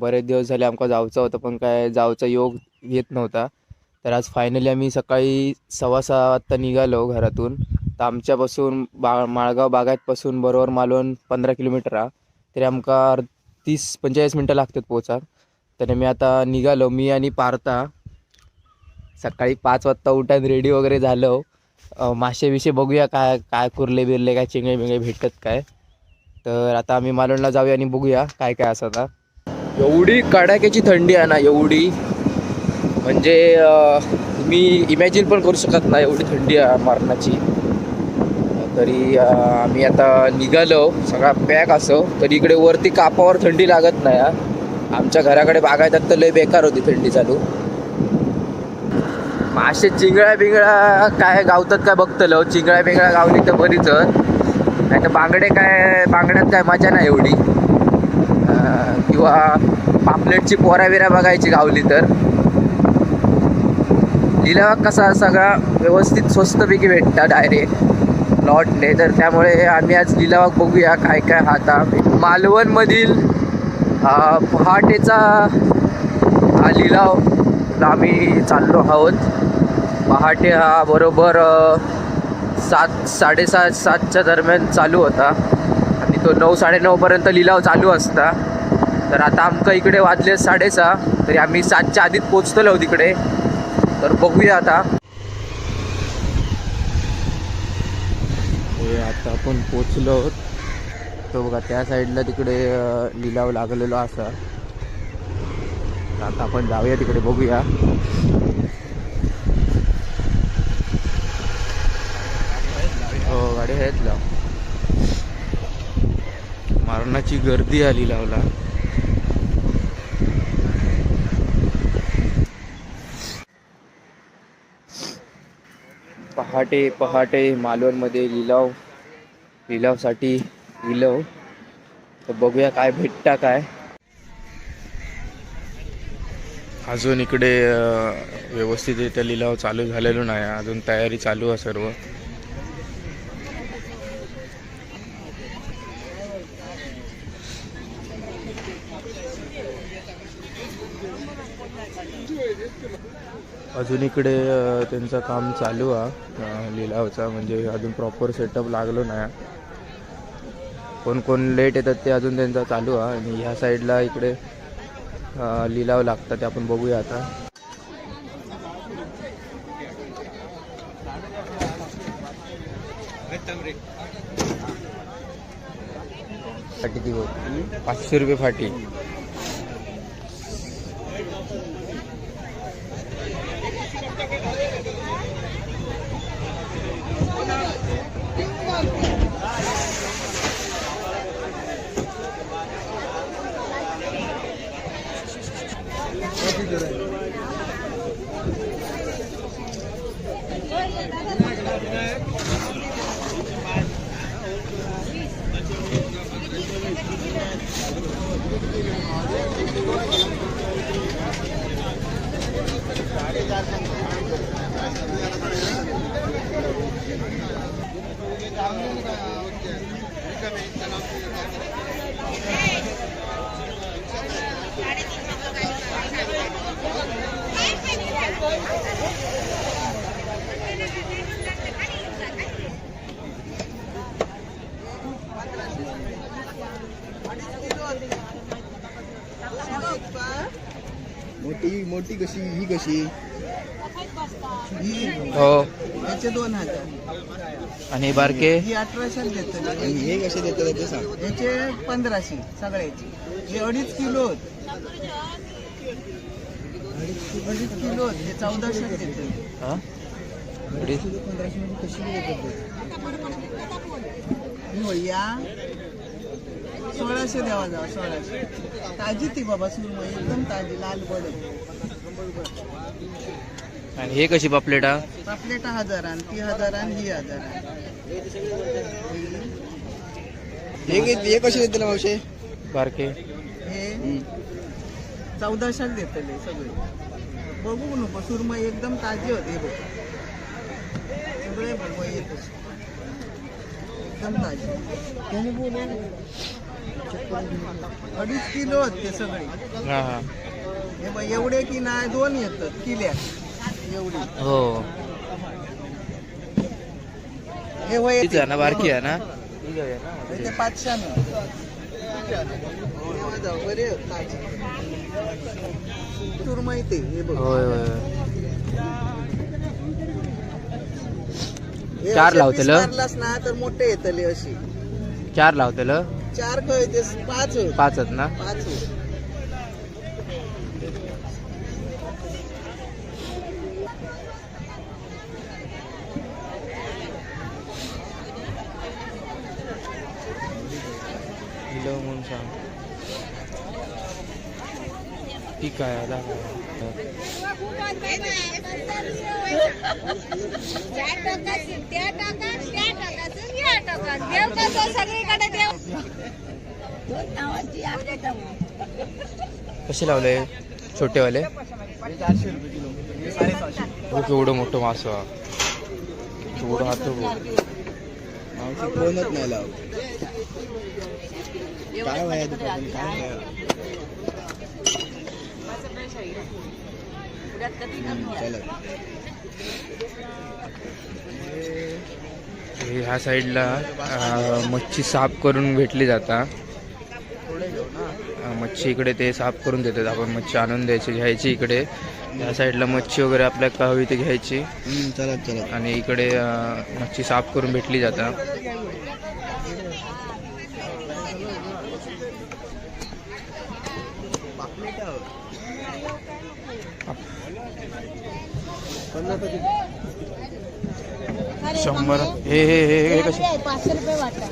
S1: बरेच दिवस झाले आमका जायचं होतं पण काय जायचा योग येत नव्हता. तर आज फायनली आम्ही सकाळी 6:15 वाजता निघालो घरातून. तर आमच्यापासून माळगाव बागायतपासून बरोबर मालवण 15 किलोमीटर आहे. तरी आमका 30-45 मिनटं लागतात पोचा. तर मी आता निघालो, मी आणि पार्था. सकाळी 5 वाजता उठान रेडी वगैरे झालो. मासे विषय बघूया काय काय कुर्ले बिरले काय चिंगळे बिंगळे भेटतात काय. तर आता आम्ही मालवणला जाऊया आणि बघूया काय काय असं. आता एवढी कडाक्याची थंडी आहे ना, एवढी म्हणजे मी इमॅजिन पण करू शकत नाही एवढी थंडी आहे मारणाची. तरी आम्ही आता निघालो सगळा पॅक असो. तरी इकडे वरती कापावर थंडी लागत नाही. आमच्या घराकडे बागायतात तर लय बेकार होती थंडी चालू. मासे चिंगळ्या बिंगळ्या काय गावतात काय बघतलो. चिंगळ्या बिंगळ्या गावली तर बरीच, नाही तर बांगड्यात काय मजा नाही एवढी. किंवा पापलेटची पोराविरा बघायची गावली तर. लिलाव कसा सगळा व्यवस्थित स्वस्तपैकी भेटता डायरेक्ट लॉटने. तर त्यामुळे आम्ही आज लिलाव बघूया काय काय. आता मालवणमधील पहाटेचा हा लिलाव आम्ही चाललो आहोत. पहाटे हा बरोबर 7-7:30-7च्या दरम्यान चालू होता आणि तो 9-9:30 पर्यंत लिलाव चालू असता. तर आता आमका इकडे वाजले 6:30, तरी आम्ही 7च्या आधीच पोचतलो तिकडे. तर बघूया आता. आता आपण पोचलो. तो बघा त्या साईडला तिकडे लिलाव लागलेलो असा. आता आपण जाऊया तिकडे बघूया. हो गाडी आहेत लाव. मारणाची गर्दी आली लिलावला. पहाटे पहाटे मालवणमध्ये लिलावसाठी लिलाव. तर बघूया काय भेटता काय. अजून इकडे व्यवस्थितरित्या लिलाव चालू झालेलो नाही. अजून तयारी चालू आहे सर्व. अजून इकडे त्यांचं काम चालू आहे लिलावचा. म्हणजे अजून प्रॉपर सेटअप लागलो नाही. कोण कोण लेट येतात ते अजून त्यांचा चालू आहे. आणि ह्या साईडला इकडे लिलाव लागतात ते आपण बघूया आता. फाटी ती 500 रुपये फाटी.
S2: मोठी मोठी कशी ही कशी
S1: हो.
S2: याचे 2000
S1: आणि बारके
S2: ही 1800 देतात. आणि हे कसे देतात ते सांग. याचे 1500 सगळ्याचे. हे 2.5 किलो 2.5 किलो हे 1400 देतात.
S1: हा
S2: 1500 मध्ये कशी देतात ही होया 1600 द्यावा जावा. 1600 ताजी ती बाबा सुरमई एकदम ताजी लाल बडक.
S1: आणि हे कशी पापलेटा.
S2: पापलेटा 1000 आणि ती 1000 आणि ही 1000. हे कसे देतील मावशे
S1: बारके.
S2: हे 1400 देतले सगळे. बघू नको सुरमई एकदम ताजी होते. बघ सगळे बघ येत एकदम ताजी. 2.5 किलो होते सगळे.
S1: हा हा
S2: हे बघ एवढे की नाही 2 येतात किल्या एवढी.
S1: हो
S2: हे वय
S1: तीच आहे ना बारकी आहे ना.
S2: ते 500 बरे सुरमई ते. हे बघ
S1: होय होय.
S2: हे
S1: 4
S2: असे
S1: लावतेल.
S2: piece मारलास ना तर मोठे येतले अशी.
S1: 4 लावतेल.
S2: 4 खय ते 5 होत.
S1: 5 आहेत ना.
S2: 5 होत.
S1: म्हणून सांग. ठीक आहे दाखव. कसे लावले छोटेवाले.
S2: 400 रुपये किलो. हे 750.
S1: हो केवढं मोठं मास. केवढं हात
S2: कोणच नाही लाव. काय वया दुपारी काय वया.
S1: ह्या साईडला मच्छी साफ करून भेटली जाता. मच्छी मच्छी इकडे ते साफ करून देतात. आपण मच्छी आणून द्यायची, घ्यायची इकडे. या साईडला मच्छी वगैरे आपल्याला का हवी ते घ्यायची
S2: चला चला.
S1: आणि इकडे मच्छी साफ करून भेटली जातात. शंभर हे हे हे हे कसे
S4: 500 रुपये वाटा.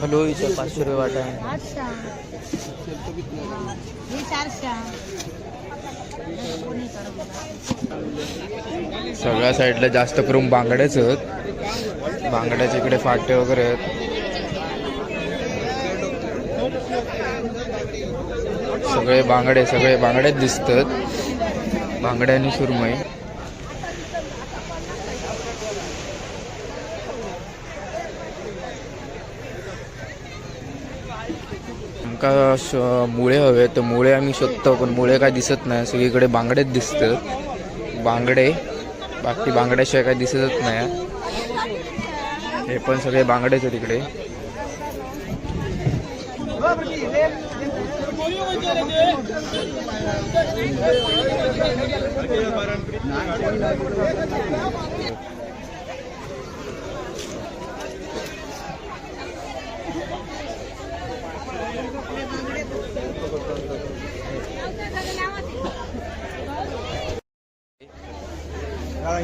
S1: हॅलो इथं 500 रुपये वाटा आहे.
S4: 800. हे 400.
S1: सगळ्या साईडला जास्त करून बांगड्याच आहेत. बांगड्याच्या इकडे फाटे वगैरे आहेत. सगळे बांगडेच दिसतात. बांगड्या आणि सुरमई. आमका मुळे हवे तर मुळे आम्ही शोधतो, पण मुळे काय दिसत नाही. सगळीकडे बांगडेच दिसतात. बांगडे, बाकी बांगड्याशिवाय काय दिसतच नाही. हे पण सगळे बांगडेच आहेत इकडे.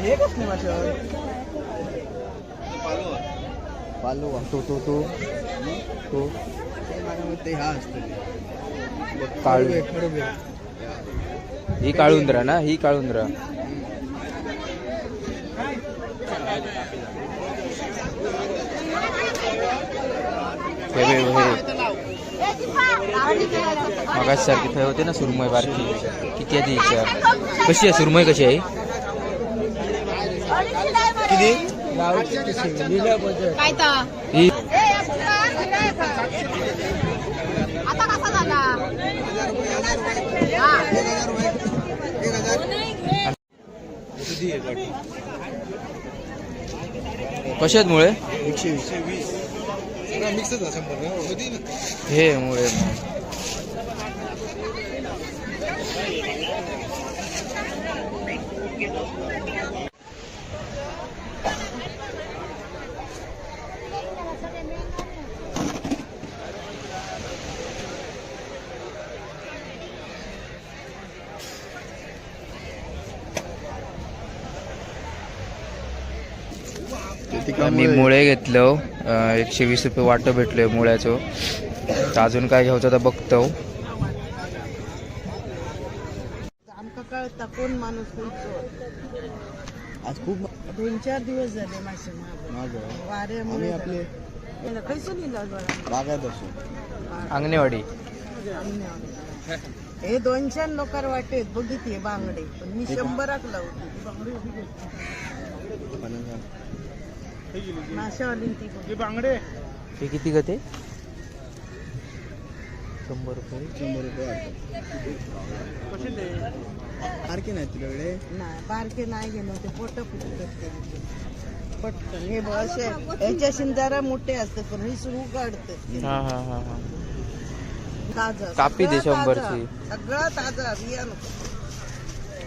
S2: हे कसले मासे पालो
S1: तो तो तो तो
S2: ते हा असतं
S1: काळू.
S2: खडबे.
S1: ही काळुंद्रा ना, ही काळुंद्रा. मगाच सारखी थंय होते ना सुरमई बारकी. किती आहे ती विचार. कशी आहे सुरमई, कशी आहे
S4: काय तर
S1: ही?
S4: आता कसा झाला.
S1: कशी आहेत मुळे?
S2: 120.
S1: हे मुळे मी मुळे घेतलं. 120 रुपये वाटं भेटले मुळ्याचं. तर अजून काय घ्यायचं तर बघतो.
S3: आमका कळता कोण माणूस
S2: आज खूप
S3: 2-4 दिवस झाले मासे
S2: महाग
S3: वाऱ्यामुळे
S2: आम्ही आपले
S3: कैसून लिहिलं बरं.
S2: बागायत असो.
S1: अंगणेवाडी.
S3: हे 200 लोकार वाटेत बघितले बांगडे, पण मी 100क लावली माशावाली ती बांगडे.
S1: हे किती गते? 100 रुपये.
S2: 100 रुपये वाटतं. सारखे नाही तुझ्याकडे.
S3: नाही बारके नाही गेलो ते पोट फुटत पटकन. हे बघ असे याच्याशी जरा मोठे असतात, पण हे सुरू काढतात.
S1: हा हा हा हा.
S3: ताजा
S1: कापी दे
S3: सगळं
S1: 100
S3: ताजा.
S1: ची.
S3: सगळं ताजा बियाणं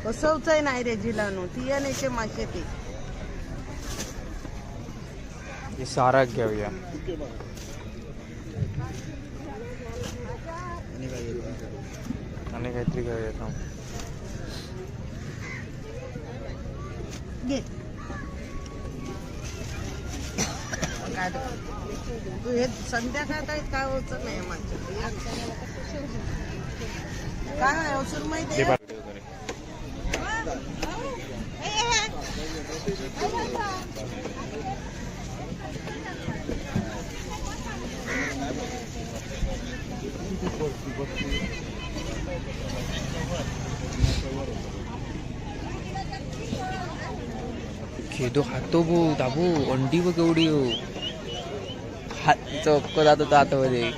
S3: बसवचंय नाही रे जिलानो. तियानेचे मासे ते
S1: हे सारा घेऊया.
S2: आणि काय घेतो?
S1: आणि काहीतरी घेऊया थांब.
S3: घे. काय तू हे संध्याकाळ काय होत नाही माझ्या काय अवसर माहिती आहे?
S1: खेदो खातो भो दाबू. अंडी बघ एवढी हो. हात चौक जात होता आतमध्ये.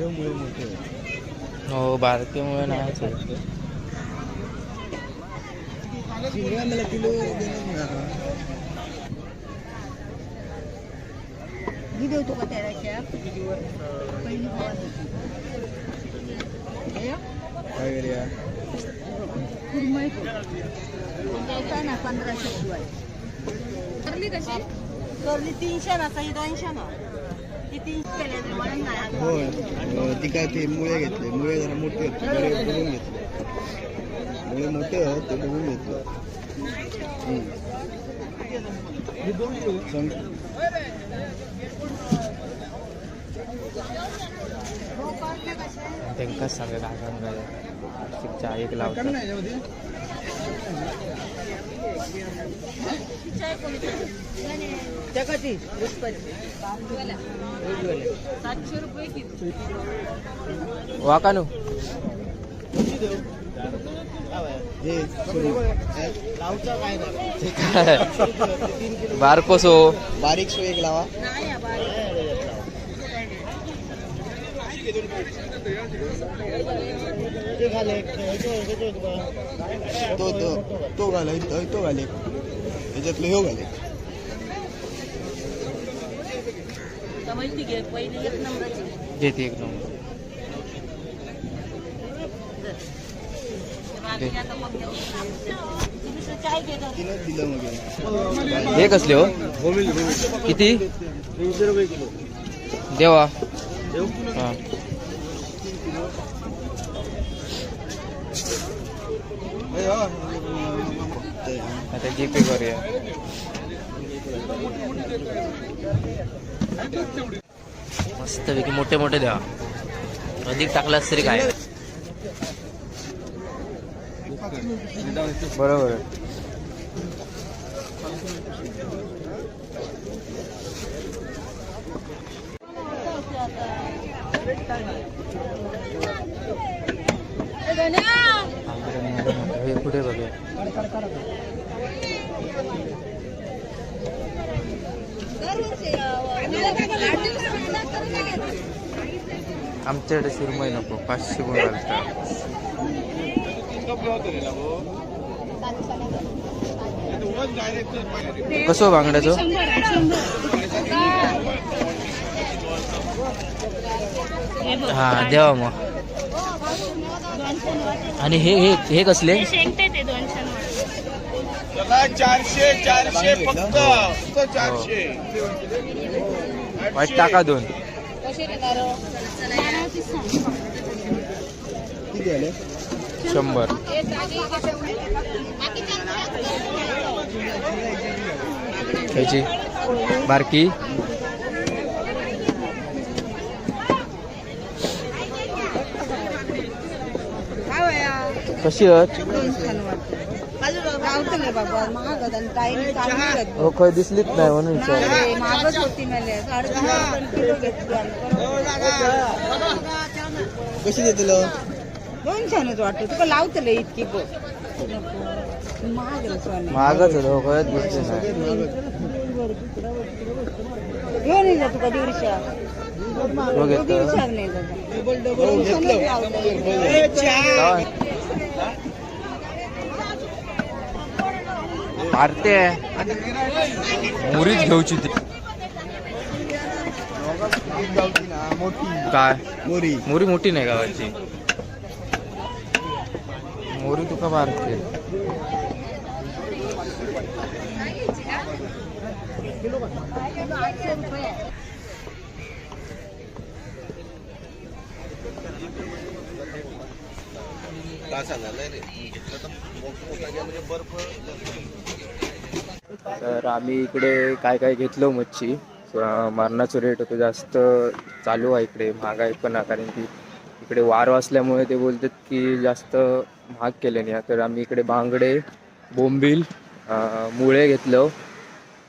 S2: मुळे मोठे होते.
S1: हो बारकेमुळे नाहीच होत.
S2: शिंगा मला किलो देणार ना.
S3: मी देऊ तुका तेराच्या पहिली फवारणी.
S2: काय करूया
S3: कुरमई द्यायचा ना 1500 शिवाय. करली कशी? करली 300 ना, सही 200 ना. ती 300 केले तरी म्हणून नाही.
S2: होय. ती काय ते मुळे घेतले. मुळे जरा मोठे होते बरे बघून घेतले. मुळे मोठे होत ते बघून घेतलं.
S1: त्यांकाच सांगा काय सांगायला चहा एक लावतात.
S3: जगाची 700 रुपये किलो.
S1: वाकानू
S2: हे
S1: बारकोसो
S2: बारीक सो एक लावा.
S3: नाही या बारीक.
S2: तो घालाय तो घाले त्याच्यातलं ह्यो घाले.
S3: समजली घे पहिली 1 नंबरची.
S1: घेते एक नंबर.
S3: बाकी आता मग देऊ. दुसरं चाय घे तर.
S2: तिनंच दिलं मग
S1: हे कसले हो किती
S2: 300 रुपये किलो.
S1: देवा हा आता जीपे करूया. मस्तपैकी मोठे मोठे द्या. अधिक टाकलास तरी काय बरोबर आहे. हे कुठे बघूया. आमच्याकडे सुरमई नको 500 गुण घालतात. कसं बांगड्याचं हा देवा मग. आणि हे हे हे कसले
S2: 400 फक्त 400.
S1: वाईट टाका 2.
S2: किती आले
S1: 100. ह्याची बारकी कशी आहेत हो खय दिसलीच नाही म्हणून विचारलं.
S3: मागच होती मला 3.5 किलो घेतली.
S2: कशी देतलो
S3: 200 वाटतं तुका लावतले इतकी गो महाग
S1: महागच होतं हो खयच दिसले नाही.
S3: घेऊन येईल तुका 150.
S1: हो घेतो
S3: 150 नाही
S1: मारते मुरीच घेऊची ती काय
S2: मोरी
S1: मोरी मोठी नाही गावाची मोरी तुका मारते. तर आम्ही इकडे काय काय घेतलो मच्छी. मारणाचं रेट होतं जास्त चालू आहे इकडे. महागाई पण आहे कारण की इकडे वार असल्यामुळे ते बोलतात की जास्त महाग केले नाही. तर आम्ही इकडे बांगडे बोंबील मुळे घेतलं.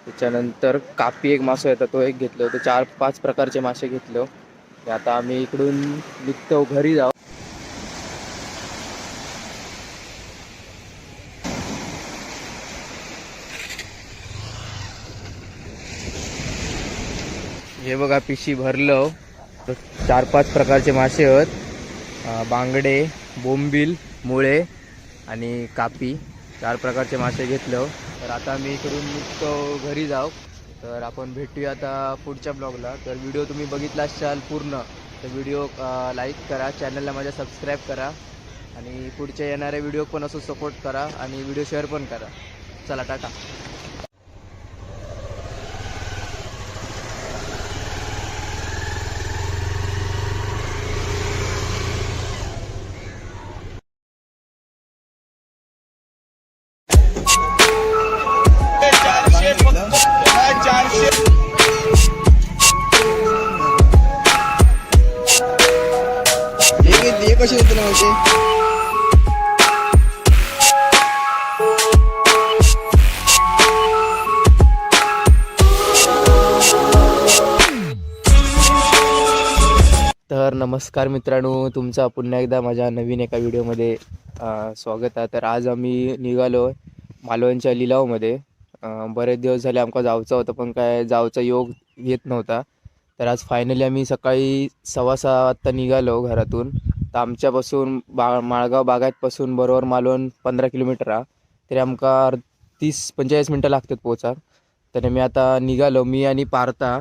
S1: त्याच्यानंतर कापी एक मासा येतात तो एक घेतलो. ते 4-5 प्रकारचे मासे घेतलो. आता आम्ही इकडून निघतो घरी जाऊ. हे बघा पिशी भरलं 4-5 प्रकारचे मासे आहेत. बांगडे, बोंबील, मुळे आणि कापी 4 प्रकारचे मासे घेतलं. तर आता मी इकडून निघतो घरी जाऊ. तर आपण भेटूया आता पुढच्या ब्लॉगला. तर व्हिडिओ तुम्ही बघितला असाल पूर्ण तर व्हिडिओ लाईक करा, चॅनलला माझ्या सबस्क्राईब करा आणि पुढच्या येणाऱ्या व्हिडिओ पण असं सपोर्ट करा आणि व्हिडिओ शेअर पण करा. चला टाटा.
S2: हे कसे होते ना होते
S1: तर नमस्कार मित्रांनो, तुमचा पुन्हा एकदा माझ्या नवीन एका व्हिडिओमध्ये स्वागत आहे. तर आज आम्ही निघालो आहे मालवणच्या लिलावमध्ये. बरेच दिवस झाले आमका जायचं होतं पण काय जायचा योग येत नव्हता. तर आज फायनली आम्ही सकाळी 6:15 वाजता निघालो घरातून. तर आमच्यापासून माळगाव बागायतपासून बरोबर मालवण 15 किलोमीटर आहे. तरी आमका 30-45 मिनटं लागतात पोहोचा. तर मी आता निघालो, मी आणि पार्था.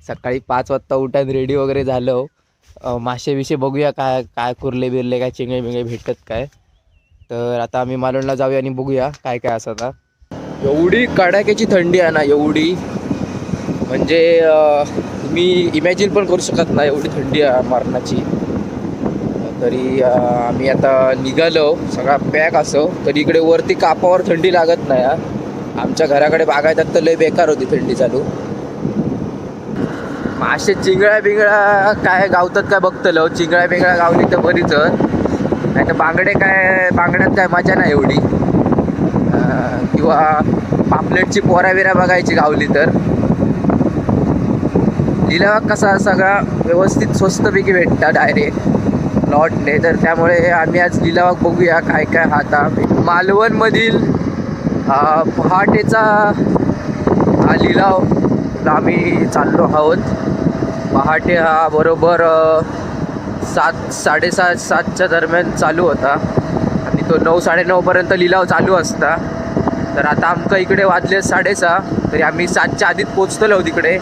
S1: सकाळी 5 वाजता उठान रेडी वगैरे झालो. मासे विषय बघूया काय काय कुर्ले बिरले काय चिंगळे बिंगळे भेटत काय. तर आता आम्ही मालवणला जाऊया आणि बघूया काय काय असं. आता एवढी कडाक्याची थंडी आहे ना, एवढी म्हणजे तुम्ही इमॅजिन पण करू शकत नाही एवढी थंडी आहे मरणाची. तरी आम्ही आता निघालो सगळा पॅक असो. तरी इकडे वरती कापावर थंडी लागत नाही. आमच्या घराकडे बागायतात तर लय बेकार होती थंडी चालू. मासे चिंगळ्या बिंगळ्या काय गावतात काय बघतलो. चिंगळ्या बिंगळ्या गावली तर बरीच, नाही तर बांगड्यात काय मजा नाही एवढी. किंवा पापलेटची पोरा बिरा बघायची गावली तर. लिलावा कसा सगळा व्यवस्थित स्वस्तपैकी भेटतात डायरेक्ट लॉटने. तर त्यामुळे आम्ही आज लिलावा बघूया काय काय. आता मालवणमधील पहाटेचा हा लिलाव आम्ही चाललो आहोत. पहाटे हा बरोबर 7-7:30-7च्या दरम्यान चालू होता आणि तो 9-9:30पर्यंत लिलाव चालू असता. तर आता आमचं इकडे वाजले 6:30. तरी आम्ही 7च्या आधीच पोचतलो तिकडे.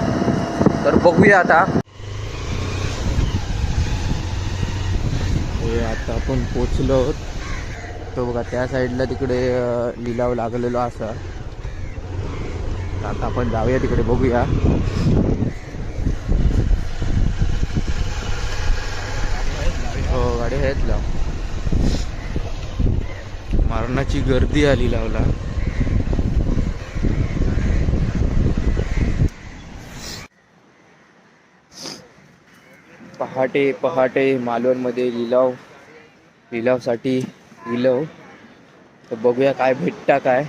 S1: तर बघूया आता. आता आपण पोचलो तो बघा त्या साईडला तिकडे लिलाव लागलेलो असा. आता आपण जाऊया तिकडे बघूया. हो गाडी आहेत लाव. मरणाची गर्दी आली लावला. पहाटे मालवणमध्ये लिलावसाठी लिलाव. तर बघूया काय भेटता काय.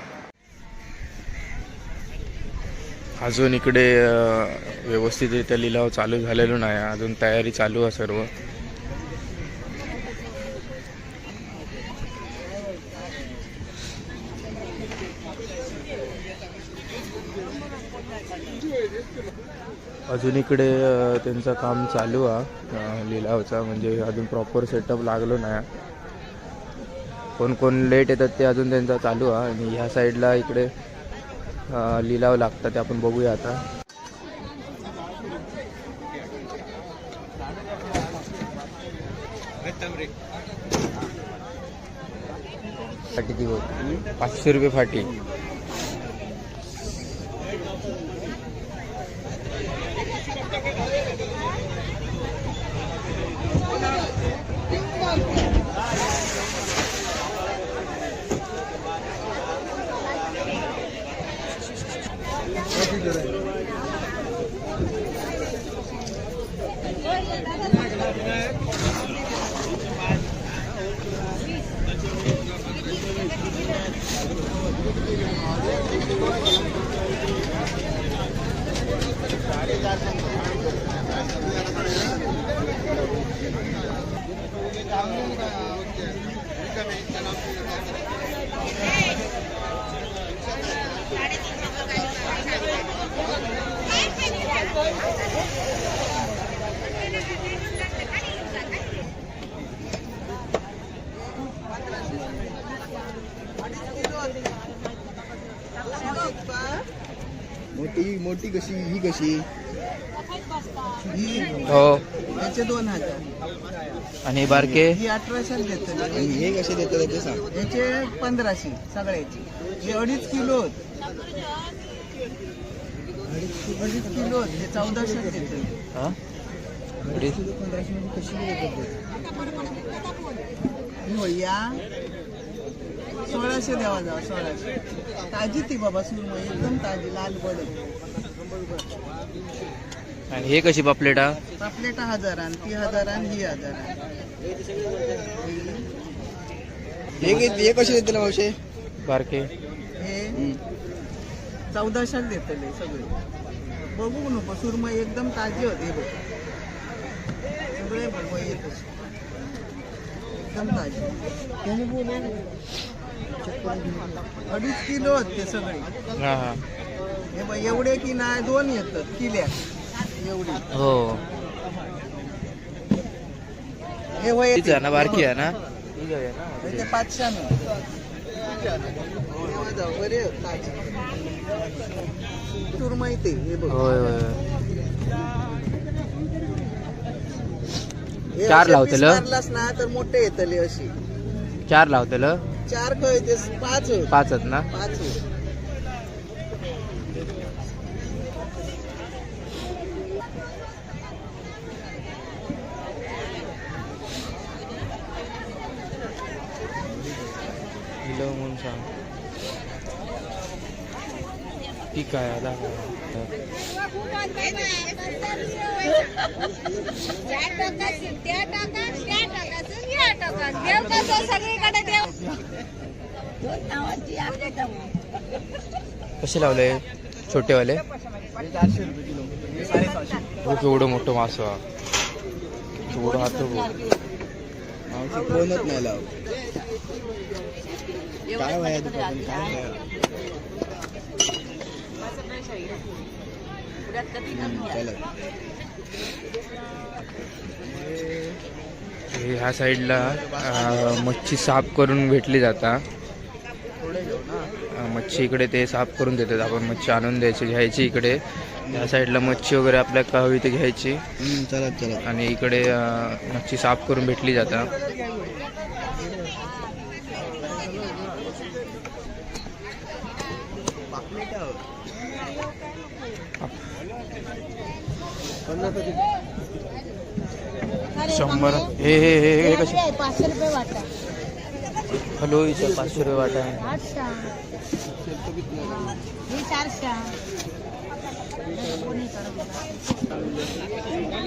S1: अजून इकडे व्यवस्थितरित्या लिलाव चालू झालेलो नाही. अजून तयारी चालू आहे सर्व. अजून इकडे त्यांचं काम चालू आहे लिलावचा. म्हणजे अजून प्रॉपर सेटअप लागलो नाही. कोण लेट येतात ते अजून त्यांचा चालू आहे. आणि ह्या साईडला इकडे लिलाव लागतात ते आपण बघूया आता. फाटी ती 500 रुपये फाटी.
S2: मोठी मोठी कशी ही कशी ही
S1: हो
S2: याचे 2000
S1: आणि बारके
S2: ही 1800 देतात आणि हे कसे देतात ते सांग याचे 1500 सगळ्याचे हे 2.5 किलो 2.5 किलो हे 1400 देतात
S1: हा
S2: 1500 मध्ये कशी या 1600 द्यावा जावा 1600 ताजी ती बाबा सुरमई एकदम ताजी लाल बडत
S1: आणि हे कशी पापलेटा
S2: पापलेटा 1000 आणि ती 1000 आणि ही 1000 हे कसे देते ना मावशे
S1: बारके
S2: हे 1400 देतले सगळे बघू नको सुरमई एकदम ताजी होते बघ सगळे बघ येत एकदम ताजी 2.5 किलो होते सगळे
S1: हा हा
S2: हे बघ एवढे की नाही 2 येतात किल्या एवढी
S1: हो
S2: हे वय
S1: तीच आहे ना बारकी आहे ना
S2: ते 500 बरे सुरमई ते हे बघ
S1: होय होय
S2: हे
S1: 4
S2: असे
S1: लावतलं?
S2: piece मारलास ना तर मोठे येतले अशी
S1: 4 लावतलं
S2: 4 खय ते 5
S1: 5 आहेत ना
S2: 5
S1: किलो म्हणून सांग ठीक आहे आता कसे लावले छोटेवाले
S2: 400 रुपये किलो 750
S1: हो केवढं मोठं मासं हा. केवढं हात
S2: कोणच नाही लाव काय वया तू पण काय चला
S1: ह्या साईडला मच्छी साफ करून भेटली जाता मच्छी इकडे ते साफ करून देतात आपण मच्छी आणून द्यायची घ्यायची इकडे ह्या साईडला मच्छी वगैरे आपल्या का हवी ते घ्यायची
S2: चला चला
S1: आणि इकडे मच्छी साफ करून भेटली जाता शंभर हे हे हे हे कसे
S4: 500 रुपये वाटा
S1: हॅलो इथं 500 रुपये वाटा आहे
S4: 800 हे 400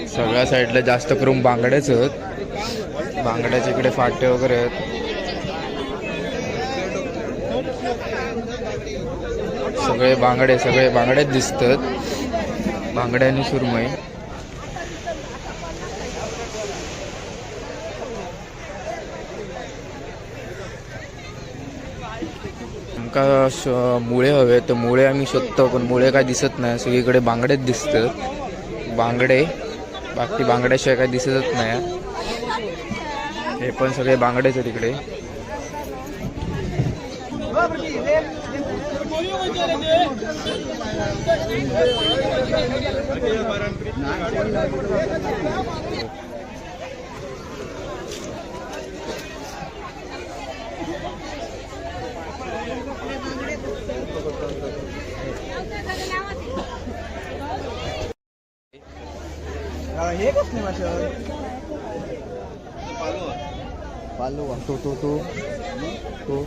S1: सगळ्या साईडला जास्त करून बांगड्याच आहेत बांगड्याच्या इकडे फाटे वगैरे आहेत सगळे बांगड्याच दिसतात बांगड्या आणि सुरमई आमका मुळे हवे तर मुळे आम्ही शोधतो पण मुळे काय दिसत नाही सगळीकडे बांगडेच दिसतात बांगडे बाकी बांगड्याशिवाय काय दिसतच नाही हे पण सगळे बांगडेच आहेत इकडे
S2: हे कसली मासे पालो
S1: तो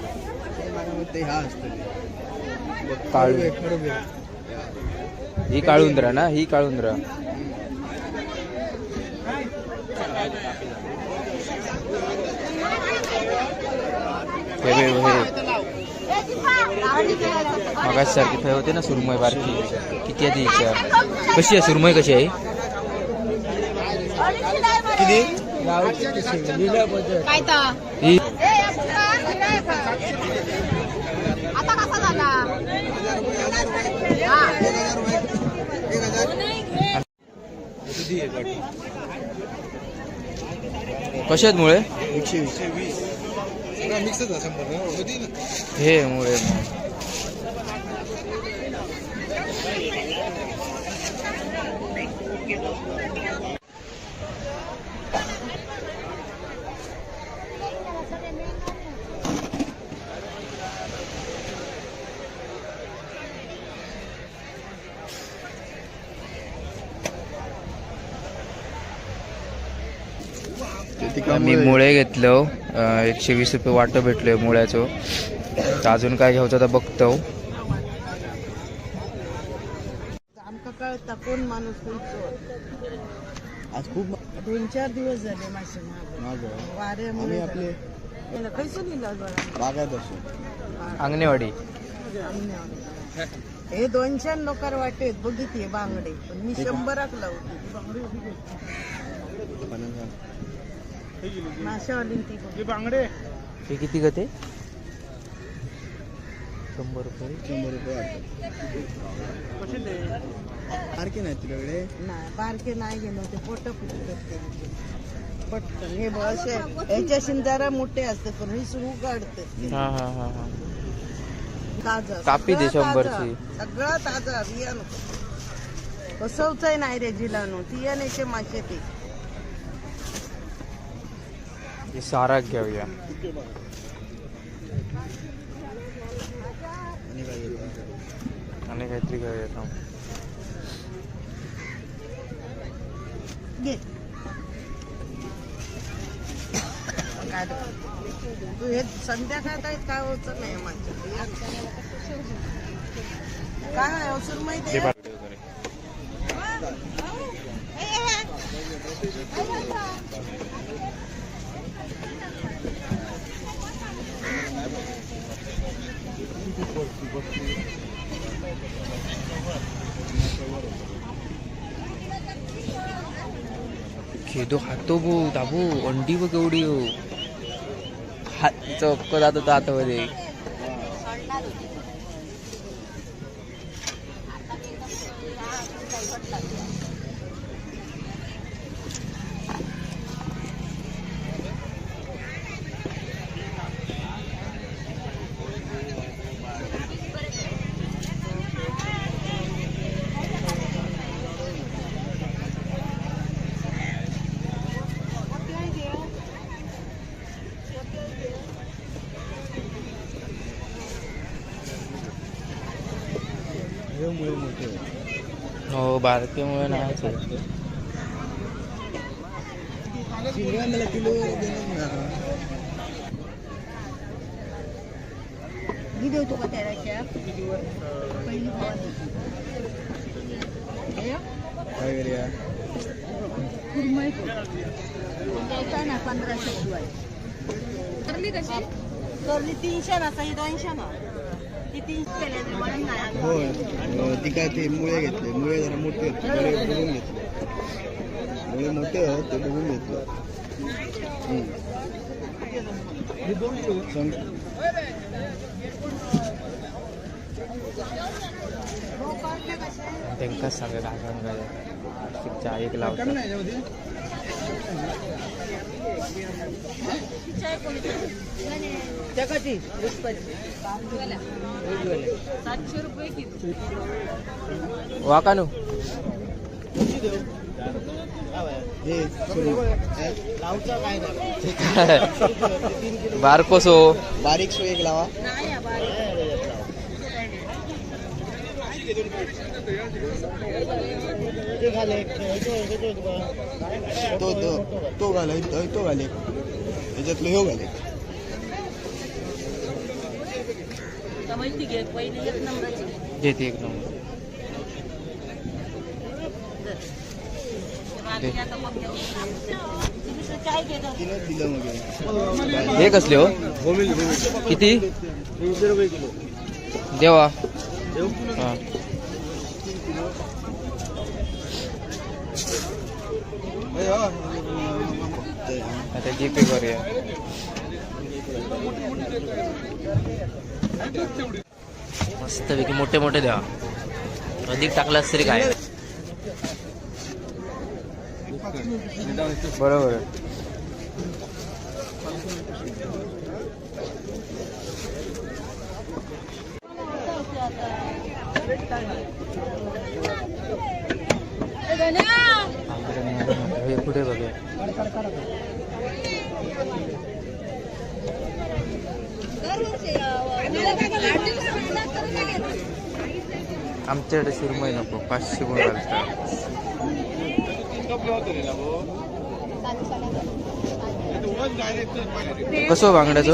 S2: ते हा असतं
S1: काळू ही काळुंद्रा ना ही काळुंद्रा हे मगाच सारखी होते ना सुरमई बारकी किती आहे ती कशी आहे सुरमई कशी आहे
S2: किती
S4: काय तर
S1: ही
S4: आता कसा झाला
S1: कसे आहेत मुळे
S2: 120 मिक्सच
S1: हे मुळे
S2: तिका
S1: मी मुळे घेतलो 120 रुपये वाटो भेटलोय मुळ्याचं. तर अजून काय घ्यायचं तर बघतो.
S3: आमका कळता कोण माणूस कोणतो.
S2: आज खूप
S3: 2-4 दिवस झाले मासे महाग
S2: माझं
S3: वाऱ्यामुळे
S2: आम्ही आपले
S3: कैसे लिहिलं
S2: बागायत असो
S1: अंगणेवाडी.
S3: हे 200 लोकार वाटेत बघितले बांगडे, पण मी 100 लावते माशावाली ती बांगडे.
S1: हे किती का ते? 100 रुपये.
S2: 100 रुपये सारखे नाही तुझ्याकडे.
S3: नाही बारके नाही गेलो ते पोट फुटते पटकन. हे बघ असे ह्याच्याशी जरा मोठे असते पण हे सुरू काढते
S1: हा हा हा हा.
S3: ताजा
S1: कापी दे
S3: सगळं
S1: 100
S3: ताजा.
S1: ची.
S3: सगळं ताजा बियाणं कसवचंय नाही रे जिलानो तियानेचे मासे ते.
S1: हे सारा घेऊया.
S2: आणि काय घेतो?
S1: आणि काहीतरी घेऊया थांब.
S3: घे काय ते? तू हे संध्याकाळ काय होत नाही माझ्या काय अवसर माहिती आहे?
S1: खेदो खातो बो दाबू अंडी बघ एवढी हो. हात चक्क जात होता आतमध्ये.
S2: मुळे मोठे
S1: हो बारकेमुळे नाही
S2: शिंगा मला किलो देणार ना.
S3: मी देऊ का त्याच्या पहिली
S2: काय करूया?
S3: कुरमई द्यायचा ना 1500 शिवाय. करली कशी? करली 300 ना सही 200 ना. ती 300 केले म्हणून नाही.
S2: होय ती काय ते मुळे घेतले. मुळे जरा मोठे होते बरे बघून घेतले. मुळे मोठे आहेत ते बघून घेतले.
S1: त्यांका सांगा काय एक लावतो.
S3: त्या कशी 700 रुपये किलो.
S1: वाकानू
S2: हे लावचा काय
S1: बारकोसो
S2: बारीक सो एक लावा.
S3: नाही
S2: तो घाले तो घाले त्याच्यातलं ह्यो घाले.
S1: घेते एक नंबर.
S2: तिनं दिलं मग
S1: हे कसले हो? किती?
S2: 300 रुपये किलो.
S1: देवा. हा आता जीपे करूया. मस्तपैकी मोठे मोठे द्या. अधिक टाकलास तरी काय बरोबर. हे पुढे बघूया. आमच्याकडे सुरमई नको 500 गुण घालतात. कसं बांगड्याचं?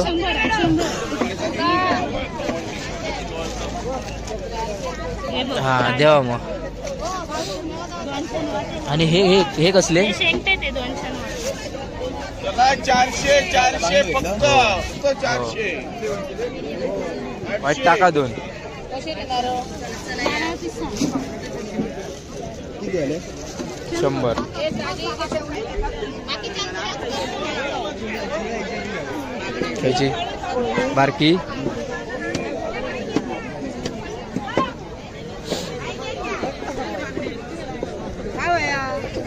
S1: हा द्यावा मग. आणि हे हे हे कसले?
S2: 400 फक्त 400.
S1: वाईट टाका 2.
S2: किती आले?
S1: 100. ह्याची बारकी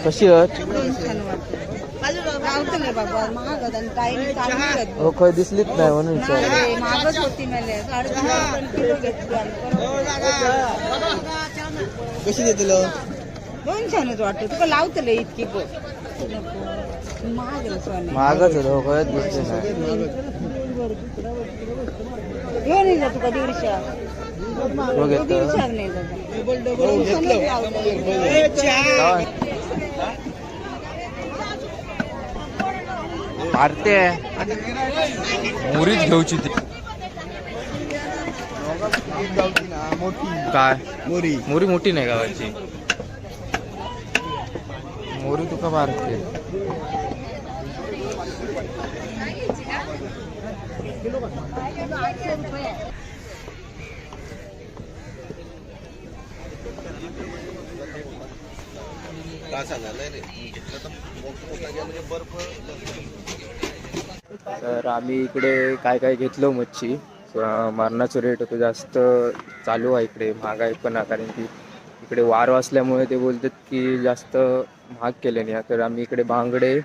S1: कशी आहेत? हो खय दिसलीच नाही म्हणून विचारलं.
S3: मागच होती मला 3.5 किलो घेतली
S2: कशी देतील?
S3: 200 वाटतं तुका लावतले इतकी गो महाग सोने
S1: महागच होतं. हो खयच दिसली नाही.
S3: घेऊन येईल तुका 150.
S1: हो घेतो.
S3: 150 नाही
S1: मारते मुरीच घेऊची ती. काय
S2: मोरी
S1: मोरी मोठी नाही गावाची. मोरी तुका मारते. तर आम्ही इकडे काय काय घेतलो मच्छी. मारणाचं रेट होतं जास्त चालू आहे इकडे. महागाई पण आहे कारण की इकडे वार असल्यामुळे ते बोलतात की जास्त महाग केले नाही. तर आम्ही इकडे बांगडे,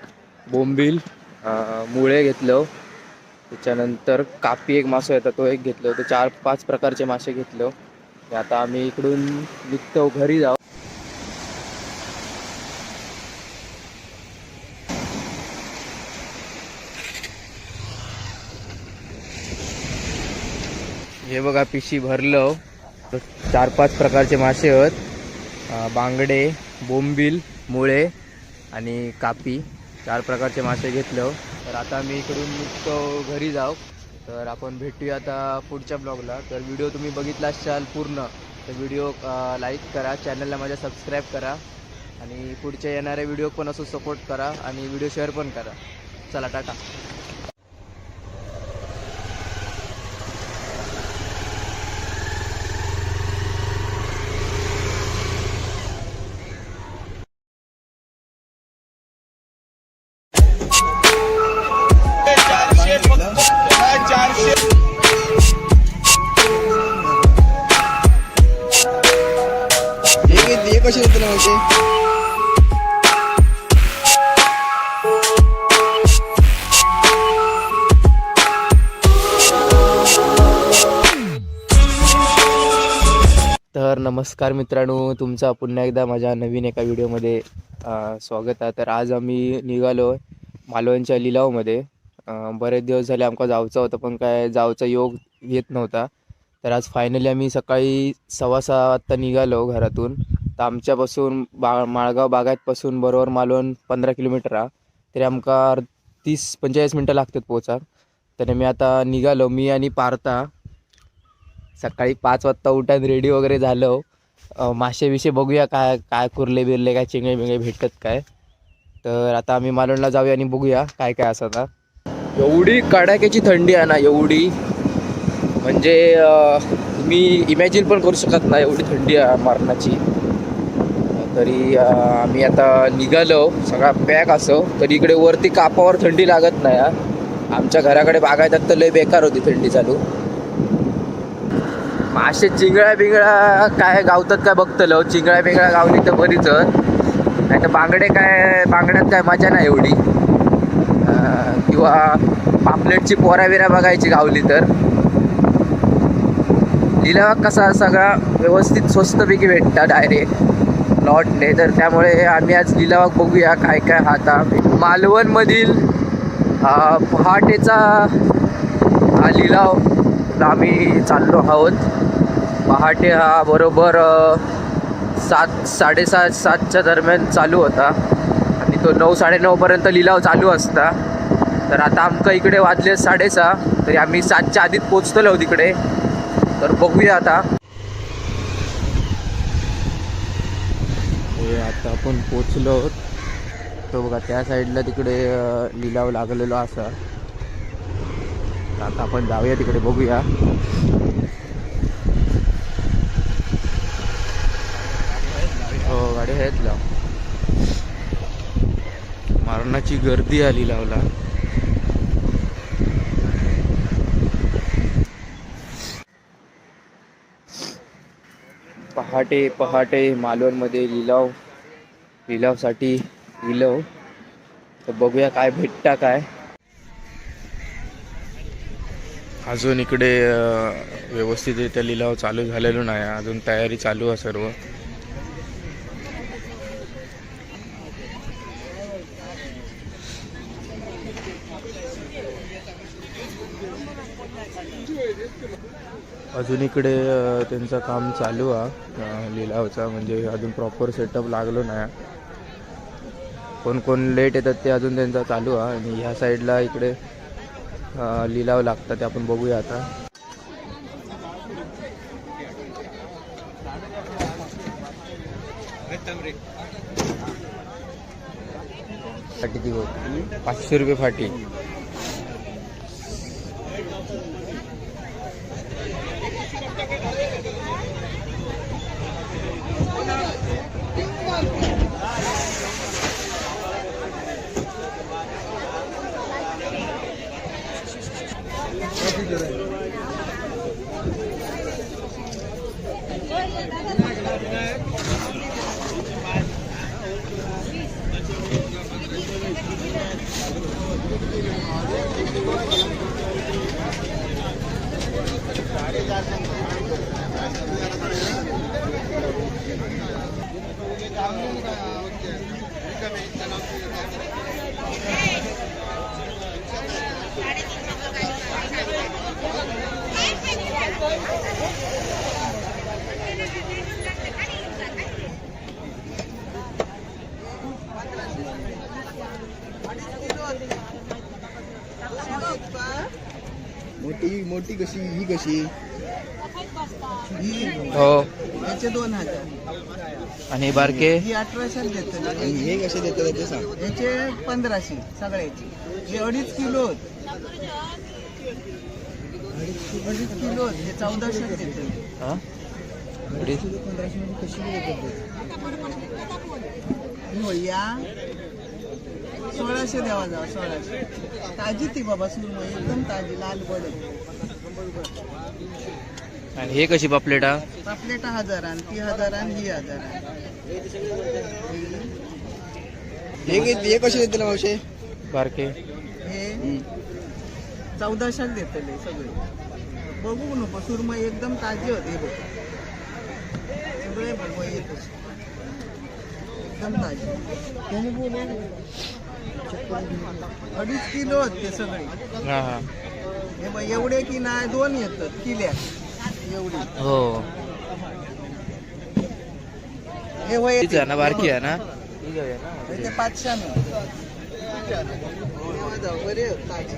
S1: बोंबील, मुळे घेतलं. त्याच्यानंतर कापी एक मासा येतात तो एक घेतलं. तर 4-5 प्रकारचे मासे घेतलं. आता आम्ही इकडून निघतो घरी जाऊ. हे बघा पिशी भरलं. 4-5 प्रकारचे मासे आहेत. बांगडे, बोंबील, मुळे आणि कापी 4 प्रकारचे मासे घेतलं. तर आता मी इकडून निघतो घरी जाऊ. तर आपण भेटूया आता पुढच्या ब्लॉगला. तर व्हिडिओ तुम्ही बघितला असाल पूर्ण तर व्हिडिओ लाईक करा, चॅनलला माझ्या सबस्क्राईब करा आणि पुढच्या येणाऱ्या व्हिडिओ पण असं सपोर्ट करा आणि व्हिडिओ शेअर पण करा. चला टाटा.
S2: हे कशी देतील माहिती?
S1: तर नमस्कार मित्रांनो, तुमचं पुन्हा एकदा माझ्या नवीन एका व्हिडिओमध्ये स्वागत आहे. तर आज आम्ही निघालो मालवणच्या लिलावमध्ये. बरेच दिवस झाले आमका जायचं होतं पण काय जायचा योग येत नव्हता. तर आज फायनली आम्ही सकाळी 6:15 वाजता निघालो घरातून. तर आमच्यापासून माळगाव बागायतपासून बरोबर मालवण 15 किलोमीटर आहे. तरी आमका 30-45 मिनटं लागतात पोचा. तर मी आता निघालो, मी आणि पार्था. सकाळी 5 वाजता उठून रेडी वगैरे झालो. मासे विषय बघूया काय काय कुर्ले बिरले काय चिंगळे बिंगळे भेटतात काय. तर आता आम्ही मालवणला जाऊया आणि बघूया काय काय असं. आता एवढी कडाक्याची थंडी आहे ना, एवढी म्हणजे मी इमॅजिन पण करू शकत नाही एवढी थंडी आहे मारणाची. तरी आम्ही आता निघालो सगळा पॅक असो. तरी इकडे वरती कापावर थंडी लागत नाही. आमच्या घराकडे बागायतात तर लय बेकार होती थंडी चालू. मासे चिंगळ्या बिंगळ्या काय गावतात काय बघतलो. चिंगळ्या बिंगळ्या गावली तर बरीच, नाही तर बांगडे काय बांगड्यात काय मजा नाही एवढी. किंवा पापलेटची पोऱ्या बिऱ्या बघायची गावली तर. लिलाव कसा सगळा व्यवस्थित स्वस्तपैकी भेटतात डायरेक्ट लॉटने. तर त्यामुळे आम्ही आज लिलाव बघूया काय काय. आता मालवणमधील पहाटेचा हा लिलाव आम्ही चाललो आहोत. पहाटे हा बरोबर 7-7:30-7च्या दरम्यान चालू होता आणि तो 9-9:30 पर्यंत लिलाव चालू असता. तर आता आमका इकडे वाजले 6:30, तरी आम्ही 7च्या आधीच पोचतलो तिकडे. तर बघूया आता. आता आपण पोचलो. तो बघा त्या साईडला तिकडे लिलाव लागलेलो असा. आता आपण जाऊया तिकडे बघूया. हो गाडी आहेत लाव. मारणाची गर्दी आली लावला. पहाटे पहाटे मालवणमध्ये लिलावसाठी लिलाव. तर बघूया काय भेटता काय. अजून इकडे व्यवस्थितरित्या लिलाव चालू झालेलो नाही. अजून तयारी चालू आहे सर्व. अजून इकडे त्यांचं काम चालू आहे लिलावचा. म्हणजे अजून प्रॉपर सेटअप लागलो नाही. कोण कोण लेट येतात ते अजून त्यांचा चालू आहे. आणि ह्या साईडला इकडे लिलाव लागतात ते आपण बघूया आता. फाटी ती 500 रुपये फाटी.
S2: मोठी मोठी कशी ही कशी
S1: हो.
S2: याचे 2000
S1: आणि बारके
S2: ही 1800 देतात. आणि हे कसे देतात ते सांग. याचे 1500 सगळ्याचे. हे 2.5 किलो 2.5 किलो हे 1400 देतात.
S1: हा
S2: 1500 कशी देतात. या 1600 द्यावा जावा. 1600 ताजी ती बाबा सुरमई एकदम ताजी लाल बडे.
S1: आणि हे कशी पापलेटा.
S2: पापलेटा 1000 आणि ती 1000 आणि ही 1000. हे कसे देतील मावशे
S1: बारके.
S2: हे 1400 देतले सगळे. बघू नको सुरमई एकदम ताजी होते. बघ सगळे बघ येत एकदम ताजी. 2.5 किलो ते सगळे.
S1: हा हा
S2: हे बघ एवढे की नाही 2 येतात किल्या एवढी.
S1: हो.
S2: हे वय
S1: तीच आहे ना बारकी आहे ना.
S2: ते 500 बरे ताजी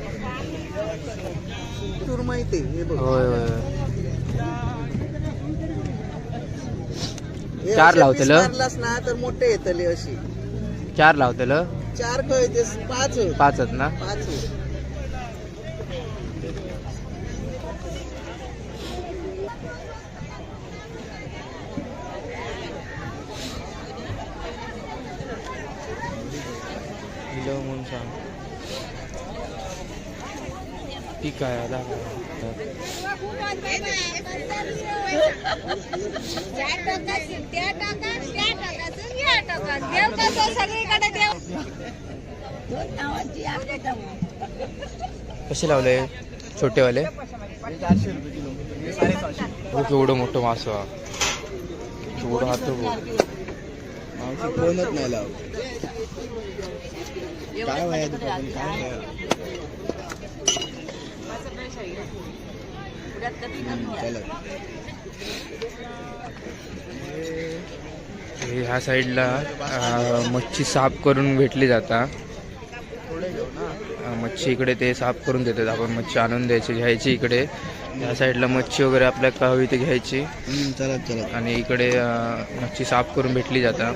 S2: सुरमई ते. हे बघ
S1: होय होय.
S2: हे
S1: 4
S2: असे
S1: लावतेल.
S2: piece मारलास ना तर मोठे येतले अशी.
S1: 4 लावतेल.
S2: 4 काय ते 5
S1: 5 आहेत ना.
S2: 5
S1: लिलाव म्हणून सांग. ठीक आहे आता. कसे लावले छोटेवाले.
S2: 400 रुपये किलो. हे 750.
S1: हो केवढं मोठं मास. केवढं हात
S2: मावशी कोणच नाही लाव. काय वया दुकान काय वया.
S1: ह्या साईडला मच्छी साफ करून भेटली जाता. मच्छी इकडे ते साफ करून देतात. आपण मच्छी आणून द्यायची, घ्यायची इकडे. या साईडला मच्छी वगैरे आपल्याला का हवी ते घ्यायची
S2: चला चला.
S1: आणि इकडे मच्छी साफ करून भेटली जातात.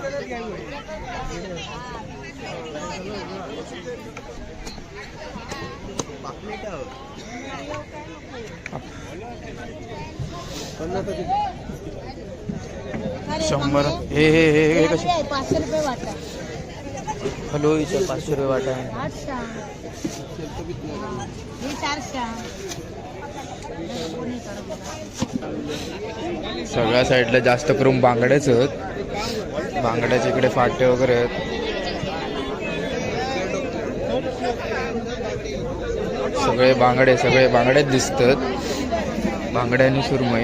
S1: शंभर हे हे हे हे कशी
S4: 500 रुपये वाटा.
S1: हॅलो इथं 500 रुपये वाटा आहे.
S4: 800. हे 400.
S1: सगळ्या साईडला जास्त करून बांगड्याच आहेत. बांगड्याच्या इकडे फाटे वगैरे आहेत. सगळे बांगड्यात दिसतात. बांगड्या आणि सुरमई.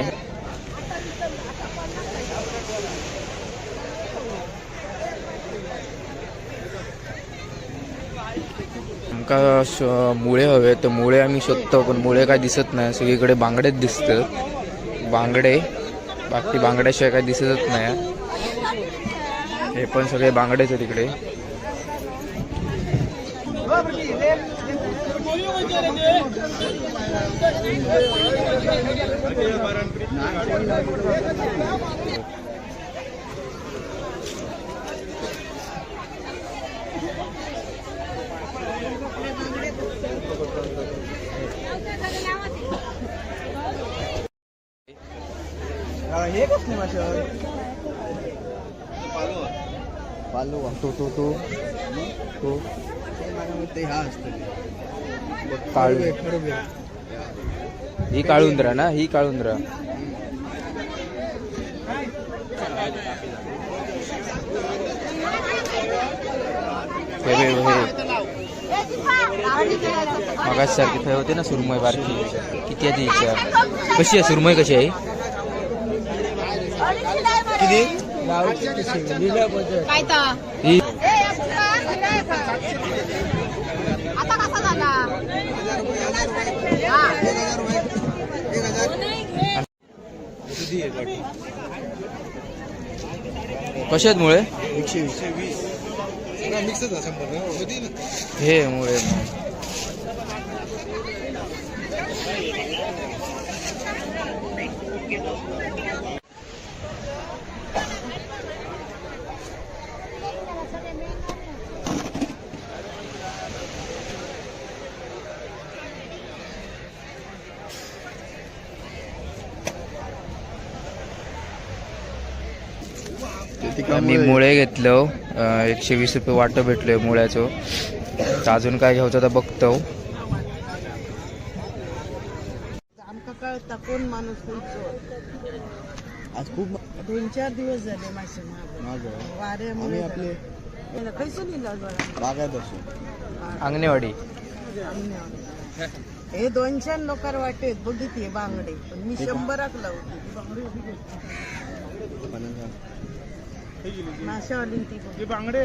S1: आमका मुळे हवे तर मुळे आम्ही शोधतो, पण मुळे काय दिसत नाही. सगळीकडे बांगडेच दिसतात. बांगडे, बाकी बांगड्याशिवाय काय दिसतच नाही. हे पण सगळे बांगडेच आहेत इकडे.
S2: हे कसली मासे पालो
S1: तो तो तो तो
S2: ते हा असतं
S1: काळू. ही काळुंद्रा ना, ही काळुंद्रा. मगाच सारखी फै होते ना सुरमई बारकी. किती आहे तिच्या? कशी आहे सुरमई, कशी आहे?
S4: काय तर
S1: ही
S4: आता कसा झाला?
S1: कशात मुळे?
S2: 120.
S1: हे मुळे मी मुळे घेतलं. 120 रुपये वाटं भेटलोय मुळ्याचं. तर अजून काय घ्यायचं तर बघतो.
S3: आमका कळता कोण माणूस
S2: आज खूप
S3: 2-4 दिवस झाले मासे वाऱ्यामुळे
S2: आपले
S3: कैसून लिहिलं बघा
S2: बागायत असो
S1: अंगणेवाडी.
S3: हे 200 लोकार वाटेत बघितले बांगडे, पण मी 100 लावली माशावाली ती
S2: बांगडे.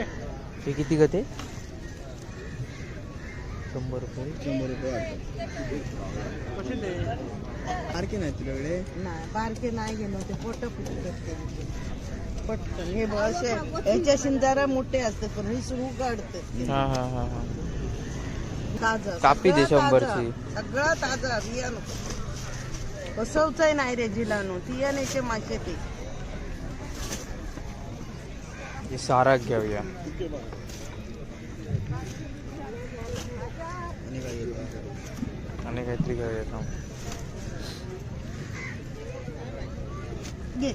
S1: हे किती गते? 100 रुपये.
S2: 100 रुपये बारके नाही तुझ्याकडे?
S3: नाही बारके नाही गेलो ते पोट पटकन. हे असे याच्याशी जरा मोठे असतात, पण हे सुरू काढतात.
S1: हा हा हा हा.
S3: ताजा
S1: कापी दे
S3: सगळं
S1: 100
S3: ताजा,
S1: ची.
S3: सगळं ताजा बियाणं बसवचंय नाही रे जिलानो. तियानेचे मासे ते
S1: हे सारा घेऊया. आणि काहीतरी घेऊया का?
S3: घे.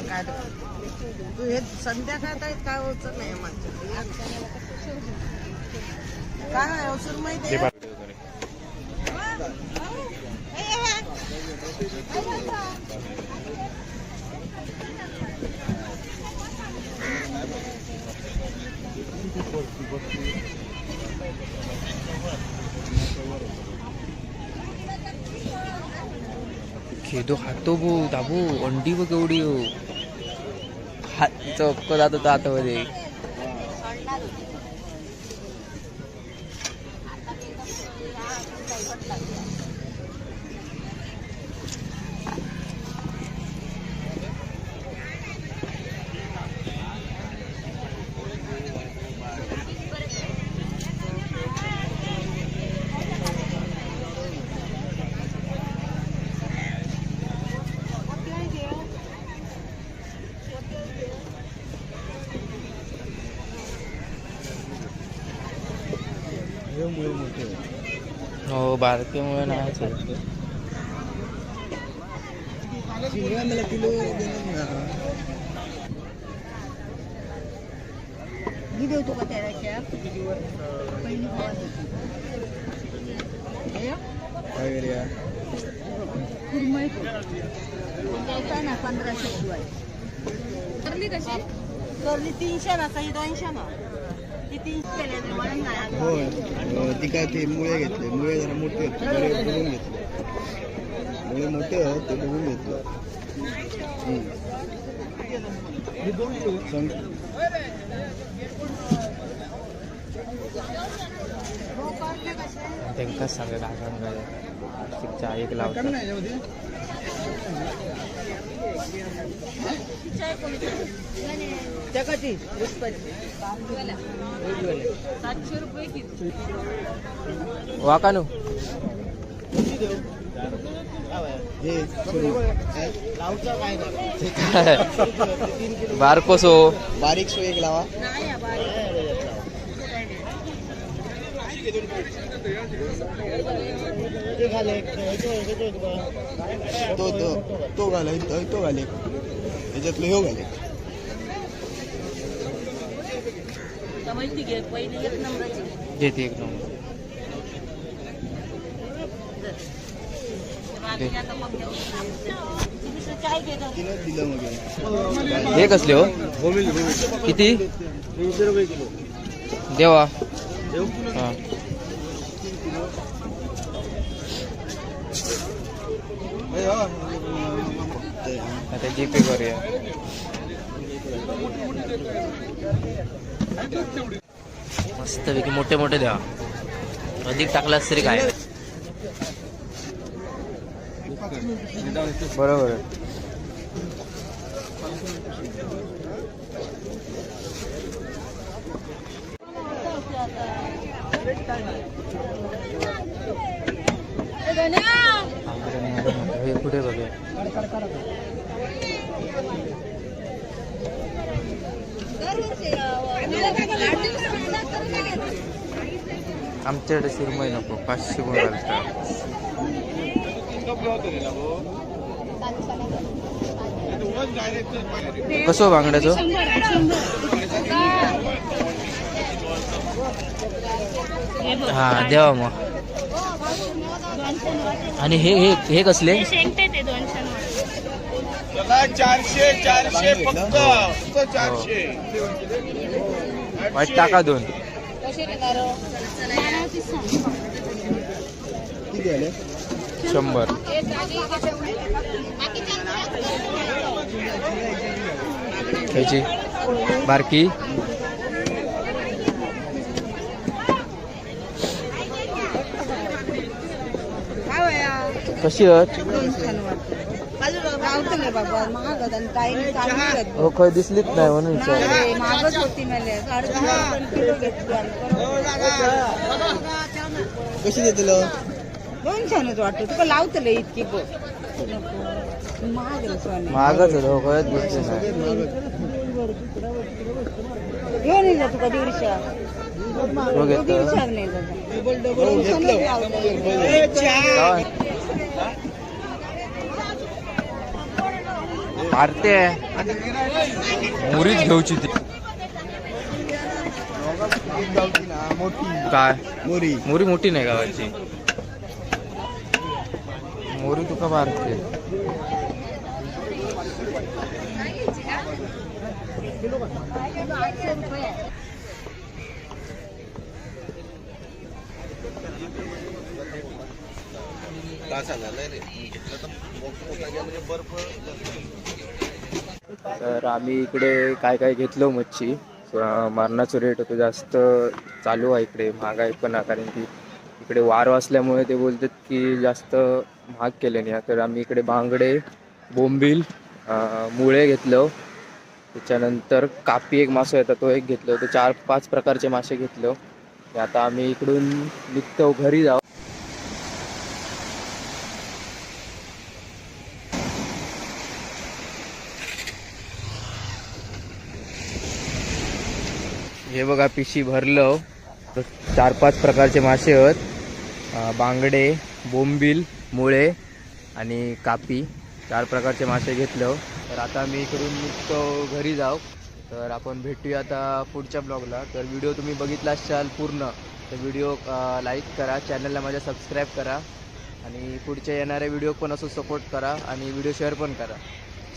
S3: काय तू हे संध्याकाळात आहेत काय होतं नाही माझ्या काय अवसर माहिती आहे?
S1: खेदो खातो बो दाबू. अंडी बघ केवढी हो. हात चौक जात होता आतमध्ये.
S2: मुळे मोठे होते.
S1: हो बारकेमुळे नाहीच आहे.
S2: शिंगा मला किलो देणार ना.
S3: मी देतो का त्याच्या पहिली
S2: काय करूया?
S3: कुरमई द्यायचा ना 1500 शिवाय. करली कशी? करली 300 ना, सही 200 ना. ती 300 केले म्हणून नाही.
S2: होय ती काय ते मुळे घेतले. मुळे जरा मोठे होते बरे बघून घेतले. मुळे मोठे होत ते बघून घेतलं. सांग.
S1: त्यांकाच सांगा काय सांगायचं. एक लावतात.
S3: जगाची 700 रुपये किलो.
S1: वाकानू
S2: हे
S1: बारकोसो
S2: बारीक सो एक लावा. तो घाले तो घाले त्याच्यातलं ह्यो घाले.
S3: पहिली 1 नंबरची
S1: घेते एक नंबर.
S3: काय घेतो.
S2: तिनं दिलं मग
S1: हे कसले हो किती
S2: 300 रुपये किलो.
S1: देवा हां आता जीपे करूया. मस्तपैकी मोठे मोठे द्या. अधिक टाकलास तरी काय बरोबर आहे. हे कुठे बघूया. आमच्याकडे सुरमई नको 500 गुण घालतात. कसं बांगड्याचं हा देवा मग. आणि हे हे हे कसले
S2: 400 फक्त 400.
S1: वाईट टाका 2.
S2: किती आले?
S1: 100. ह्याची बारकी कशी आहेत हो खय दिसलीच नाही म्हणून विचारलं.
S3: महागच होती मला
S2: कशी देतलो?
S3: 200 वाटतं तुका लावतले इतकी महाग
S1: महागच हो खयच दिसते नाही.
S3: घेऊन येईल तुका 150.
S1: हो घेतो.
S3: 150 नाही
S1: मारते मुरीच घेऊची ती काय
S2: मोरी
S1: मोरी मोठी नाही गावाची मोरी तुका मारते. तर आम्ही इकडे काय काय घेतलो मच्छी. मारणाचं रेट होतं जास्त चालू आहे इकडे. महागाई पण आहे कारण की इकडे वार असल्यामुळे ते बोलतात की जास्त महाग केले नाही. तर आम्ही इकडे बांगडे बोंबील मुळे घेतलं. त्याच्यानंतर कापी एक मासा येतात तो एक घेतलो. ते 4-5 प्रकारचे मासे घेतलो. आता आम्ही इकडून निघतो घरी जाऊ. हे बघा पिशी भरलं 4-5 प्रकारचे मासे आहेत. बांगडे, बोंबील, मुळे आणि कापी 4 प्रकारचे मासे घेतलं. तर आता मी इकडून निघतो घरी जाऊ. तर आपण भेटूया आता पुढच्या ब्लॉगला. तर व्हिडिओ तुम्ही बघितला असाल पूर्ण तर व्हिडिओ लाईक करा, चॅनलला माझ्या सबस्क्राईब करा आणि पुढच्या येणाऱ्या व्हिडिओ पण असं सपोर्ट करा आणि व्हिडिओ शेअर पण करा.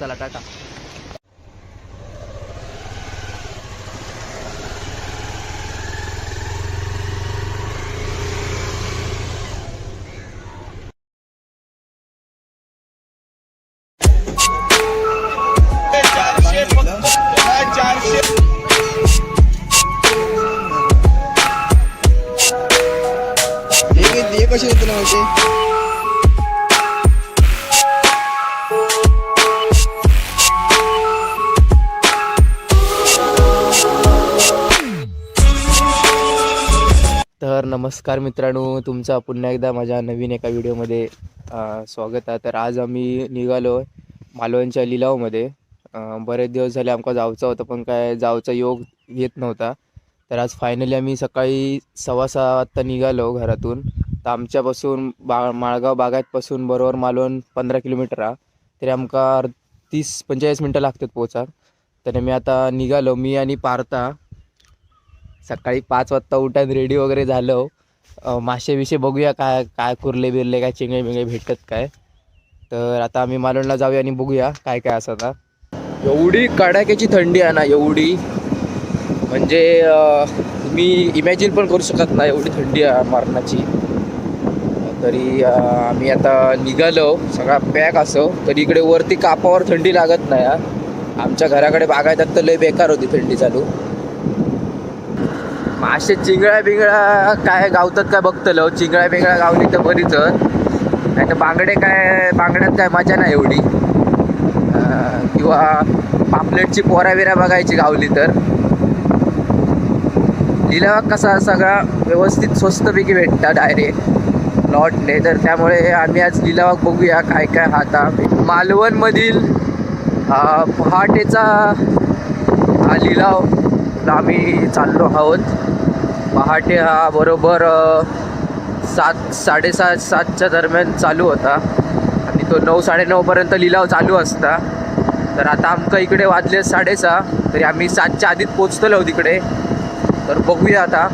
S1: चला टाटा.
S2: हे कसे होते ना माहिती?
S1: तर नमस्कार मित्रांनो, तुमचा पुन्हा एकदा माझ्या नवीन एका व्हिडिओमध्ये स्वागत आहे. तर आज आम्ही निघालो आहे मालवणच्या लिलावमध्ये. बरेच दिवस झाले आमका जायचं होतं पण काय जायचा योग येत नव्हता. तर आज फायनली आम्ही सकाळी 6:15 वाजता निघालो घरातून. तर आमच्यापासून माळगाव बागायतपासून बरोबर मालवण 15 किलोमीटर आहे. तरी आमका 30-45 मिनटं लागतात पोहोचा. तर मी आता निघालो, मी आणि पार्था. सकाळी 5 वाजता उठान रेडी वगैरे झालो. मासे विषय बघूया काय काय कुर्ले बिरले काय चिंगळे बिंगळे भेटत काय. तर आता आम्ही मालवणला जाऊया आणि बघूया काय काय असं. आता एवढी कडाक्याची थंडी आहे ना, एवढी म्हणजे तुम्ही इमॅजिन पण करू शकत नाही एवढी थंडी आहे मारणाची. तरी आम्ही आता निघालो, सगळा पॅक असो. तरी इकडे वरती कापावर थंडी लागत नाही. आमच्या घराकडे बागायतात तर लय बेकार होती थंडी चालू. मासे चिंगळ्या बिंगळ्या काय गावतात काय बघतलो. चिंगळ्या बिंगळ्या गावली तर बरीच, नाही तर बांगड्यात काय मजा नाही एवढी. किंवा पापलेटची पोरा बिरा बघायची गावली तर. लिलावात कसा सगळा व्यवस्थित स्वस्तपैकी भेटतात डायरेक्ट लॉटने. तर त्यामुळे आम्ही आज लिलावात बघूया काय काय. आता मालवणमधील पहाटेचा हा लिलाव आम्ही चाललो आहोत. पहाटे हा बरोबर 7-7:30 दरम्यान चालू होता आणि तो 9-9:30पर्यंत लिलाव चालू असता. तर आता आमचं इकडे वाजले 6:30. तरी आम्ही 7च्या आधीच पोचतलो तिकडे. तर बघूया आता.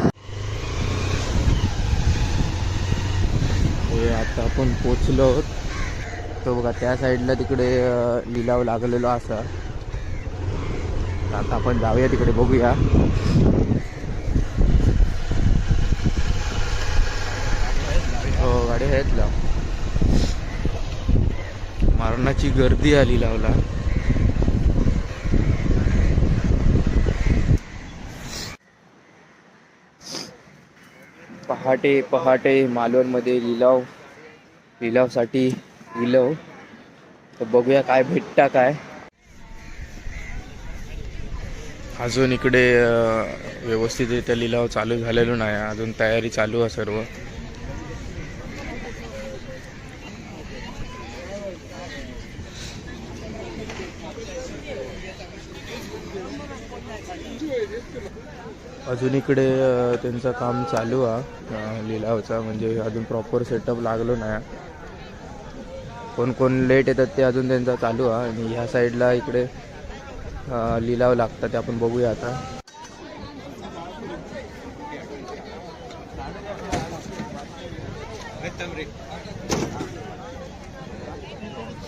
S1: आता आपण पोचलो तो बघा त्या साईडला तिकडे लिलाव लागलेलो असा. आता आपण जाऊया तिकडे बघूया. हो गाडी आहेत लाव. मारणाची गर्दी आली लावला. पहाटे मालवणमध्ये लिलावसाठी लिलाव. तर बघूया काय भेटता काय. अजून इकडे व्यवस्थितरित्या लिलाव चालू झालेलो नाही, अजून तयारी चालू आहे सर्व. अजून इकडे त्यांचं काम चालू आहे लिलावचा, म्हणजे अजून प्रॉपर सेटअप लागलो नाही. कोण लेट येतात ते अजून त्यांचा चालू आहे. आणि ह्या साईडला इकडे लिलाव लागतात ते आपण बघूया आता.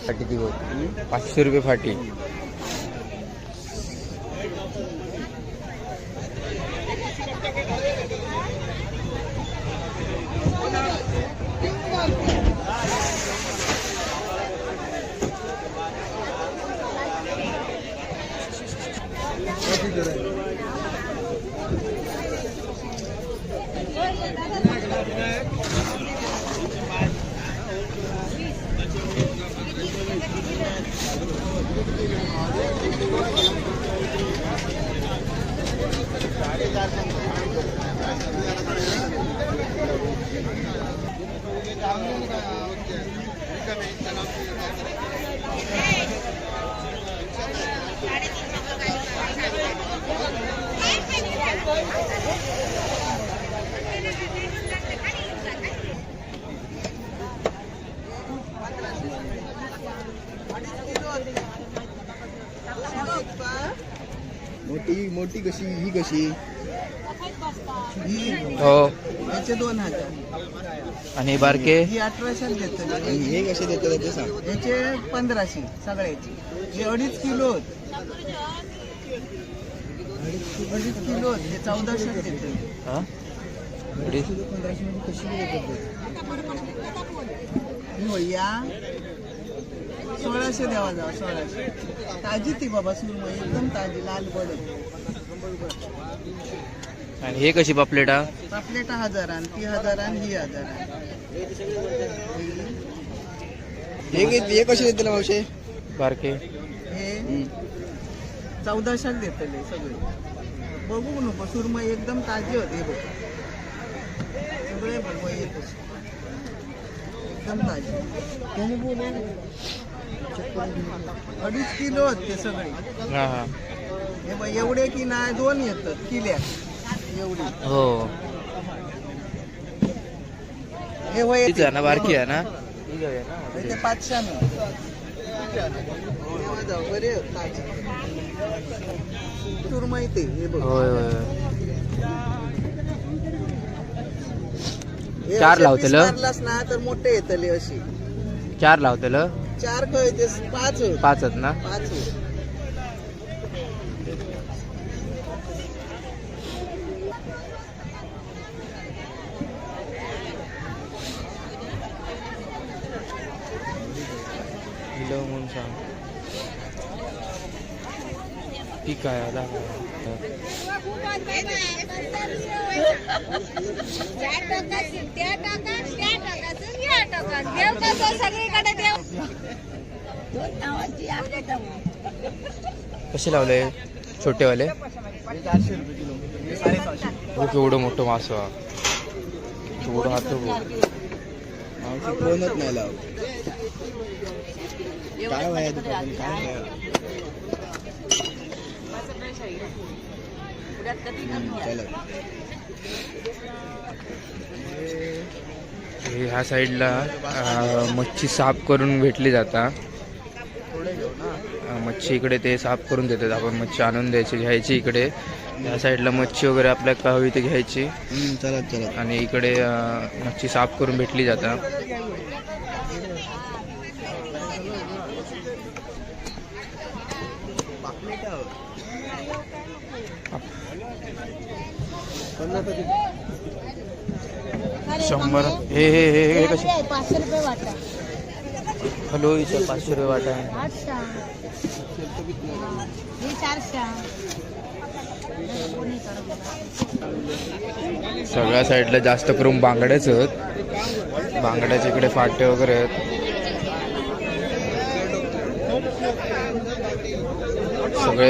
S1: फाटी ती होती 500 रुपये फाटी.
S2: मोठी मोठी कशी ही कशी ही
S1: हो
S2: याचे 2000
S1: आणि बारके
S2: ही 1800 देतो आणि हे कसे देतो ते सांग. याचे 1500 सगळ्याचे. हे 2.5 किलो 2.5 किलो हे 1400 देतो.
S1: हा
S2: 1500 मध्ये कशी देतो ही भैया 1600 द्यावा जावा 1600. ताजी ती बाबा सुरमई एकदम ताजी लाल बडत.
S1: आणि हे कशी पापलेटा
S2: पापलेटा 1000 आणि ती 1000 आणि ही 1000. हे कसे देते मावशे
S1: बारके
S2: हे 1400 देतले सगळे. बघू नको सुरमई एकदम ताजी होते बघ सगळे बघ येत एकदम ताजी. 2.5 किलो होते सगळे.
S1: हा हा
S2: हे बघ एवढे की नाही 2 येतात किल्या एवढी.
S1: हो
S2: हे वय
S1: तीच आहे ना बारकी आहे ना
S2: ते 500 बरे सुरमई ते हे बघ.
S1: होय होय
S2: हे
S1: 4
S2: असे
S1: लावतलं?
S2: piece मारलास ना तर मोठे येतले अशी.
S1: 4 लावतलं
S2: 4 खय ते 5
S1: 5 आहेत ना
S2: 5.
S1: किलो म्हणून सांग ठीक आहे आता कसे लावले छोटेवाले
S2: 400 रुपये किलो 750.
S1: हो केवढं मोठं मास केवढं हात
S2: कोणच नाही लाव काय वया दुकान काय वया.
S1: ह्या साईडला मच्छी साफ करून भेटली जाता. मच्छी इकडे ते साफ करून देतात. आपण मच्छी आणून द्यायची घ्यायची इकडे. ह्या साईडला मच्छी वगैरे आपल्याला का हवी ते घ्यायची
S2: चलत चलत
S1: आणि इकडे मच्छी साफ करून भेटली जाता. शंभर हे हे हे हे कशी
S4: 500 रुपये वाटा.
S1: हॅलो इथं 500 रुपये वाटा आहे.
S4: 800 हे 400.
S1: सगळ्या साईडला जास्त करून बांगड्याच आहेत. बांगड्याच्या इकडे फाटे वगैरे आहेत. सगळे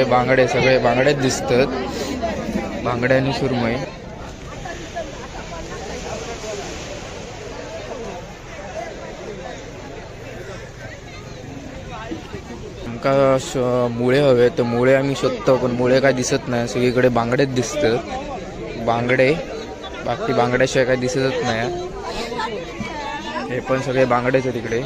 S1: बांगड्याच दिसतात. बांगड्या आणि सुरमई. आमका मुळे हवे तर मुळे आम्ही शोधतो पण मुळे काय दिसत नाही. सगळीकडे बांगडेच दिसतात. बांगडे बाकी बांगड्याशिवाय काय दिसतच नाही. हे पण सगळे बांगडेच आहेत तिकडे.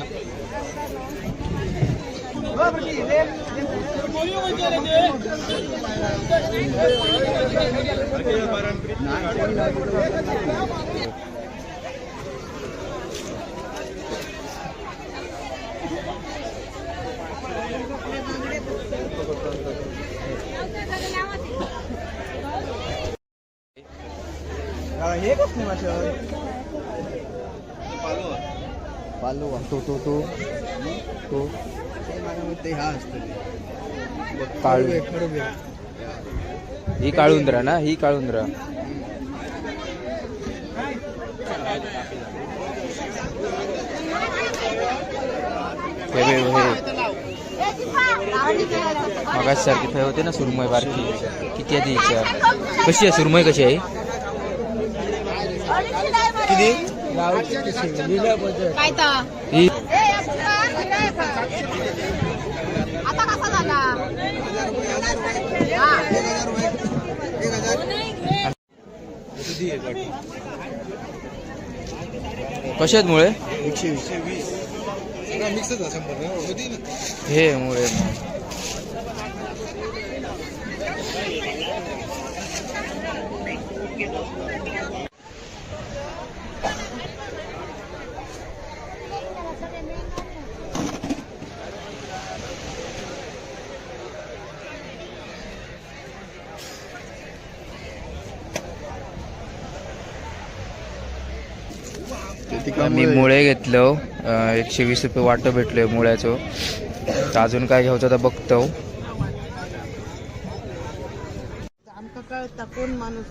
S2: हे कसली मासे पालो
S1: तो
S2: ते हा असतं
S1: काळू ही काळुंद्रा ना ही काळुंद्रा. हे मगासारखी फे होते ना सुरमई बारकी. किती आहे ती विचार. कशी आहे सुरमई कशी आहे. ही
S4: आता कसा झाला
S1: कसे आहेत मुळे
S2: 120
S1: हे मुळे मी मुळे घेतलो 120 रुपये वाटं भेटलोय मुळ्याचं. तर अजून काय घ्यायचं तर बघतो.
S3: आमका कळता कोण माणूस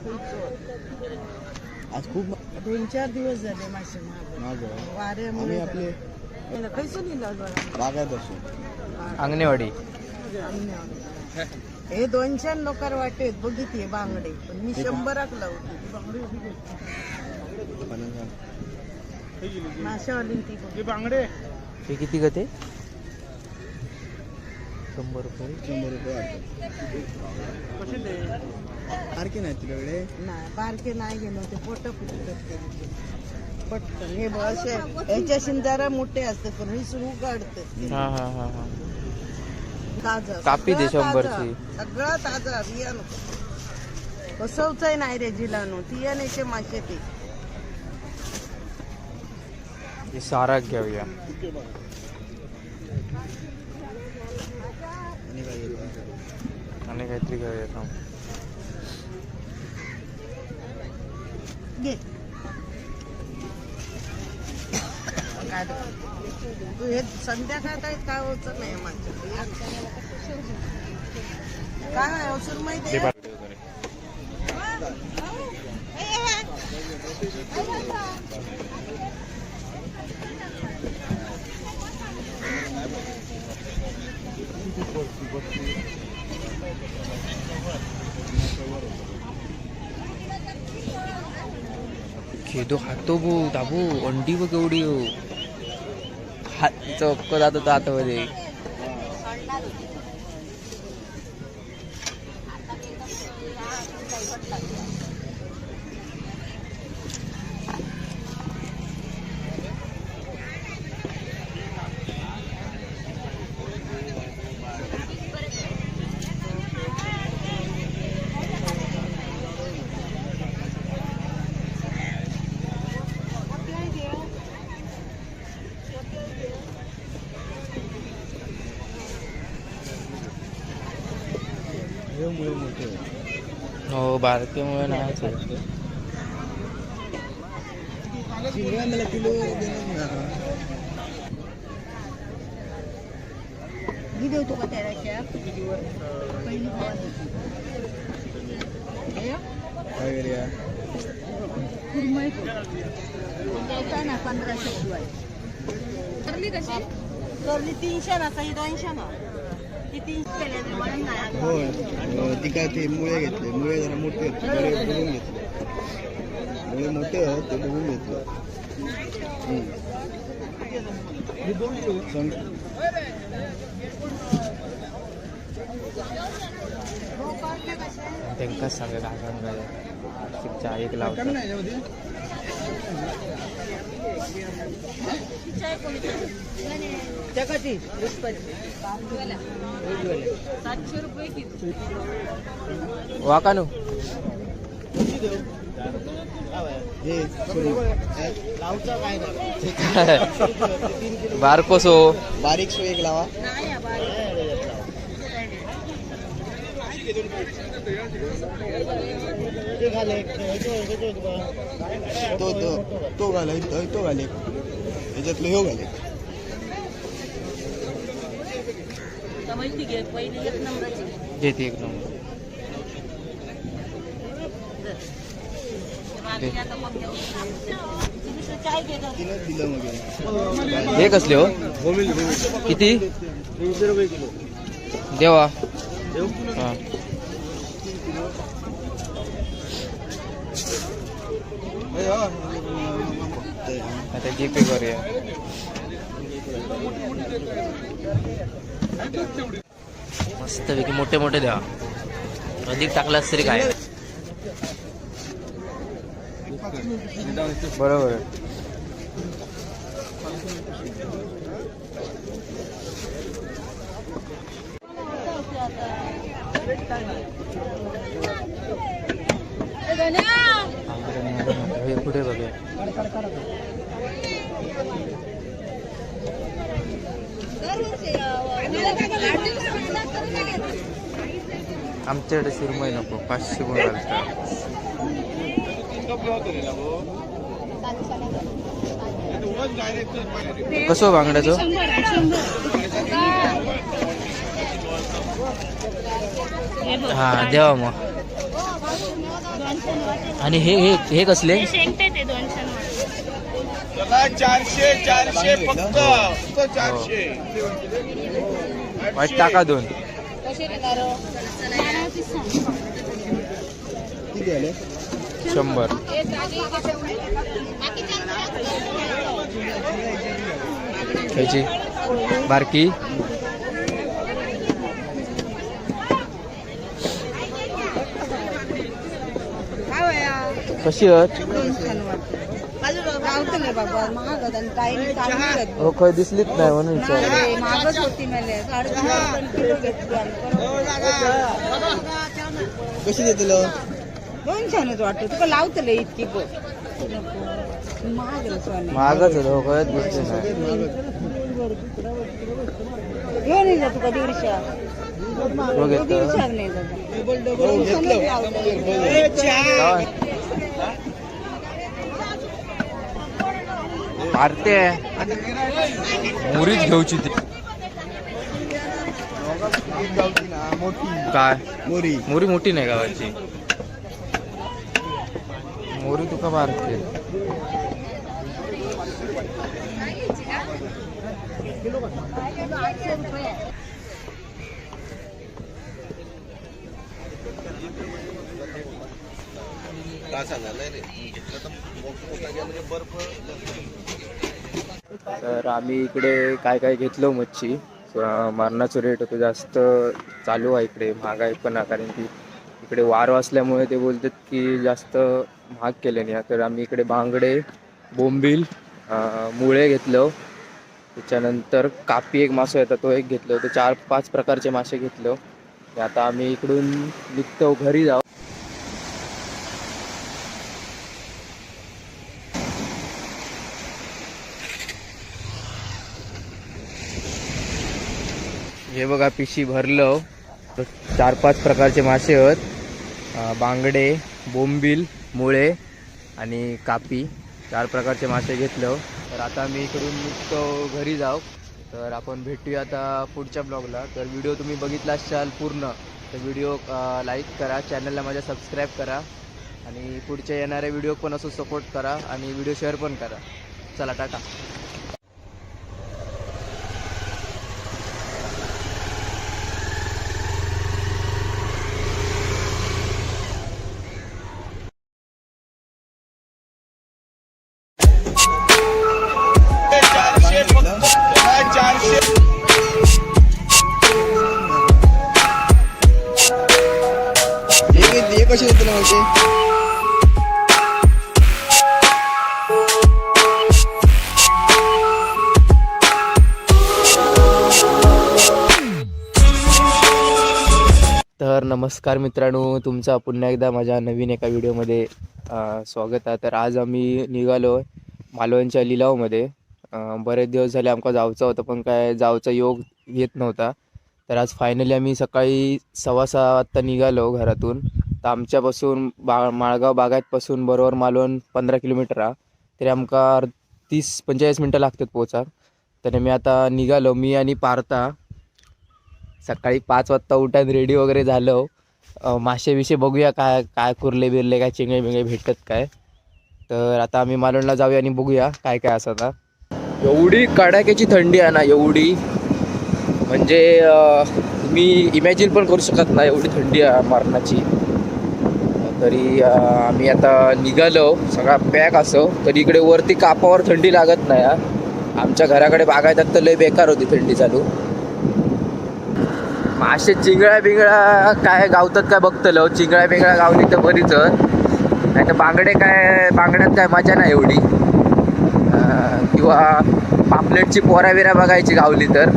S2: आज खूप
S3: 2-4 दिवस झाले मासे
S2: माझं
S3: वाऱ्यामुळे
S2: आम्ही आपले
S3: कैसे लिहिलं
S2: बागायत असो
S1: अंगणेवाडी.
S3: हे 200 लोकार वाटेत बघितले बांगडे पण मी 100 लावते माशावाली ती बांगडे.
S1: हे किती गते? 100 रुपये.
S2: 100 रुपये सारखे नाही तुझ्याकडे
S3: नाही बारके नाही गेलो ते पोट फुटत पटकन हे बघ असे ह्याच्याशी जरा मोठे असतात पण हे सुरू काढतात
S1: हा हा हा हा.
S3: ताजा
S1: कापी दे
S3: सगळं
S1: 100
S3: ताजा.
S1: ची.
S3: सगळं ताजा बियाणं बसवचंय नाही रे जिलानो ती यानेचे मासे ते
S1: हे सारा घेऊया.
S2: आणि काय घेतो
S1: आणि काहीतरी घेऊया थांब.
S3: घे काय तू हे संध्याकाळ काय होत नाही माझं काय अवसर माहिती आहे?
S1: खेदो खातो भो दाबू अंडी बघ एवढी हो. हात चक्क जात होता आतमध्ये.
S2: मुळे मोठे
S1: हो बारकेमुळे नाही
S2: शिंगा मला किलो देणार ना
S3: मी देऊ का त्याला पहिली
S2: काय करूया
S3: कुरमई द्यायचा ना 1500 शिवाय करली कशी करली 300 ना सही 200 ना ती 300 केले म्हणून नाही
S2: हो ती काय ते मुळे घेतले मुळे जरा मोठे होते बरे बघून घेतले मुळे मोठे आहेत ते बघून घेतले
S1: त्यांका सांगा काय सांगायचं चहा एक लावतात.
S3: चकाटी 700 रुपये किलो
S1: वाकानू
S2: हे लावचा काय
S1: बारकोसो
S2: बारीक सो एक लावा तो घाले तो घाले याच्यातलं ह्यो घाले
S1: घेते एक नंबर.
S2: तिनंच दिलं मग
S1: हे कसले हो किती
S2: 300 रुपये किलो
S1: देवा. हा आता जीपे करूया. मस्तपैकी मोठे मोठे द्या अधिक टाकलास तरी काय बरोबर. हे कुठे बघा आमच्याकडे सुरमई नको 500 गुण घालतात. कसं बांगड्याचं हा देवा मग. आणि हे हे हे कसले
S2: 400 फक्त 400.
S1: वाईट टाका 2.
S2: किती आले?
S1: 100. ह्याची बारकी कशी
S3: बाबा महाग काही
S1: हो काय दिसलीच नाही म्हणून विचार.
S3: महागच होती मला 3.5 किलो घेतली
S2: कशी देतलो?
S3: 200 वाटतं तुका लावतले इतकी बघ महाग
S1: महागच होतं हो कळत दिसली नाही.
S3: घेऊन येईल तुका 150
S1: हो घेतो
S3: 150 नाही
S1: मारते मुरीच घेऊची ती काय
S2: मोरी
S1: मोरी मोठी नाही गावाची मोरी तुका मारते. तर आम्ही इकडे काय काय घेतलो मच्छी. मारणाचं रेट होतं जास्त चालू आहे इकडे. महागाई पण आहे कारण की इकडे वार असल्यामुळे ते बोलतात की जास्त महाग केले नाही. तर आम्ही इकडे बांगडे बोंबील मुळे घेतलं. त्याच्यानंतर कापी एक मासा येतात तो एक घेतलं. तर 4-5 प्रकारचे मासे घेतलं. आता आम्ही इकडून निघतो घरी जाऊ. हे बघा पिशी भरलं. 4-5 प्रकारचे मासे आहेत. बांगडे बोंबील मुळे आणि कापी 4 प्रकारचे मासे घेतलं. तर आता मी इकडून निघतो घरी जाऊ. तर आपण भेटूया आता पुढच्या ब्लॉगला. तर व्हिडिओ तुम्ही बघितला असाल पूर्ण तर व्हिडिओ लाईक करा, चॅनलला माझ्या सबस्क्राईब करा आणि पुढच्या येणाऱ्या व्हिडिओ पण असं सपोर्ट करा आणि व्हिडिओ शेअर पण करा. चला टाटा.
S2: हे कशी देतलो माहिती?
S1: तर नमस्कार मित्रांनो, तुमचा पुन्हा एकदा माझ्या नवीन एका व्हिडिओमध्ये स्वागत आहे. तर आज आम्ही निघालो मालवणच्या लिलावमध्ये. बरेच दिवस झाले आमका जायचं होतं पण काय जायचा योग येत नव्हता. तर आज फायनली आम्ही सकाळी 6:15 वाजता निघालो घरातून. तर आमच्यापासून माळगाव बागायतपासून बरोबर मालवण 15 किलोमीटर आहे. तरी आमका 30-45 मिनटं लागतात पोचा. तर मी आता निघालो, मी आणि पार्था. सकाळी 5 वाजता उठान रेडी वगैरे झालो. मासे विषय बघूया काय काय कुर्ले बिरले काय चिंगळे बिंगळे भेटतात काय. तर आता आम्ही मालवणला जाऊया आणि बघूया काय काय असं. आता एवढी कडाक्याची थंडी आहे ना, एवढी म्हणजे मी इमॅजिन पण करू शकत नाही एवढी थंडी आहे मारणाची. तरी आम्ही आता निघालो सगळा पॅक असो. तरी इकडे वरती कापावर थंडी लागत नाही. आमच्या घराकडे बागायतात तर लय बेकार होती थंडी चालू. मासे चिंगळ्या बिंगळ्या काय गावतात काय बघतलो. चिंगळ्या बिंगळ्या गावली तर बरीच, नाही तर बांगडे काय बांगड्यात काय मजा नाही एवढी. किंवा पापलेटची पोऱ्या बिऱ्या बघायची गावली तर.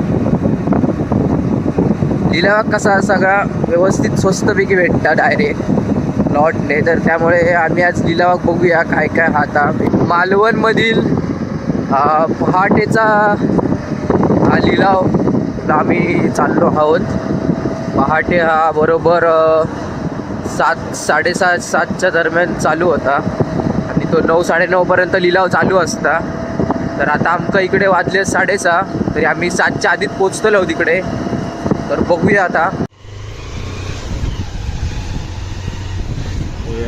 S1: लिलाव कसा सगळा व्यवस्थित स्वस्तपैकी भेटतात डायरेक्ट लॉटने, तर त्यामुळे आम्ही आज लिलाव बघूया काय काय आता मालवणमधील पहाटेचा हा लिलाव आम्ही चाललो आहोत. पहाटे हा बरोबर 7:30-7:30च्या दरम्यान चालू होता आणि तो 9-9:30पर्यंत लिलाव चालू असता. तर आता आमका इकडे वाजले 6:30, तरी आम्ही 7च्या आधीच पोचतलो तिकडे. तर बघूया आता.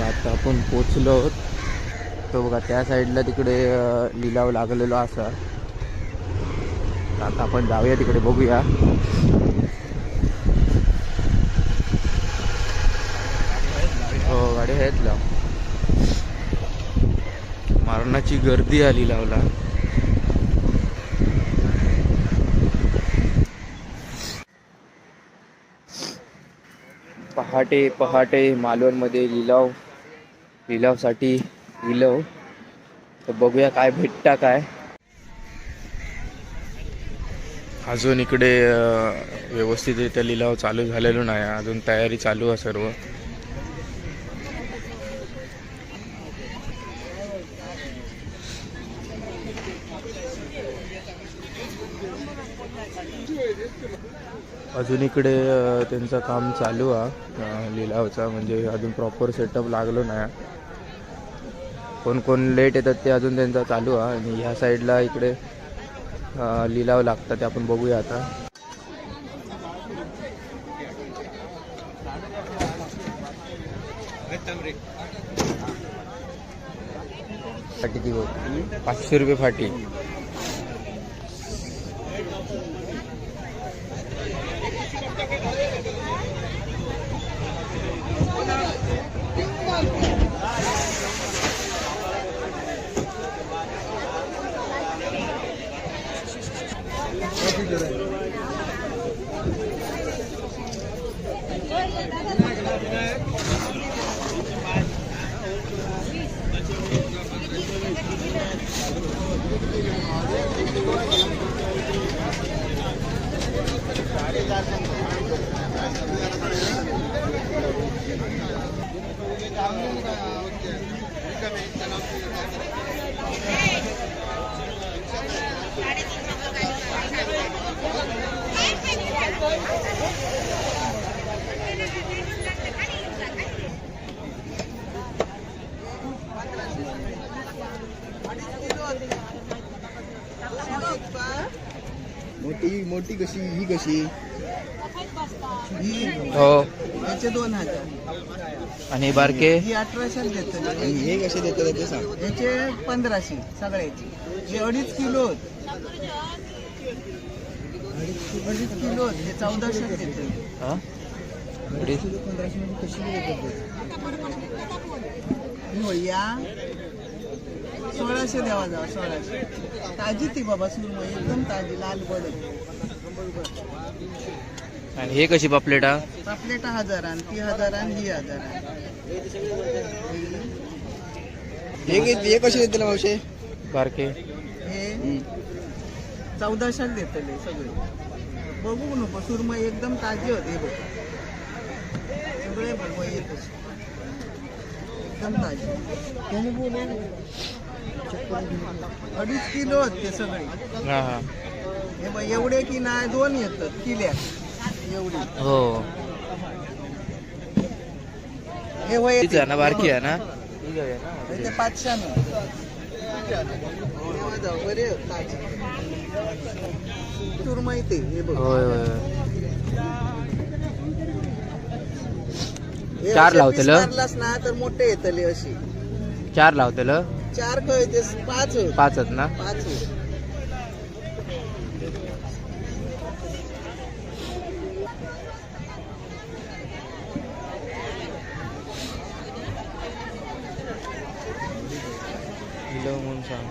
S1: आता आपण पोचलो आहोत. तो बघा त्या साईडला तिकडे लिलाव लागलेलो असा. आता आपण जाऊया तिकडे बघूया. हो गाडी आहेत लाव. मारणाची गर्दी आली लावला. पहाटे पहाटे मालवणमध्ये लिलावसाठी लिलाव. तर बघूया काय भेटता काय. अजून इकडे व्यवस्थितरित्या लिलाव चालू झालेलो नाही, अजून तयारी चालू आहे सर्व. अजून इकडे त्यांचं काम चालू आहे लिलावचा, म्हणजे अजून प्रॉपर सेटअप लागलो नाही. कोण कोण लेट येतात ते अजून त्यांचा चालू आहे. आणि ह्या साईडला इकडे लिलाव लागतात, ते आपण बघूया आता. फाटी ती 500 रुपये फाटी.
S2: मोठी कशी ही कशी
S1: हो.
S2: याचे 2000
S1: आणि बारके
S2: ही 1800 देतात. आणि हे कसे देतात ते सांग. याचे 1500 सगळ्याचे. हे 2.5 किलो 2.5 किलो हे 1400 देतात.
S1: हा
S2: 1500 कशी देतात. या 1600 द्यावा जावा. 1600 ताजी ती बाबा सुरमई एकदम ताजी लाल बडत.
S1: आणि हे कशी पापलेटा.
S2: पापलेटा 1000 आणि ती 1000 आणि ही 1000. हे कसे देतील मावशे
S1: बारके.
S2: हे 1400 देतले सगळे. बघू नको सुरमई एकदम ताजी होते. बघ सगळे बघ येतच एकदम ताजी. 2.5 किलो ते सगळे.
S1: हा हा
S2: हे बघ एवढे की नाही 2 येतात किल्यात एवढी.
S1: हो
S2: हे वय
S1: तीच आहे ना बारकी आहे ना.
S2: ते 500 बरे ताजी सुरमई ते. हे बघ
S1: होय होय.
S2: हे
S1: 4
S2: असे
S1: लावतेल.
S2: piece मारलास ना तर मोठे येतले अशी.
S1: 4 लावतेल.
S2: 4 कळते 5
S1: 5 आहेत ना.
S2: 5
S1: लिलाव म्हणून सांग.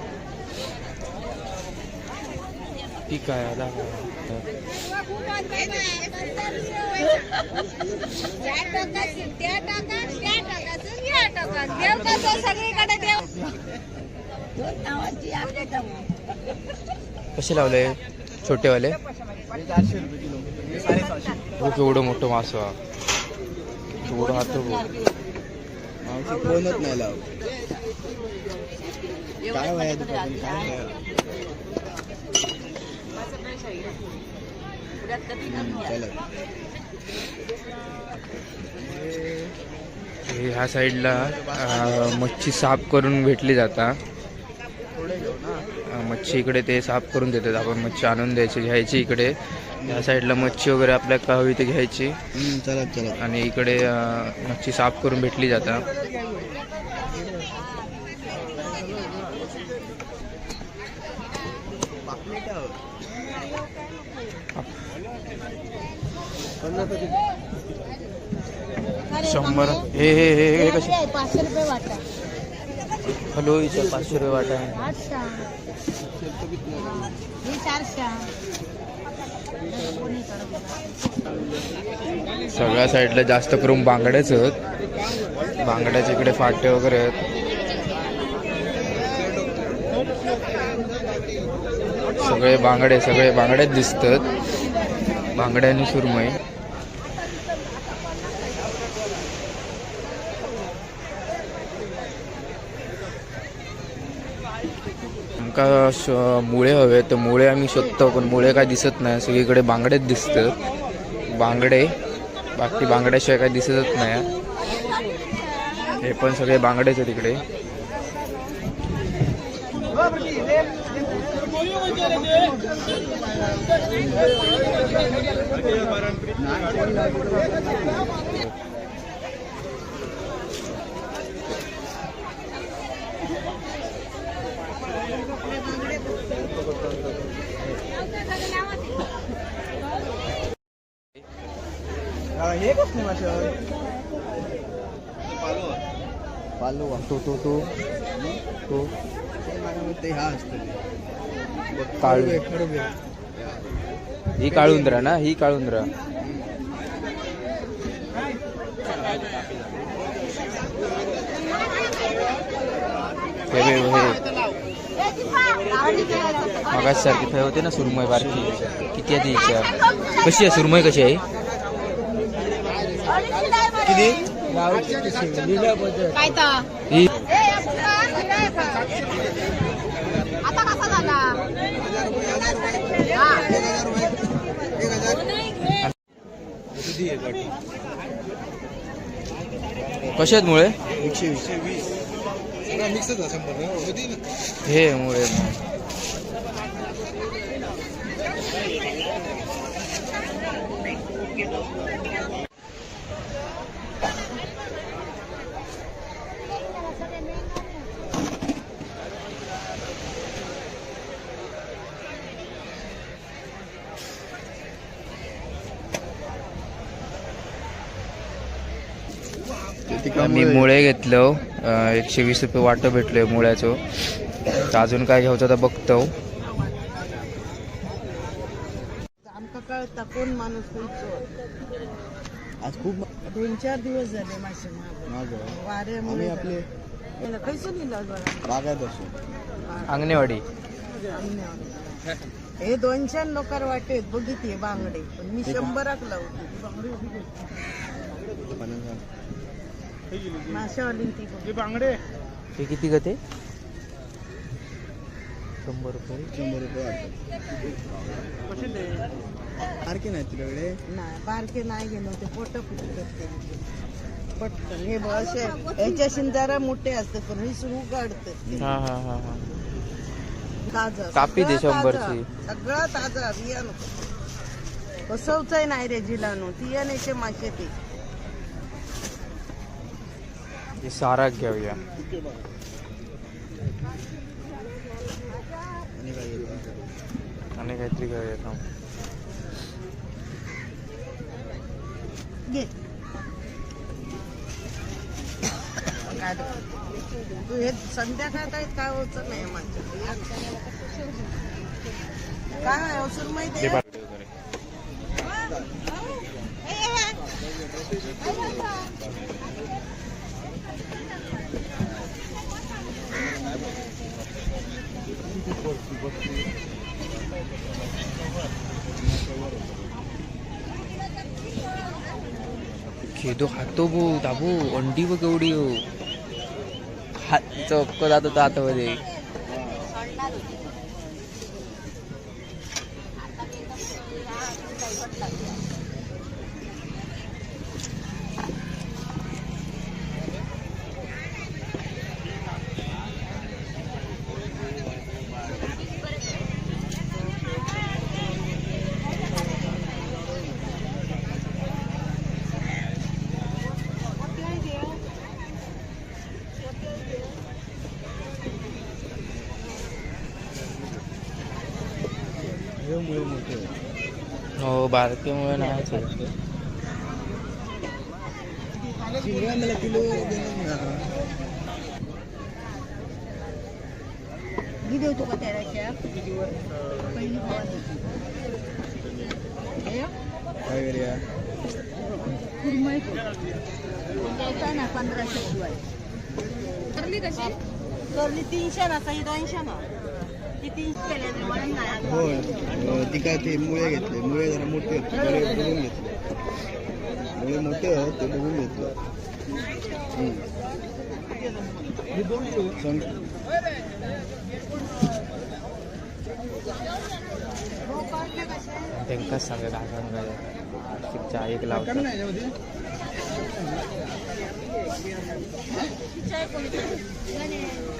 S1: ठीक आहे आला. कसे लावले छोटेवाले.
S2: 400 रुपये किलो. 750.
S1: हो केवढं मोठं मासं हा. केवढं हात बघ.
S2: मावशी कोणच नाही लाव. काय वया तुझं पण काय वया? चला.
S1: ह्या साईडला मच्छी साफ करून भेटली जाता. मच्छी इकडे ते साफ करून देतात. आपण मच्छी आणून द्यायची घ्यायची इकडे. या साईडला मच्छी वगैरे आपल्याला हवी ते घ्यायची
S2: चला चला.
S1: आणि इकडे मच्छी साफ करून भेटली जाता. शंभर हे हे हे हे कसे
S4: 500 रुपये वाटा.
S1: हॅलो इथं 500 रुपये वाटा आहे.
S4: 800. ही 400.
S1: सगळ्या साईडला जास्त करून बांगड्याच आहेत. बांगड्याच्या इकडे फाटे वगैरे आहेत. सगळे बांगड्याच दिसतात. बांगड्या आणि सुरमई. आमका मुळे हवे तर मुळे आम्ही शोधतो पण मुळे काय दिसत नाही. सगळीकडे बांगडेच दिसतात. बांगडे बाकी बांगड्याशिवाय काय दिसतच नाही. हे पण सगळे बांगडेच आहेत इकडे.
S2: हे कसली मासे पालो
S1: तो तो तो तो
S2: ते हा असतं
S1: काळू. ही काळुंद्रा ना. ही काळुंद्रा. हे मगाच सारखी फे होते ना सुरमई बारकी. किती आहे ती? कशी आहे सुरमई? कशी आहे
S2: किती?
S4: काय तर
S1: ही?
S4: आता कसा झाला?
S1: कशात मुळे?
S2: 120.
S1: हे मुळे आम्ही मुळे घेतलो. 120 रुपये वाटं भेटलोय मुळ्याचं. तर अजून काय घ्यायचं तर बघतो.
S3: आमका कळता कोण माणूस
S2: आज खूप
S3: 2-4 दिवस झाले मासे वाऱ्यामुळे
S2: आपले
S3: कैसे लिहिलं
S2: बागायत असो
S1: अंगणेवाडी.
S3: हे 200 लोकार वाटेत बघितले बांगडे पण मी 100 लावते माशावाली ती बांगडे.
S1: हे किती गते? 100 रुपये.
S2: 100 रुपये बारके नाही तुझ्याकडे?
S3: नाही बारके नाही गेलो ते पोट फुटते पटकन. हे असे याच्याशी जरा मोठे असते पण हे सुरू काढतात.
S1: हा हा हा हा.
S3: ताजा
S1: कापी दे
S3: सगळं
S1: 100
S3: ताजा.
S1: ची.
S3: सगळं ताजा बियाणं कसवच नाही रे जिलानो तियानेचे मासे ते.
S1: हे सारा घेऊया. आणि काहीतरी घेऊया थांब.
S3: घे काय तू हे संध्याकाळ काय होत नाही माझ्या काय अवसर माहिती आहे?
S1: शेदो खातो भो दाबू अंडी बघ एवढी हो. हात चक्क जात होता आतमध्ये. हो बारकेमुळे नाही
S2: मला किलो
S3: किती होतो का तेराशे पहिली
S2: काय करूया
S3: कुरमई द्यायचा ना 1500 शिवाय. करली कशी करली 300 ना सही 200 ना ती 300 केले म्हणून नाही.
S2: होय ती काय ते मुळे घेतले. मुळे जरा मोठे होते बरे बघून घेतले. मुळे मोठे आहेत ते बघून घेतलं. सांग.
S1: त्यांकाच सांगा काय सांगायचं. चहा एक लावतात.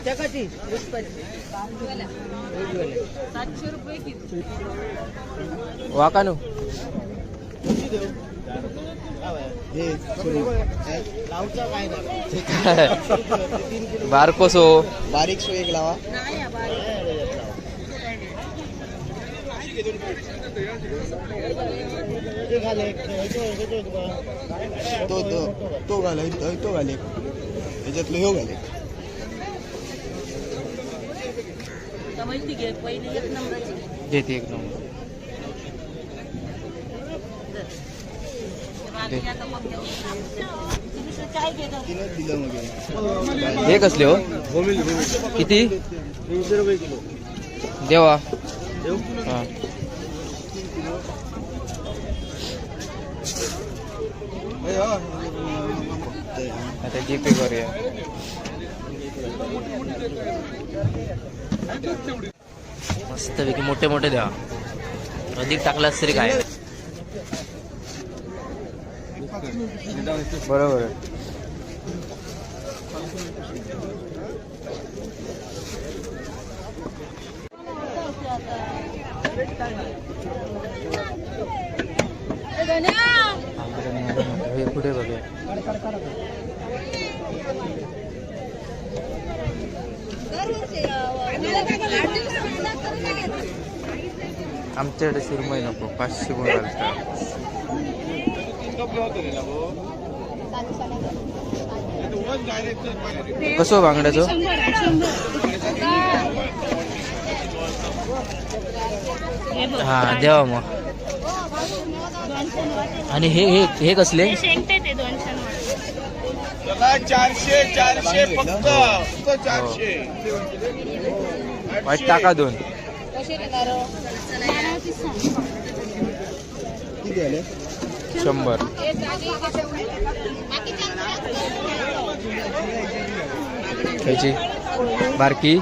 S3: जगाची 700 रुपये किलो.
S1: वाकानू
S2: हे
S1: बारकोसो
S2: बारीक सो एक लावा.
S3: नाही या बारीक.
S2: तो तो तो घाल तो घाल एक त्याच्यातलं ह्यो घाल एक.
S3: माहिती घे पहिली 1 नंबरची
S1: घेते एक नंबर.
S3: चाय घेतो.
S2: तिनंच दिलं मग
S1: हे कसले हो किती
S2: 300 रुपये किलो.
S1: देवा हा. आता जीपे करूया. मस्त पैकी मोठे मोठे द्या. अधिक टाकलास तरी काय बरोबर आहे. हे पुढे बघूया. आमच्याकडे सुरमई नको 500 गुण घालतात. कसं बांगड्याचं हा द्यावा मग. आणि हे हे हे कसले
S2: 400 फक्त 400.
S1: वाईट टाका 2.
S2: किती आले
S1: 100. ह्याची बारकी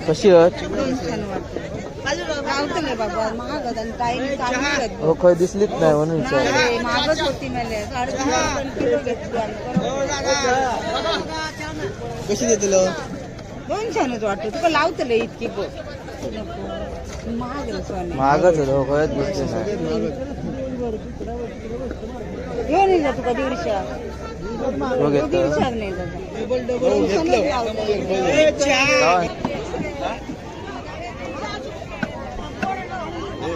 S1: कशी हो खय दिसलीच नाही म्हणून विचार.
S3: महागच होती मला 3.5 किलो घेतली.
S2: कशी देतलो
S3: 200 वाटतं तुका लावतले इतकी बघ. महाग सोने
S1: महागच होतं खयच दिसले नाही.
S3: घेऊन येईल तुका 150.
S1: हो घेतो
S3: नाही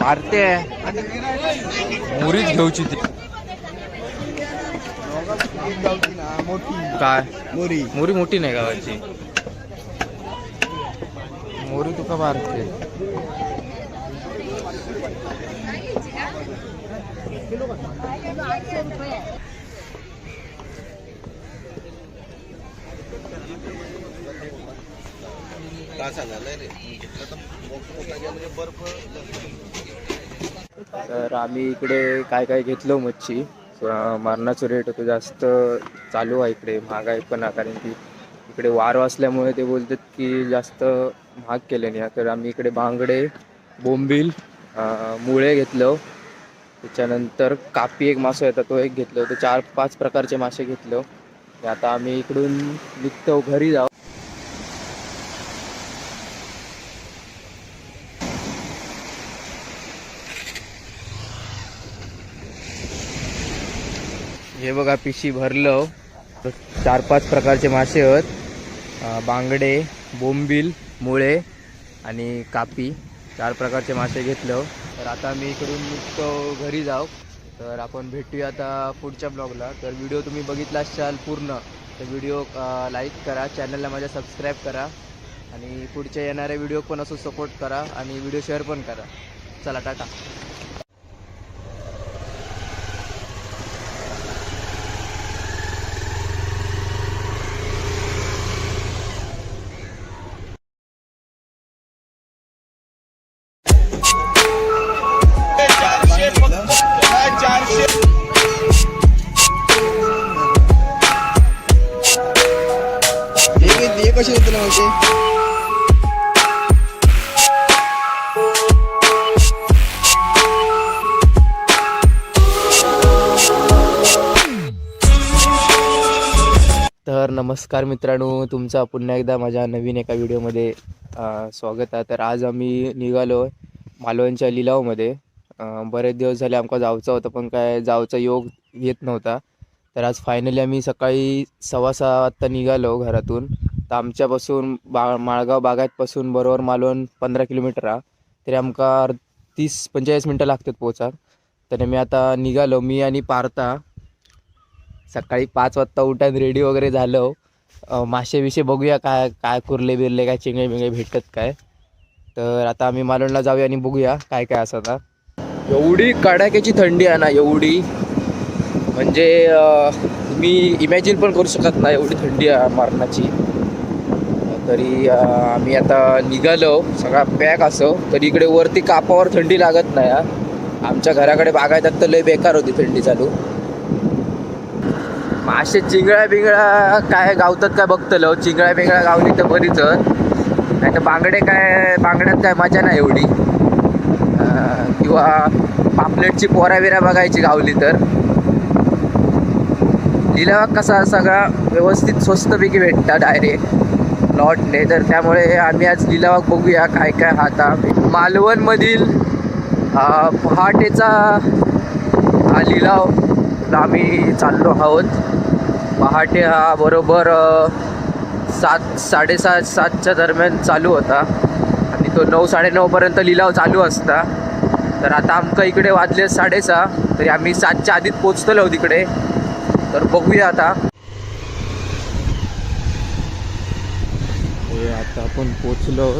S1: मारते मुरीच घेऊची ती काय
S2: मोरी
S1: मोरी मोठी नाही गावाची. मोरी तुका मारते. तर आम्ही इकडे काय काय घेतलो मच्छी. मारणाचं रेट होतं जास्त चालू आहे इकडे, महागाई पण आहे कारण की इकडे वार असल्यामुळे ते बोलतात की जास्त महाग केले नाही. तर आम्ही इकडे बांगडे, बोंबील, मुळे घेतलं. त्याच्यानंतर कापी एक मासा येतात तो एक घेतलं. तर 4-5 प्रकारचे मासे घेतलं. आता आम्ही इकडून निघतो घरी जाऊ. हे बघा पिशी भरलं. 4-5 प्रकारचे मासे आहेत. बांगडे, बोंबील, मुळे आणि कापी 4 प्रकारचे मासे घेतलं. तर आता मी इकडून निघतो घरी जाऊ. तर आपण भेटूया आता पुढच्या ब्लॉगला. तर व्हिडिओ तुम्ही बघितला असाल पूर्ण तर व्हिडिओ लाईक करा, चॅनलला माझ्या सबस्क्राईब करा आणि पुढच्या येणाऱ्या व्हिडिओ पण असं सपोर्ट करा आणि व्हिडिओ शेअर पण करा. चला टाटा.
S2: हे कसे होते ना मासे?
S1: तर नमस्कार मित्रांनो, तुमचा पुन्हा एकदा माझ्या नवीन एका व्हिडिओमध्ये स्वागत आहे. तर आज आम्ही निघालो आहे मालवणच्या लिलावमध्ये. बरेच दिवस झाले आमका जायचं होतं पण काय जायचा योग येत नव्हता. तर आज फायनली आम्ही सकाळी 6:15 वाजता निघालो घरातून. तर आमच्यापासून माळगाव बागायतपासून बरोबर मालवण 15 किलोमीटर आहे. तरी आमका 30-45 मिनटं लागतात पोचा. तर मी आता निघालो, मी आणि पार्था. सकाळी 5 वाजता उठान रेडी वगैरे झालो. मासे विषय बघूया काय काय कुर्ले बिरले काय चिंगळे बिंगळे भेटतात काय. तर आता आम्ही मालवणला जाऊया आणि बघूया काय काय असं. आता एवढी कडाक्याची थंडी आहे ना, एवढी म्हणजे तुम्ही इमॅजिन पण करू शकत नाही एवढी थंडी आहे मारणाची. तरी आम्ही आता निघालो सगळा पॅक असो. तरी इकडे वरती कापावर थंडी लागत नाही. आमच्या घराकडे बागायतात तर लय बेकार होती थंडी चालू. मासे चिंगळ्या बिंगळ्या काय गावतात काय बघतलो. चिंगळ्या बिंगळ्या गावली तर बरीच, नाही तर बांगडे काय बांगड्यात काय मजा नाही एवढी. किंवा पापलेटची पोराविरा बघायची गावली तर. लिलाव कसा सगळा व्यवस्थित स्वस्तपैकी भेटतात डायरेक्ट लॉटने. तर त्यामुळे आम्ही आज लिलावात बघूया काय काय. आता मालवणमधील पहाटेचा हा लिलाव आम्ही चाललो आहोत. पहाटे हा बरोबर 7-7:30-7च्या दरम्यान चालू होता आणि तो 9-9:30पर्यंत लिलाव चालू असता. तर आता आमका इकडे वाजले 6:30. तरी आम्ही 7च्या आधीच पोचतलो तिकडे. तर बघूया आता. आता आपण पोचलो.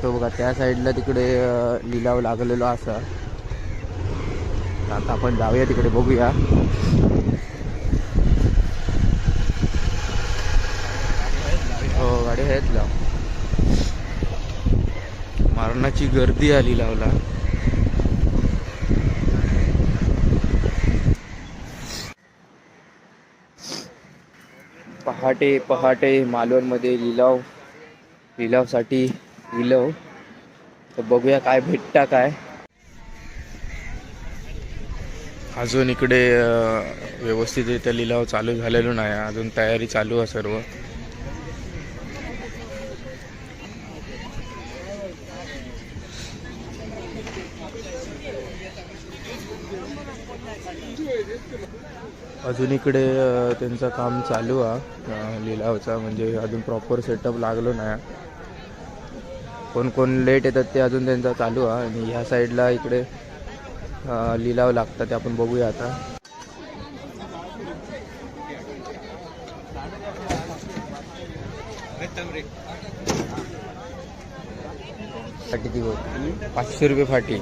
S1: तो बघा त्या साईडला तिकडे लिलाव लागलेलो असा. आता आपण जाऊया तिकडे बघूया. हो गाडी आहेत लाव. मारणाची गर्दी आली लावला. पहाटे पहाटे मालवणमध्ये लिलावसाठी लिलाव. तर बघूया काय भेटता काय. अजून इकडे व्यवस्थितरित्या लिलाव चालू झालेलो नाही. अजून तयारी चालू आहे सर्व. अजून इकडे त्यांचं काम चालू आहे लिलावचा. म्हणजे अजून प्रॉपर सेटअप लागलो नाही. कोण कोण लेट येतात ते अजून त्यांचा चालू आहे. आणि ह्या साईडला इकडे लिलाव लागतात ते आपण बघूया आता. फाटी ती 500 रुपये फाटी.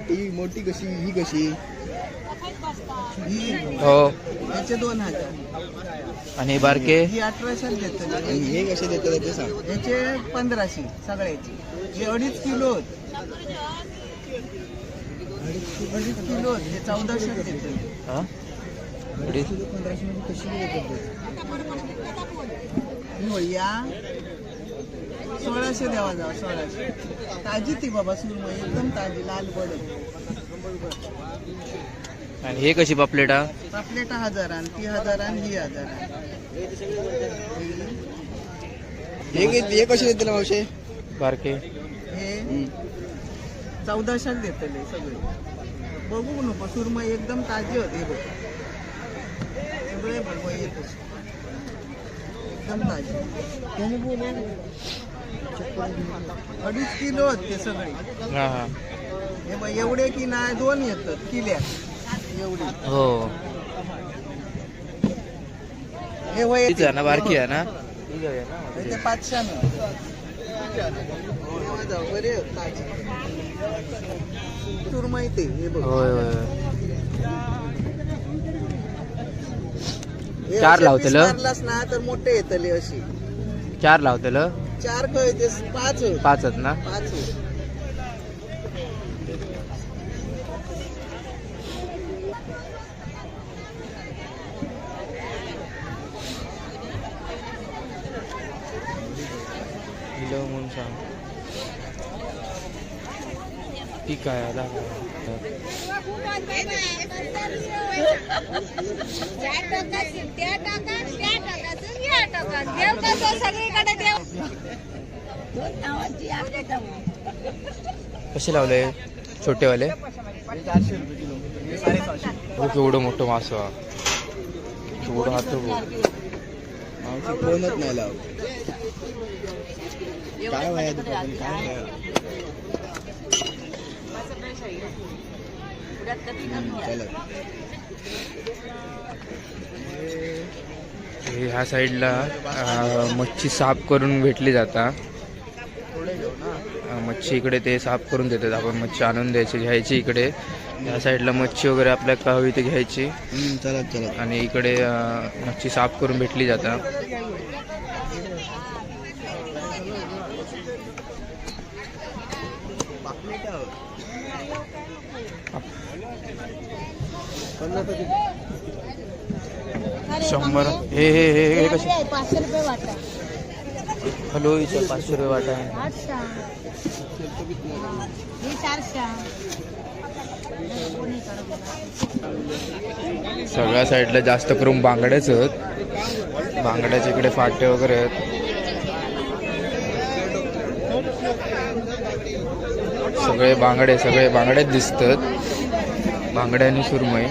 S2: ही मोठी कशी, ही कशी, ही
S1: हो.
S2: याचे 2000
S1: आणि बारके
S2: ही 1800 देतात. आणि हे कसे देतात ते सांग. याचे 1500 सगळ्याचे. हे 2.5 किलो आहेत. 2.5 किलो आहेत. हे 1400 देतात.
S1: हा
S2: 1500 मध्ये कशी देतात? ही भैया 1600 द्यावा जावा. 1600 ताजी ती बाबा सुरमई एकदम ताजी लाल बडक.
S1: आणि हे कशी पापलेटा?
S2: पापलेटा 1000 आणि ती 1000 आणि ही 1000. हे कसे देतील मावशे?
S1: बारके
S2: हे 1400 देतले सगळे. बघू नको सुरमई एकदम ताजी होते. बघ सगळे बघ येत एकदम ताजी. 2.5 किलो आहेत ते सगळे.
S1: हा हा
S2: हे बघ एवढे की नाही 2 येतात किल्या एवढी.
S1: हो.
S2: हे वय
S1: तीच आहे ना बारकी आहे ना?
S2: ते 500 बरे ताजी सुरमई ते. हे बघ
S1: होय होय.
S2: हे
S1: 4
S2: असे
S1: लावतेल?
S2: piece मारलास ना तर मोठे येतले अशी.
S1: 4 लावतेल?
S2: 4 काय ते 5 होय.
S1: 5 आहेत ना?
S2: 5 होय.
S1: किलो म्हणून सांग. ठीक आहे दाखव. कसे लावले छोटेवाले?
S2: 400 रुपये किलो. हे 750.
S1: हो केवढं मोठं मास हा. केवढं हात
S2: कोणच नाही लावत. काय वया दुपारी काय वया?
S1: ह्या साईडला मच्छी साफ करून भेटली जाता. मच्छी इकडे ते साफ करून देतात. आपण मच्छी आणून द्यायची घ्यायची इकडे. ह्या साईडला मच्छी वगैरे आपल्याला का हवी ते घ्यायची.
S2: चलत चलत.
S1: आणि इकडे मच्छी साफ करून भेटली जाता. शंभर. हे हे हे हे कसे?
S4: 500 रुपये वाटा.
S1: हॅलो इथे 500 रुपये वाटा आहे.
S4: 800. हे 400.
S1: सगळ्या साईडला जास्त करून बांगड्याच आहेत. बांगड्याच्या इकडे फाटे वगैरे आहेत. सगळे बांगड्याच दिसतात. बांगड्या आणि सुरमई.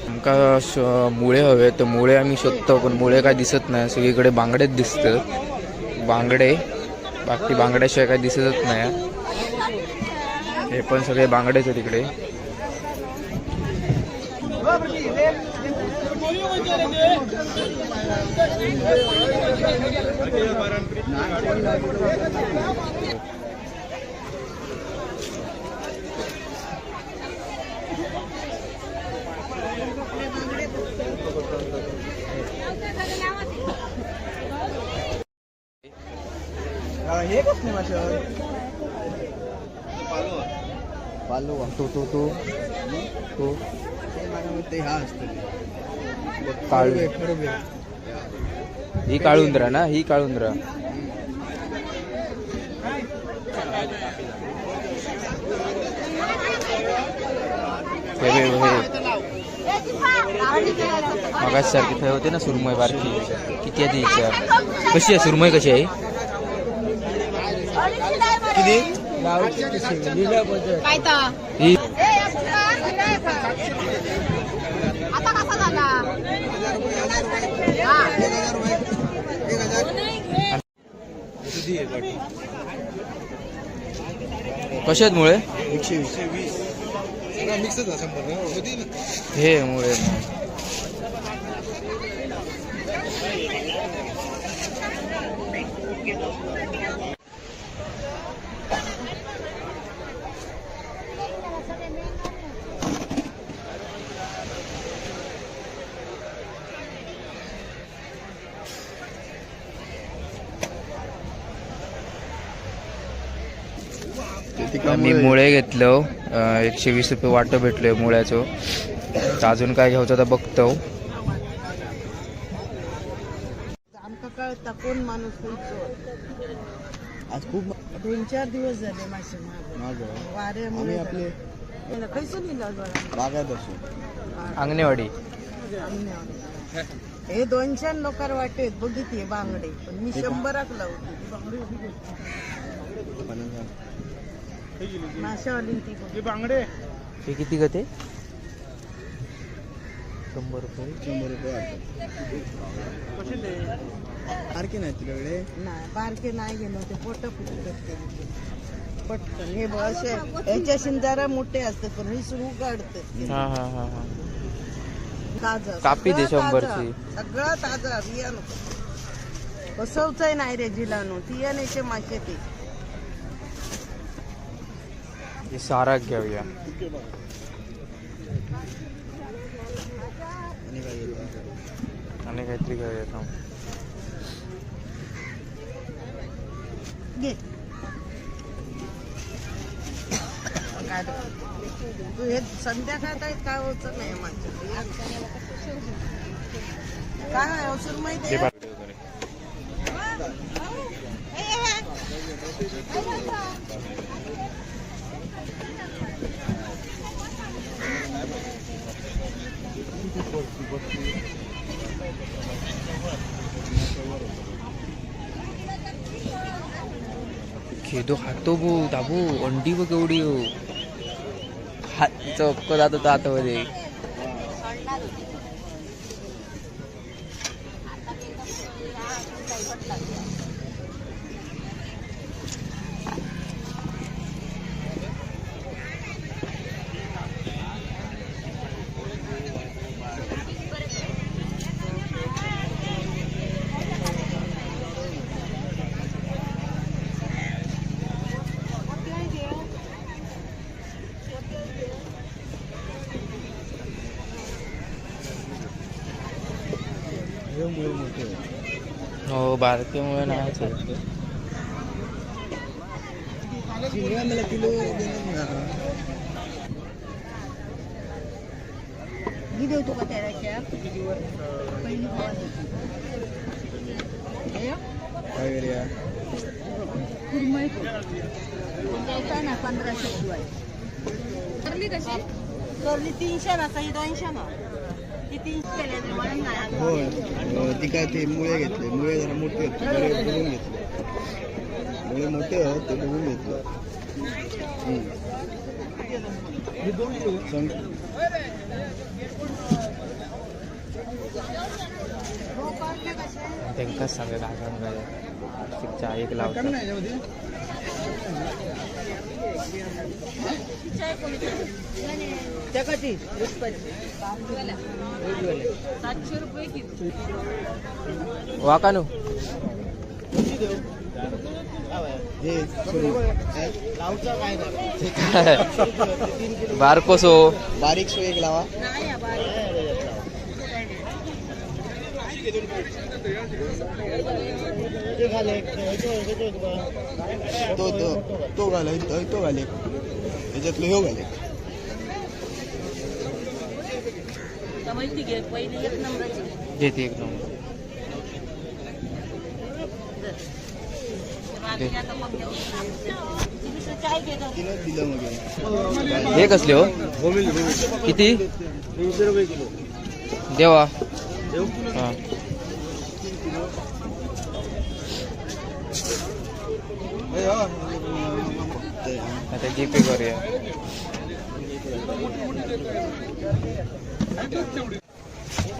S1: आमका मुळे हवे तर मुळे आम्ही शोधतो पण मुळे काय दिसत नाही. सगळीकडे बांगडेच दिसतात. बांगडे बाकी बांगड्याशिवाय काय दिसतच नाही. हे पण सगळे बांगडेच आहेत इकडे.
S2: हे कसले मासे? पालो.
S1: तो
S2: ते हा असतं
S1: काळू. ही काळुंद्रा ना? ही काळुंद्रा. मगाच सारखी थंय होते ना सुरमई बारकी. किती आहे तिच्या? कशी आहे सुरमई? कशी आहे
S2: किती?
S1: ही?
S4: आता कसा झाला?
S1: कशा आहेत मुळे?
S2: 120.
S1: हे मुळे मी मुळे घेतलं 120 रुपये वाटं भेटलोय मुळ्याचं. तर अजून काय घ्यायचं तर बघतो.
S3: आमका कळता कोण माणूस
S2: आज खूप
S3: 2-4 दिवस झाले मासे
S2: महाग
S3: वाऱ्यामुळे
S2: आम्ही आपले
S3: खैसून लिहिलं
S2: बागायत असो.
S1: अंगणेवाडी.
S3: हे 200 लोकार वाटेत बघितले बांगडे, पण मी 100क लावते माशावाली ती बांगडे.
S1: हे किती गते? 100 रुपये.
S2: 100 रुपये सारखे नाही तुझ्याकडे.
S3: नाही बारके नाही गेलो ते पोट फुटते पटकन. हे बघ असे ह्याच्याशी जरा मोठे असतात पण हे सुरू काढतात
S1: हा हा हा हा.
S3: ताजा
S1: कापी दे
S3: सगळं
S1: 100
S3: ताजा,
S1: ची.
S3: सगळं ताजा बियाणं बसवचंय नाही रे जिलानो तियानेचे मासे ते.
S1: हे सारा घेऊया.
S2: आणि काय घेतो?
S1: आणि काहीतरी घेऊया थांब.
S3: घे तू हे संध्याकाळ काय होतं नाही माझं काय अवसर माहिती आहे?
S1: खेदो खातो बो दाबू अंडी बघ एवढी हो. हात चक्क जात होता आतमध्ये.
S2: मुळे मोठे
S1: हो बारकेमुळे नाहीच आहे.
S2: शिंगा मला किलो देणार ना.
S3: मी देतो का त्याच्या पहिली
S2: काय करूया?
S3: कुरमई ना 1500 शिवाय करली कशी करली 300 ना सही 200 ना ती 300 केले तरी म्हणून नाही.
S2: हो ती काय ते मुळे घेतले. मुळे जरा मोठे होते बरे बघून घेतले. मुळे मोठे आहेत ते बघून घेतले.
S1: त्यांकाच सांगा काय चहा एक लावतो.
S3: त्याची 700 रुपये किलो.
S1: वाकानू
S2: हे
S1: बारकोसो
S2: बारीक सो एक लावा. तो घाले तो घाले त्याच्यातलं ह्यो घाले.
S1: देते एक नंबर.
S2: तिनं दिलं मग
S1: हे कसले हो? किती?
S2: 300 रुपये किलो.
S1: देवा. हा आता जीपे करूया.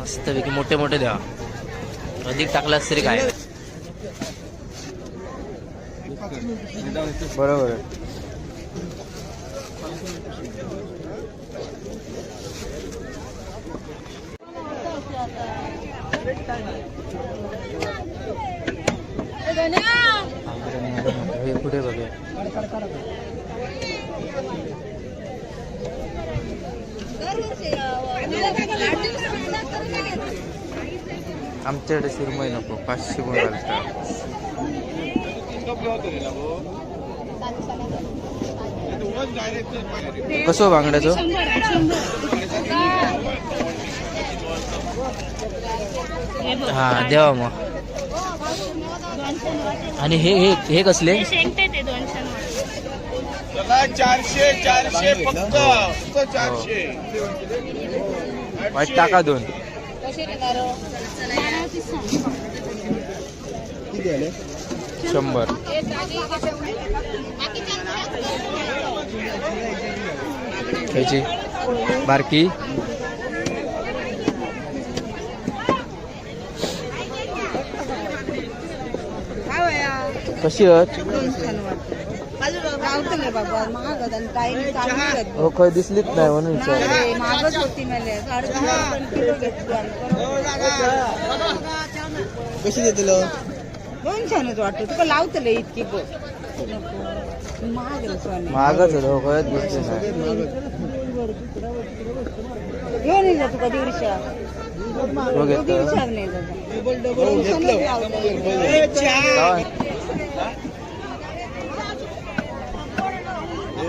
S1: मस्तपैकी मोठे मोठे द्या. अधिक टाकलास तरी काय बरोबर. हे कुठे बघूया. आमच्याकडे सुरमई नको, 500 गुण घालतात. कसं बांगड्याचं? हा देवा मग. आणि हे हे हे कसले?
S2: 400 फक्त 400.
S1: वाईट टाका 2.
S2: किती आले?
S1: 100. ह्याची बारकी कशी आहेत? हो काय दिसलीच नाही म्हणून विचार.
S2: कशी देतील?
S3: 200 वाटतं तुका लावतले इतकी
S1: महागच आहे हो, कळत दिसते नाही.
S3: घेऊन येईल तुका 150.
S1: हो घेतो.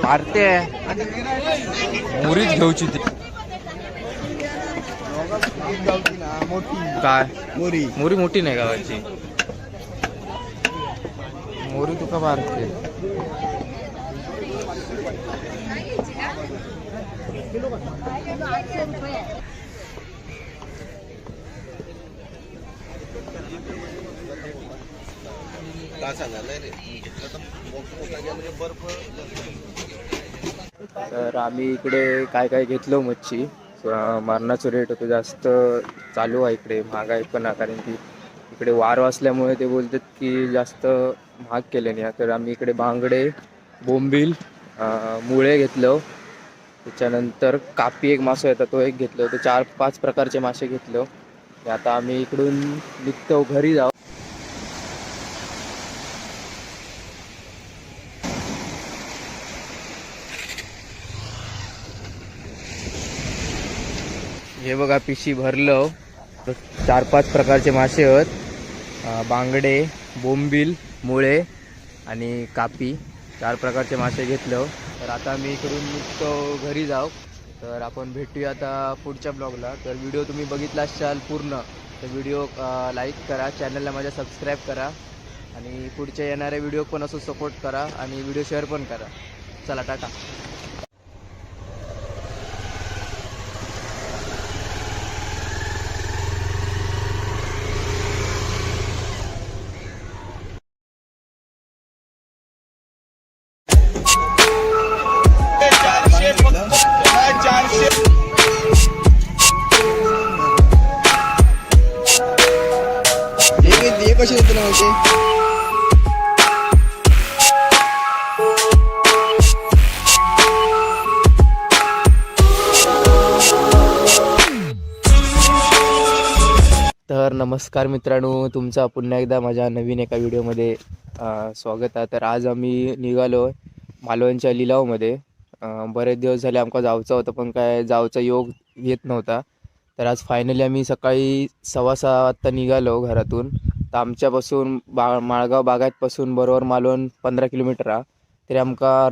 S1: मारते मुरीच घेऊची ती. काय
S2: मोरी
S1: मोरी मोठी नाही गावाची. मोरी तुका मारते. तर आम्ही इकडे काय काय घेतलो मच्छी. मारणाचं रेट होतं जास्त चालू आहे इकडे, महागाई पण आहे. कारण की इकडे वार असल्यामुळे ते बोलतात की जास्त महाग केले नाही. तर आम्ही इकडे बांगडे, बोंबील, मुळे घेतलं. त्याच्यानंतर कापी एक मासा येतात तो एक घेतलं. ते 4-5 प्रकारचे मासे घेतलं. आता आम्ही इकडून निघतो घरी जाऊ. हे बघा पिशी भरलं. 4-5 प्रकारचे मासे आहेत. बांगडे, बोंबील, मुळे आणि कापी 4 प्रकारचे मासे घेतलं. तर आता मी इकडून निघतो घरी जाऊ. तर आपण भेटूया आता पुढच्या ब्लॉगला. तर व्हिडिओ तुम्ही बघितला असाल पूर्ण तर व्हिडिओ लाईक करा, चॅनलला माझ्या सबस्क्राईब करा आणि पुढच्या येणाऱ्या व्हिडिओ पण असं सपोर्ट करा आणि व्हिडिओ शेअर पण करा. चला टाटा.
S2: हे कशी देतील माहिती?
S1: तर नमस्कार मित्रांनो, तुमचा पुन्हा एकदा माझ्या नवीन एका व्हिडिओमध्ये स्वागत आहे. तर आज आम्ही निघालो मालवणच्या लिलावमध्ये. बरेच दिवस झाले आमका जायचं होतं पण काय जायचा योग येत नव्हता. तर आज फायनली आम्ही सकाळी 6:15 वाजता निघालो घरातून. तर आमच्यापासून माळगाव बागायतपासून बरोबर मालवण 15 किलोमीटर आहे. तरी आमका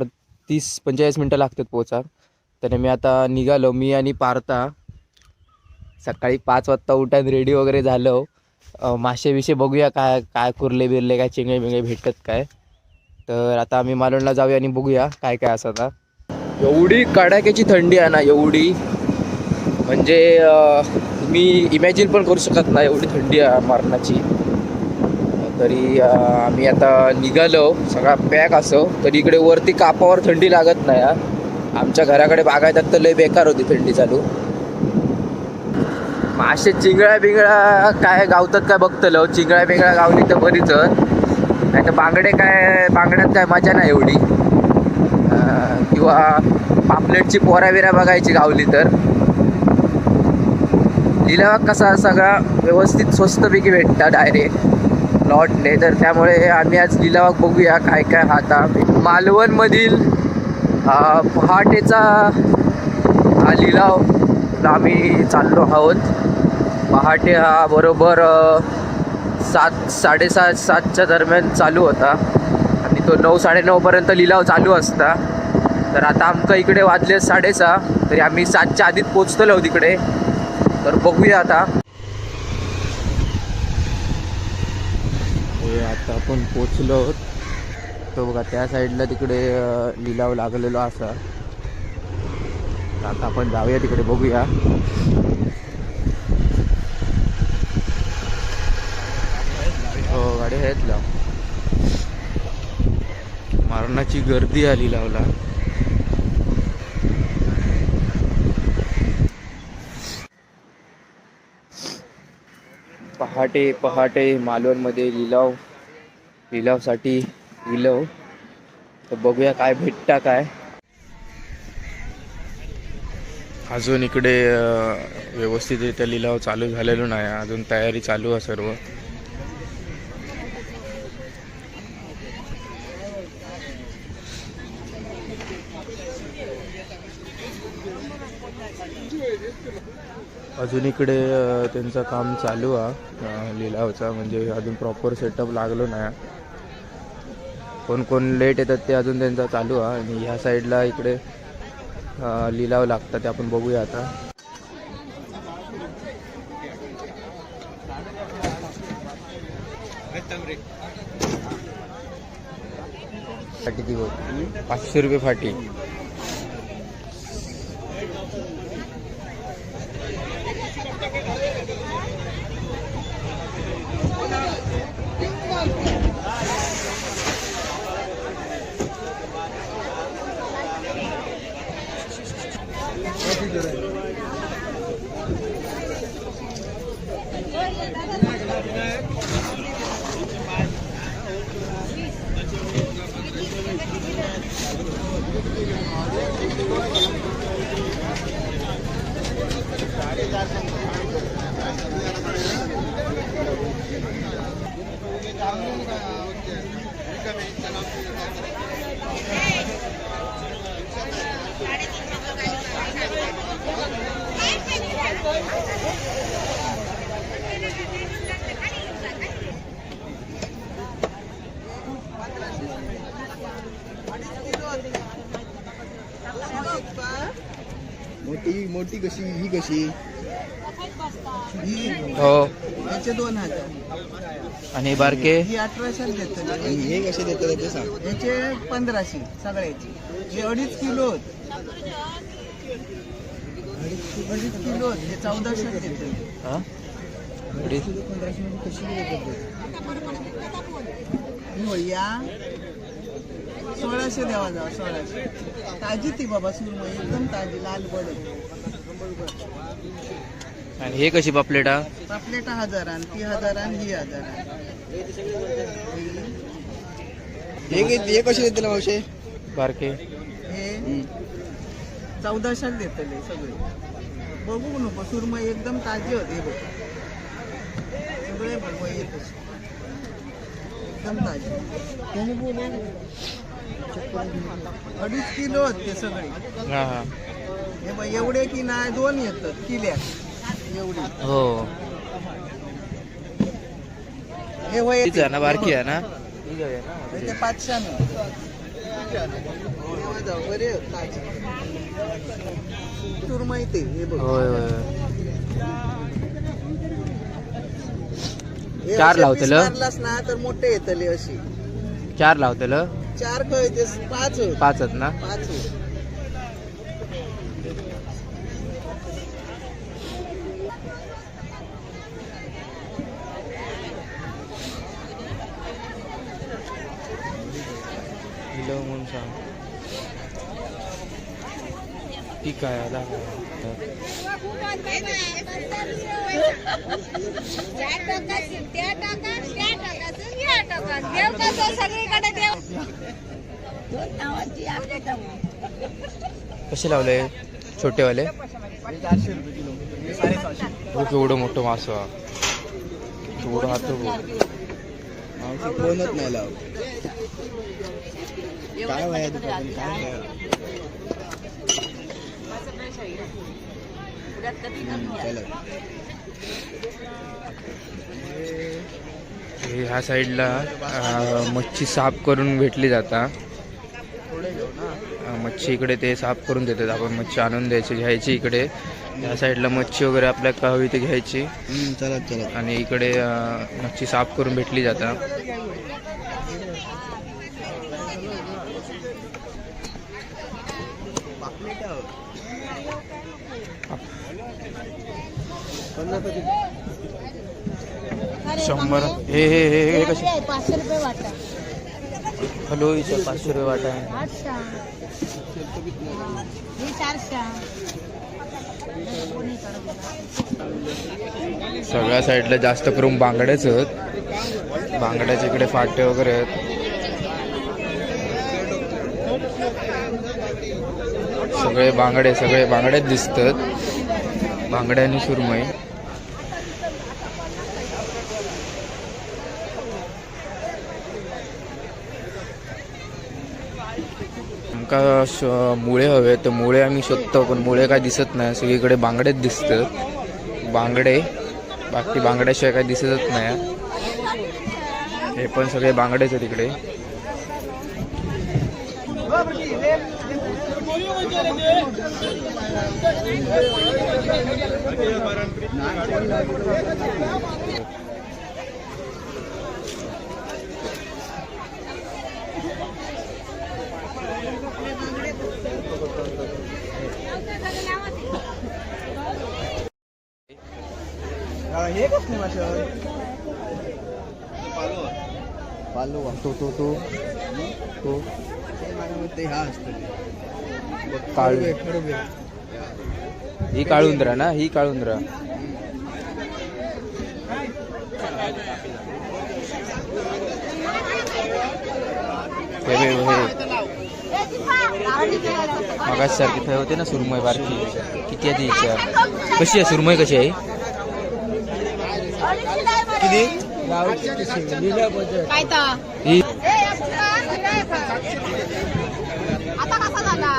S1: 30-45 मिनटं लागतात पोचा. तर मी आता निघालो, मी आणि पार्था. सकाळी 5 वाजता उठान रेडी वगैरे झालो. मासे विषय बघूया काय काय कुर्ले बिरले काय चिंगळे बिंगळे भेटतात काय. तर आता आम्ही मालवणला जाऊया आणि बघूया काय काय असं. आता एवढी कडाक्याची थंडी आहे ना, एवढी म्हणजे मी इमॅजिन पण करू शकत नाही एवढी थंडी आहे मारणाची. तरी आम्ही आता निघालो सगळा पॅक असो. तरी इकडे वरती कापावर थंडी लागत नाही. आमच्या घराकडे बागायतात तर लय बेकार होती थंडी चालू. मासे चिंगळ्या बिंगळ्या काय गावतात काय बघतलो. चिंगळ्या बिंगळ्या गावली तर बरीच, नाही तर बांगडे काय बांगड्यात काय मजा नाही एवढी. किंवा पापलेटची पोऱ्या बिऱ्या बघायची गावली तर. लिलावा कसा सगळा व्यवस्थित स्वस्तपैकी भेटतात डायरेक्ट. लॉट नाही, तर त्यामुळे आम्ही आज लिलाव बघूया काय काय आता मालवणमधील पहाटेचा हा लिलाव आम्ही चाललो आहोत. पहाटे हा बरोबर 7:30-7:30च्या दरम्यान चालू होता आणि तो 9-9:30पर्यंत लिलाव चालू असता. तर आता आमच्या इकडे वाजले 6:30, तरी आम्ही 7च्या आधीच पोचतलो तिकडे. तर बघूया आता. आता आपण पोचलो आहोत. तो बघा त्या साईडला तिकडे लिलाव लागलेलो असा. आता आपण जाऊया तिकडे बघूया. हो गाडी आहेत लाव. मारणाची गर्दी आली लावला. पहाटे पहाटे मालवणमध्ये लिलावसाठी लिलाव. तर बघूया काय भेटता काय. अजून इकडे व्यवस्थितरित्या लिलाव चालू झालेलो नाही, अजून तयारी चालू आहे सर्व. अजून इकडे त्यांचं काम चालू आहे लिलावचा, म्हणजे अजून प्रॉपर सेटअप लागलो नाही. कोण कोण लेट येतात ते अजून त्यांचा चालू आहे. आणि ह्या साईडला इकडे लिलाव लागतात ते आपण बघूया आता. फाटी ती 500 रुपये फाटी.
S2: मोठी कशी ही कशी
S1: हो.
S2: याचे 2000
S1: आणि बारके
S2: ही 1800 देतो. हे कसे देतात ते सांग. याचे 1500 सगळ्याचे. हे 2.5 किलो 2.5 किलो हे 1400 देतो.
S1: हा
S2: 1500 कशी देतात या 1600 द्यावा जावा. 1600 ताजी ती बाबा सुरमई एकदम ताजी लाल बड.
S1: आणि हे कशी पापलेटा?
S2: पापलेटा 1000 आणि ती 1000 आणि ही 1000. हे कसे देते मावशे
S1: बारके?
S2: हे 1400 देतले सगळे. बघू नको सुरमई एकदम ताजी होते बघ. सगळे बघ एकदम ताजी. 2.5 किलो होते सगळे.
S1: हा हा.
S2: हे बघ एवढे की नाही 2 येतात किल्या एवढी.
S1: हो
S2: हे वय
S1: तीच आहे ना बारकी आहे ना?
S2: ते 500 बरे ताजी सुरमई ते. हे बघ
S1: होय होय.
S2: हे
S1: 4
S2: असे
S1: लावतेल?
S2: piece मारलास ना तर मोठे येतले अशी.
S1: 4 लावतेल?
S2: 4 कळते 5
S1: 5 आहेत ना?
S2: 5
S1: लिलाव म्हणून सांग. ठीक आहे आला. कसे लावले छोटेवाले?
S2: 400 रुपये किलो. 650.
S1: केवढं मोठं मासं. केवढं हात
S2: मावशी फोनच नाही लावत. काय वया तुझं पण काय वया? चला.
S1: ह्या साईडला मच्छी साफ करून भेटली जाता. मच्छी इकडे ते साफ करून देतात. आपण मच्छी आणून द्यायची घ्यायची इकडे. ह्या साईडला मच्छी वगैरे आपल्याला हवी ते घ्यायची.
S2: चला चला.
S1: आणि इकडे मच्छी साफ करून भेटली जाता. शंभर हे हे हे हे कसे
S4: 500 रुपये वाटा.
S1: हॅलो इथं 500 रुपये वाटा आहे.
S4: 800 हे 400.
S1: सगळ्या साईडला जास्त करून बांगड्याच आहेत. बांगड्याच्या इकडे फाटे वगैरे आहेत. सगळे बांगडेच दिसतात. बांगड्या आणि सुरमई. आमका मुळे हवे तर मुळे आम्ही शोधतो, पण मुळे काय दिसत नाही. सगळीकडे बांगडेच दिसतात. बांगडे बाकी बांगड्याशिवाय काय दिसतच नाही. हे पण सगळे बांगडेच आहेत इकडे.
S2: हे कसली मासे पालो
S1: तो तो तो तो
S2: ते हा असतं
S1: काळू. ही काळुंद्रा ना, ही काळुंद्रा. मगाच सारखी थंय होते ना सुरमई बारकी. किती आहे ती विचार. कशी आहे सुरमई, कशी आहे
S2: किती
S4: काय तर
S1: ही.
S4: आता कसा झाला.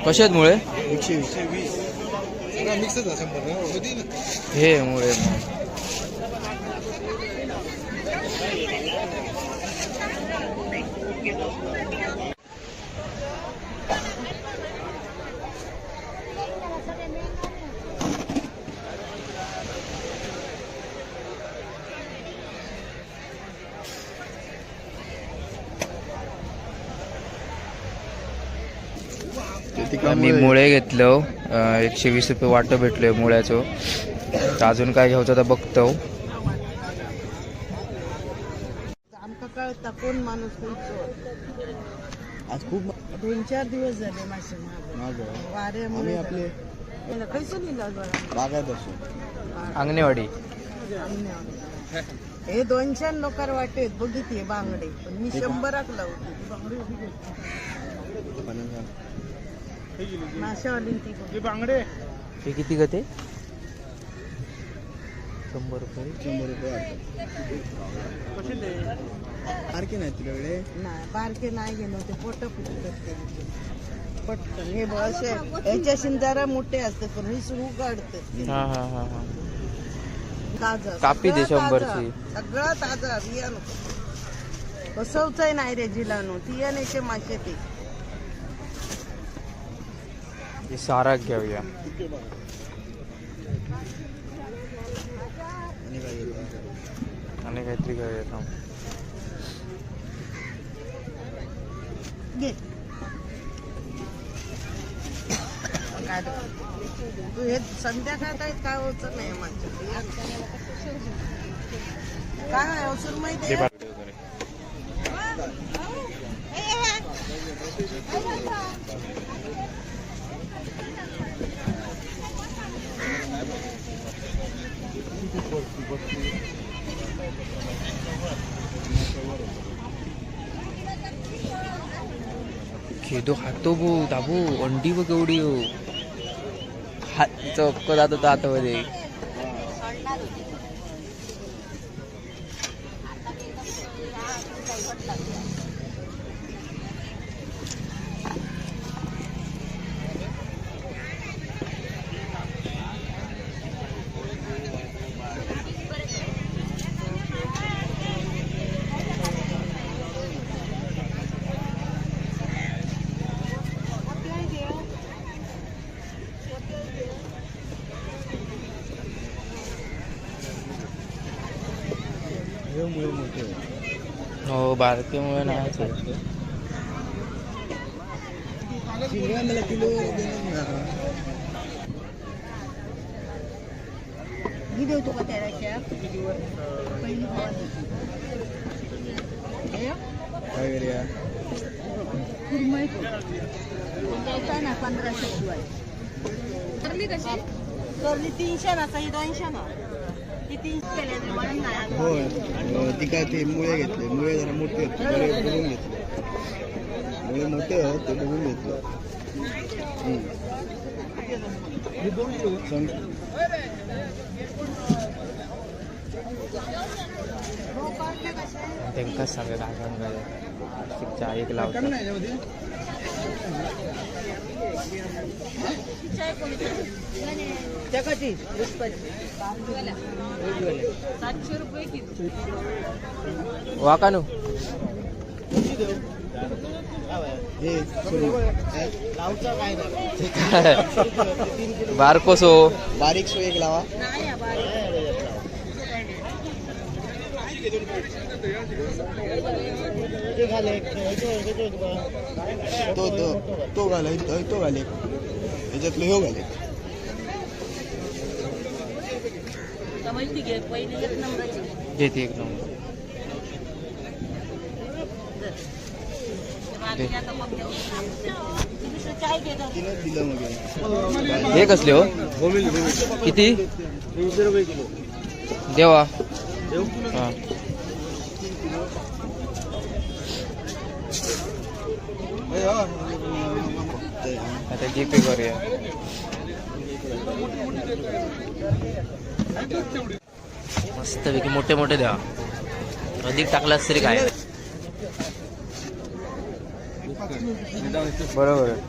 S1: कशी आहेत मुळे.
S2: 120
S1: हे मुळे मी मुळे घेतलो. 120 रुपये वाटं भेटलोय मुळ्याचं. तर अजून काय घ्यायचं तर बघतो.
S3: आमका कळता कोण माणूस
S2: आज खूप
S3: 2-4 दिवस झाले मासे वाऱ्यामुळे
S2: आपले
S3: कैसून
S2: बागायत असो
S1: अंगणेवाडी.
S3: हे 200 लोकार वाटेत बघितले बांगडे, पण मी 100 लावते माशावाली ती बांगडे.
S1: हे किती गते. 100 रुपये.
S2: 100 रुपये बारके नाही तुझ्याकडे.
S3: नाही बारके नाही गेलो ते पोट फुटतात पटकन. हे असे याच्याशी जरा मोठे असतात, पण हे सुरू काढतात.
S1: हा हा हा हा.
S3: ताजा
S1: कापी दे
S3: सगळं
S1: 100
S3: ताजा,
S1: ची.
S3: सगळं ताजा बियाणं कसवचंय नाही रे जिलानो. तियानेचे मासे ते
S1: हे सारा घेऊया. आणि काहीतरी घेऊया थांब.
S3: घे. तू हे संध्याकाळ काय होत नाही माझ्या काय औषध माहिती आहे?
S1: खेदो खातो बो दाबू. अंडी बघ एवढी. चौक जात होता आतमध्ये.
S2: मोठे
S1: हो बारकेमुळे नाही
S2: मला किलो
S3: व्हिडिओ तो का तेराशे पहिली
S2: काय करूया
S3: कुरमई ना 1500 शिवाय करली कशी करली 300 ना सही 200 ना ती 300 केले म्हणून नाही
S2: होय ती काय ते मुळे घेतले मुळे जरा मोठे होते बरे बघून घेतले मुळे मोठे ते बघून घेतले
S1: त्यांकाच सांगा काय सांगा एक लावतात.
S3: त्या कशी 700 रुपये किलो
S1: वाकानू
S2: हे लावचा काय
S1: बारकोसो
S2: बारीक सो एक लावा
S3: नाही
S2: तो तो तो घाले तो घाले याच्यातलं हे घाले
S3: पहिली एक नंबरची
S1: घेते एक नंबर.
S3: चाय घेतो
S2: तिनंच दिलं मग
S1: हे कसले हो किती
S2: 300 रुपये किलो
S1: देवा हा आता जीपे करूया. मस्तपैकी मोठे मोठे द्या अधिक टाकलास तरी काय बरोबर आहे.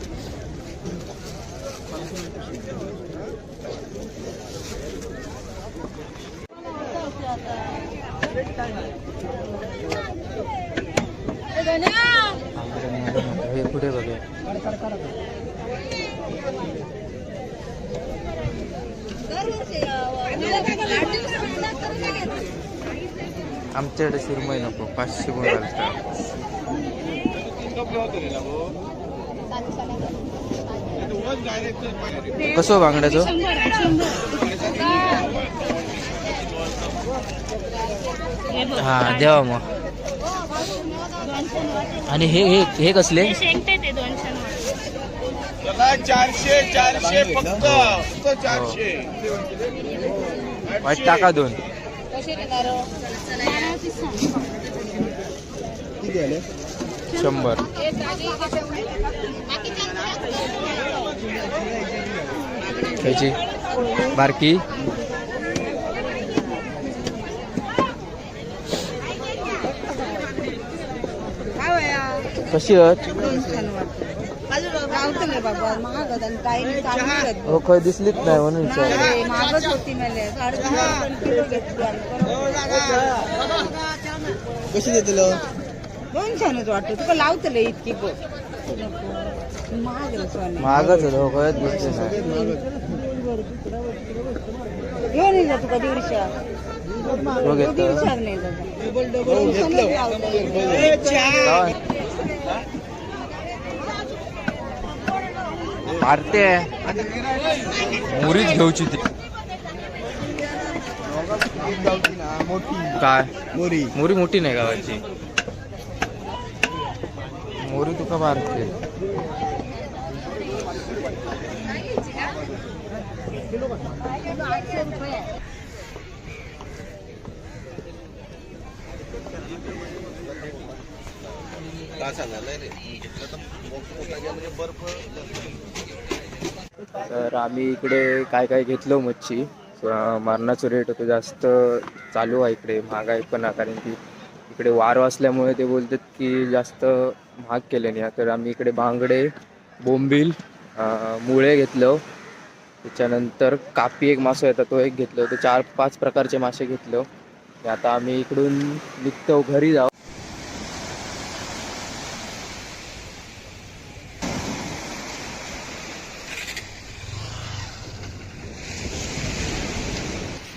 S1: हे पुढे बघूया आमच्याकडे सुरमई नको 500 गुण घालतात. कसं बांगड्याचं हा द्यावा मग. आणि हे हे हे कसले
S2: 400 फक्त 400
S1: वाईट टाका 2
S2: किती आले
S1: 100 ह्याची बारकी कशी आहेत हो खय दिसलीच नाही म्हणून विचार
S3: मागच होती मला 3.5 किलो घेतली
S2: कशी देतील
S3: 200 वाटतं तुका लावतले इतकी महाग
S1: महागच हो खयच दिसले नाही.
S3: घेऊन येईल तुका 150
S1: हो घेतो
S3: नाही
S1: मारते मुरीच घेऊची ती काय
S2: मोरी
S1: मोरी मोठी नाही गावाची मोरी तुका मारते. तर आम्ही इकडे काय काय घेतलो मच्छी. मारणाचं रेट होतं जास्त चालू आहे इकडे, महागाई पण आहे कारण की इकडे वार असल्यामुळे ते बोलतात की जास्त महाग केले नाही. तर आम्ही इकडे बांगडे, बोंबील, मुळे घेतलं. त्याच्यानंतर कापी एक मासा येतात तो एक घेतलं. तर 4-5 प्रकारचे मासे घेतलं. आता आम्ही इकडून निघतो घरी जाऊ.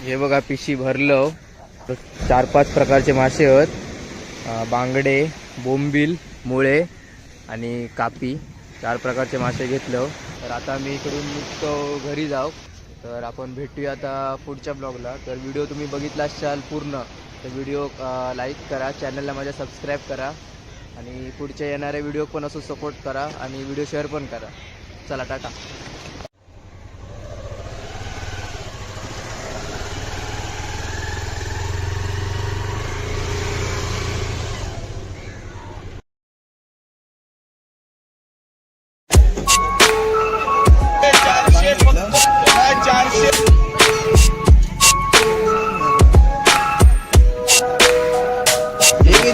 S1: हे बघा पिशी भरलं. 4-5 प्रकारचे मासे आहेत. बांगडे, बोंबील, मुळे आणि कापी 4 प्रकारचे मासे घेतलं. तर आता मी इकडून निघतो घरी जाऊ. तर आपण भेटूया आता पुढच्या ब्लॉगला. तर व्हिडिओ तुम्ही बघितला असाल पूर्ण तर व्हिडिओ लाईक करा, चॅनलला माझ्या सबस्क्राईब करा आणि पुढच्या येणाऱ्या व्हिडिओ पण असं सपोर्ट करा आणि व्हिडिओ शेअर पण करा. चला टाटा.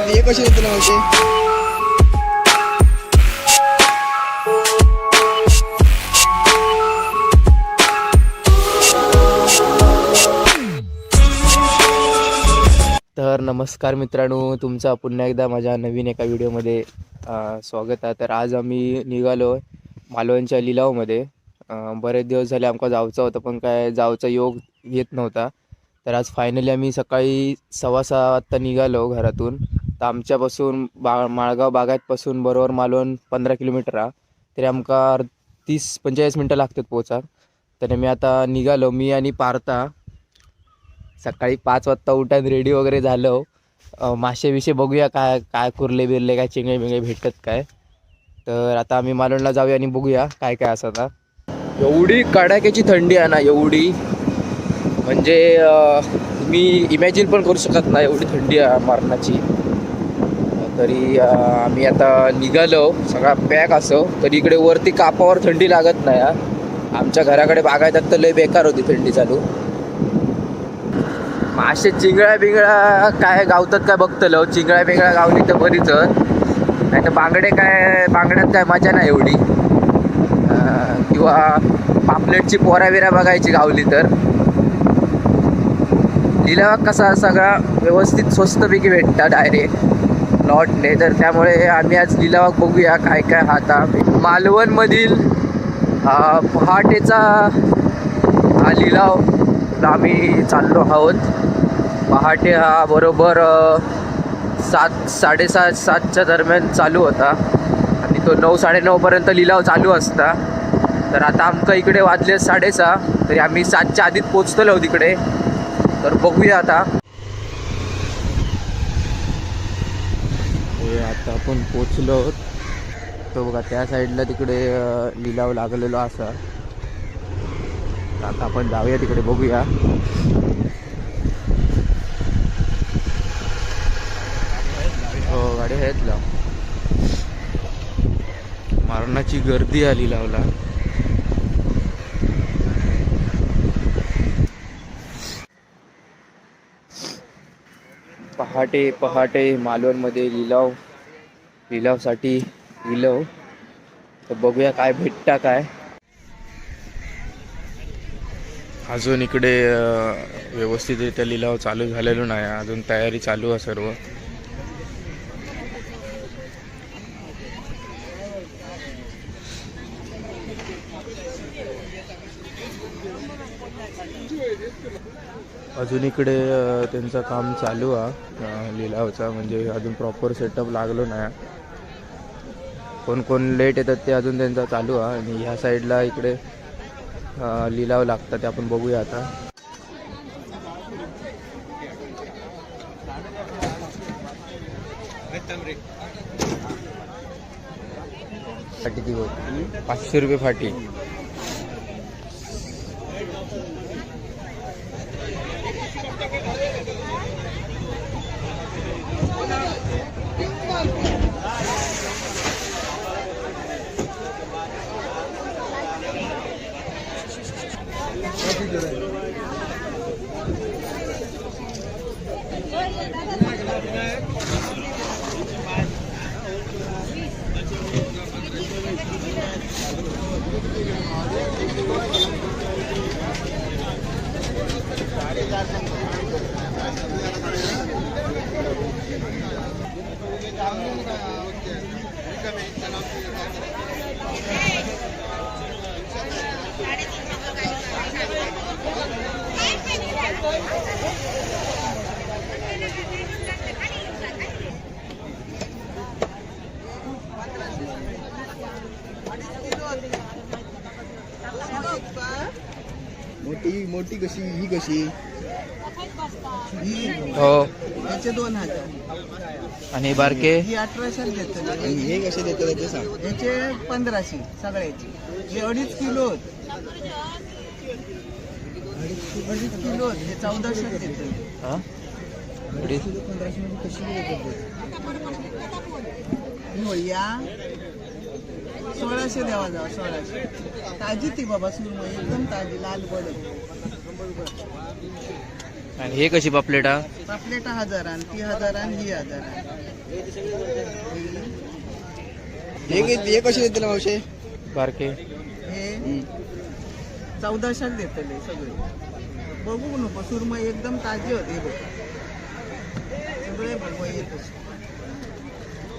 S2: हे कसे येतील मावशे?
S1: तर नमस्कार मित्रांनो, तुमचं पुन्हा एकदा माझ्या नवीन एका व्हिडिओमध्ये स्वागत आहे. तर आज आम्ही निघालो मालवणच्या लिलावमध्ये. बरेच दिवस झाले आमका जायचं होतं पण काय जायचा योग येत नव्हता. तर आज फायनली आम्ही सकाळी 6:15 वाजता निघालो घरातून. तर आमच्यापासून माळगाव बागायतपासून बरोबर मालवण 15 किलोमीटर आहे. तरी आमका 30-45 मिनटं लागतात पोचा. तर मी आता निघालो, मी आणि पार्था. सकाळी 5 वाजता उठान रेडी वगैरे झालो. मासे विषय बघूया काय काय कुर्ले बिरले काय चिंगळे बिंगळे भेटत काय. तर आता आम्ही मालवणला जाऊया आणि बघूया काय काय असं. आता एवढी कडाक्याची थंडी आहे ना, एवढी म्हणजे मी इमॅजिन पण करू शकत नाही एवढी थंडी आहे मारणाची. तरी आम्ही आता निघालो, सगळा पॅक असो. तरी इकडे वरती कापावर थंडी लागत नाही. आमच्या घराकडे बागायतात तर लय बेकार होती थंडी चालू. मासे चिंगळ्या बिंगळ्या काय गावतात काय बघतलो. चिंगळ्या बिंगळ्या गावली तर बरीच, नाही तर बांगड्यात काय मजा नाही एवढी. किंवा पापलेटची पोराविरा बघायची गावली तर. लिलाव कसा सगळा व्यवस्थित स्वस्तपैकी भेटता डायरेक्ट लॉटने. तर त्यामुळे आम्ही आज लिलाव बघूया काय काय. आता मालवणमधील पहाटेचा हा लिलाव आम्ही चाललो आहोत. पहाटे हा बरोबर 7-7:30-7च्या दरम्यान चालू होता आणि तो 9-9:30पर्यंत लिलाव चालू असता. तर आता आमका इकडे वाजले 6:30. तरी आम्ही 7च्या आधीच पोचतलो तिकडे. तर बघूया आता. आता आपण पोचलो. तो बघा त्या साईडला तिकडे लिलाव लागलेलो असा. आता आपण जाऊया तिकडे बघूया. हो गाडी आहेत लाव. मारणाची गर्दी आली लावला. पहाटे पहाटे मालवणमध्ये लिलावसाठी लिलाव. तर बघूया काय भेटता काय. अजून इकडे व्यवस्थितरित्या लिलाव चालू झालेलो नाही, अजून तयारी चालू आहे सर्व. अजून इकडे त्यांचं काम चालू आहे लिलावचा, म्हणजे अजून प्रॉपर सेटअप लागलो नाही. कोण कोण लेट येतात ते अजून त्यांचा चालू आहे. आणि ह्या साईडला इकडे लिलाव लागतात ते आपण बघूया आता. फाटी ती होती 500 रुपये फाटी.
S2: मोठी मोठी कशी ही कशी ही
S1: हो
S2: याचे 2000
S1: आणि बारके
S2: ही 1800 देतात आणि हे कसे देतात ते सांग. याचे 1500 सगळ्याचे हे 2.5 किलो आहेत. 2.5 किलो आहेत. हे 1400 देतात.
S1: हा
S2: 1500 मध्ये कशी देतात ही होया 1600 द्यावा जावा 1600 ताजी ती बाबा सुरमई एकदम ताजी लाल बडक.
S1: आणि हे कशी पापलेटा
S2: पापलेटा 1000 आणि ती 1000 आणि ही 1000 हे कसे देतील मावशे
S1: बारके
S2: हे 1400 देतले सगळे. बघू नको सुरमई एकदम ताजी होते बघ सगळे बघू येत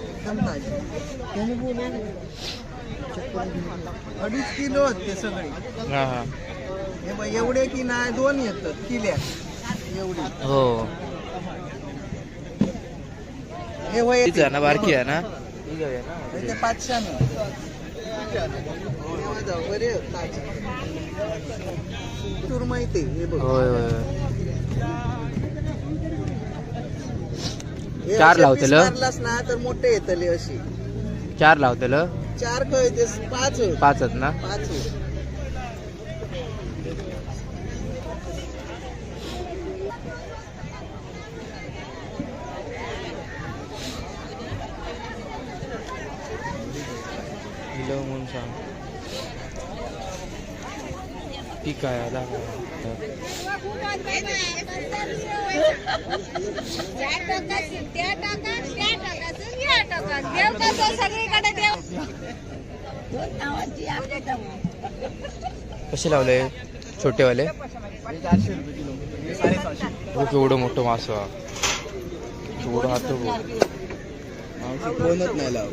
S2: एकदम ताजी. 2.5 किलो आहेत ते सगळे.
S1: हा हा
S2: हे बघ एवढे की नाही 2 येतात किल्या एवढी.
S1: हो
S2: हे वय
S1: तीच आहे ना बारकी आहे ना
S2: ते 500 बरे सुरमई ते हे बघ.
S1: होय होय
S2: हे
S1: 4
S2: असे
S1: लावतेलं?
S2: piece मारलास ना तर मोठे येतले अशी
S1: 4 लावतेलं
S2: 4 खय ते 5 होय.
S1: 5 आहेत ना
S2: 5 होय.
S1: किलो म्हणून सांग ठीक आहे आला कसे लावले छोटेवाले
S2: 400 रुपये किलो हे 750.
S1: हो केवढं मोठं मास केवढं हात
S2: कोणच नाही लाव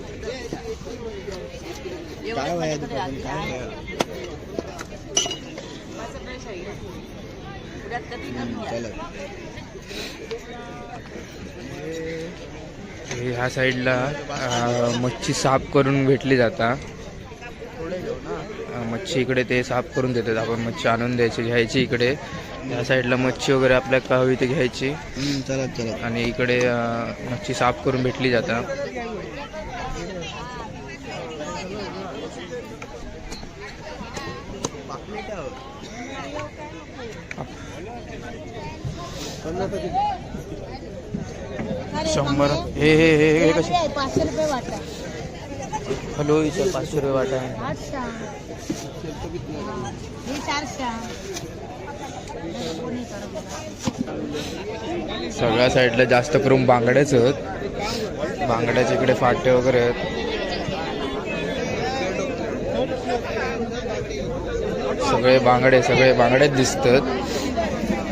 S2: काय वया दुपारी काय वया. चला
S1: ह्या साईडला मच्छी साफ करून भेटली जाता. मच्छी इकडे ते साफ करून देतात. आपण मच्छी आणून द्यायची घ्यायची इकडे. या साईडला मच्छी वगैरे आपल्याला हवी ते घ्यायची
S2: चला चला
S1: आणि इकडे मच्छी साफ करून भेटली जाता. शंभर हे हे हे हे कसे
S4: 500 रुपये वाटा.
S1: हॅलो इथं 500 रुपये वाटा आहे.
S4: 800 हे 400.
S1: सगळ्या साईडला जास्त करून बांगड्याच आहेत. बांगड्याच्या इकडे फाटे वगैरे आहेत. सगळे बांगड्याच दिसतात.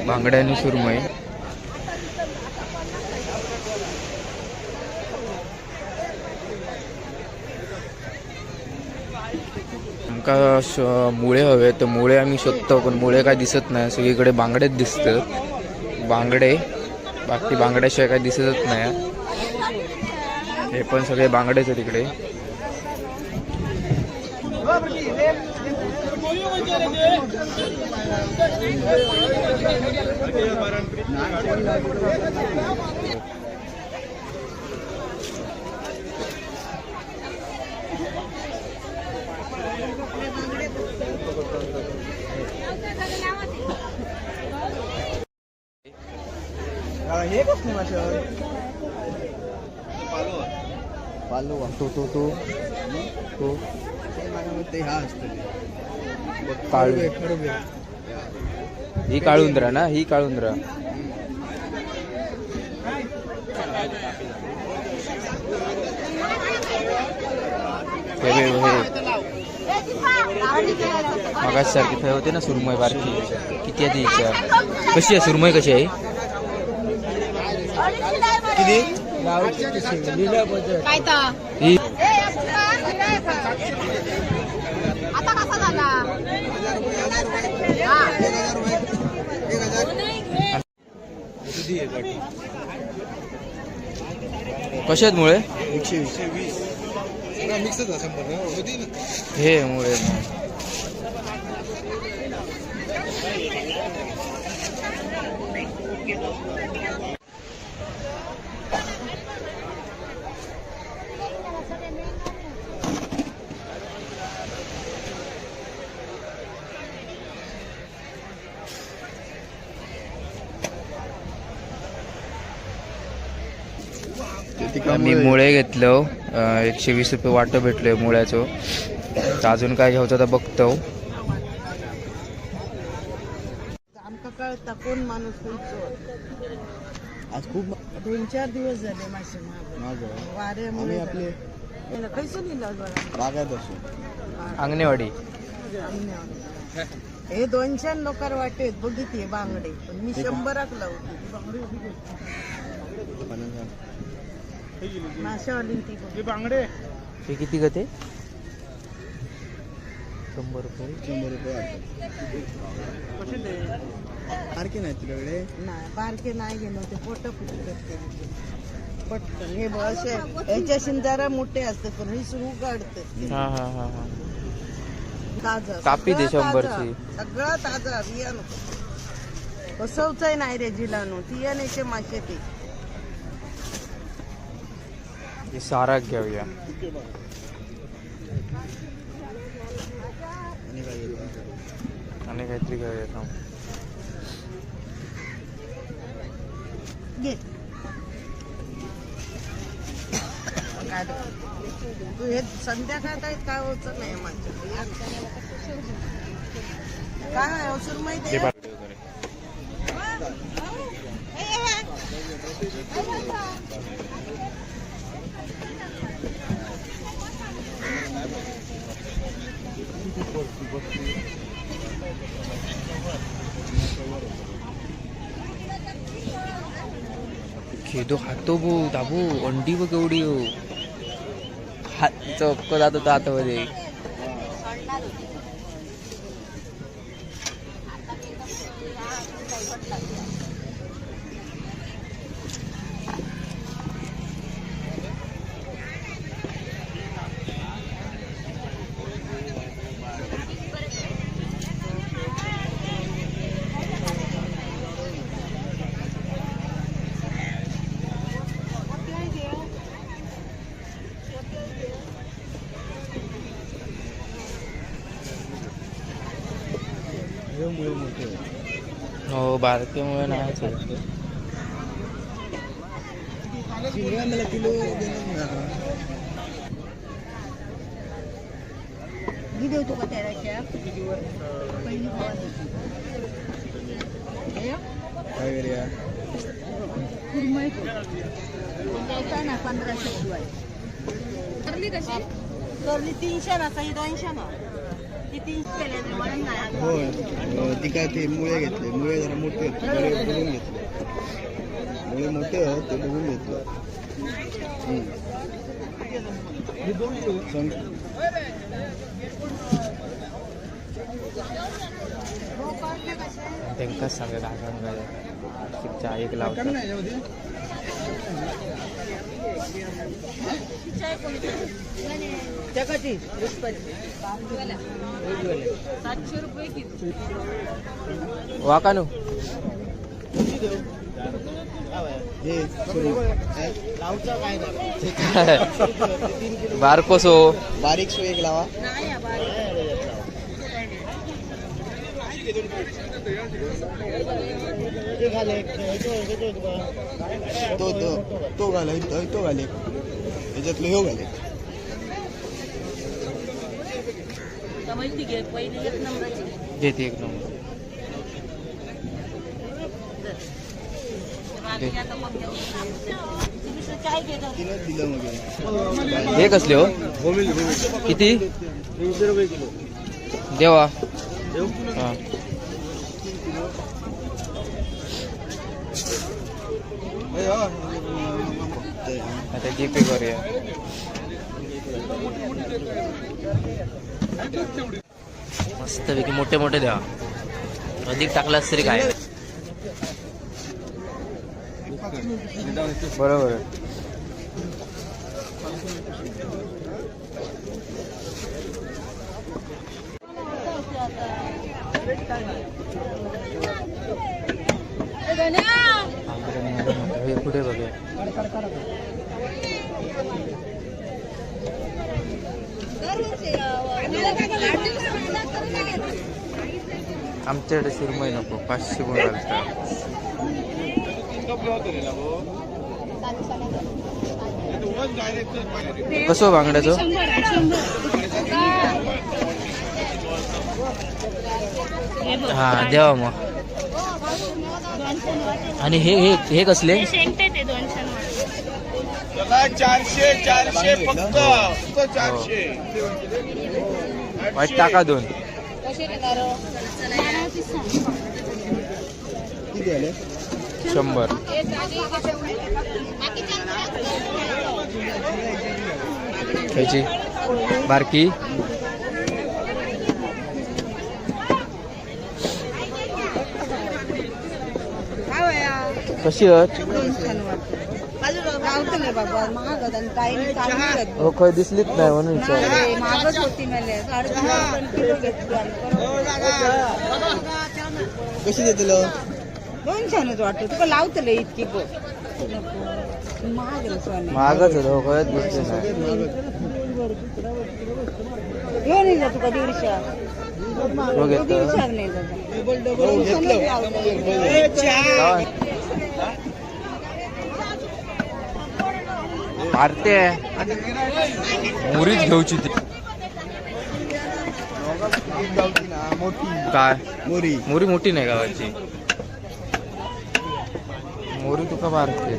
S1: बांगड्या आणि सुरमई. आमका मुळे हवे तर मुळे आम्ही शोधतो पण मुळे काय दिसत नाही. सगळीकडे बांगडेच दिसतात. बांगडे बाकी बांगड्याशिवाय काय दिसतच नाही. हे पण सगळे बांगडेच आहेत इकडे.
S2: हे कसली मासे पालो
S1: तो तो तो तो
S2: ते हा असतं
S1: काळू ही काळुंद्रा ना ही काळुंद्रा. मगाच सारखी काय होते ना सुरमई बारकी किती आहे तिच्या. कशी आहे सुरमई कशी आहे
S2: किती
S1: ही
S3: आता कसा झाला
S1: कसे आहेत मुळे
S2: 120 मिक्सच असं
S1: हे मुळे मी मुळे घेतलं 120 रुपये वाटं भेटलोय मुळ्याचं. तर अजून काय घ्यायचं तर बघतो.
S3: आमका कळता कोण माणूस कोणचो.
S2: आज खूप
S3: 2-4 दिवस झाले मासे वाऱ्यामुळे
S2: आपले
S3: खैसून लिहिलं बघा
S2: बागायत असो
S1: अंगणेवाडी
S3: हे 200 लोकार वाटेत बघितले बांगडे पण मी 100क लावते माशावाली ती
S2: बांगडे
S1: हे किती गते 100 रुपये
S2: 100 रुपये सारखे नाही तुझ्याकडे
S3: नाही बारके नाही गेलो ते पोट करते पटकन हे असे याच्याशी जरा मोठे असतात पण हे सुरू काढतात
S1: हा हा हा हा
S3: ताजा
S1: कापी दे
S3: सगळं
S1: 100
S3: ताजा,
S1: ची.
S3: सगळं ताजा बियाणं बसवचंय नाही रे जिलानो तियानेचे मासे ते
S1: हे सारा घेऊया. आणि काहीतरी घेऊया थांब.
S3: घे काय तू हे संध्याकाळत आहेत काय होत नाही माझ्या काय आहे औषध माहिती आहे?
S1: खेदो खातो बो दाबू अंडी बघ एवढी हो. हात चपक जात होता हातामध्ये.
S2: मुळे मोठे
S1: हो बारकेमुळे नाही
S2: शिंगा मला किलो देणार
S3: मी देऊ तुका त्याच्या पहिली भावाला.
S2: काय करूया
S3: कुरमई द्यायचा ना 1500 शिवाय करली कशी करली 300 ना सही 200 ना ती 300 केले म्हणून नाही
S2: होय ती काय ते मुळे घेतले मुळे जरा मोठे होते बरे बघून घेतले मुळे मोठे होत ते बघून घेतलं सांग.
S1: त्यांकाच सांगा काय चहा एक लावतात.
S3: जगाची 700 रुपये किलो
S1: वाकानू
S2: हे सुरू
S1: बारकोसो
S2: बारीक सो एक लावा
S3: नाही
S2: तो तो तो घाले तो घाले त्याच्यातलं ह्यो घाले
S3: पहिली 1 नंबरची
S1: देते 1 नंबर.
S2: तिनंच दिलं मग
S1: हे कसले हो किती
S2: 300 रुपये किलो
S1: देवा. हा आता जीपे करूया. मस्तपैकी मोठे मोठे द्या, अधिक टाकलास तरी काय. बरोबर आहे. हे कुठे बघूया. आमच्याकडे सुरमई नको, 500 बोलायला. कसं बांगड्याचं? हा द्यावा मग. आणि हे हे हे कसले?
S2: 400 फक्त 400.
S1: वाईट टाका 2.
S2: किती आले?
S1: 100. त्याची बारकी कशी आहेत? हो खय दिसलीच नाही म्हणून विचार.
S2: कशी देतील?
S3: 200 वाटतं तुका लावतले इतकी
S1: महागच होत. हो खयच दिसते नाही.
S3: घेऊन येईल तुका 150.
S1: हो घेतो.
S3: 150 नाही
S1: मारते मुरीच घेऊची ती. काय
S2: मोरी
S1: मोरी मोठी नाही गावाची. मोरी तुका मारते.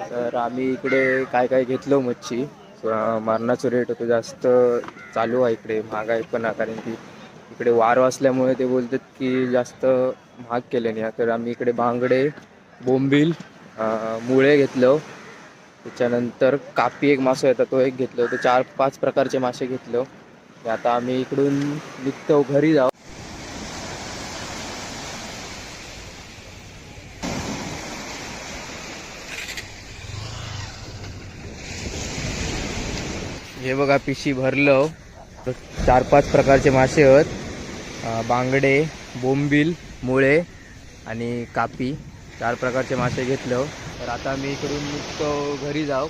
S1: तर आम्ही इकडे काय काय घेतलो मच्छी. मारणाचं रेट होतं जास्त चालू आहे इकडे. महागाई पण आहे कारण की इकडे वार असल्यामुळे ते बोलतात की जास्त महाग केले नाही. तर आम्ही इकडे बांगडे, बोंबील, मुळे घेतलो. त्याच्यानंतर कापी एक मासा येतात तो एक घेतलो. तर 4-5 प्रकारचे मासे घेतलो. आता आम्ही इकडून निघतो घरी जाऊ. हे बघा पिशी भरलं. 4-5 प्रकारचे मासे आहेत. बांगडे, बोंबील, मुळे आणि कापी 4 प्रकारचे मासे घेतलं. तर आता मी इकडून निघतो घरी जाऊ.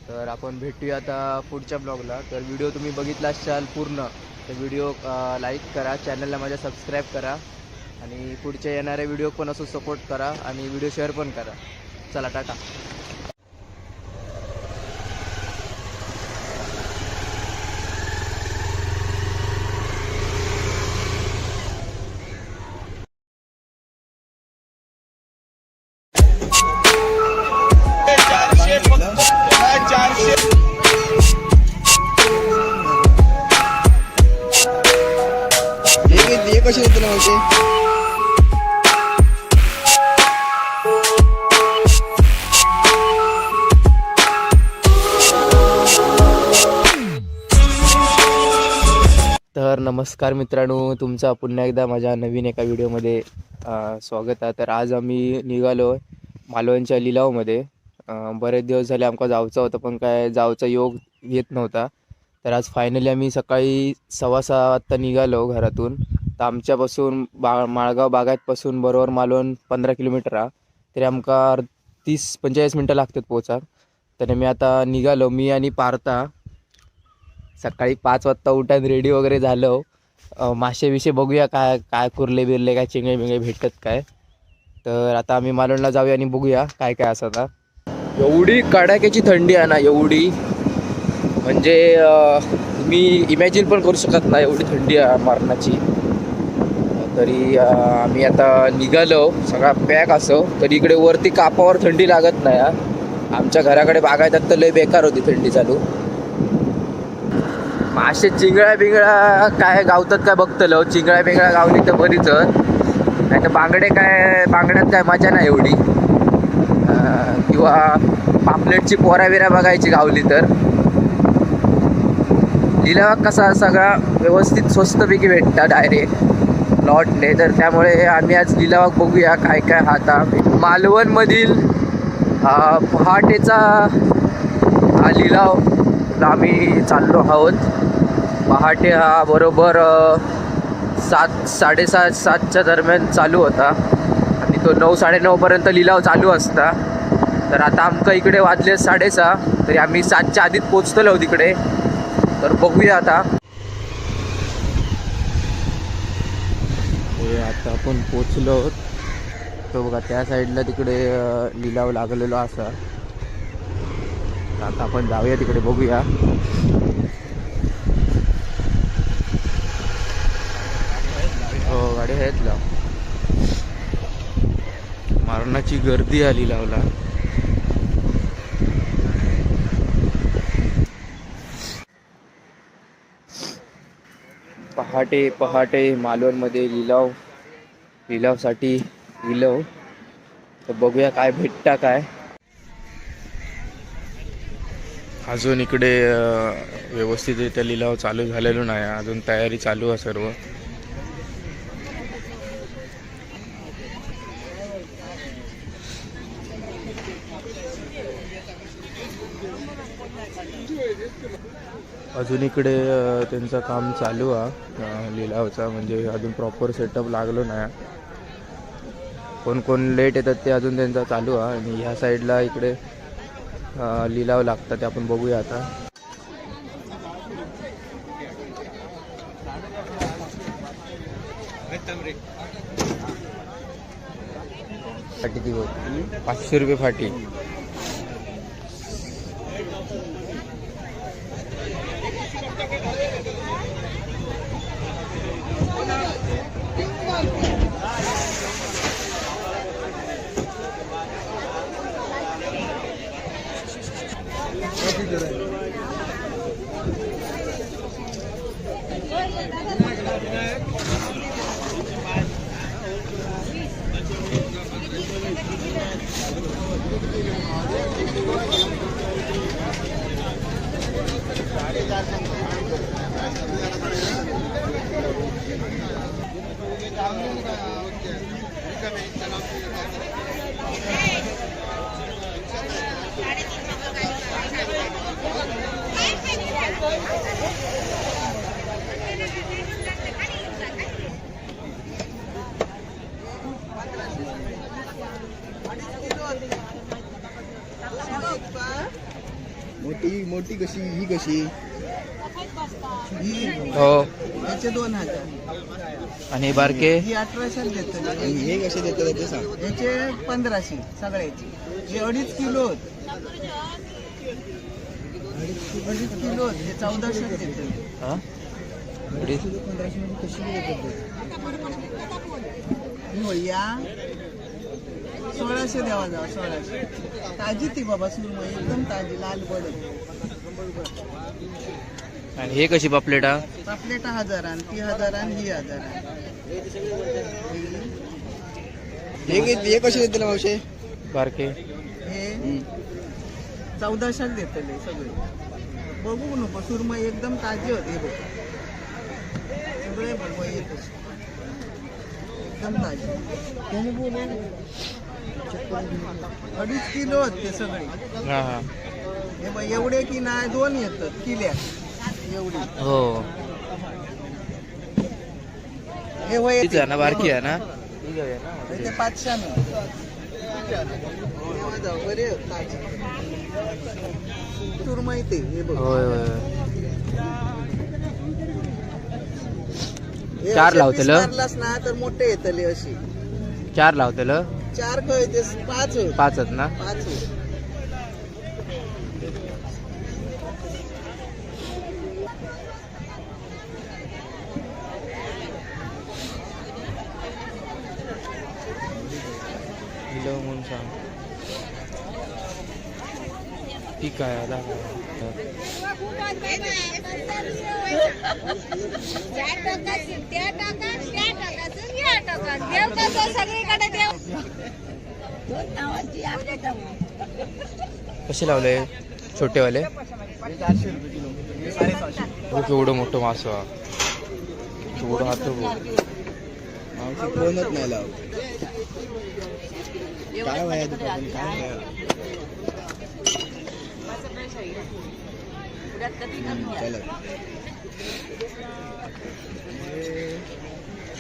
S1: तर आपण भेटूया आता पुढच्या ब्लॉगला. तर व्हिडिओ तुम्ही बघितला असाल पूर्ण तर व्हिडिओ लाईक करा, चॅनलला माझ्या सबस्क्राईब करा आणि पुढच्या येणाऱ्या व्हिडिओ पण असं सपोर्ट करा आणि व्हिडिओ शेअर पण करा. चला टाटा.
S2: हे कशी देतील माहिती?
S1: तर नमस्कार मित्रांनो, तुमचा पुन्हा एकदा माझ्या नवीन एका व्हिडिओमध्ये स्वागत आहे. तर आज आम्ही निघालो आहे मालवणच्या लिलावमध्ये. बरेच दिवस झाले आमका जायचं होतं पण काय जायचा योग येत नव्हता. तर आज फायनली आम्ही सकाळी 6:15 वाजता निघालो घरातून. तर आमच्यापासून माळगाव बागायतपासून बरोबर मालवण 15 किलोमीटर आहे. तरी आमका 30-45 मिनटं लागतात पोहोचा. तर मी आता निघालो, मी आणि पार्था. सकाळी 5 वाजता उठान रेडी वगैरे झालो. मासे विषय बघूया काय काय कुर्ले बिरले काय चिंगळे बिंगळे भेटत काय. तर आता आम्ही मालवणला जाऊया आणि बघूया काय काय असं. आता एवढी कडाक्याची थंडी आहे ना, एवढी म्हणजे मी इमॅजिन पण करू शकत नाही एवढी थंडी आहे मारणाची. तरी आम्ही आता निघालो सगळा पॅक असो. तरी इकडे वरती कापावर थंडी लागत नाही. आमच्या घराकडे बागायतात तर लय बेकार होती थंडी चालू. मासे चिंगळ्या बिंगळ्या काय गावतात काय बघतलो. चिंगळ्या बिंगळ्या गावली तर बरीच, नाही तर बांगड्यात काय मजा नाही एवढी. किंवा पापलेटची पोरा बिरा बघायची गावली तर. लिलावात कसा सगळा व्यवस्थित स्वस्तपैकी भेटतात डायरेक्ट लॉटने, तर त्यामुळे आम्ही आज लिलावात बघूया काय काय आता. मालवणमधील पहाटेचा हा लिलाव आम्ही चाललो आहोत. पहाटे हा बरोबर 7:30-7:30च्या दरम्यान चालू होता आणि तो 9-9:30पर्यंत लिलाव चालू असता. तर आता आमचं इकडे वाजले 6:30, तरी आम्ही 7च्या आधीच पोचतलो तिकडे. तर बघूया आता. आता आपण पोचलो तो बघा त्या साईडला तिकडे लिलाव लागलेलो असा. आता आपण जाऊया तिकडे बघूया. हो गाडी आहेत लाव. मारणाची गर्दी आली लावला. पहाटे मालवणमध्ये लिलावसाठी लिलाव. तर बघूया काय भेटता काय. अजून इकडे व्यवस्थितरित्या लिलाव चालू झालेलो नाही, अजून तयारी चालू आहे सर्व. अजून इकडे त्यांचं काम चालू आहे लिलावचा, म्हणजे अजून प्रॉपर सेटअप लागलो नाही. कोण लेट येतात ते अजून त्यांचा चालू आहे. आणि ह्या साईडला इकडे लिलाव लागतात ते आपण बघूया आता. फाटी ती होती 500 रुपये फाटी.
S2: मोठी कशी ही कशी
S1: हो.
S2: याचे 2000
S1: आणि बारके
S2: ही 1800 देतो. हे कसे देतात ते सांग. याचे 1500 सगळ्याचे. हे 2.5 किलो हे 1400 देतो.
S1: हा
S2: 1500 मध्ये कशी देतात या 1600 द्यावा जावा. 1600 ताजी ती बाबा सुरमई एकदम ताजी लाल बडत.
S1: आणि हे कशी पापलेटा.
S2: पापलेटा 1000 आणि ती 1000 आणि ही 1000. हे कसे देतील मावशे
S1: बारके.
S2: हे 1400 देतले सगळे. बघू नको सुरमई एकदम ताजी होते बघ. सगळे बघ एकदम ताजी. 2.5 किलो होते ते सगळे.
S1: हा हा
S2: हे बघ एवढे की नाही 2 येतात किल्या एवढी.
S1: हो
S2: हे वय
S1: तीच आहे ना बारकी आहे ना.
S2: ते 500 बरे ताजी सुरमई ते. हे बघ
S1: होय होय.
S2: हे
S1: 4
S2: असे
S1: लावतल
S2: piece मारलास ना तर मोठे येतले अशी.
S1: 4 लावतल
S2: 4 कळ ते 5 होय.
S1: 5 आहेत ना.
S2: 5 होय.
S1: म्हणून सांग. ठीक आहे आता कसे लावले छोटेवाले?
S2: 400 रुपये किलो. हे 750.
S1: केवढं मोठं मासं हा. केवढं हात
S2: आमची कोणच नाही लावत. काय वया तुझं पण काय वया? चला.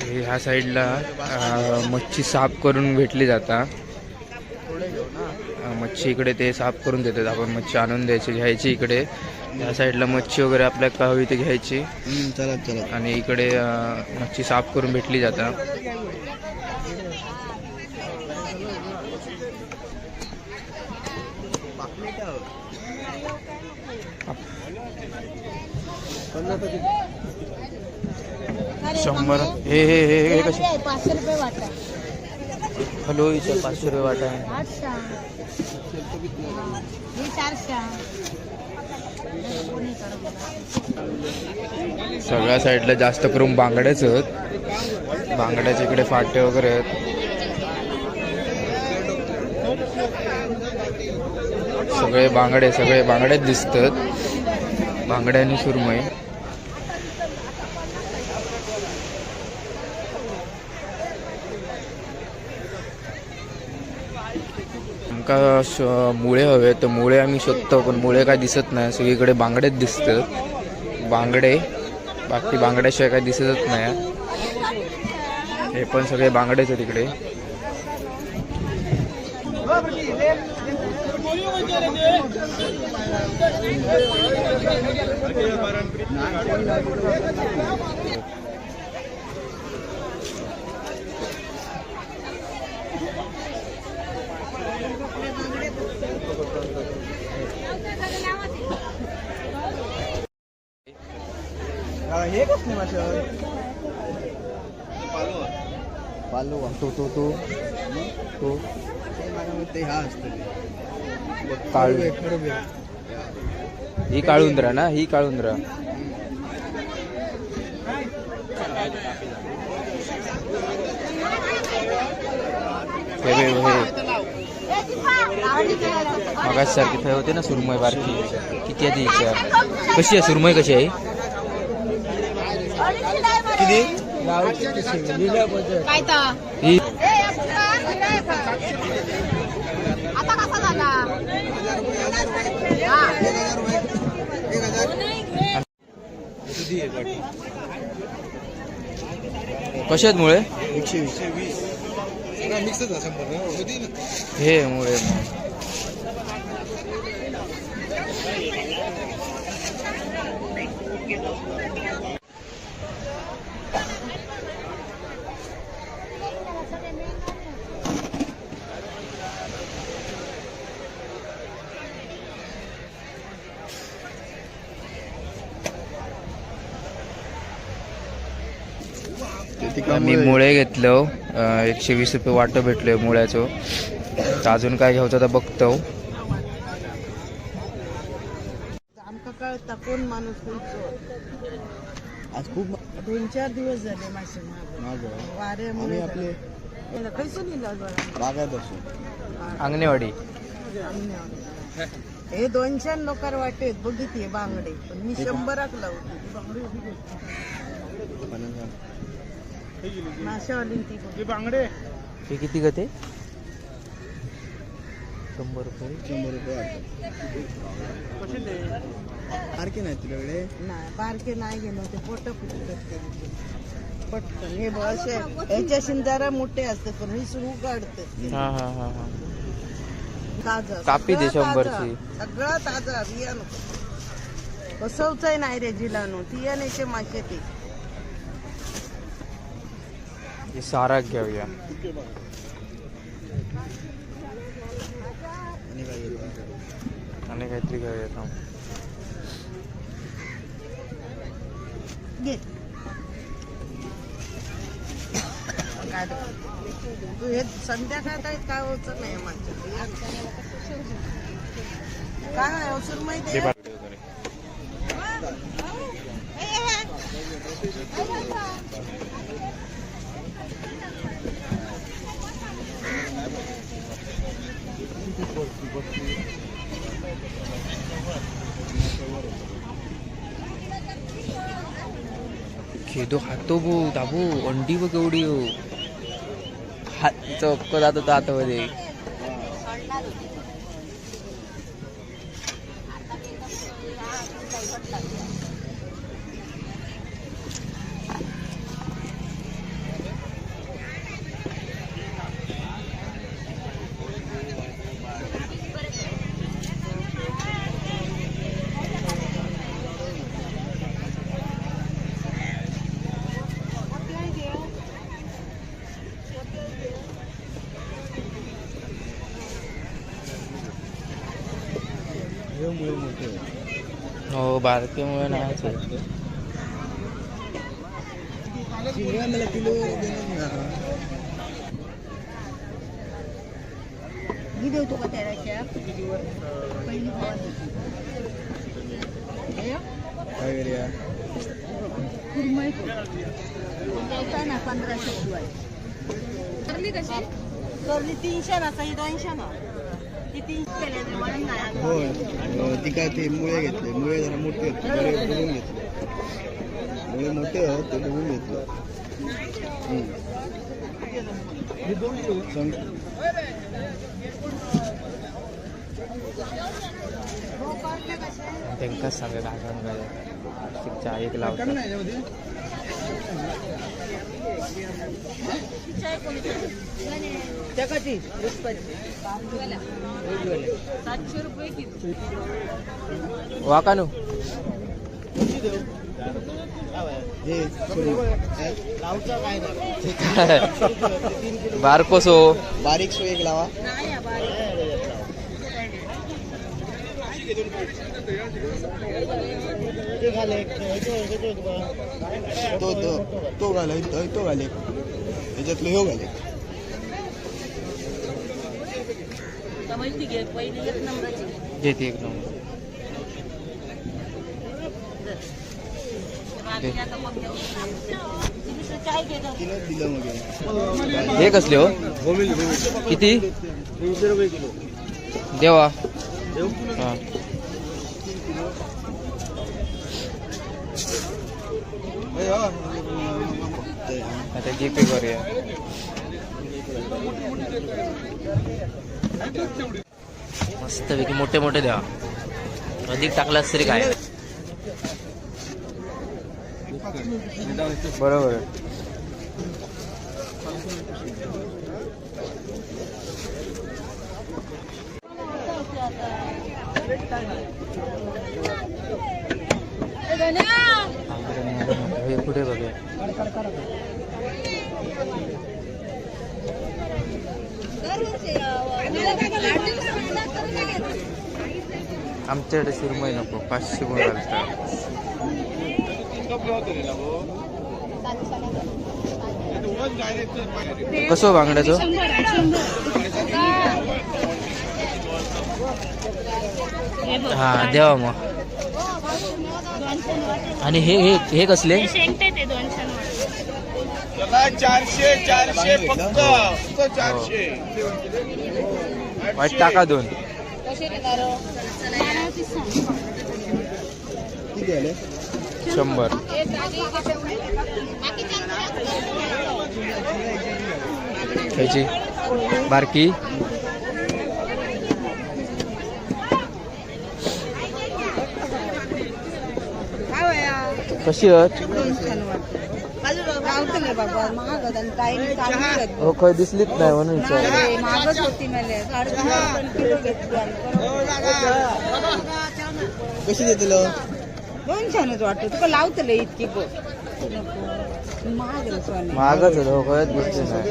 S1: ह्या साईडला मच्छी साफ करून भेटली जाता. मच्छी इकडे ते साफ करून देतात. आपण मच्छी आणून द्यायची घ्यायची इकडे. ह्या साईडला मच्छी वगैरे आपल्याला का हवी ते घ्यायची
S2: चला चला.
S1: आणि इकडे मच्छी साफ करून भेटली जाता. शंभर हे हे हे हे कसे?
S4: 500 रुपये वाटा.
S1: हॅलो इथं 500 रुपये वाटा आहे.
S4: 800. हे 400.
S1: सगळ्या साईडला जास्त करून बांगड्याच आहेत. बांगड्याच्या इकडे फाटे वगैरे आहेत. सगळे बांगड्याच दिसतात. बांगड्या आणि सुरमई. आमका मुळे हवे तर मुळे आम्ही शोधतो पण मुळे काय दिसत नाही. सगळीकडे बांगडेच दिसतात. बांगडे बाकी बांगड्याशिवाय काय दिसतच नाही. हे पण सगळे बांगडेच आहेत इकडे.
S2: हे कसली मासे? पालो
S1: तो तो तो तो
S2: ते हा असतं
S1: काळू. ही काळुंद्रा ना? ही काळुंद्रा. मगाच सारखी थंय होते ना सुरमई बारकी. किती आहे ती विचार? कशी आहे सुरमई? कशी आहे
S2: किती?
S4: काय तर
S1: ही?
S4: आता कसा झाला?
S1: कशी आहेत मुळे?
S2: 120.
S1: हे मुळे मी मुळे घेतलं. 120 रुपये वाटं भेटलं मुळ्याचं. तर अजून काय घ्यायचं तर बघतो.
S3: आमका कळता कोण माणूस
S2: आज खूप
S3: 2-4 दिवस झाले मासे
S2: आम्ही
S3: वाऱ्यामुळे
S2: आपले
S3: कैसून
S2: बागायत असो.
S1: अंगणेवाडी.
S3: हे 200 लोकार वाटेत बघितले बांगडे पण मी 100 लावते. माशावाली ती
S2: बांगडे
S1: हे किती ग ते? 100 रुपये.
S2: 100 रुपये. बारके नाही तुझ्याकडे?
S3: नाही बारके नाही गेलो ते पोट फुटत पटकन. हे असे याच्याशी जरा मोठे असतात पण हे सुरू काढतात.
S1: हा हा हा हा.
S3: ताजा
S1: कापी दे
S3: सगळं
S1: 100
S3: ताजा.
S1: ची.
S3: सगळं ताजा बियाणं कसवचंय नाही रे जिलानो तियानेचे मासे ते.
S1: हे सारा घेऊया. आणि काहीतरी घेऊया थांब.
S3: घे तू हे संध्याकाळ काय होत नाही माझ्या
S2: काय आहे सुरमई ते
S1: खेदो खातो बो दाबू अंडी बघ केवढी हो हात चक्क जात होता आतमध्ये. हो बारकेमुळे नाही
S2: चिंगळ्या मला किलो
S3: मी देतो का त्याच्या पहिली
S2: काय करूया
S3: कुरमई द्यायचा ना 1500 शिवाय. करली कशी करली 300 ना सही 200 ना ती 300 केले म्हणून नाही.
S2: होय ती काय ते मुळे घेतले मुळे जरा मोठे होते बरे बघून घेतले मुळे मोठे आहेत ते बघून घेतले.
S1: त्यांकाच सांगा काय सांगा चहा एक लावतात.
S3: जगाची 700 रुपये किलो.
S1: वाकानू
S2: लावचा काय
S1: बारकोसो
S2: बारीक सो एक लावा.
S3: नाही बारीक
S2: तो घाले तो घाले त्याच्यातलं ह्यो घाले.
S3: माहिती घे पहिली 1 नंबरची
S1: घेते एक नंबर.
S2: तिनं दिलं मग
S1: हे कसले हो किती
S2: 300 रुपये किलो.
S1: देवा हा आता जीपे करूया. मस्तपैकी मोठे मोठे द्या अधिक टाकलास तरी काय बरोबर. हे कुठे बघूया आमच्याकडे सुरमई नको 500 गुण घालतात. कसं बांगड्याचं हा देवा मग. आणि हे हे हे कसले
S2: 400 फक्त 400
S1: वाईट टाका 2
S2: किती आले
S1: 100. ह्याची बारकी कशी हो काय दिसलीच नाही म्हणून विचार.
S3: मागच होती मला 2.5 किलो घेतली.
S2: कशी देतलो
S3: 200 वाटतं तुका लावतले इतकी बघ महाग
S1: महागच हो कळत गोष्टी नाही.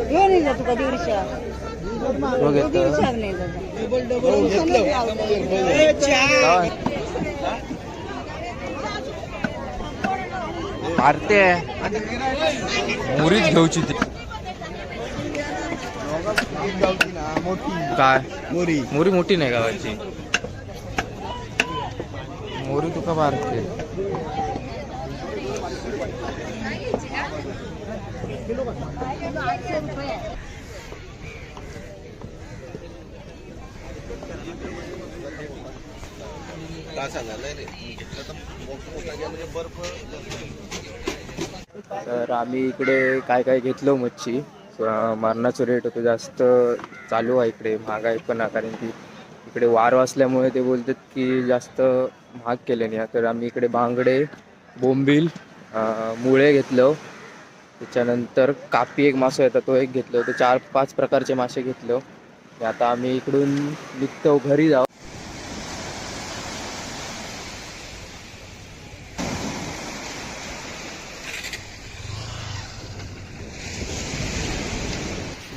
S3: घेऊन येईल तुका 150
S1: हो घेतो
S3: 150 नाही
S1: मारते मुरीच घेऊची ती
S2: एक गावची ना मोठी
S1: काय
S2: मोरी
S1: मोरी मोठी नाही गावाची मोरी तुका मारते तर आम्ही इकडे काय काय घेतलो मच्छी मारणाचं रेट होतं जास्त चालू आहे इकडे महागाई पण आहे कारण की इकडे वार वाचल्यामुळे ते बोलतात की जास्त महाग केले नाही तर आम्ही इकडे बांगडे बोंबील मुळे घेतलं त्याच्यानंतर कापी एक मासा येतात तो एक घेतलं तर 4-5 प्रकारचे मासे घेतलं आता आम्ही इकडून निघतो घरी जाऊ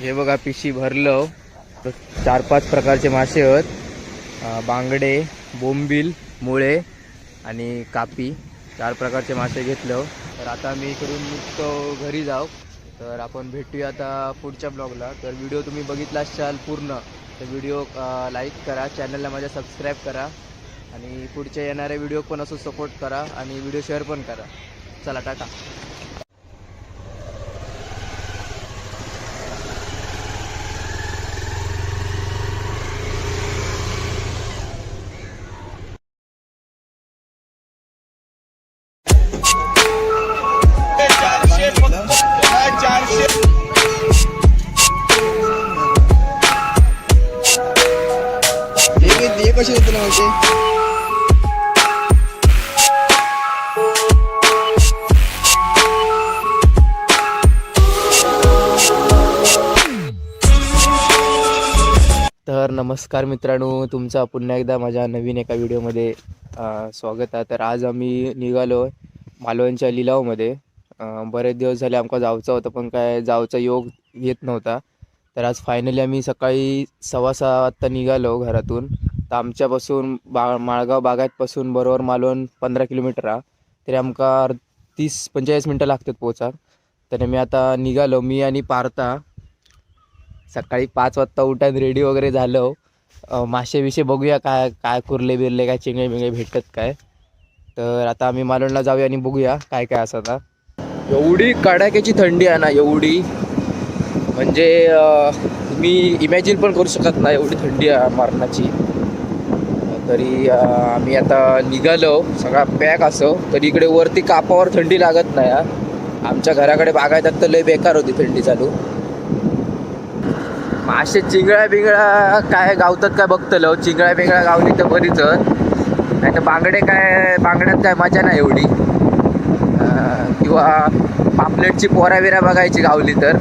S1: हे बघा पिशी भरलं 4-5 प्रकारचे मासे आहेत बांगडे बोंबील मुळे आणि कापी 4 प्रकारचे मासे घेतलं तर आता मी इकडून निघतो घरी जाऊ तर आपण भेटूया आता पुढच्या ब्लॉगला तर व्हिडिओ तुम्ही बघितला असाल पूर्ण तर व्हिडिओ लाईक करा चॅनलला माझ्या सबस्क्राईब करा आणि पुढच्या येणाऱ्या व्हिडिओ पण असं सपोर्ट करा आणि व्हिडिओ शेअर पण करा चला टाटा
S2: हे कसे तुला माहिती
S1: तर नमस्कार मित्रांनो तुमचं पुन्हा एकदा माझ्या नवीन एका व्हिडिओमध्ये स्वागत आहे तर आज आम्ही निघालो मालवणच्या लिलावमध्ये बरेच दिवस झाले आमका जायचं होतं पण काय जायचा योग येत नव्हता तर आज फायनली आम्ही सकाळी 6:15 वाजता निघालो घरातून तर आमच्यापासून माळगाव बागायतपासून बरोबर मालवण 15 किलोमीटर आहे तरी आमका 30-45 मिनटं लागतात पोचा तर मी आता निघालो मी आणि पार्था सकाळी 5 वाजता उठान रेडी वगैरे झालो मासे विषय बघूया काय काय कुर्ले बिरले काय चिंगळे बिंगळे भेटतात काय तर आता आम्ही मालवणला जाऊया आणि बघूया काय काय असं आता एवढी कडाक्याची थंडी आहे ना एवढी म्हणजे मी इमॅजिन पण करू शकत नाही एवढी थंडी आहे मारणाची तरी आम्ही आता निघालो सगळा पॅक असो तरी इकडे वरती कापावर थंडी लागत नाही आमच्या घराकडे बागायतात तर लय बेकार होती थंडी चालू मासे चिंगळ्या बिंगळ्या काय गावतात काय बघतलो चिंगळ्या बिंगळ्या गावली तर बरीच नाही तर बांगड्यात काय मजा नाही एवढी किंवा पापलेटची पोऱ्या बघायची गावली तर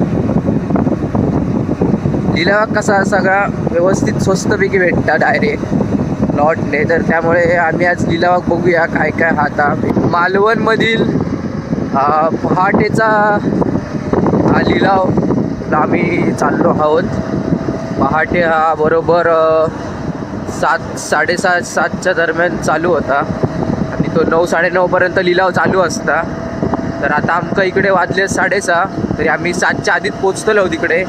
S1: लिलाव कसा सगळा व्यवस्थित स्वस्तपैकी भेटता डायरेक्ट लॉटने तर त्यामुळे आम्ही आज लिलावात बघूया काय काय आता मालवणमधील पहाटेचा हा लिलाव आम्ही चाललो आहोत पहाटे हा बरोबर 7-7:30-7च्या दरम्यान चालू होता आणि तो 9-9:30 पर्यंत लिलाव चालू असता तर आता आमका इकडे वाजले 6:30 तरी आम्ही 7च्या आधीच पोचतलो तिकडे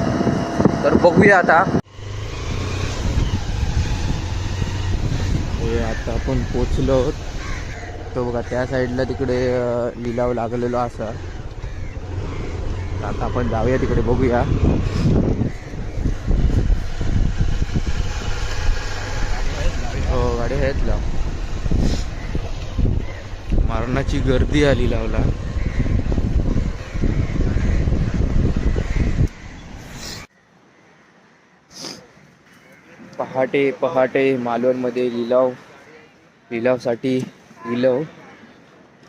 S1: तर बघूया आता आता आपण पोचलो तो बघा त्या साईडला तिकडे लिलाव लागलेलो असा आता आपण जाऊया तिकडे बघूया हो गाडी आहेत लाव मारणाची गर्दी आली लावला पहाटे मालवणमध्ये लिलावसाठी लिलाव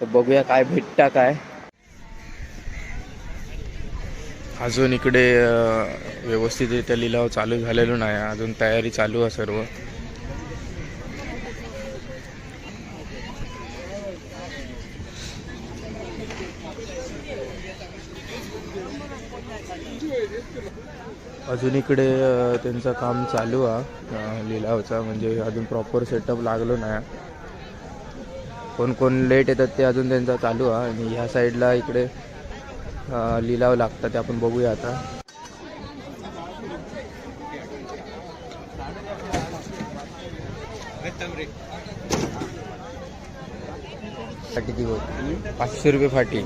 S1: तर बघूया काय भेटता काय अजून इकडे व्यवस्थितरित्या लिलाव चालू झालेलो नाही अजून तयारी चालू आहे सर्व अजून इकडे त्यांचं काम चालू आहे लिलावचा म्हणजे अजून प्रॉपर सेटअप लागलो नाही कोण लेट येतात ते अजून त्यांचा चालू आहे आणि ह्या साईडला इकडे लिलाव लागतात ते आपण बघूया आता फाटीची गोट 500 रुपये फाटी.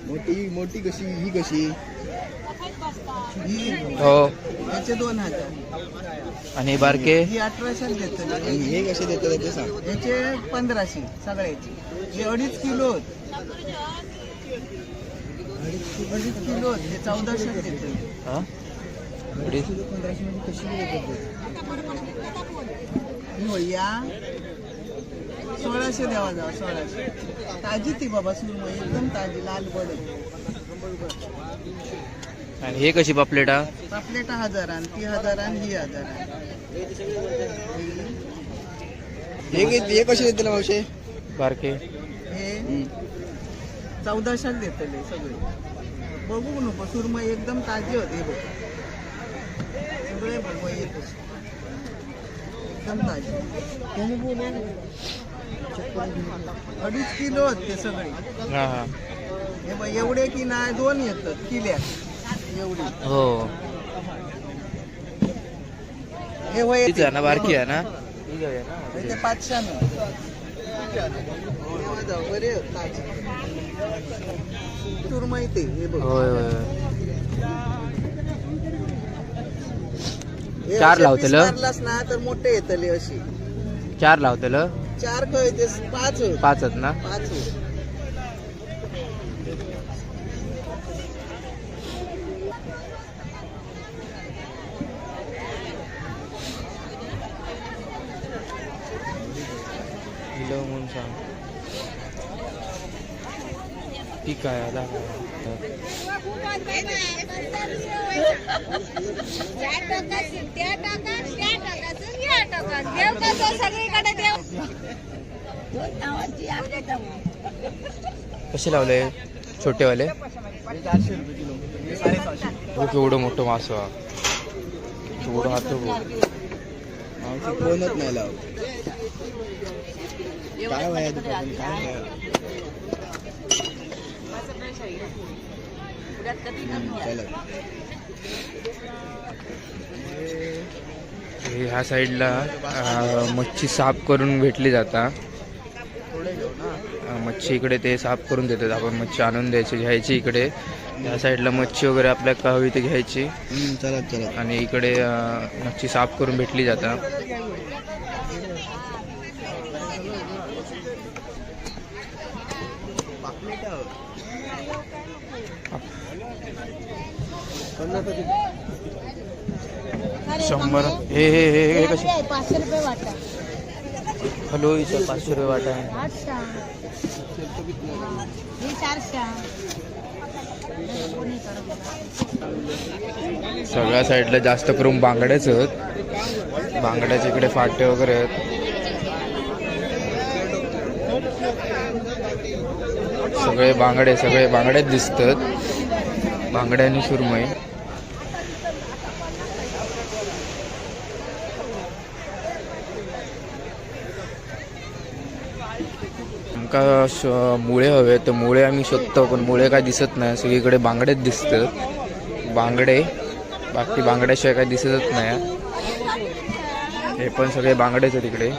S2: मोठी मोठी कशी ही कशी ही
S1: हो.
S2: याचे 2000
S1: आणि बारके
S2: ही 1800 देतात. आणि हे कसे देतात ते सांग. याचे 1500 सगळ्याचे. हे 2.5 किलो 2.5 किलो हे 1400 देतात.
S1: हा
S2: 1500 मध्ये कशी देतात या 1600 द्यावा जावा 1600. ताजी ती बाबा सुरमई एकदम ताजी लाल बडक.
S1: आणि हे कशी पापलेटा?
S2: पापलेटा 1000 आणि ती 1000 आणि ही 1000. हे कसे देतील मावशे?
S1: बारके
S2: हे 1400 देतले सगळे. बघू नको सुरमई एकदम ताजी होते. हे बघ सगळे बघ येत एकदम ताजी. 2.5 किलो होते सगळे.
S1: हा हा
S2: हे बघ एवढे की नाही 2 येतात किल्यात एवढी.
S1: हो.
S2: हे वय
S1: तीच आहे ना बारकी आहे ना?
S2: ते 500 बरे सुरमई ते. हे बघ
S1: होय होय.
S2: हे
S1: 4
S2: असे
S1: लावतेलं?
S2: piece मारलास ना तर मोठे येतले अशी.
S1: 4 लावतेलं?
S2: 4 कळते 5 होत.
S1: 5 आहेत ना?
S2: 5 होत.
S1: म्हणून सांग. ठीक आहे आला. कसे लावले छोटेवाले?
S2: 400 रुपये किलो. 750.
S1: हो केवढं मोठं मास. केवढं हात
S2: कोणच नाही लावत. काय वया दुकान काय वया?
S1: ह्या साईडला मच्छी साफ करून भेटली जाता. मच्छी इकडे ते साफ करून देतात. आपण मच्छी आणून द्यायची घ्यायची इकडे. या साईडला मच्छी वगैरे आपल्या का हवी ते घ्यायची.
S2: चला चला.
S1: आणि इकडे मच्छी साफ करून भेटली जाता. शंभर. हे हे हे हे कशी?
S3: 500 रुपये वाटा.
S1: हॅलो इथं 500 रुपये वाटा आहे.
S3: 800. हे 400.
S1: सगळ्या साईडला जास्त करून बांगड्याच आहेत. बांगड्याच्या इकडे फाटे वगैरे आहेत. सगळे बांगड्याच दिसतात. बांगड्या आणि सुरमई. आमका मुळे हवे तर मुळे आम्ही शोधतो पण मुळे काय दिसत नाही. सगळीकडे बांगडेच दिसतात. बांगडे बाकी बांगड्याशिवाय काय दिसतच नाही. हे पण सगळे बांगडेच आहेत इकडे.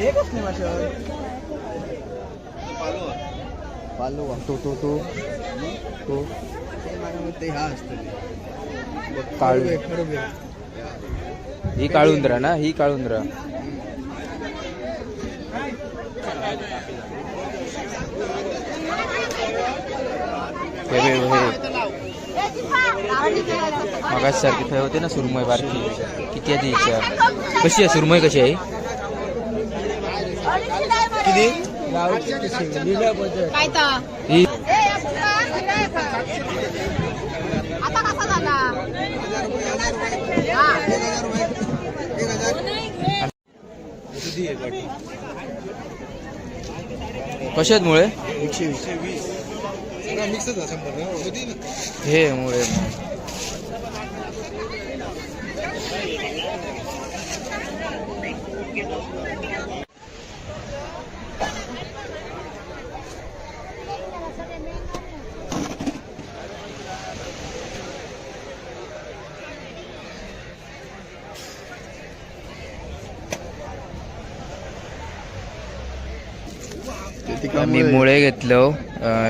S2: हे कसली मासे पालो
S1: तो तो तो तो
S2: ते मला वाटतं हा असतं
S1: काळू
S2: खडबे
S1: ही काळुंद्रा ना, ही काळुंद्रा. मगाच सारखी फै होते ना सुरमई बारकी, किती आहे तिच्या? कशी आहे सुरमई, कशी आहे?
S2: किती
S1: ही
S4: आता कसा झाला
S1: कशी आहेत मुळे?
S2: 120 मिक्सच असं
S1: हे मुळे मी मुळे घेतलं.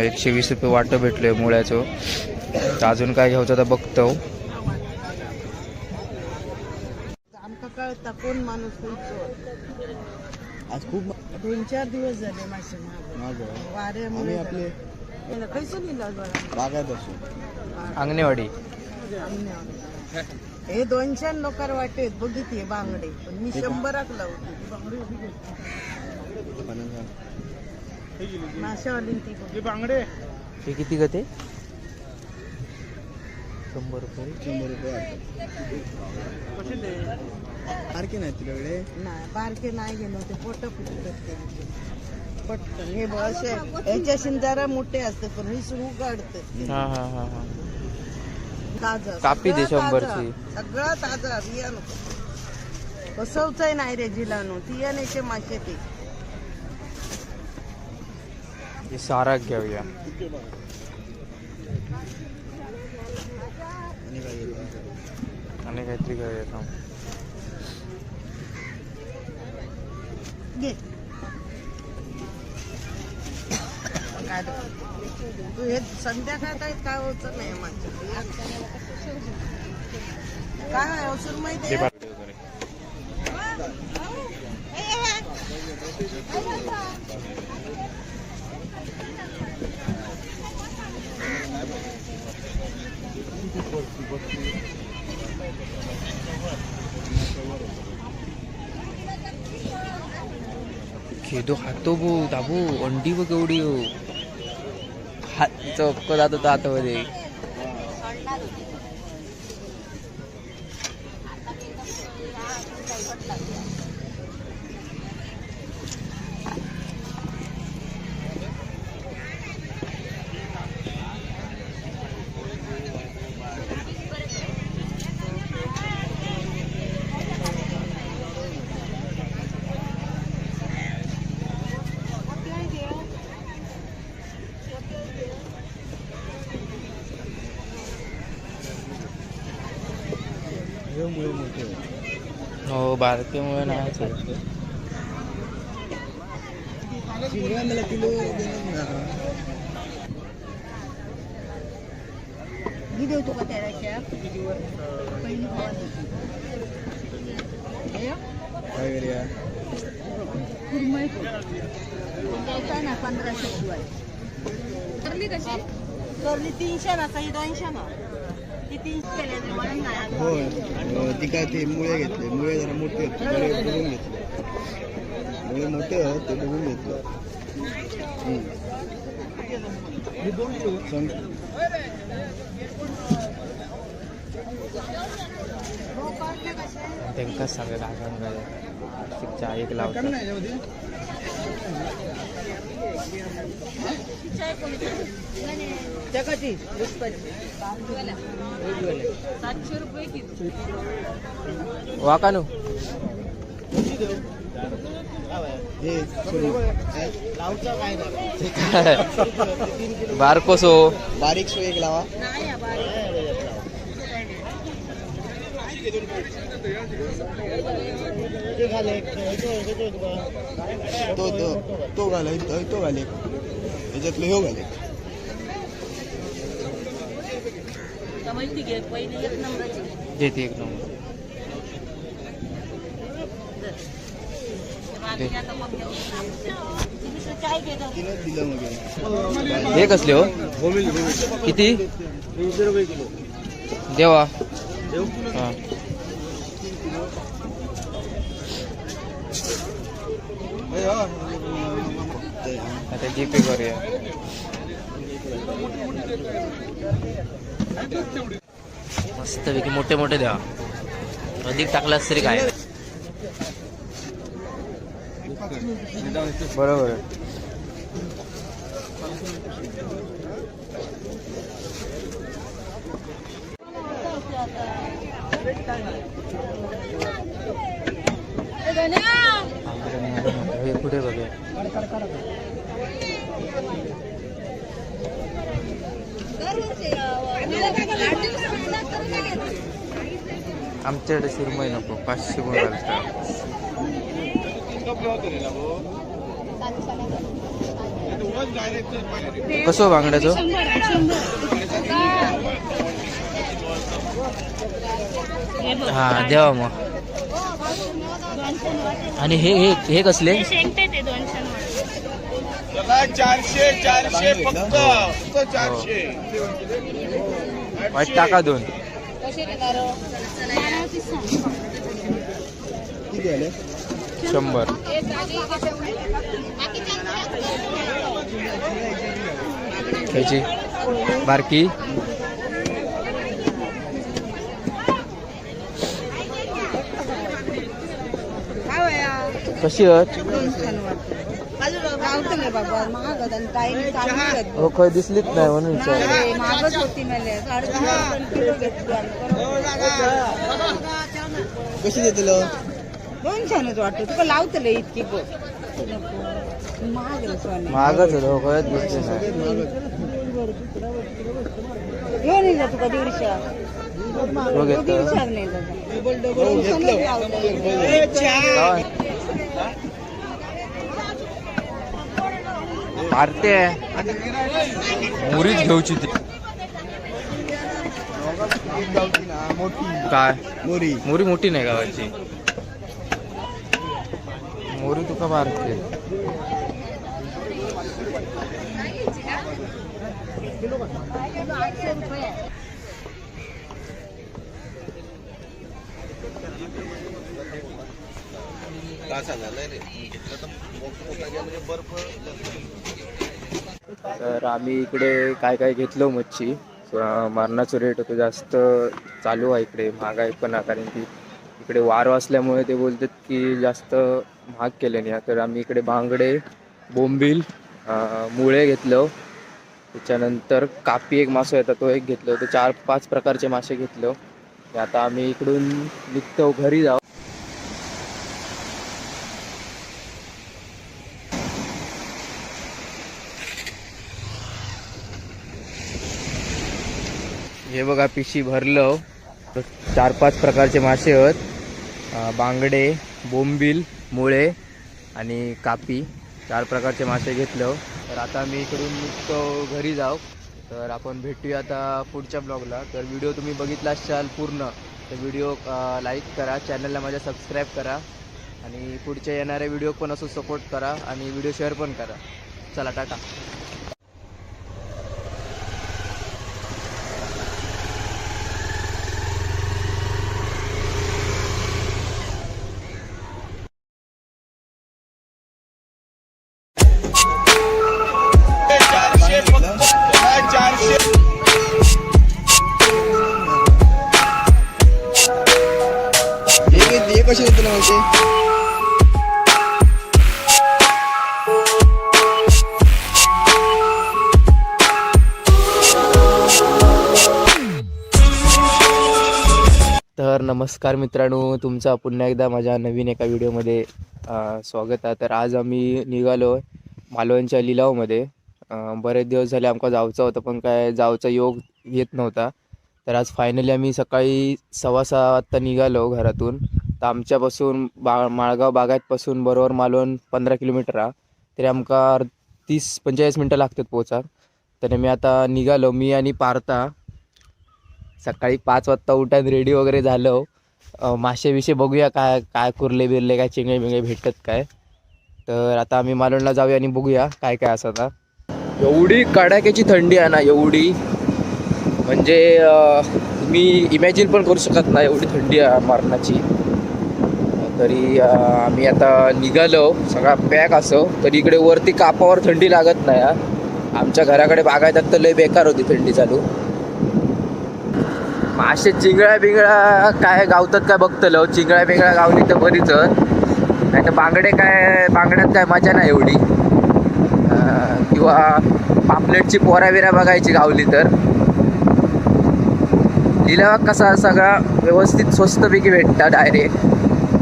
S1: 120 रुपये वाटं भेटलोय मुळ्याचं. तर अजून काय घ्यायचं तर बघतो.
S3: आमका कळता कोण माणूस
S2: आज खूप
S3: 2-4 दिवस झाले मासे
S2: आम्ही
S3: वाऱ्यामुळे
S2: आपले
S3: कैसे लिहिलं बरं
S2: बागायत असो
S1: अंगणेवाडी.
S3: हे 200 लोकार वाटेत बघितले बांगडे, पण मी 100क लावते बांगडे माशावाली ती
S2: बांगडे
S1: हे किती गते? 100 रुपये.
S2: 100 रुपये सारखे नाही तुझ्याकडे
S3: नाही बारके नाही गेलो ते पोट फुटतात पटकन. हे बघ असे याच्याशी जरा मोठे असतात पण हे सुरू काढतात
S1: हा हा हा हा.
S3: ताजा
S1: कापी दे
S3: सगळं
S1: 100
S3: ताजा,
S1: ची.
S3: सगळं ताजा बियाणं बसवचंय नाही रे जिलानो तियानेचे मासे ते
S1: हे सारा घेऊया.
S2: आणि काय घेतो
S1: आणि काहीतरी घेऊया थांब.
S3: घे काय तू हे संध्याकाळ काय होत नाही माझ्या काय अवसर माहिती
S1: खेदो खातो बो दाबू अंडी बघ एवढी हो. हात चक्क जात होता आतमध्ये.
S2: मुळे मोठे
S1: हो बारकेमुळे नाहीच आहे.
S2: शिंगा मला किलो
S3: मी देऊ तुका त्याच्या पहिली
S2: काय करूया
S3: कुरमई ना 1500 शिवाय
S4: करली कशी
S3: करली 300 ना सही 200 ना ती 300 केले म्हणून नाही
S2: हो ती काय ते मुळे घेतले मुळे जरा मोठे होते बरे बघून घेतले मुळे मोठे होत ते बघून घेतलं सांग
S1: त्यांकाच सांगा काय सांगायला. चहा एक लावतात.
S3: जगाची
S4: 700 रुपये किलो.
S1: वाकानू
S2: हे
S1: बारकोसो
S2: बारीक सो एक लावा
S3: नाही
S2: तो तो तो घालाय तो घाले याच्यातलं ह्यो घाले
S3: माहिती घे पहिली 1 नंबरची
S1: देते एक नंबर.
S3: बाकी आता मग चाय घेतो
S2: तिनंच दिलं मग
S1: हे कसले हो किती
S2: 300 रुपये किलो
S1: देवा
S2: देऊ
S1: हां आता जीपे करूया. मस्तपैकी मोठे मोठे द्या अधिक टाकलास तरी काय बरोबर आहे. हे कुठे बघूया आमच्याकडे सुरमई नको 500 गुण घालतात. कसं बांगड्याचं हा देवा मग. आणि हे हे हे कसले
S2: 400 फक्त 400
S1: वाईट टाका 2
S2: किती आले
S1: 100 ह्याची बारकी कशी आहेत हो काय दिसलीच नाही म्हणून विचार.
S2: कशी देतील
S3: 200 वाटतं तुका लावतले इतकी
S1: महागच होतं हो कळत दिसते नाही.
S3: घेऊन येईल तुका 150
S1: हो घेतो
S3: 150 नाही
S1: मारते मुरीच घेऊची ती काय
S2: मोरी
S1: मोरी मोठी नाही गावाची मोरी तुका मारते. तर आम्ही इकडे काय काय घेतलो मच्छी मारणाचं रेट होतं जास्त चालू आहे इकडे महागाई पण आहे कारण की इकडे वार असल्यामुळे ते बोलतात की जास्त महाग केले नाही. तर आम्ही इकडे बांगडे बोंबील मुळे घेतलं त्याच्यानंतर कापी एक मासा येतात तो एक घेतलो ते 4-5 प्रकारचे मासे घेतलो. आता आम्ही इकडून निघतो घरी जाऊ. हे बघा पिशी भरलं 4-5 प्रकारचे मासे आहेत बांगडे बोंबील मुळे आणि कापी 4 प्रकारचे मासे घेतलं. तर आता मी इकडून निघतो घरी जाऊ. तर आपण भेटूया आता पुढच्या ब्लॉगला. तर व्हिडिओ तुम्ही बघितला असाल पूर्ण तर व्हिडिओ लाईक करा चॅनलला माझ्या सबस्क्राईब करा आणि पुढच्या येणाऱ्या व्हिडिओ पण असं सपोर्ट करा आणि व्हिडिओ शेअर पण करा. चला टाटा.
S2: हे कसे होते ना माहिती
S1: तर नमस्कार मित्रांनो तुमचा पुन्हा एकदा माझ्या नवीन एका व्हिडिओमध्ये स्वागत आहे. तर आज आम्ही निघालो आहे मालवणच्या लिलावमध्ये. बरेच दिवस झाले आमका जायचं होतं पण काय जायचा योग येत नव्हता. तर आज फायनली आम्ही सकाळी 6:15 वाजता निघालो घरातून. तर आमच्यापासून माळगाव बागायतपासून बरोबर मालवण 15 किलोमीटर आहे. तरी आमका 30-45 मिनटं लागतात पोचाक. तर मी आता निघालो, मी आणि पार्था. सकाळी 5 वाजता उठान रेडी वगैरे झालो. मासे विषय बघूया काय काय कुर्ले बिरले काय चिंगळे बिंगळे भेटतात काय. तर आता आम्ही मालवणला जाऊया आणि बघूया काय काय असं. आता एवढी कडाक्याची थंडी आहे ना, एवढी म्हणजे मी इमॅजिन पण करू शकत नाही, एवढी थंडी आहे मरणाची. तरी आम्ही आता निघालो, सगळा पॅक असो. तरी इकडे वरती कापावर थंडी लागत नाही. आमच्या घराकडे बागायतात तर लय बेकार होती थंडी चालू. मासे चिंगळ्या बिंगळ्या काय गावतात काय बघतलो. चिंगळ्या बिंगळ्या गावली तर बरीच, नाही तर बांगड्यात काय मजा नाही एवढी. किंवा पापलेटची पोरा बिरा बघायची गावली तर. लिलाव कसा सगळा व्यवस्थित स्वस्तपैकी भेटतात डायरेक्ट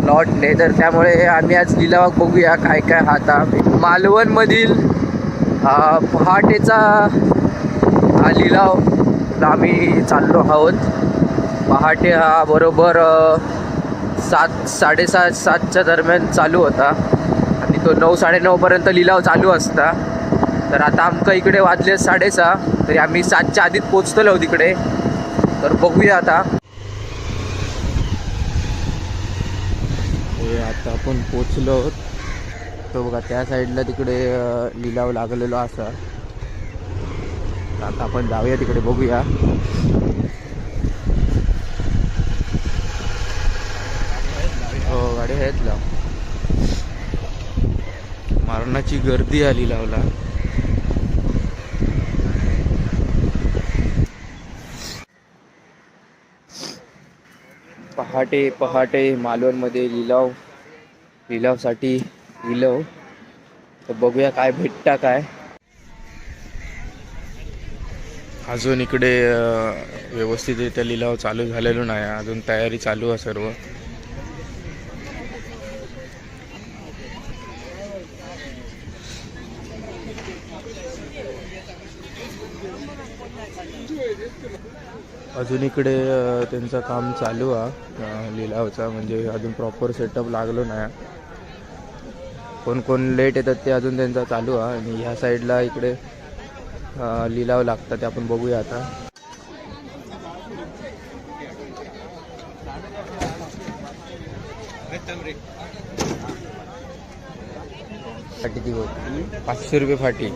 S1: लॉटने. तर त्यामुळे आम्ही आज लिलाव बघूया काय काय. आता मालवणमधील पहाटेचा हा लिलाव आम्ही चाललो आहोत. पहाटे हा बरोबर 7-7:30 दरम्यान चालू होता आणि तो 9-9:30पर्यंत लिलाव चालू असता. तर आता आमका इकडे वाजले 6:30. तरी आम्ही 7च्या आधीच पोचतलो तिकडे. तर बघूया आता. आता आपण पोचलो. तो बघा त्या साईडला तिकडे लिलाव लागलेलो असा. आता आपण जाऊया तिकडे बघूया. हो गाडी आहेत लाव. मरणाची गर्दी आली लावला. पहाटे मालवणमध्ये लिलावसाठी लिलाव. तर बघूया काय भेटता काय. अजून इकडे व्यवस्थितरित्या लिलाव चालू झालेलो नाही, अजून तयारी चालू आहे सर्व. अजून इकडे त्यांचं काम चालू आहे लिलावचा, म्हणजे अजून प्रॉपर सेटअप लागलो नाही. कोण लेट येतात ते अजून त्यांचा चालू आहे. आणि ह्या साईडला इकडे लिलाव लागतात ते आपण बघूया आता. फाटी ती 500 रुपये फाटी.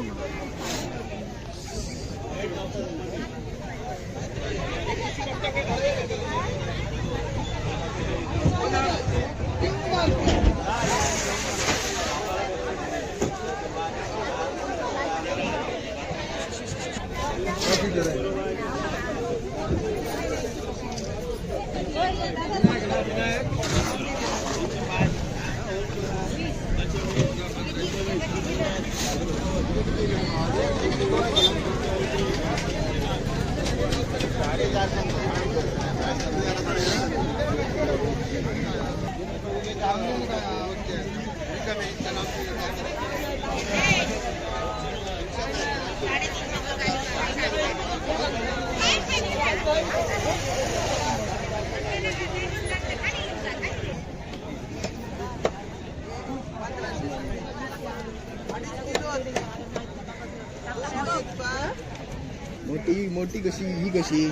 S2: मोठी कशी ही कशी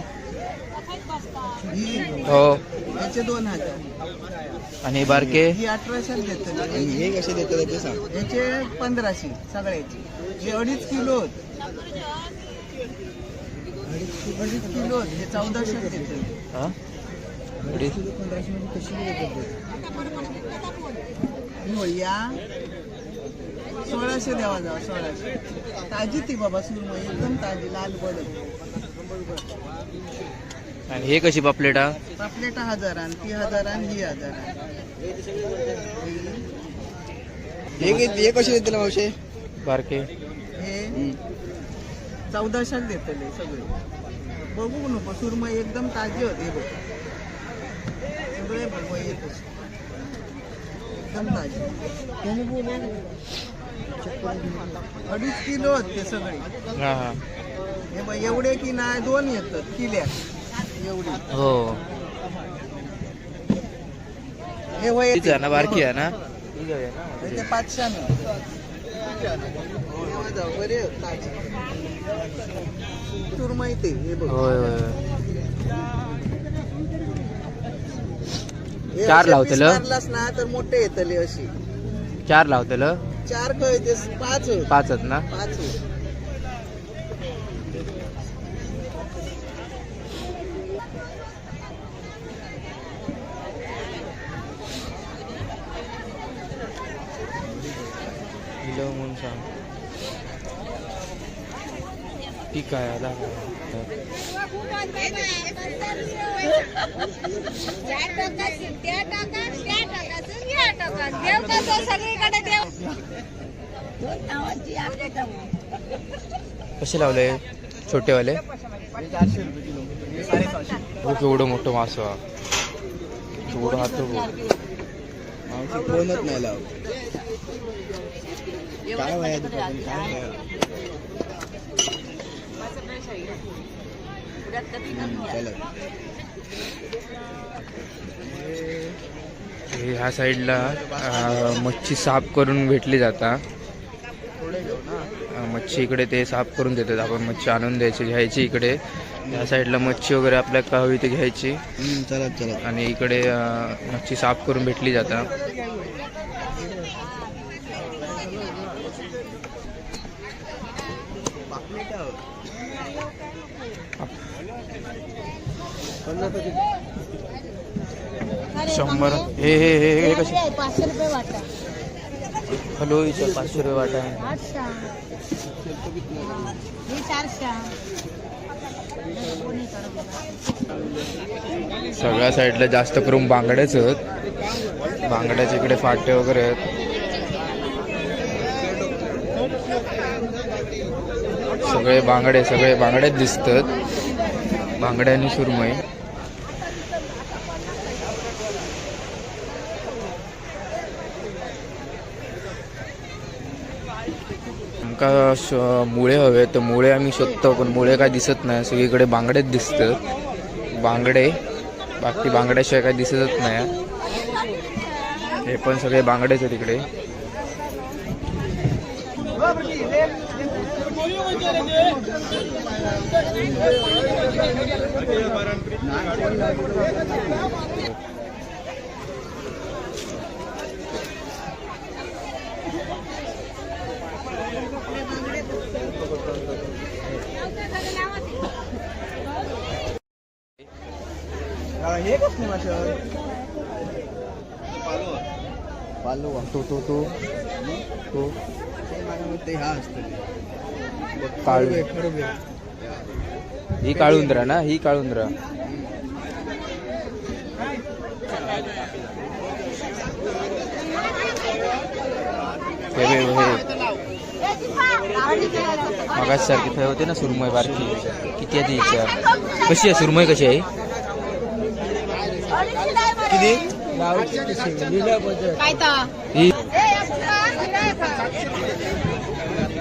S1: हो.
S2: याचे 2000
S1: आणि बारके
S2: ही 1800 देतात. आणि हे कसे देतात ते सांग. याचे 1500 सगळ्याचे. हे 2.5 किलो 2.5 किलो हे 1400 देतात.
S1: हां
S2: 1500 मध्ये कशी या 1600 द्यावा जावा. 1600 ताजी ती बाबा सुरमई एकदम ताजी लाल बडत.
S1: आणि हे कशी पापलेटा?
S2: पापलेटा 1000 आणि ती 1000 आणि ही 1000. हे कसे देतील मावशे
S1: बारके?
S2: हे 1400 देतले सगळे. बघू नको सुरमई एकदम ताजी होते बघ. सगळे बघ येत एकदम ताजी. 2.5 किलो होते सगळे.
S1: हां हां
S2: हे बघ एवढे की नाही 2 येतात किल्या. एवढी
S1: हो
S2: हे वय
S1: तीच आहे ना, बारकी आहे ना.
S2: ते 500 तूर माहिती हे बघ.
S1: होय होय होय.
S2: हे
S1: 4
S2: असे
S1: लावतलं?
S2: piece मारलास ना तर मोठे येतले अशी
S1: 4 लावतलं.
S2: 4 कळते 5
S1: 5 आहेत ना.
S2: 5
S1: किलो म्हणून सांग. ठीक आहे आता. कसे लावले छोटेवाले?
S2: 400 रुपये किलो. हे 750.
S1: हो केवढं मोठं मासं हा. केवढं हात
S2: मावशी कोणच नाही लावत. काय वया दुपारी काय वया चला.
S1: ह्या साईडला मच्छी साफ करून भेटली जाता. मच्छी इकडे ते साफ करून देतात. आपण मच्छी आणून द्यायची घ्यायची इकडे. ह्या साईडला मच्छी वगैरे आपल्याला का हवी ते घ्यायची
S2: चला चला.
S1: आणि इकडे मच्छी साफ करून भेटली जाता. शंभर. हे हे हे हे कसे?
S4: 500 रुपये वाटा.
S1: हॅलो इथं 500 रुपये वाटा आहे.
S4: 800. हे 400.
S1: सगळ्या साईडला जास्त करून बांगड्याच आहेत. बांगड्याच्या इकडे फाटे वगैरे आहेत. सगळे बांगड्यात दिसतात. बांगड्या आणि सुरमई. आमका मुळे हवे तर मुळे आम्ही शोधतो पण मुळे काय दिसत नाही. सगळीकडे बांगडेच दिसतात. बांगडे बाकी बांगड्याशिवाय काय दिसतच नाही. हे पण सगळे बांगडेच आहेत इकडे.
S2: हे कसली मासे पालो
S1: तो
S2: ते हा असतं
S1: काळू.
S2: खरबे.
S1: ही काळुंद्रा ना. ही काळुंद्रा. हे मगाच सारखी फे होते ना सुरमई बारकी. किती आहे ती विचार. कशी आहे सुरमई? कशी आहे
S2: किती
S1: ही?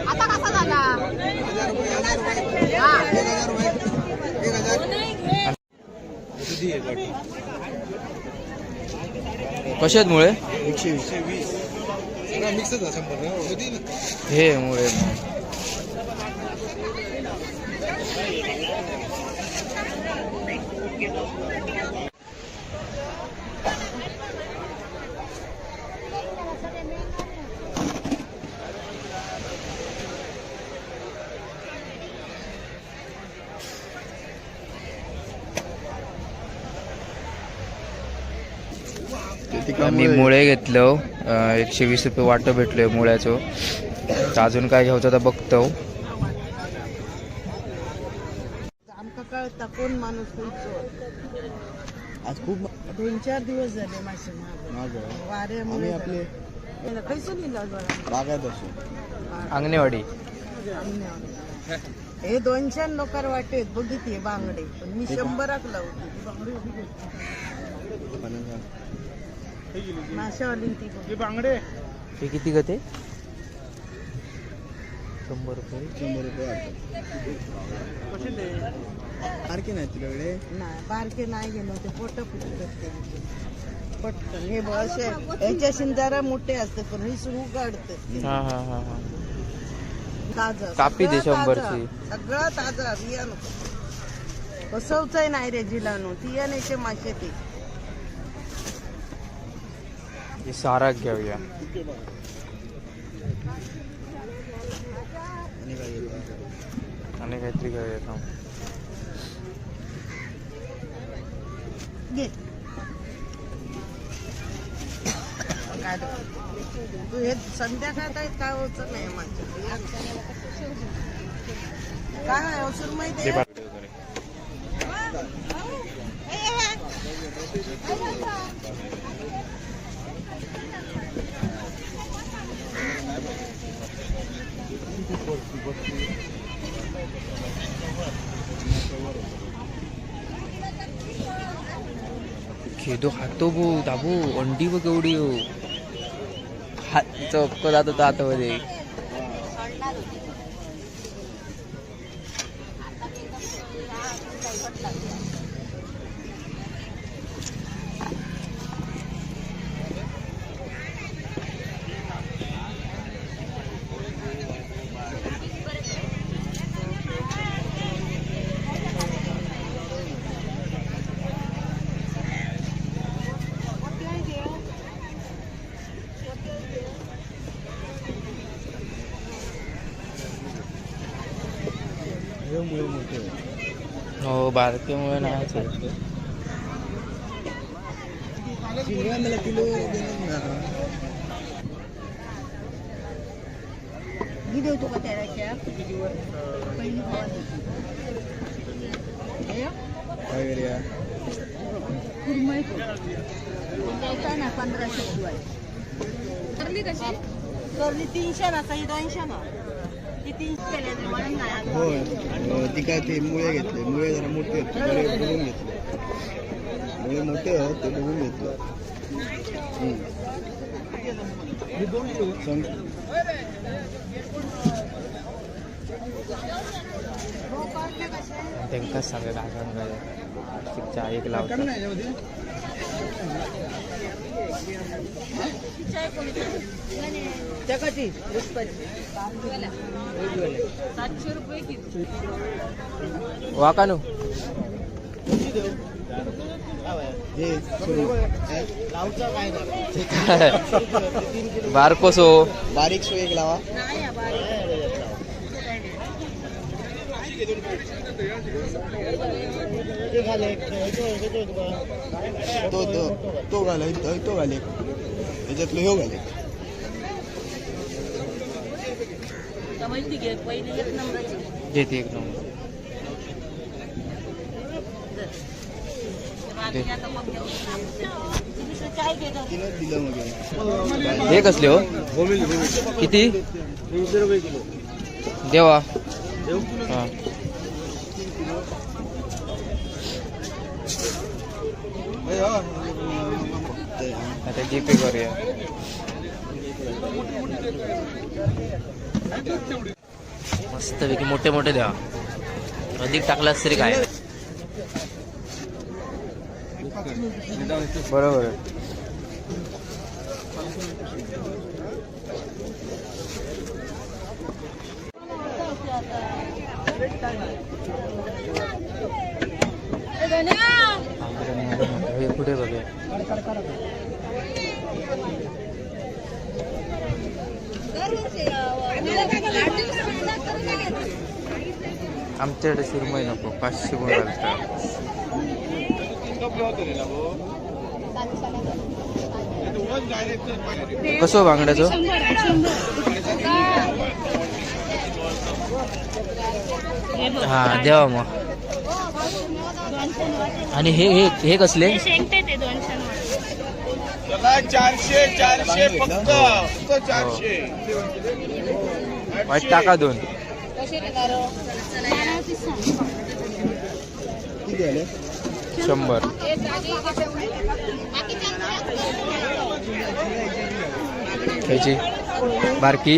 S4: आता कसा झाला?
S1: कशा आहेत मुळे?
S2: 120.
S1: हे मुळे आम्ही मुळे घेतलो. 120 रुपये वाटं भेटलोय मुळ्याचं. तर अजून काय घ्यायचं तर बघतो.
S3: आमका कळता कोण माणूस
S2: आज खूप
S3: 2-4 दिवस झाले मासे
S2: महाग
S3: वाऱ्यामुळे
S2: आपले
S3: कैसे लिहिलं
S2: बागायत असो.
S1: अंगणेवाडी.
S3: हे 200 लोकार वाटेत बघितले बांगडे पण मी 100 लावते माशावाली ती
S2: बांगडे
S1: हे किती गते? 100 रुपये
S2: 100 रुपये वाटतं. बारके नाही तुझ्याकडे?
S3: नाही बारके नाही गेलो ते पोट फुटते पटकन. हे बघ असे याच्याशी जरा मोठे असते पण हे सुरू काढते.
S1: हा हा हा हा
S3: ताजं
S1: कापी दे
S3: सगळं
S1: 100
S3: ताजं.
S1: ची.
S3: सगळं ताजं बिया नको बसवचंय नाही रे जिलानो ती याचे मासे ते
S1: हे सारा घेऊया.
S2: आणि काय घेतो?
S1: आणि काहीतरी घेऊया थांब.
S3: घे काय ते? तू हे संध्याकाळ काय होत नाही माझ्या काय अवसर माहिती
S1: दे
S3: आहे?
S1: बा- खेदो खातो भो दाबू अंडी बघ एवढी हो. हात चक्क जात होता हातामध्ये.
S2: हे मुळे मोठे होते.
S1: हो बारकेमुळे नाही
S2: चिंगळा मला किलो देणार ना.
S3: मी देतो का त्याच्या पहिली
S2: काय करूया?
S3: कुरमई द्यायचा ना 1500 शिवाय
S4: करली कशी
S3: करली 300 ना सही 200 ना ती 300 केले म्हणून नाही
S2: होय. ती काय ते मुळे घेतले. मुळे जरा मोठे होते बरे बघून घेतले. मुळे मोठे आहेत ते बघून घेतले. सांग.
S1: त्यांका सांगा काय चहा एक लावतात.
S3: त्या कशी रुपयाची
S4: 700 रुपये किलो.
S1: वाकानू
S2: हे सुरू.
S1: बारकोसो
S2: बारीक सो एक लावा.
S3: नाही आहे बारीक.
S2: तो घाला तो घाले याच्यातलं ह्यो घाले.
S3: तर माहिती घे पहिली 1 नंबरची
S1: घेते एक नंबर.
S3: आता मग घेऊ. चाय घेतो
S2: तिनं दिलं मग हे.
S1: हे कसले हो किती
S2: 300 रुपये किलो.
S1: देवा.
S2: देऊ?
S1: हा आता जीपे करूया. मस्तपैकी मोठे मोठे द्या. अधिक टाकलास तरी काय बरोबर. हे पुढे बघूया. आमच्याकडे सुरमई नको 500 गुण लागतात. कसं बांगड्याचं हा द्यावा मग. आणि हे हे हे कसले
S2: 400 फक्त
S1: 400. वाईट टाका 2.
S2: किती आले?
S1: 100. ह्याची बारकी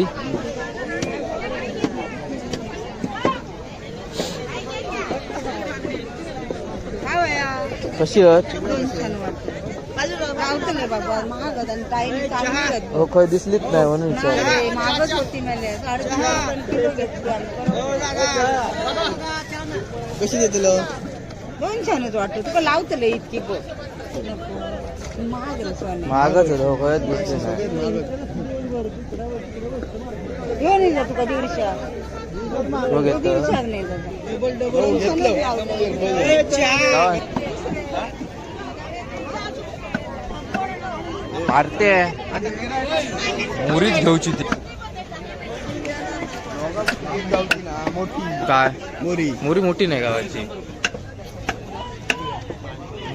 S1: कशी आहेत?
S3: छान वाटतं गावचं नाही बाबा महाग आणि ताईने चांगली आहेत.
S1: हो खय दिसलीच नाही म्हणून विचार.
S3: नाही, महागच होती मला 3.5 किलो घेतली आणि
S2: कशी देतलो?
S3: दोन छानच वाटतं तुका लावतले इतकी बघ महाग रे सोने
S1: महागच आहे, हो खयच दिसली नाही.
S3: घेऊन येईल तुका 150
S1: हो घेतो.
S3: 150 नाही दादा
S1: मारते मुरीच घेऊची ती काय
S2: मोरी
S1: मोरी मोठी नाही गावाची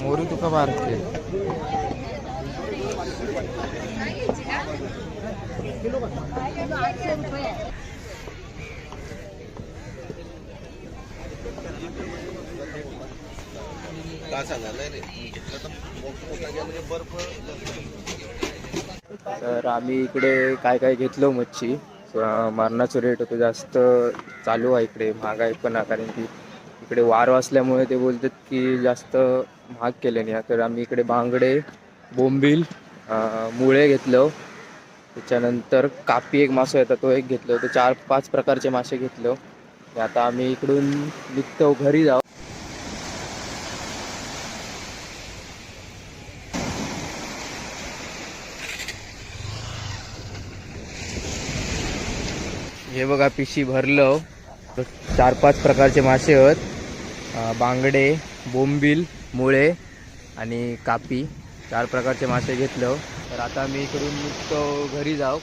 S1: मोरी तुका मारते. तर आम्ही इकडे काय काय घेतलो मच्छी. मारणाचं रेट होतं जास्त चालू आहे इकडे, महागाई पण आहे कारण की इकडे वार असल्यामुळे ते बोलतात की जास्त महाग केले नाही. तर आम्ही इकडे बांगडे, बोंबील, मुळे घेतलं, त्याच्यानंतर कापी एक मासा येतात तो एक घेतलं, तर 4-5 प्रकारचे मासे घेतलं. आता आम्ही इकडून निघतो घरी जाऊ. हे बघा पिशी भरलं, 4-5 प्रकारचे मासे आहेत, बांगडे, बोंबील, मुळे आणि कापी 4 प्रकारचे मासे घेतलं. तर आता मी इकडून निघतो घरी जाऊ.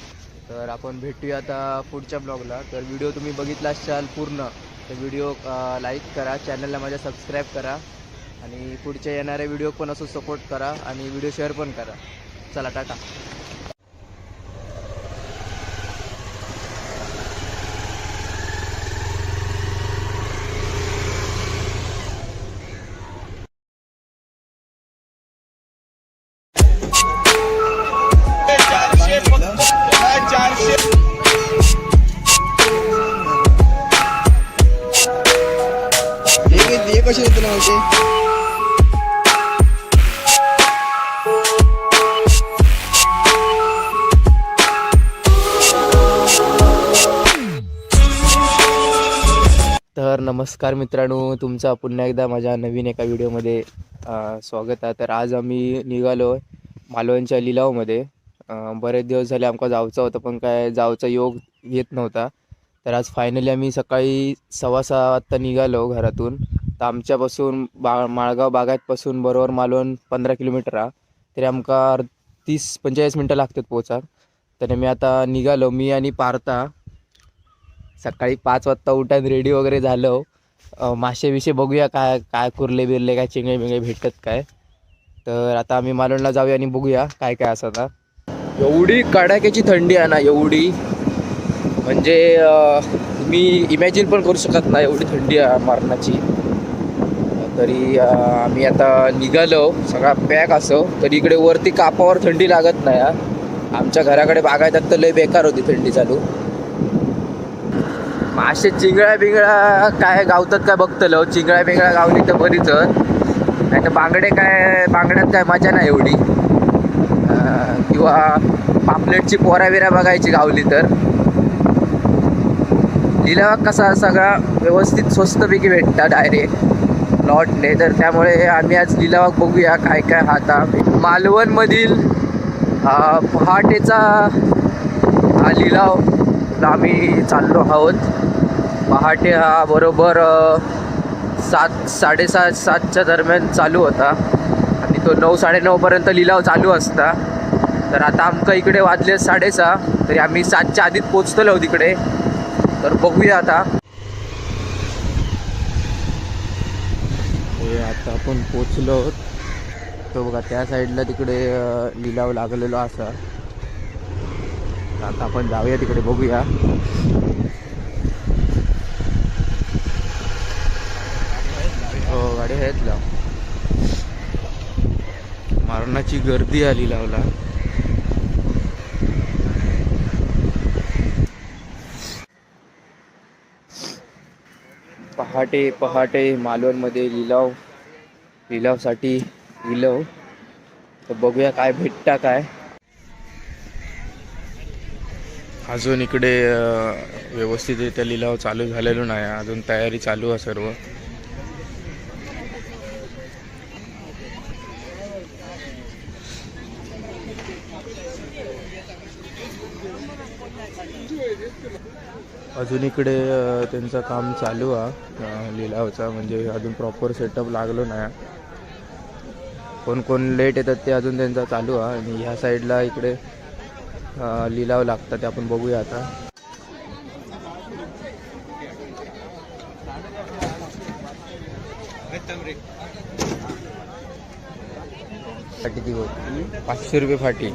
S1: तर आपण भेटूया आता पुढच्या ब्लॉगला. तर व्हिडिओ तुम्ही बघितला असाल पूर्ण तर व्हिडिओ लाईक करा, चॅनलला माझ्या सबस्क्राईब करा आणि पुढच्या येणाऱ्या व्हिडिओ पण असं सपोर्ट करा आणि व्हिडिओ शेअर पण करा. चला टाटा.
S2: हे कशी देतो ना
S1: तर नमस्कार मित्रांनो, तुमचं पुन्हा एकदा माझ्या नवीन एका व्हिडिओमध्ये स्वागत आहे. तर आज आम्ही निघालो मालवणच्या लिलावमध्ये. बरेच दिवस झाले आमका जायचं होतं पण काय जायचा योग येत नव्हता. तर आज फायनली आम्ही सकाळी 6:15 वाजता निघालो घरातून. तर आमच्यापासून माळगाव बागायतपासून बरोबर मालवण 15 किलोमीटर आहे, तरी आमका 30-45 मिनटं लागतात पोचा. तर मी आता निघालो, मी आणि पार्था. सकाळी 5 वाजता उठान रेडी वगैरे झालो. मासे विषय बघूया काय काय कुर्ले बिरले काय चिंगळे बिंगळे भेटतात काय. तर आता आम्ही मालवणला जाऊया आणि बघूया काय काय असं. आता एवढी कडाक्याची थंडी आहे ना, एवढी म्हणजे मी इमॅजिन पण करू शकत नाही एवढी थंडी आहे मारणाची. तरी आम्ही आता निघालो, सगळा पॅक असो. तरी इकडे वरती कापावर थंडी लागत नाही. आमच्या घराकडे बागायतात तर लय बेकार होती थंडी चालू. मासे चिंगळ्या बिंगळ्या काय गावतात काय बघतलो, चिंगळ्या बिंगळ्या गावली तर बरीच, नाही तर बांगडे काय बांगड्यात काय मजा नाही एवढी. किंवा पापलेटची पोऱ्या बिऱ्या बघायची गावली तर. लिलाव कसा सगळा व्यवस्थित स्वस्तपैकी भेटतात डायरेक्ट लॉटने. तर त्यामुळे आम्ही आज लिलाव बघूया काय काय. आता मालवणमधील पहाटेचा हा लिलाव आम्ही चाललो आहोत. पहाटे हा बरोबर 7-7:30 दरम्यान चालू होता आणि तो 9-9:30पर्यंत लिलाव चालू असता. तर आता आमका इकडे वाजले 6:30, तरी आम्ही 7च्या आधीच पोचतलो तिकडे. तर बघूया आता. आता आपण पोचलो, तो बघा त्या साईडला तिकडे लिलाव लागलेलो असा. आता आपण जाऊया तिकडे बघूया. हो गाडी आहेत लाव. मारणाची गर्दी आली लावला. पहाटे पहाटे मालवणमध्ये लिलाव लिलावसाठी लिलाव. तर बघूया काय भेटता काय. अजून इकडे व्यवस्थितरित्या लिलाव चालू झालेलो नाही, अजून तयारी चालू आहे सर्व. अजून इकडे त्यांचं काम चालू आहे लिलावचा, म्हणजे अजून प्रॉपर सेटअप लागलो नाही. कोण कोण लेट येतात ते अजून त्यांचा चालू आहे. आणि ह्या साईडला इकडे लिलाव लागतात, ते आपण बघूया आता. फाटी ती 500 रुपये फाटी.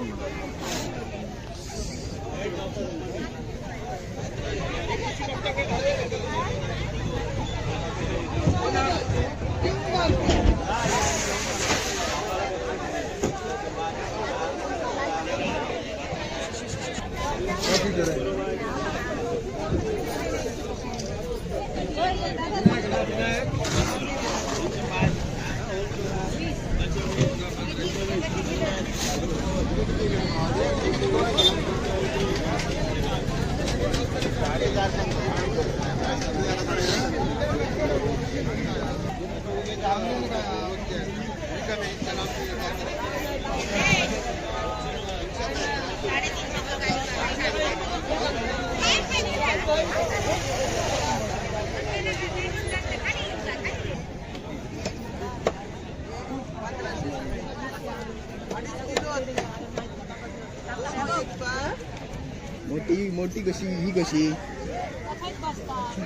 S2: मोठी मोठी कशी ही कशी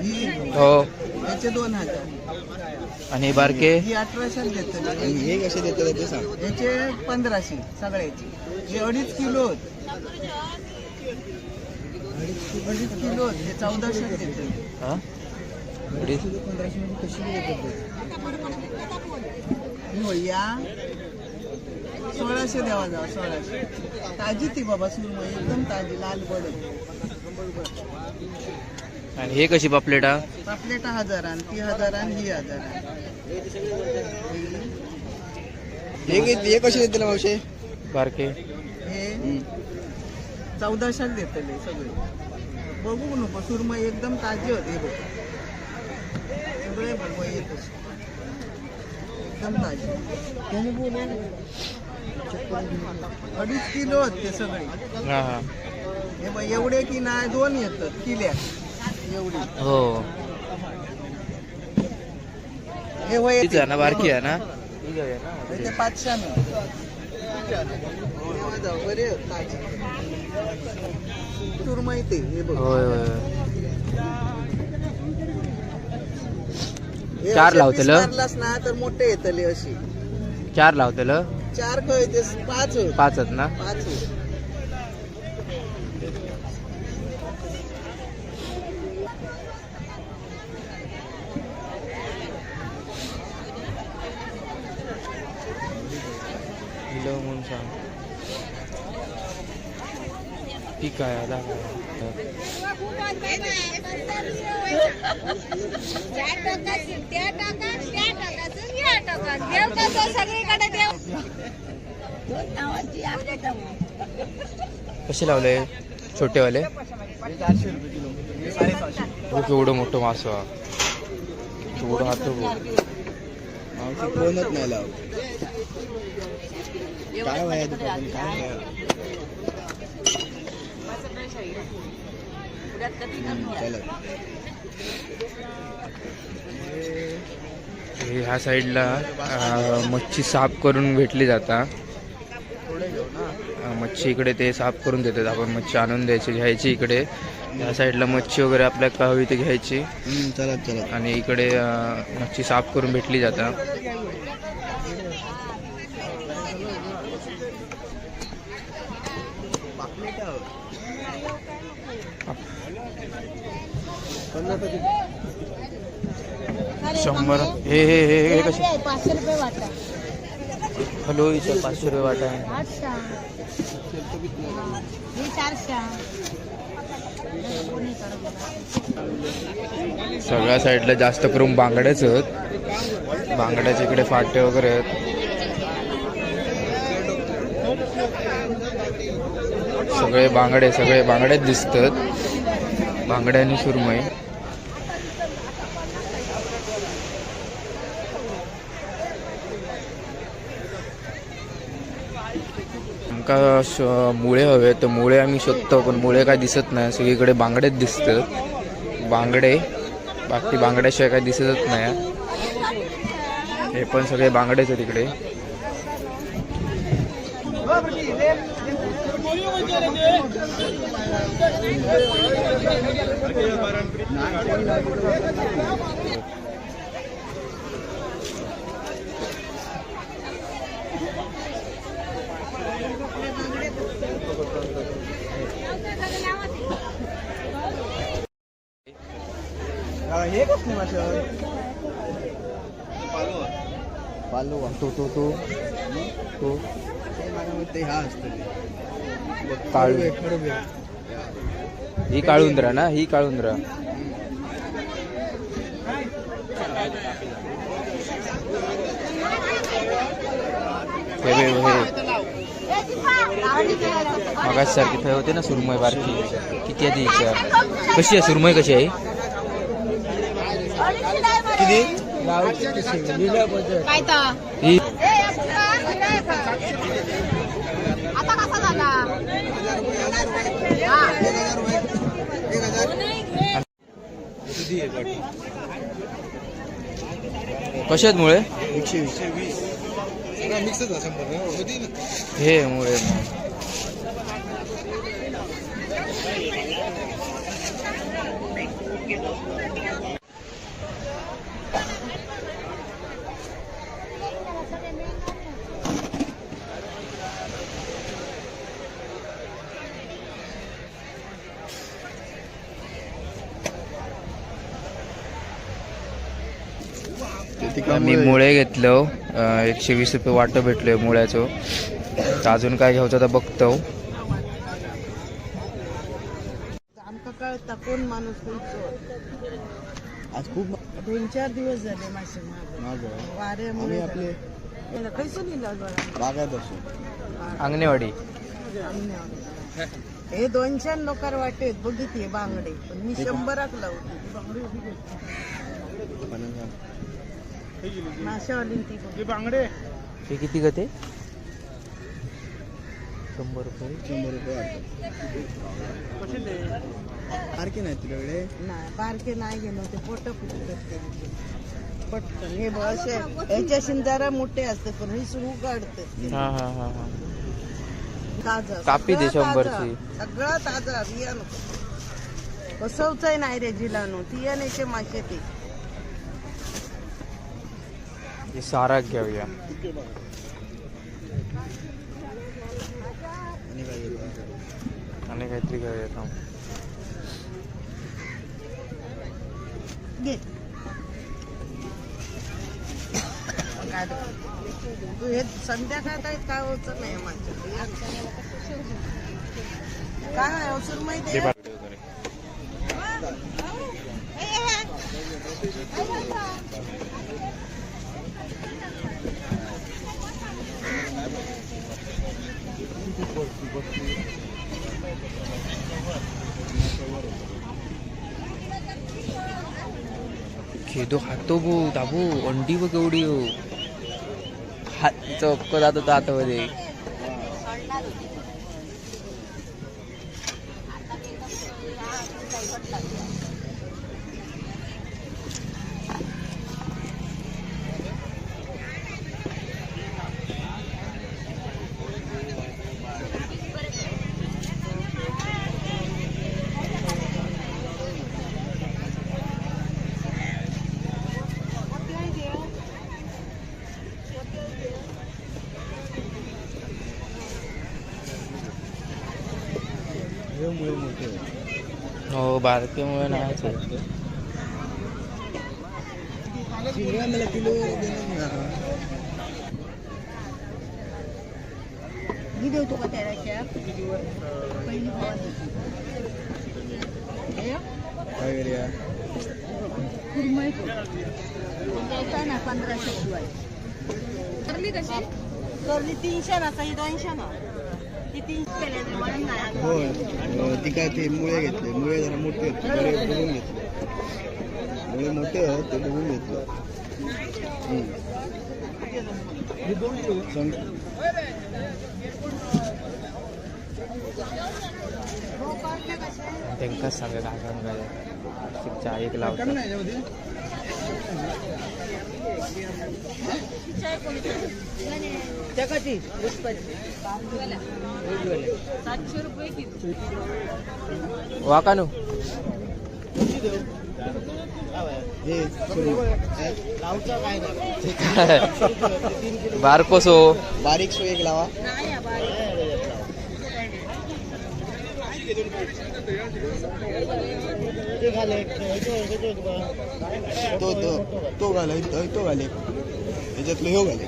S2: ही
S1: हो.
S2: याचे 2000
S1: आणि बारके
S2: ही 1800 देतात. आणि हे कसे देतात ते सांग. याचे 1500 सगळ्याचे. हे 2.5 किलो आहेत. 2.5 किलो हे 1400 देतात.
S1: हा
S2: 1500 मध्ये कशी देतात. या 1600 द्यावा जावा. 1600 ताजी ती बाबा सुरमई एकदम ताजी लाल बडत.
S1: आणि हे कशी पापलेटा.
S2: पापलेटा 1000 आणि ती 1000 आणि ही 1000. हे कसे देतील मावशे
S1: बारके.
S2: हे 1400 देतले सगळे. बघू नको सुरमई एकदम ताजी होते. हे बघ सगळे बघ एकदम ताजी. 2.5 किलो आहेत ते सगळे.
S1: हा हा
S2: हे बघ एवढे की नाही 2 येतात किल्या एवढी.
S1: हो.
S2: हे होय
S1: तीच आहे ना बारकी आहे ना.
S2: ते 500 बरे ताजी सुरमई ते. हे बघ
S1: होय होय.
S2: हे
S1: 4
S2: असे
S1: लावतेल.
S2: piece मारलास ना तर मोठे येतले अशी.
S1: 4 लावतेल.
S2: 4 खय ते 5 होत.
S1: 5 आहेत ना.
S2: 5 होत.
S1: लिलाव म्हणून सांग. ठीक आहे आता. कसे लावले छोटेवाले.
S2: 400 रुपये किलो. 750.
S1: हो केवढं मोठं मास. केवढं हात
S2: मावशी कोणच नाही लाव. काय वया दुपारी काय वया.
S1: ह्या साईडला मच्छी साफ करून भेटली जाता. मच्छी इकडे ते साफ करून देतात. आपण मच्छी आणून द्यायची घ्यायची इकडे. ह्या साईडला मच्छी वगैरे आपल्याला हवी ते घ्यायची.
S2: चला चला.
S1: आणि इकडे मच्छी साफ करून भेटली जाता. शंभर. हे हे हे हे कसे.
S4: 500 रुपये वाटा.
S1: हॅलो इथं 500 रुपये वाटा आहे.
S4: 800. ही 400.
S1: सगळ्या साईडला जास्त करून बांगड्याच आहेत. बांगड्याच्या इकडे फाटे वगैरे आहेत. सगळे बांगडेच दिसतात. बांगड्या आणि सुरमई. आमका मुळे हवे तर मुळे आम्ही शोधतो, पण मुळे काय दिसत नाही. सगळीकडे बांगडेच दिसतात. बांगडे, बाकी बांगड्याशिवाय काय दिसतच नाही. हे पण सगळे बांगडेच आहेत तिकडे.
S2: हे कसली मासे पालो
S1: तो
S2: ते हा असतं
S1: काळू. ही काळुंद्रा ना, ही काळुंद्रा. मगाच सारखी फे होते ना सुरमई बारकी. किती आहे ती? कशी आहे सुरमई, कशी आहे? ही
S3: आता कसा झाला?
S1: कशात मुळे?
S2: 120.
S1: हे मुळे मी मुळे घेतलं. 120 रुपये वाटं भेटले मुळ्याचं. तर अजून काय घ्यायचं तर बघतो.
S3: आमका कळता कोण माणूस
S2: आज खूप
S3: 2-4 दिवस झाले मासे वाऱ्यामुळे
S2: आपले
S3: कैसे लिहिलं
S2: बागायत असो
S1: अंगणेवाडी.
S3: हे 200 लोकार वाटेत बघितले बांगडे, पण मी 100 लावते माशावाली ती
S2: बांगडे.
S1: हे किती गते? 100 रुपये.
S2: 100 रुपये. बारके नाही तुझ्याकडे?
S3: नाही बारके नाही गेलो ते पोट फुटत पटकन. हे असे याच्याशी जरा मोठे असते, पण हे सुरू काढतात.
S1: हा हा हा हा.
S3: ताजं
S1: कापी दे
S3: सगळं
S1: 100
S3: ताजं,
S1: ची.
S3: सगळं ताजं बियाणं कसवचंय नाही रे जिलानो. तियानेचे मासे ते
S1: हे सारा घेऊया. आणि काहीतरी घेऊया थांब.
S3: घे. तू हे संध्याकाळ काही काय होत नाही माझ्या काय अवसर माहिती आहे?
S1: खेदो खातो बो दाबू. अंडी बघ केवढी हो. हात चौक जात होता आतमध्ये. हो बारकेमुळे नाहीच आहे.
S2: मला किलो
S3: मी देऊ तुका त्याच्या पहिली
S2: काय करूया?
S4: कुरमई द्यायचा ना 1500 शिवाय. करली कशी?
S3: करली 300 ना, सही 200 ना. ती 300 केले म्हणून नाही
S2: होय ती काय ते मुळे घेतले. मुळे जरा मोठे होते बघून घेतले. मुळे मोठे आहेत ते बघून घेतलं.
S1: त्यांकाच सांगा काय सांगायचं. चहा एक लावतात. वाकानू बारकोसो
S2: बारीक सो एक लावा. तो घालाय तो घाले त्याच्यातलं ह्यो घाले.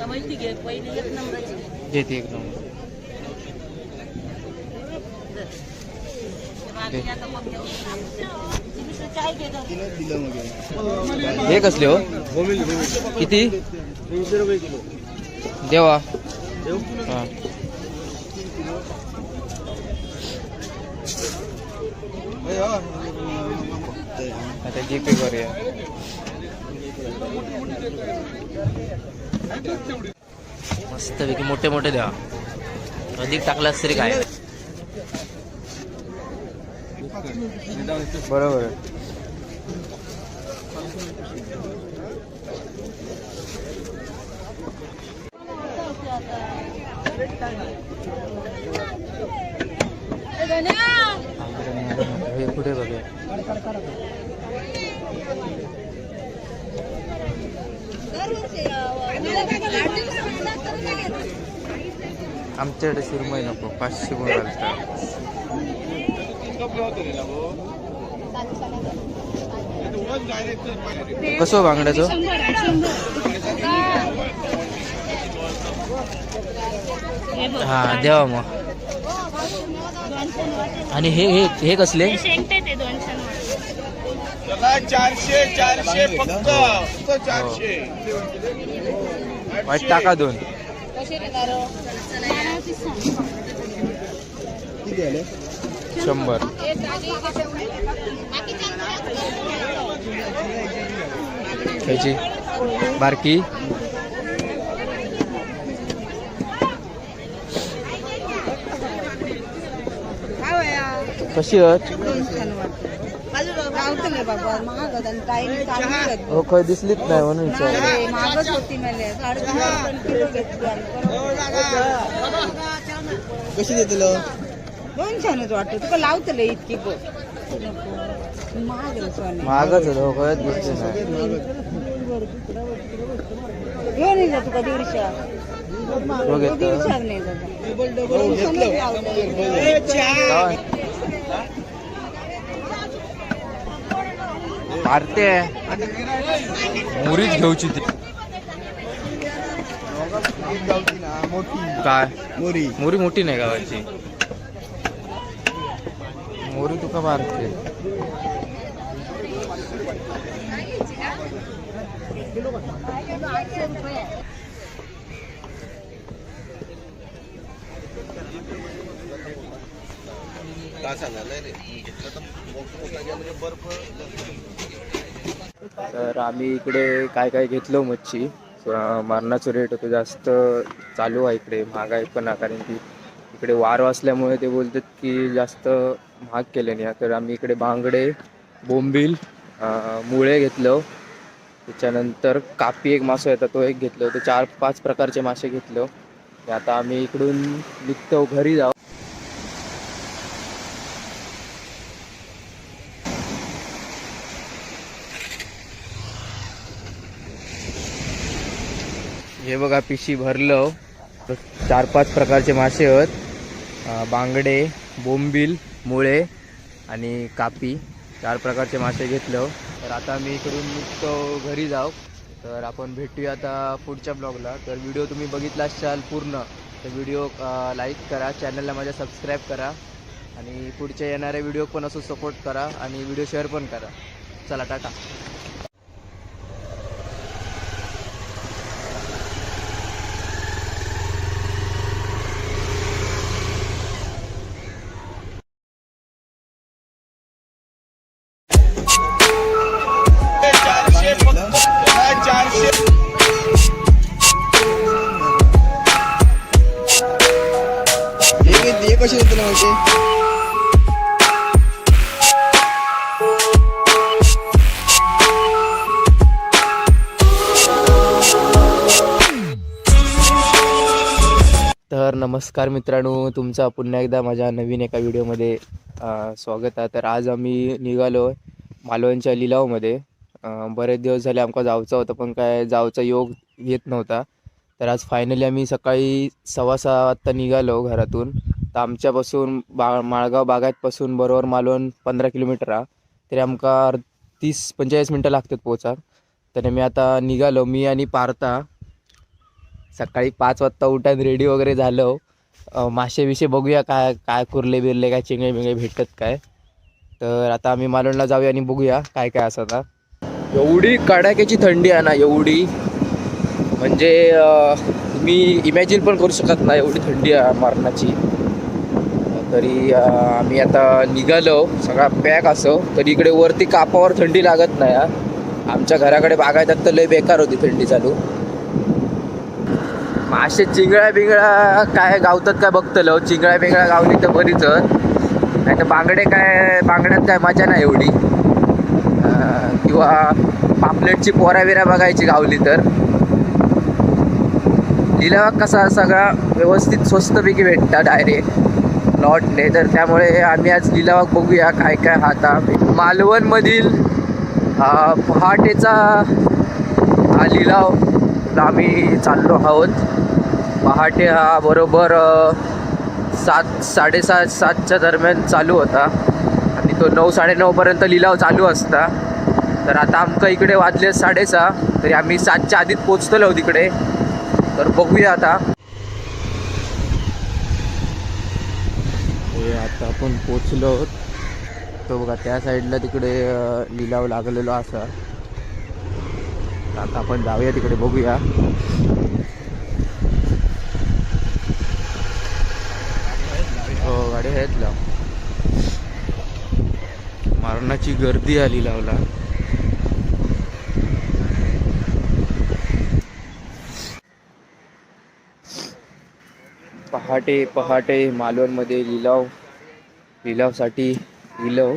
S3: माहिती घे पहिली 1 नंबरची
S1: घेते एक नंबर.
S3: चाय घेतो.
S2: तिनंच दिलं मग
S1: हे कसले हो? किती?
S2: 300 रुपये किलो.
S1: देवा हा. आता जीपे करूया. मस्त पैकी मोठे मोठे द्या. अधिक टाकलास तरी काय बरोबर आहे. हे कुठे बघूया. आमच्याकडे सुरमई नको 500 बोलायला. कसं बांगड्याचं? हा द्यावा मग. आणि हे हे हे कसले?
S2: 400 फक्त 400.
S1: वाईट टाका 2.
S2: किती आले?
S1: 100. ह्याची बारकी कशी आहेत? हो काय दिसलीच नाही म्हणून विचार.
S4: मागच होती मला 3.5 किलो घेतली.
S2: कशी देतलो?
S4: 200 वाटतं. तुका लावतले इतकी
S1: महागच हो काय दिसते नाही.
S4: घेऊन येईल तुका 150.
S1: हो घेतो.
S4: 150 नाही
S1: मारते मुरीच घेऊची ती काय.
S2: मोरी
S1: मोरी मोठी नाही गावाची. मोरी तुका मारते. तर आम्ही इकडे काय काय घेतलो मच्छी. मारणाचं रेट होतं जास्त चालू आहे इकडे. महागाई पण आहे कारण की इकडे वारो असल्यामुळे ते बोलतात की जास्त महाग केले नाही. तर आम्ही इकडे बांगडे, बोंबील, मुळे घेतलं. त्याच्यानंतर कापी एक मासा येतात तो एक घेतलं. तर 4-5 प्रकारचे मासे घेतलं. आता आम्ही इकडून निघतो घरी जाऊ. हे बघा पिशी भरलं. 4-5 प्रकारचे मासे आहेत. बांगडे, बोंबील, मुळे आणि कापी 4 प्रकारचे मासे घेतलं. तर आता मी इकडून निघतो घरी जाऊ. तर आपण भेटूया आता पुढच्या ब्लॉगला. तर व्हिडिओ तुम्ही बघितला असाल पूर्ण तर व्हिडिओ लाईक करा, चॅनलला माझ्या सबस्क्राईब करा आणि पुढच्या येणाऱ्या व्हिडिओ पण असं सपोर्ट करा आणि व्हिडिओ शेअर पण करा. चला टाटा.
S2: हे कसे होते ना माहिती
S1: तर नमस्कार मित्रांनो, तुमचा पुन्हा एकदा माझ्या नवीन एका व्हिडिओमध्ये स्वागत आहे. तर आज आम्ही निघालो आहे मालवणच्या लिलावमध्ये. बरेच दिवस झाले आमका जायचं होतं पण काय जायचा योग येत नव्हता. तर आज फायनली आम्ही सकाळी 6:15 वाजता निघालो घरातून. तर आमच्यापासून माळगाव बागायतपासून बरोबर मालवण 15 किलोमीटर आहे. तरी आमका 30-45 मिनटं लागतात पोहोचा. तर मी आता निघालो, मी आणि पार्था. सकाळी 5 वाजता उठान रेडी वगैरे झालो. मासे विषय बघूया काय काय कुर्ले बिरले काय चिंगळे बिंगळे भेटतात काय. तर आता आम्ही मालवणला जाऊया आणि बघूया काय काय असं. आता एवढी कडाक्याची थंडी आहे ना, एवढी म्हणजे तुम्ही इमॅजिन पण करू शकत नाही एवढी थंडी आहे मरणाची. तरी आम्ही आता निघालो, सगळा पॅक असो. तरी इकडे वरती कापावर थंडी लागत नाही. आमच्या घराकडे बागायतात तर लय बेकार होती थंडी चालू. मासे चिंगळ्या बिंगळ्या काय गावतात काय बघतलो. चिंगळ्या बिंगळ्या गावली तर बरीच, नाही तर बांगड्यात काय मजा नाही एवढी. किंवा पापलेटची पोराविरा बघायची गावली तर. लिलावात कसा सगळा व्यवस्थित स्वस्तपैकी भेटतात डायरेक्ट लॉटने. तर त्यामुळे आम्ही आज लिलावात बघूया काय काय. आता मालवणमधील पहाटेचा हा लिलाव आम्ही चाललो आहोत. पहाटे हा बरोबर 7-7:30-7च्या दरम्यान चालू होता आणि तो 9-9:30पर्यंत लिलाव चालू असता. तर आता आमका इकडे वाजले 6:30. तरी आम्ही 7च्या आधीच पोचतलो तिकडे. तर बघूया आता. आता आपण पोचलो तो बघा त्या साईडला तिकडे लिलाव लागलेलो असा. आता आपण जाऊया तिकडे बघूया. हो गाडी आहेत लाव. मरणाची गर्दी आली लावला. पहाटे पहाटे मालवणमध्ये लिलावसाठी लिलाव.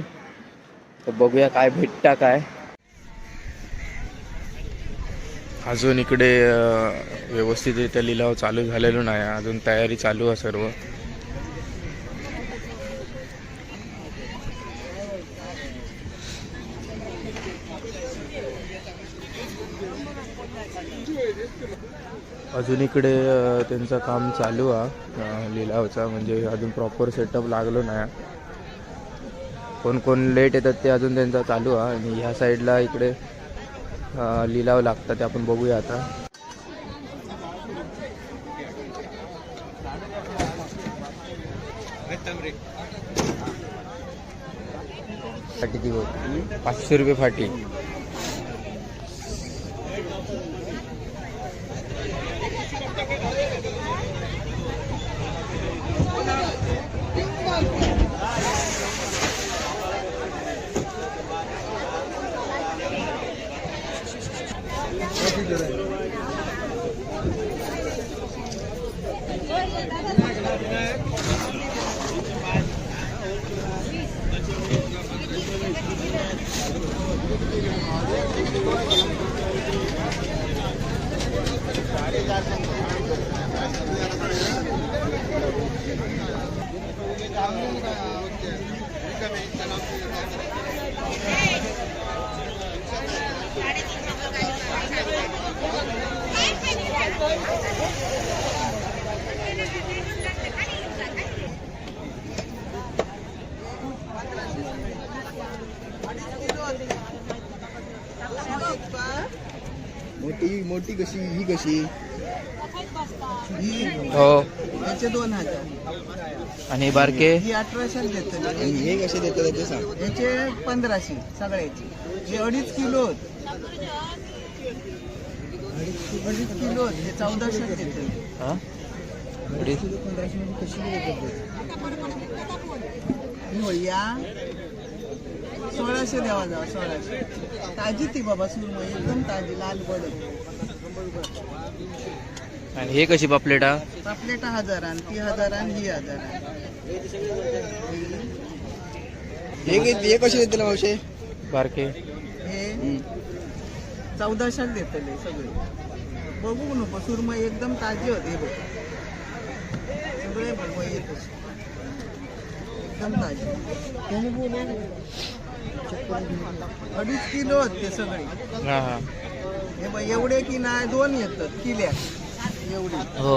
S1: तर बघूया काय भेटता काय. अजून इकडे व्यवस्थितरित्या लिलाव चालू झालेलो नाही, अजून तयारी चालू आहे सर्व. अजून इकडे त्यांचं काम चालू आहे लिलावचा, म्हणजे अजून प्रॉपर सेटअप लागलो नाही. कोण कोण लेट येतात ते अजून त्यांचा चालू आहे. आणि ह्या साईडला इकडे लिलाव लागतात ते आपण बघूया आता. फाटी ती होती 500 रुपये फाटी.
S2: मोठी मोठी कशी ही कशी ही
S1: हो
S2: याचे 2000
S1: आणि बारके
S2: ही 1800 देतो आणि हे कसे देतो ते सांग याचे 1500 सगळ्याचे हे 2.5 किलो 2.5 किलो हे 1400 देतो
S1: हा अडीच.
S2: 1500 कशी देतो या 1600 द्यावा जावा 1600 ताजी ती बाबा सुरमई एकदम ताजी लाल बडक
S1: आणि हे कशी पापलेटा
S2: पापलेटा 1000 आणि ती 1000 आणि ही 1000 हे कसे देते मावशे
S1: बारके
S2: हे 1400 देतले सगळे बघू नको सुरमई एकदम ताजी होते बघ सगळे बघ येत एकदम ताजी 2.5 किलो होते सगळे
S1: हा हा
S2: हे बघ एवढे की नाही 2 येतात किल्या एवढी
S1: हो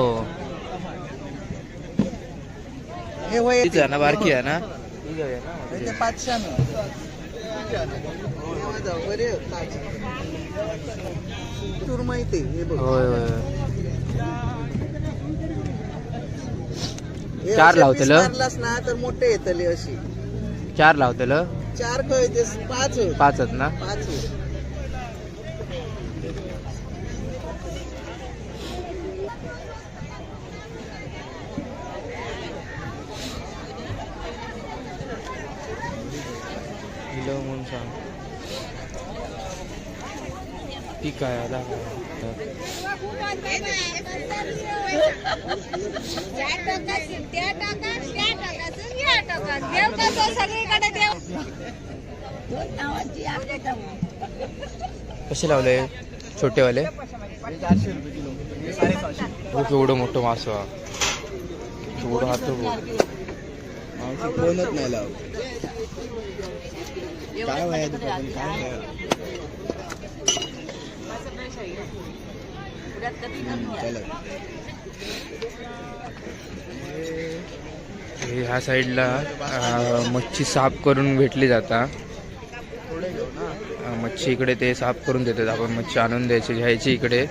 S2: हे वय
S1: तीच आहे ना बारकी आहे ना
S2: ते 500 बरे सुरमई ते हे बघ
S1: होय होय
S2: हे
S1: 4
S2: असे
S1: लावतेलं?
S2: piece मारलास ना तर मोठे येतले अशी
S1: 4 लावतेल
S2: 4 खय ते 5
S1: 5 आहेत ना
S2: 5
S1: किलो म्हणून सांग ठीक आहे आता कसे लावले छोटेवाले
S2: 400 रुपये किलो 750
S1: हो केवढं मोठं मासं हा. केवढं हात
S2: कोणच नाही लाव काय वया दुकान काय वया
S1: ह्या साईडला मच्छी साफ करून भेटली जाता मच्छी इकडे ते साफ करून देतात आपण मच्छी आणून द्यायची घ्यायची इकडे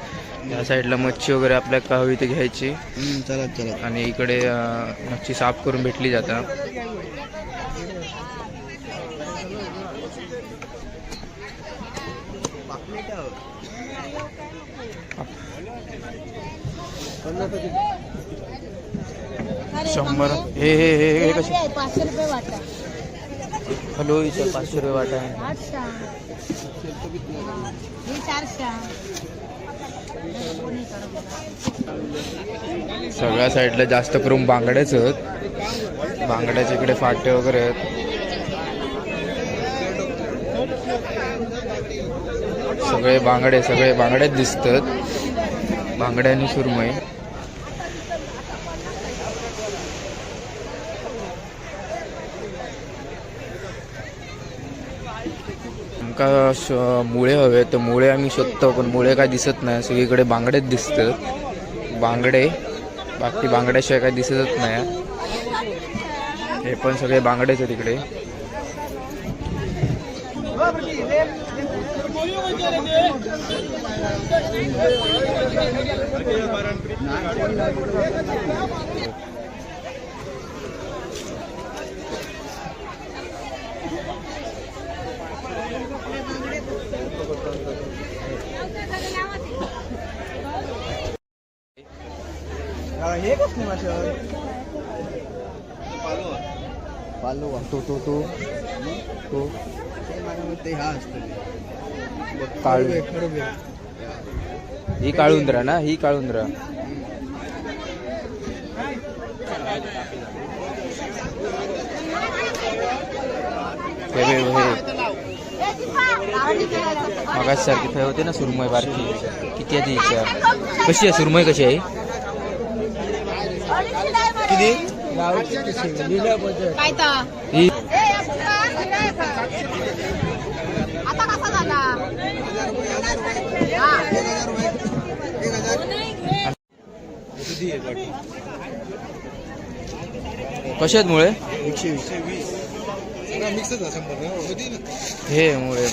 S1: ह्या साईडला मच्छी वगैरे आपल्याला का हवी ते घ्यायची
S2: चला चला
S1: आणि इकडे मच्छी साफ करून भेटली जाता शंभर हे हे हे हे कशी
S4: 500 रुपये वाटा
S1: हॅलो इथं 500 रुपये वाटा आहे
S4: 800 हे 400
S1: सगळ्या साईडला जास्त करून बांगड्याच आहेत बांगड्याच्या इकडे फाटे वगैरे आहेत सगळे बांगड्यात दिसतात बांगड्या आणि सुरमई आमका मुळे हवे तर मुळे आम्ही शोधतो पण मुळे काय दिसत नाही सगळीकडे बांगडेच दिसतात बांगडे बाकी बांगड्याशिवाय काय दिसतच नाही हे पण सगळे बांगडेच आहेत तिकडे
S2: हे कसली मासे पालो
S1: तो
S2: ते हा असतो
S1: काळू ही काळुंद्रा ना ही काळुंद्रा हे मगाच सारखी फे होते ना सुरमई बारकी किती आहे इच्छा कशी आहे सुरमई कशी आहे
S2: किती
S1: ही
S4: आता कसा झाला
S1: कसे आहेत मुळे
S2: 120
S1: हे मुळे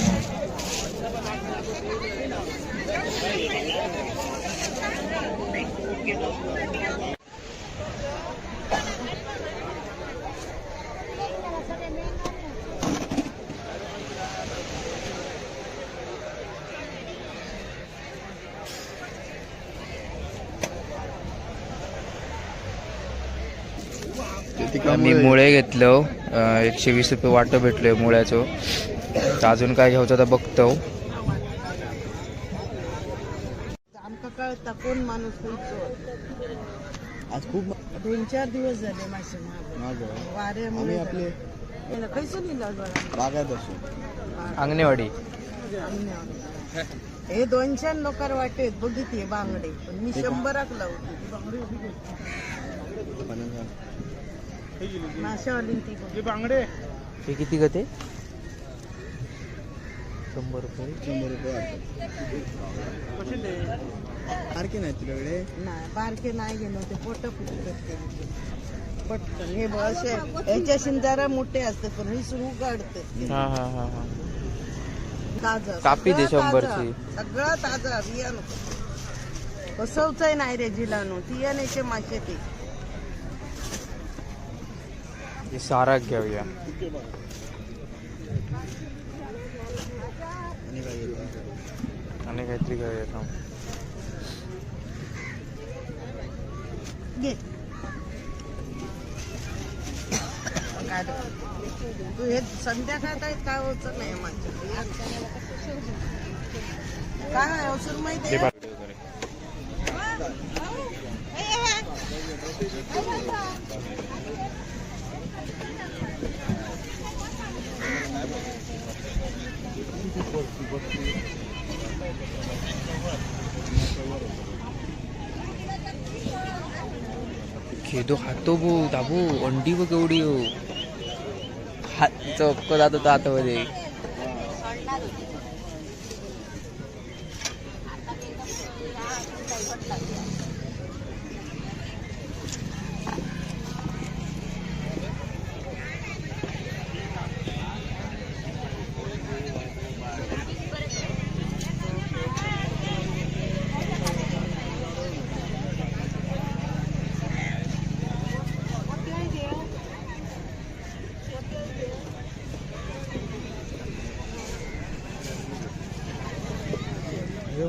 S1: आम्ही मुळे घेतलं 120 रुपये वाटं भेटलोय मुळ्याचं. तर अजून काय घ्यायचं तर बघतो.
S3: आमका कळता कोण माणूस
S2: आज खूप
S3: 2-4 दिवस झाले मासे
S2: महाग
S3: वाऱ्यामुळे
S2: आम्ही आपले
S3: खैसून लिहिलं
S2: बागायत असो.
S1: अंगणेवाडी
S3: हे 200 लोकार वाटेत बघितले बांगडे पण मी 100 लावते माशावाली ती बांगडे
S1: हे किती गते 100 रुपये.
S2: 100 रुपये सारखे नाही तुझ्याकडे.
S3: नाही बारके नाही गेलो ते पोट पटकन हे बघ असे ह्याच्याशी जरा मोठे असते पण हे सुरू काढते
S1: हा हा हा हा
S3: ताजा
S1: कापी दे
S3: सगळं
S1: 100
S3: ताजा,
S1: ची.
S3: सगळं ताजा बियाणं बसवचंय नाही रे जिलानो ती यानेचे मासे ते
S1: हे सारा घेऊया.
S2: आणि काय येतं
S1: आणि काहीतरी घेऊया थांब.
S3: घे काय ते? तू हे संध्याकाळ काय होत नाही माझ्या काय अवसर माहिती आहे
S1: खेदो खातो बो दाबू अंडी बघ एवढी हो. हात चक्क जात होता आतमध्ये.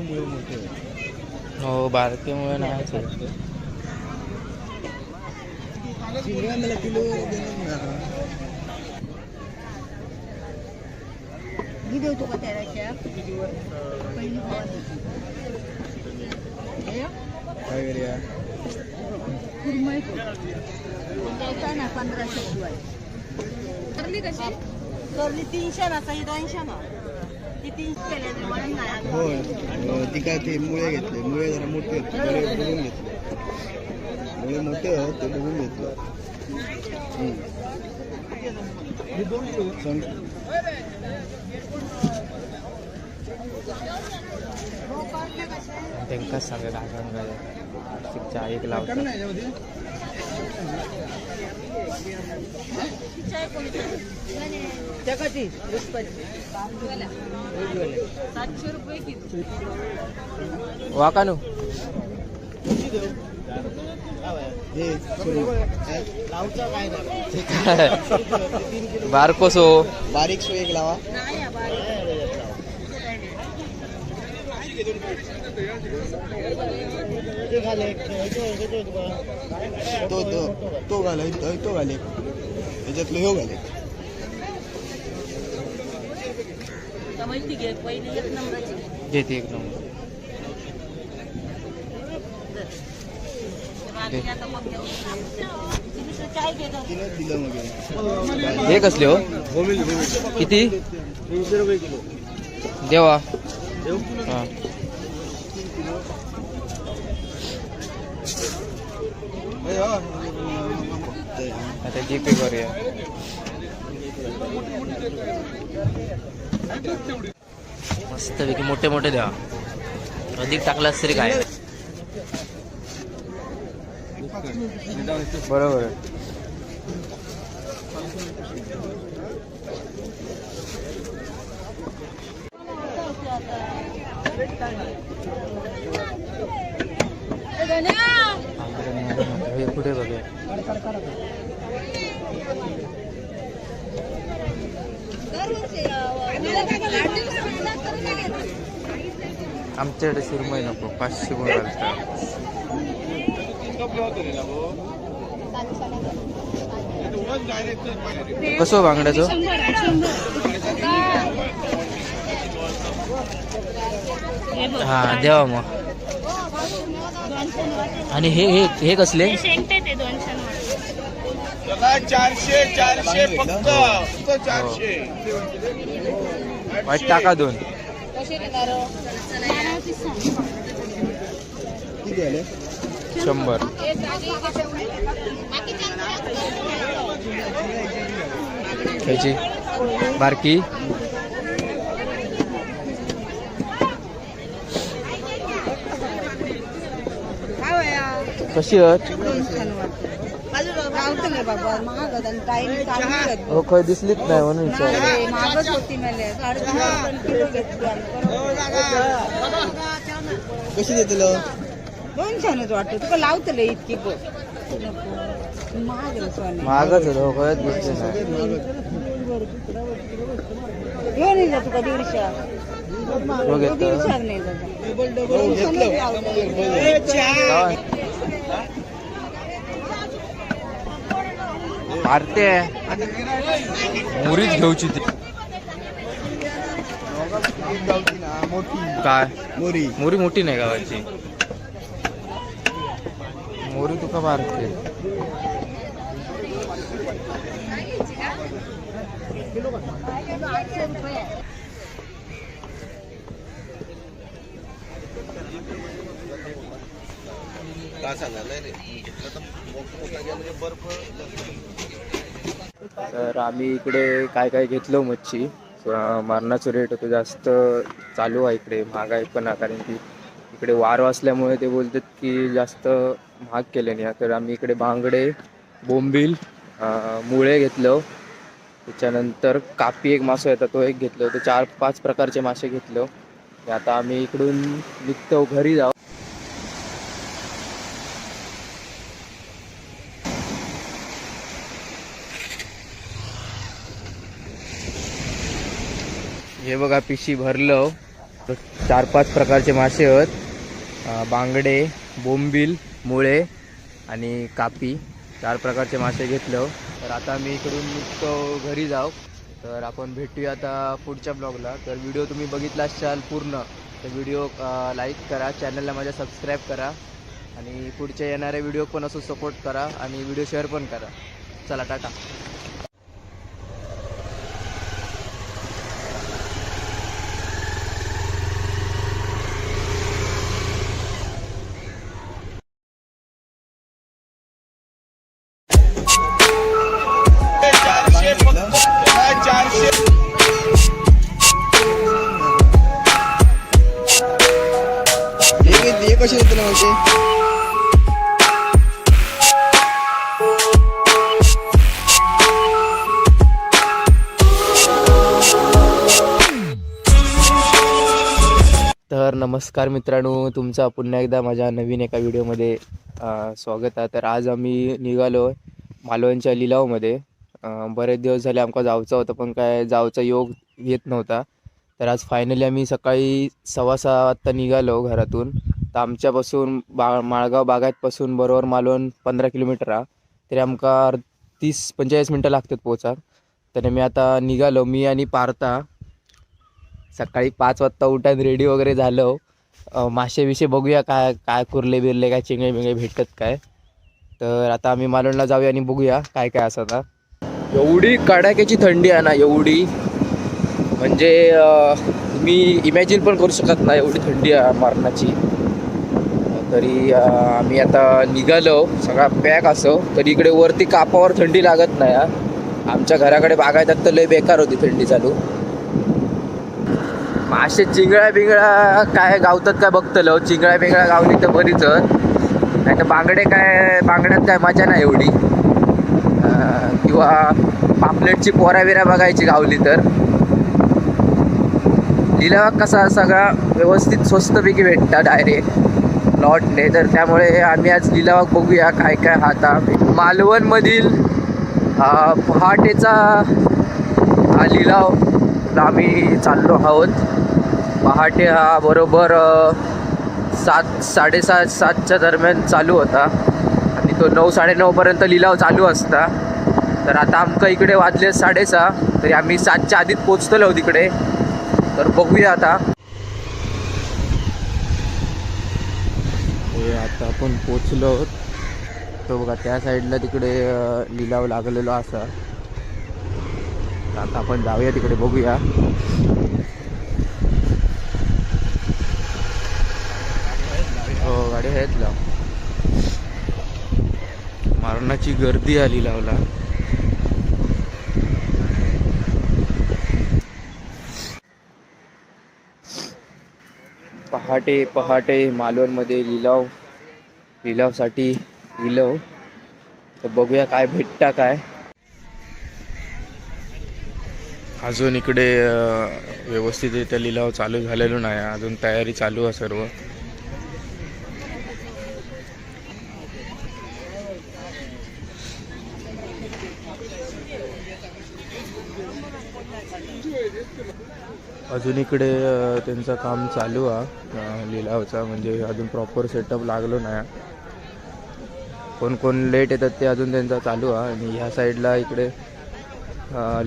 S2: मुळे मोठे
S1: हो बारकेमुळे नाही
S2: चिंगळ्या मला किलो देणार ना.
S3: मी देतो का त्याच्या पहिली
S2: काय करूया
S3: ना 1500 शिवाय करली 300 ना सही 200 ना ती 300 केले म्हणून नाही
S2: हो ती काय ते मुळे घेतले. मुळे जरा मोठे होते मुळे बघून घेतले. मुळे मोठे आहेत ते बघून घेतले.
S1: त्यांकाच सांगा काय चहा एक लावतात.
S3: जगाची
S4: 700 रुपये किलो.
S1: वाकानू
S2: हे लावचा काय
S1: बारकोसो
S2: बारीक सो एक लावा. तो घाले तो घाले त्याच्यातलं ह्यो घाले.
S4: माहिती घे पहिली 1 नंबरची
S1: घेते 1 नंबर.
S2: तिनंच दिलं मग
S1: हे कसले हो किती
S2: 300 रुपये किलो.
S1: देवा. हा आता जीपे करूया. मस्तपैकी मोठे मोठे द्या. अधिक टाकलास तरी काय बरोबर. हे कुठे बघूया. आमच्याकडे सुरमई नको 500 गुण घालतात. कसं बांगड्याचं? हा देवा मग. आणि हे हे हे कसले?
S2: 400 फक्त 400.
S1: वाईट टाका 2.
S2: किती आले?
S1: 100. ह्याची बारकी कशी आहेत? हो काय दिसलीच नाही म्हणून विचारलं.
S3: महागच होती मला 3.5 किलो घेतली
S2: कशी देतलो?
S3: 200 वाटतं तुका लावतले इतकी गो महाग
S1: महागच होतं हो काय दिसले नाही.
S3: घेऊन येईल तुका 150.
S1: हो घेतो.
S3: 150 नाही दादा.
S1: मारते मुरीच घेऊची ती. काय
S2: मोरी
S1: मोरी मोठी नाही गावाची. मोरी तुका मारते. तर आम्ही इकडे काय काय घेतलो मच्छी. मारणाचं रेट होतो जास्त चालू आहे इकडे. महागाई पण आहे कारण की इकडे वार असल्यामुळे ते बोलतात की जास्त महाग केले नाही. तर आम्ही इकडे बांगडे, बोंबील, मुळे घेतलं. त्याच्यानंतर कापी एक मासा येतात तो एक घेतलं. तर 4-5 प्रकारचे मासे घेतलं. आता आम्ही इकडून निघतो घरी जाऊ. हे बघा पिशी भरलं. 4-5 प्रकारचे मासे आहेत. बांगडे, बोंबील, मुळे आणि कापी 4 प्रकारचे मासे घेतलं. तर आता मी इकडून निघतो घरी जाऊ. तर आपण भेटूया आता पुढच्या ब्लॉगला. तर व्हिडिओ तुम्ही बघितला असाल पूर्ण तर व्हिडिओ लाईक करा, चॅनलला माझ्या सबस्क्राईब करा आणि पुढच्या येणाऱ्या व्हिडिओ पण असं सपोर्ट करा आणि व्हिडिओ शेअर पण करा. चला टाटा.
S2: हे कशी देतो ना माहिती?
S1: तर नमस्कार मित्रांनो, तुमचा पुन्हा एकदा माझ्या नवीन एका व्हिडिओमध्ये स्वागत आहे. तर आज आम्ही निघालो मालवणच्या लिलावमध्ये. बरेच दिवस झाले आमका जायचं होतं पण काय जायचा योग येत नव्हता. तर आज फायनली आम्ही सकाळी 6:15 वाजता निघालो घरातून. तर आमच्यापासून माळगाव बागायतपासून बरोबर मालवण 15 किलोमीटर आहे. तरी आमका 30-45 मिनटं लागतात पोचा. तर मी आता निघालो, मी आणि पार्था. सकाळी 5 वाजता उठून रेडी वगैरे झालो. मासे विषय बघूया काय काय कुर्ले बिरले काय चिंगळे बिंगळे भेटतात काय. तर आता आम्ही मालवणला जाऊया आणि बघूया काय काय असं. आता एवढी कडाक्याची थंडी आहे ना, एवढी म्हणजे मी इमॅजिन पण करू शकत नाही एवढी थंडी आहे मारणाची. तरी आम्ही आता निघालो सगळा पॅक असो. तरी इकडे वरती कापावर थंडी लागत नाही. आमच्या घराकडे बागायतात तर लय बेकार होती थंडी चालू. मासे चिंगळ्या बिंगळ्या काय गावतात काय बघतलो. चिंगळ्या बिंगळ्या गावली तर बरीच, नाही तर बांगडे काय बांगड्यात काय मजा नाही एवढी. किंवा पापलेटची पोऱ्या बिऱ्या बघायची गावली तर. लिलाव कसा सगळा व्यवस्थित स्वस्तपैकी भेटतात डायरेक्ट लॉटने. तर त्यामुळे आम्ही आज लिलाव बघूया काय काय. आता मालवणमधील पहाटेचा हा लिलाव आम्ही चाललो आहोत. पहाटे हा बरोबर 7-7:30-7च्या दरम्यान चालू होता आणि तो 9-9:30पर्यंत लिलाव चालू असता. तर आता आमका इकडे वाजले 6:30, तरी आम्ही 7च्या आधीच पोचतलो तिकडे. तर बघूया आता. आता आपण पोचलो. तो बघा त्या साईडला तिकडे लिलाव लागलेलो असा. आता आपण जाऊया तिकडे बघूया. हो गाडी आहेत लाव. मारणाची गर्दी आली लावला. पहाटे पहाटे मालवणमध्ये लिलावसाठी लिलाव. तर बघूया काय भेटता काय. अजून इकडे व्यवस्थितरित्या लिलाव चालू झालेलो नाही. अजून तयारी चालू आहे सर्व. अजून इकडे त्यांचं काम चालू आहे लिलावचा. म्हणजे अजून प्रॉपर सेटअप लागलो नाही. कोण कोण लेट येतात ते अजून त्यांचा चालू आहे. आणि ह्या साईडला इकडे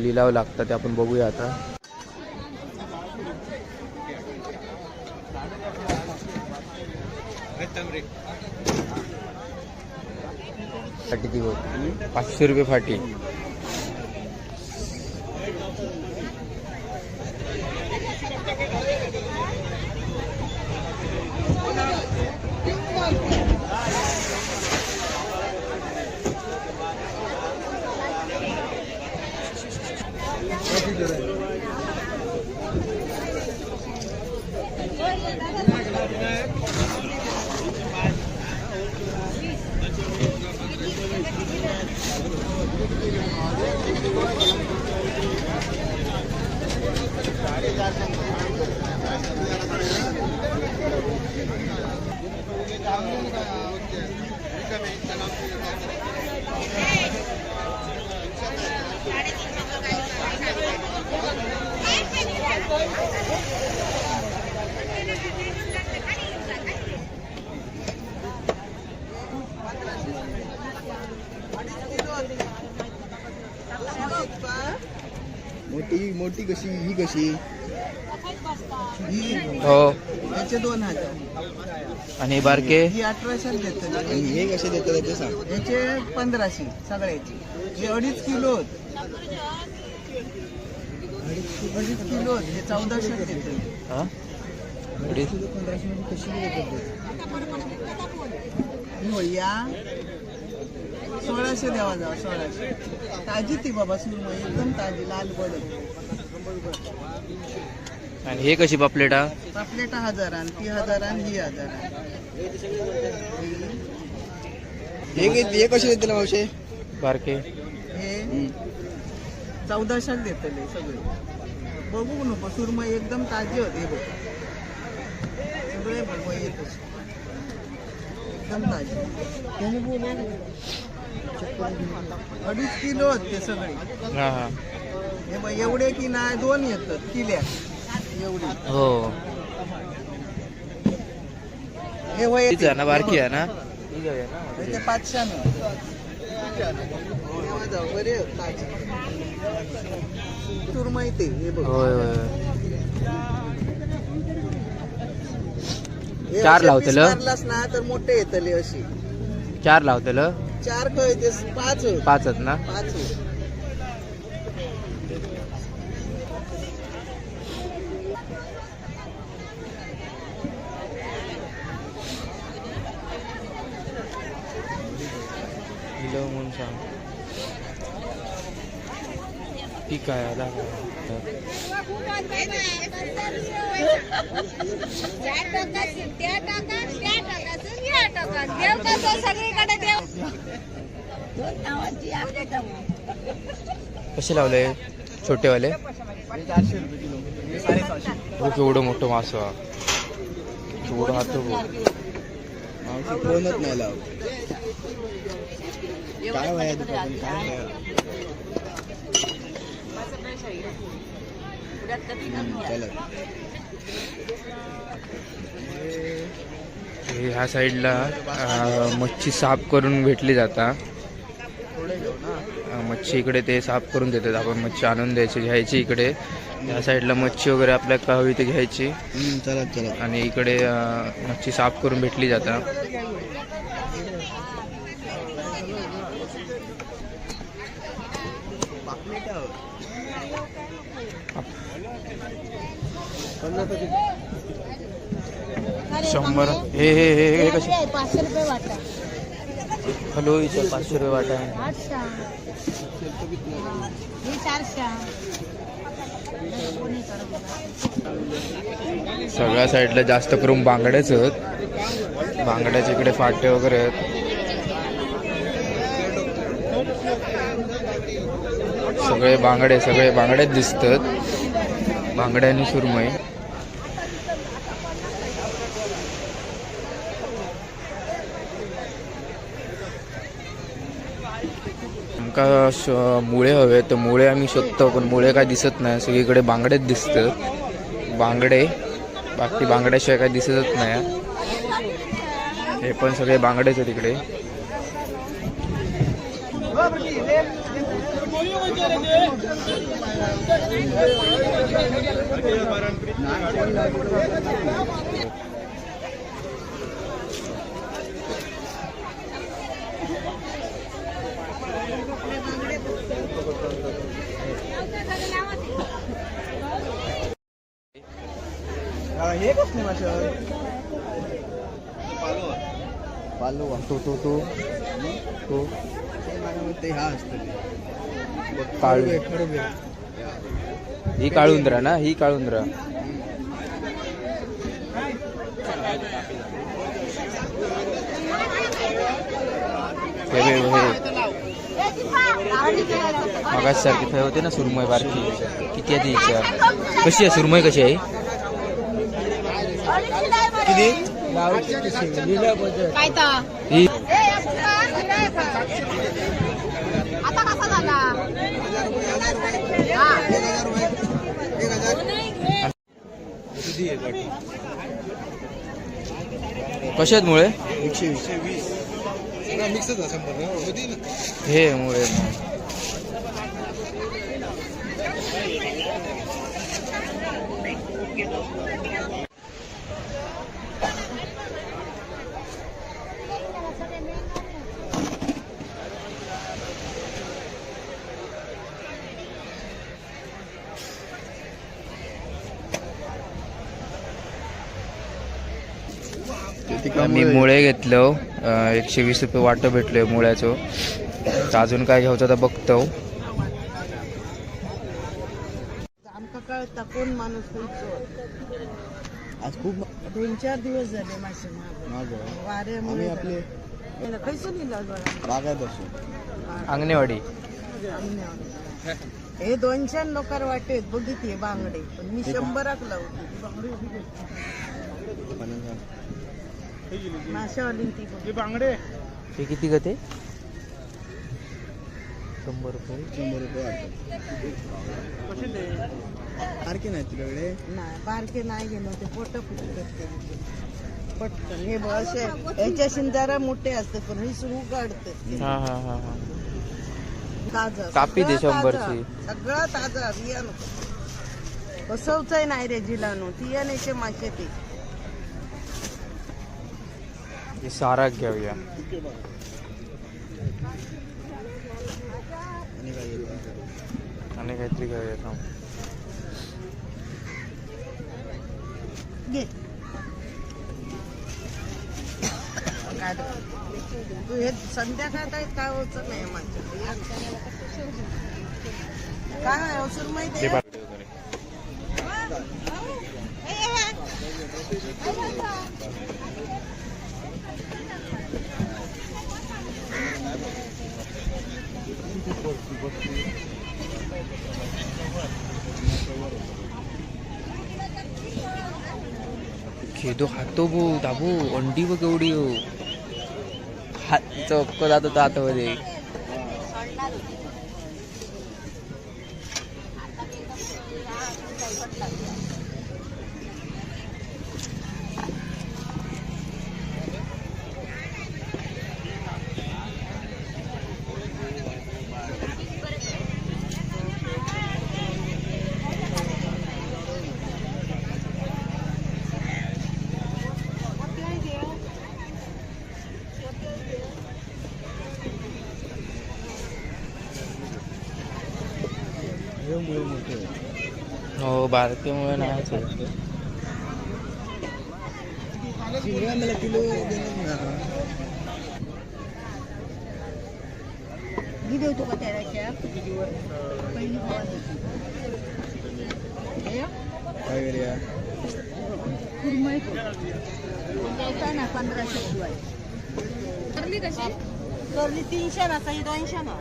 S1: लिलाव लागतात ते आपण बघूया आता. फाटी ती 500 रुपये फाटी.
S2: मोठी मोठी कशी ही कशी ही
S1: हो.
S2: याचे 2000
S1: आणि बारके
S2: ही 1800 देतात. आणि हे कसे देतात ते सांग. याचे 1500 सगळ्याचे. हे 2.5 किलो 2.5 किलो हे 1400 देतात.
S1: हा
S2: 1500 मध्ये कशी देतात. या 1600 द्यावा जावा. 1600 ताजी ती बाबा सुरमई एकदम ताजी लाल बडत.
S1: आणि हे कशी पापलेटा.
S2: पापलेटा 1000 आणि ती 1000 आणि ही 1000. हे कसे देते मावशे
S1: बारके.
S2: हे 1400 देतले सगळे. बघू नको सुरमई एकदम ताजी होते. बघ सगळे बघ येतच एकदम ताजी. 2.5 किलो ते सगळे.
S1: हा हा
S2: हे बघ एवढे की नाही 2 येतात किल्या एवढी.
S1: हो.
S2: हे वय
S1: तीच आहे ना बारकी आहे ना.
S2: ते 500 बरे ताजी सुरमई ते. हे बघ
S1: होय होय.
S2: हे
S1: 4
S2: असे
S1: लावतेल.
S2: piece मारलास ना तर मोठे येतले अशी.
S1: 4 लावतेल.
S2: 4 कळते 5
S1: 5 आहेत ना.
S2: 5
S1: लिलाव म्हणून सांग. ठीक आहे आला. कसे लावले छोटेवाले.
S2: 400 रुपये किलो. 650.
S1: हो केवढं मोठं मासं. केवढं हात
S2: मावशी कोणच नाही लाव. काय वया दुकान काय वया. चला
S1: ह्या साईडला मच्छी साफ करून भेटली जाता. मच्छी इकडे ते साफ करून देतात. आपण मच्छी आणून घ्यायची इकडे. या साईडला मच्छी वगैरे आपल्याला हवी ते घ्यायची
S2: चला चला.
S1: आणि इकडे मच्छी साफ करून भेटली जातात. शंभर हे हे हे हे कसे
S4: 500 रुपये वाटा.
S1: हॅलो इथं 500 रुपये वाटा आहे.
S4: 800. हे 400.
S1: सगळ्या साईडला जास्त करून बांगड्याच आहेत. बांगड्याच्या इकडे फाटे वगैरे आहेत. सगळे बांगडेच दिसतात. बांगड्या आणि सुरमई. आमका मुळे हवे तर मुळे आम्ही शोधतो, पण मुळे काय दिसत नाही. सगळीकडे बांगडेच दिसतात. बांगडे बाकी बांगड्याशिवाय काय दिसतच नाही. हे पण सगळे बांगडेच आहेत इकडे.
S2: हे कसली मासे पालो
S1: तू तू तू तू
S2: ते हा असतं
S1: काळू. ही काळुंद्रा ना, ही काळुंद्रा. मगाच सारखी फै होते ना सुरमई बारकी. किती आहे तिच्या? कशी आहे सुरमई, कशी आहे? ही
S4: आता कसा झाला?
S1: कशात मुळे?
S2: 120.
S1: हे मुळे मी मुळे घेतलो. 120 रुपये वाटं भेटलोय मुळ्याचं. तर अजून काय घ्यायचं तर बघतो.
S3: आमका कळता कोण माणूस
S2: आज खूप
S3: 2-4 दिवस झाले मासे वाऱ्यामुळे
S2: आपले
S3: खैसून
S2: बागायत असो
S1: अंगणेवाडी.
S3: हे 200 लोकार वाटेत बघितले बांगडे, पण मी 100 लावते माशावाली ती
S2: बांगडे.
S1: हे किती का ते? 100 रुपये.
S2: 100 रुपये बारके नाही तुझ्याकडे?
S3: नाही बारके नाही गेलो ते पोट पटकन. हे असे याच्याशी जरा मोठे असते, पण हे सुरू काढते
S1: हा हा हा हा.
S3: ताजा.
S1: कापी दे
S3: सगळं
S1: 100
S3: ताजा.
S1: ची.
S3: सगळं ताजा बियाणं बसवचंय नाही रे जिलानो. तियानेचे मासे ते
S1: हे सारा घेऊया. आणि काहीतरी घेऊया थांब.
S3: घे. तू हे संध्याकाळ काय होत नाही माझ्या काय अवसर माहिती आहे?
S1: खेदो खातो भो दाबू. अंडी बघ एवढी हो. हात चौक जात होता आतमध्ये.
S2: बारक्यामुळे मोठे होते.
S1: हो बारकेमुळे नाहीच आहे.
S2: शिंगा मला किलो देणार ना.
S3: मी देतो का त्याच्या पहिली
S2: काय करूया?
S3: कुरमई द्यायचा ना 1500 शिवाय. करली कशी? करली 300 ना, सही 200 ना.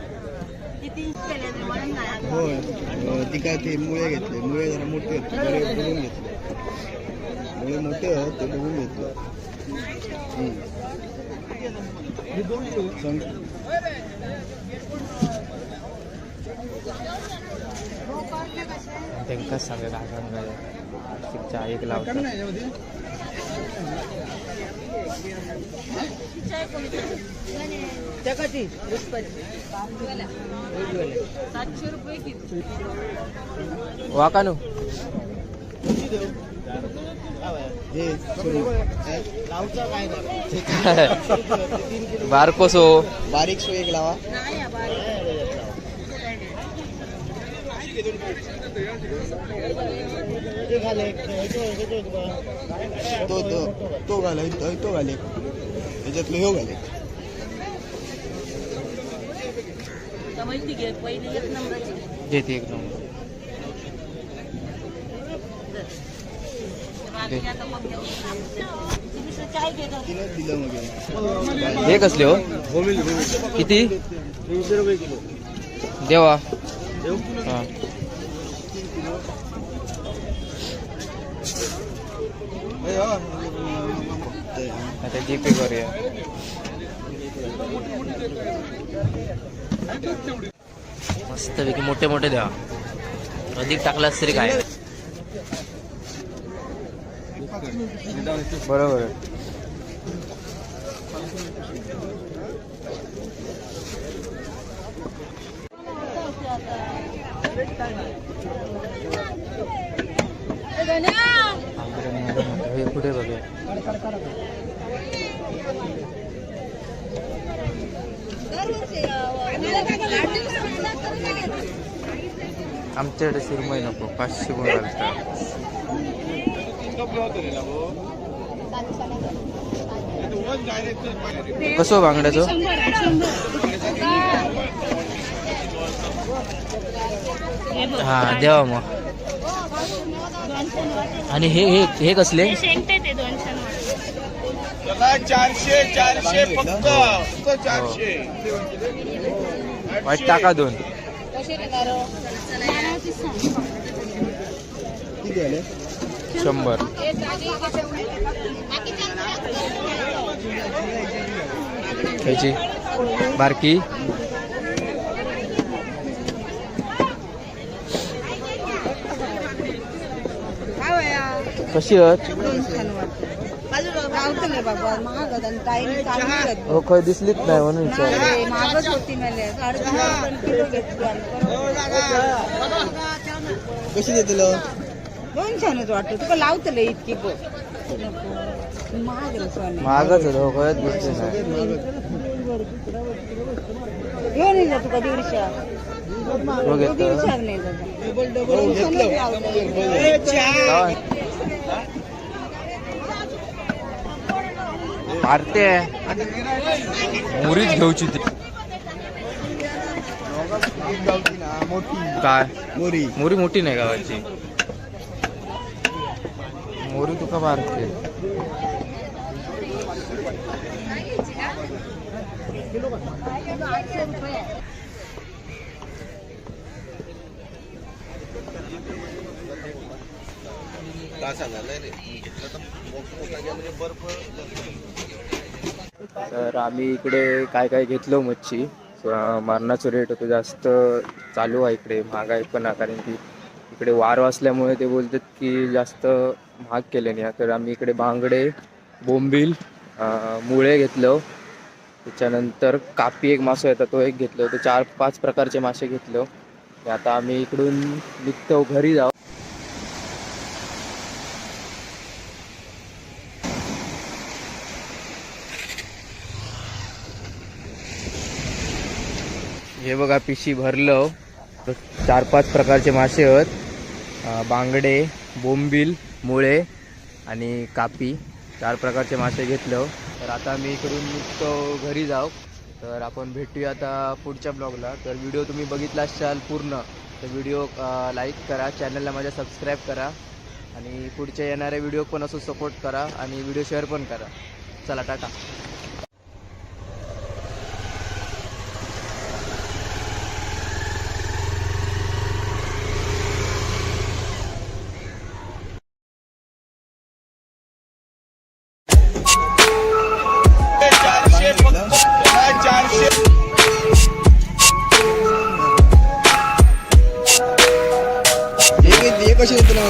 S3: ती 300 केले म्हणून नाही.
S2: होय ती काय ते मुळे घेतले. मुळे जरा मोठे होते बरे बघून घेतले. मुळे मोठे होत ते बघून घेतलं. सांग.
S1: त्यांकाच सांगा काय सांगायचं. चहा एक लावतात.
S3: त्या कशी? 700 रुपये किलो.
S1: वाकानू
S2: हे
S1: बारकोसो
S2: बारीक सो एक लावा.
S3: नाही या बारीक.
S2: तो घाले तो घाले त्याच्यातलं हे घाले.
S3: माहिती घे पहिली 1 नंबरची
S1: घेते एक नंबर.
S3: चाय घेतो.
S2: तिनंच दिलं मग
S1: हे कसले हो? किती?
S2: 300 रुपये किलो.
S1: देवा.
S2: देऊ?
S1: हा. आता जीपे करूया. मस्तपैकी मोठे मोठे द्या. अधिक टाकलास तरी काय बरोबर आहे. हे कुठे बघूया. आमच्याकडे सुरमई नको 500 बोलायला. कसं बांगड्याचं? हा द्यावा मग. आणि हे हे हे कसले?
S2: 400 फक्त 400.
S1: वाईट टाका 2.
S2: किती झाले?
S1: 100. ह्याची बारकी कशी आहेत? हो काय दिसलीच नाही म्हणून विचार.
S3: महागच होती मला. किलो घेतली.
S2: कशी देतलो?
S3: 200 वाटतं. तुका लावतले इतकी बघ. महाग आहे सोने.
S1: महागच होतं. हो कळत दिसली नाही.
S3: घेऊन येईल तुका 150.
S1: हो घेतो.
S3: 150 नाही
S1: मारते मुरीच घेऊची ती. काय
S2: मोरी
S1: मोरी मोठी नाही गावाची. मोरी तुका मारते. तर आम्ही इकडे काय काय घेतलो मच्छी. मारणाचं रेट होतं जास्त चालू आहे इकडे. महागाई पण आहे कारण की इकडे वार असल्यामुळे ते बोलतात की जास्त महाग केले नाही. तर आम्ही इकडे बांगडे, बोंबील, मुळे घेतलं. त्याच्यानंतर कापी एक मासा येतात तो एक घेतलं. तर 4-5 प्रकारचे मासे घेतलं. आता आम्ही इकडून निघतो घरी जाऊ. हे बघा पिशी भरलं 4-5 प्रकारचे मासे आहेत. बांगडे, बोंबील, मुळे आणि कापी 4 प्रकारचे मासे घेतलं. तर आता मी इकडून निघतो घरी जाऊ. तर आपण भेटूया आता पुढच्या ब्लॉगला. तर व्हिडिओ तुम्ही बघितला असाल पूर्ण तर व्हिडिओ लाईक करा, चॅनलला माझ्या सबस्क्राईब करा आणि पुढच्या येणाऱ्या व्हिडिओ पण असं सपोर्ट करा आणि व्हिडिओ शेअर पण करा. चला टाटा.
S2: हे कसे येते ना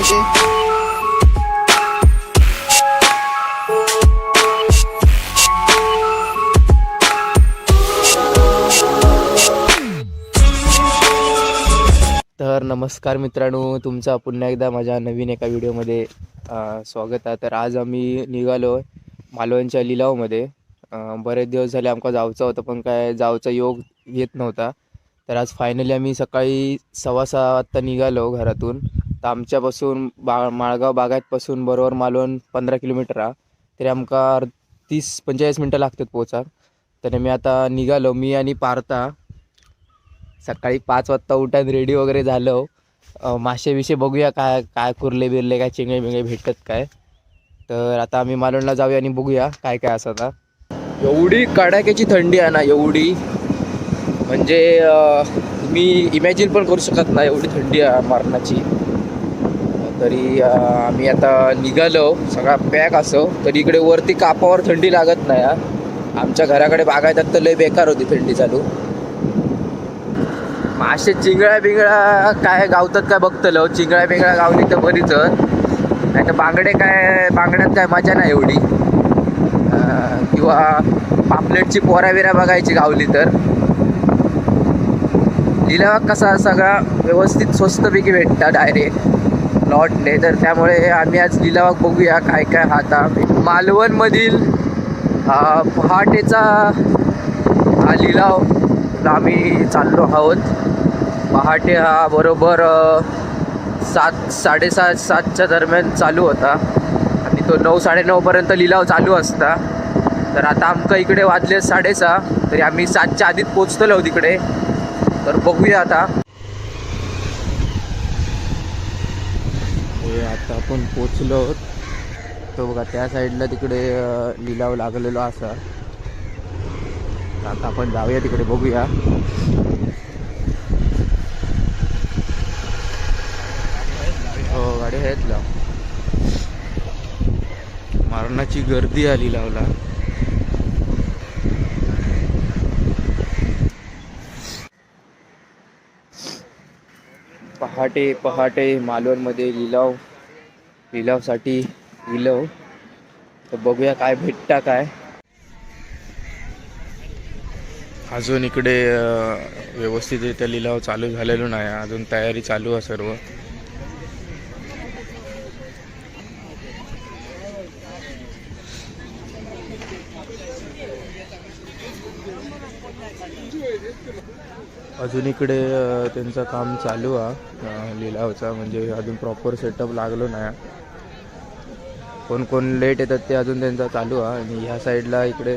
S1: तर नमस्कार मित्रांनो, तुमचा पुन्हा एकदा माझ्या नवीन एका व्हिडिओमध्ये स्वागत आहे. तर आज आम्ही निघालो मालवणच्या लिलावमध्ये. बरेच दिवस झाले आमका जायचं होतं पण काय जायचा योग येत नव्हता. तर आज फायनली आम्ही सकाळी 6:15 वाजता निघालो घरातून. तर आमच्यापासून माळगाव बागायतपासून बरोबर मालवण 15 किलोमीटर आहे. तरी आमका 30-45 मिनटं लागतात पोचा. तर मी आता निघालो, मी आणि पार्था. सकाळी 5 वाजता उठान रेडी वगैरे झालो. मासे विषय बघूया काय काय कुर्ले बिरले काय चिंगळे बिंगळे भेटत काय. तर आता आम्ही मालवणला जाऊया आणि बघूया काय काय असं. आता एवढी कडाक्याची थंडी आहे ना, एवढी म्हणजे मी इमॅजिन पण करू शकत नाही एवढी थंडी आहे मारणाची. तरी आम्ही आता निघालो, सगळा पॅक असो. तरी इकडे वरती कापावर थंडी लागत नाही. आमच्या घराकडे बागायतात तर लय बेकार होती थंडी चालू. मासे चिंगळ्या बिंगळ्या काय गावतात काय बघतलो. चिंगळ्या बिंगळ्या गावली तर बरीच, नाही तर बांगड्यात काय मजा नाही एवढी. किंवा पापलेटची पोराविरा बघायची गावली तर. लिलाव कसा सगळा व्यवस्थित स्वस्तपैकी भेटता डायरेक्ट लॉटने. तर त्यामुळे आम्ही आज लिलावात बघूया काय काय. आता मालवणमधील पहाटेचा हा लिलाव आम्ही चाललो आहोत. पहाटे हा बरोबर 7-7:30-7च्या दरम्यान चालू होता आणि तो 9-9:30पर्यंत लिलाव चालू असता. तर आता आमका इकडे वाजले 6:30. तरी आम्ही 7च्या आधीच पोचतलो तिकडे. तर बघूया आता. आता आपण पोचलो. तो बघा त्या साईडला तिकडे लिलाव लागलेलो असा. आता आपण जाऊया तिकडे बघूया. हो गाडी आहेत लाव. मारणाची गर्दी आली लावला. पहाटे मालवणमध्ये लिलावसाठी गेलो. तर बघूया काय भेटता काय. अजून इकडे व्यवस्थितरित्या लिलाव चालू झालेलो नाही, अजून तयारी चालू आहे सर्व. अजून इकडे त्यांचं काम चालू आहे लिलावचा, म्हणजे अजून प्रॉपर सेटअप लागलो नाही. कोण लेट येतात ते अजून त्यांचा चालू आहे. आणि ह्या साईडला इकडे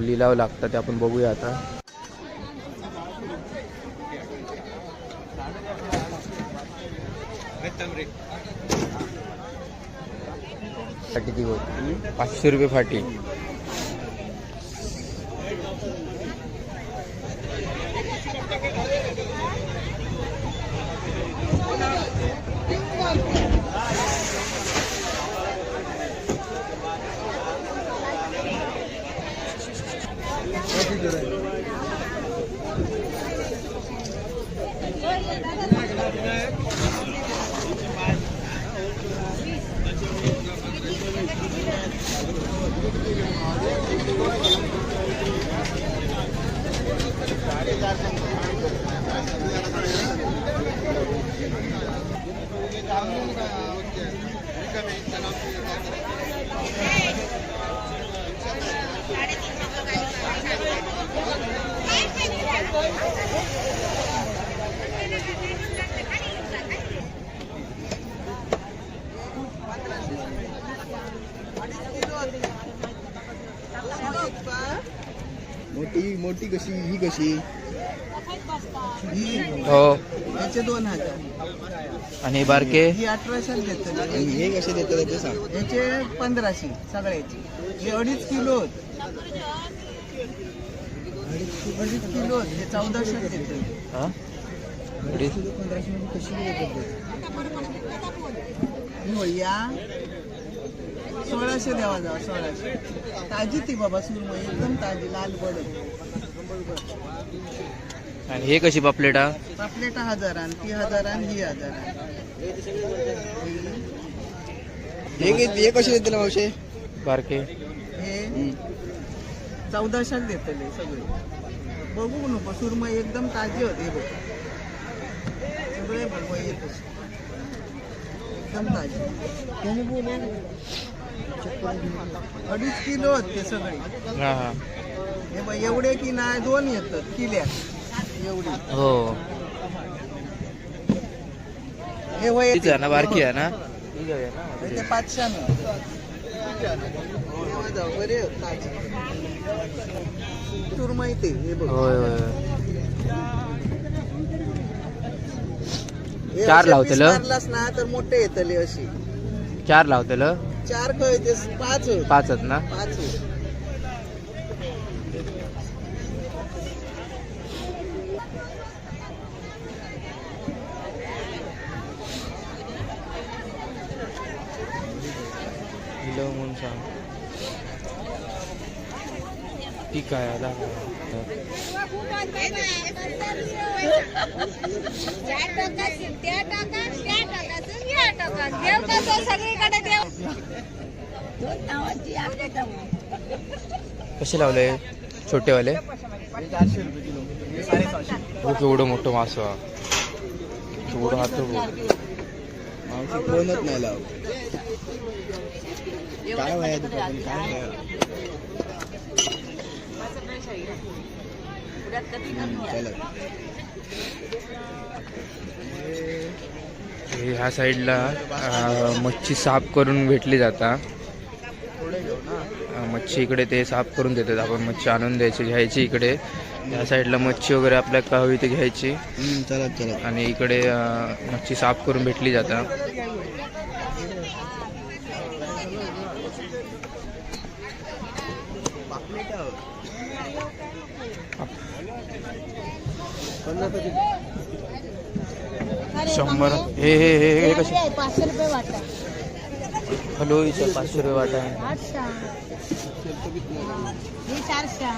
S1: लिलाव लागतात ते आपण बघूया आता. फाटी ती होती 500 रुपये फाटी.
S2: मोठी मोठी कशी ही कशी ही
S1: हो
S2: याचे 2000
S1: आणि बारके
S2: ही 1800 देतात आणि हे कसे देतात ते सांग. याचे 1500 सगळ्याचे. हे 2.5 किलो आहेत. 2.5 किलो आहेत. हे 1400 देतात.
S1: हा
S2: 1500 मध्ये कशी देतात ही भैया 1600 द्यावा जावा 1600. ताजी ती बाबा सुरमई एकदम ताजी लाल बडत.
S1: आणि हे कशी पापलेटा
S2: पापलेटा 1000 आणि ती 1000 आणि ही 1000. हे कसे देतील मावशे
S1: बारके
S2: हे 1400 देतले सगळे. बघू नको सुरमई एकदम ताजी होते बघ सगळे बघ येत एकदम ताजी. 2.5 किलो आहेत ते सगळे.
S1: हा हा
S2: हे बघ एवढे की नाही 2 येतात किल्या एवढी.
S1: हो
S2: हे वय
S1: तीच आहे ना बारकी आहे ना
S2: ते 500 बरे सुरमई ते हे बघ.
S1: होय होय
S2: हे
S1: 4
S2: असे
S1: लावतेलं?
S2: 20 मारलास ना तर मोठे येतले अशी.
S1: 4 लावतेल
S2: 4 खय ते 5 होत.
S1: 5 आहेत ना
S2: 5 होत.
S1: किलो म्हणून सांग ठीक आहे कसे लावले छोटेवाले
S2: 400 रुपये किलो. हे 750.
S1: हो केवढं मोठं मास केवढं हात
S2: मावशी कोणच नाही लाव. काय वया तू काय वया? चला.
S1: ह्या साईडला मच्छी साफ करून भेटली जाता. मच्छी इकडे ते साफ करून देतात. आपण मच्छी आणून द्यायची घ्यायची इकडे. या साईडला मच्छी वगैरे आपल्याला का हवी ती घ्यायची
S2: चला चला.
S1: आणि इकडे मच्छी साफ करून भेटली जाता. शंभर हे हे हे हे कसे
S4: 500 रुपये वाटा.
S1: हॅलो इथं 500 रुपये वाटा आहे.
S4: 800 हे 400.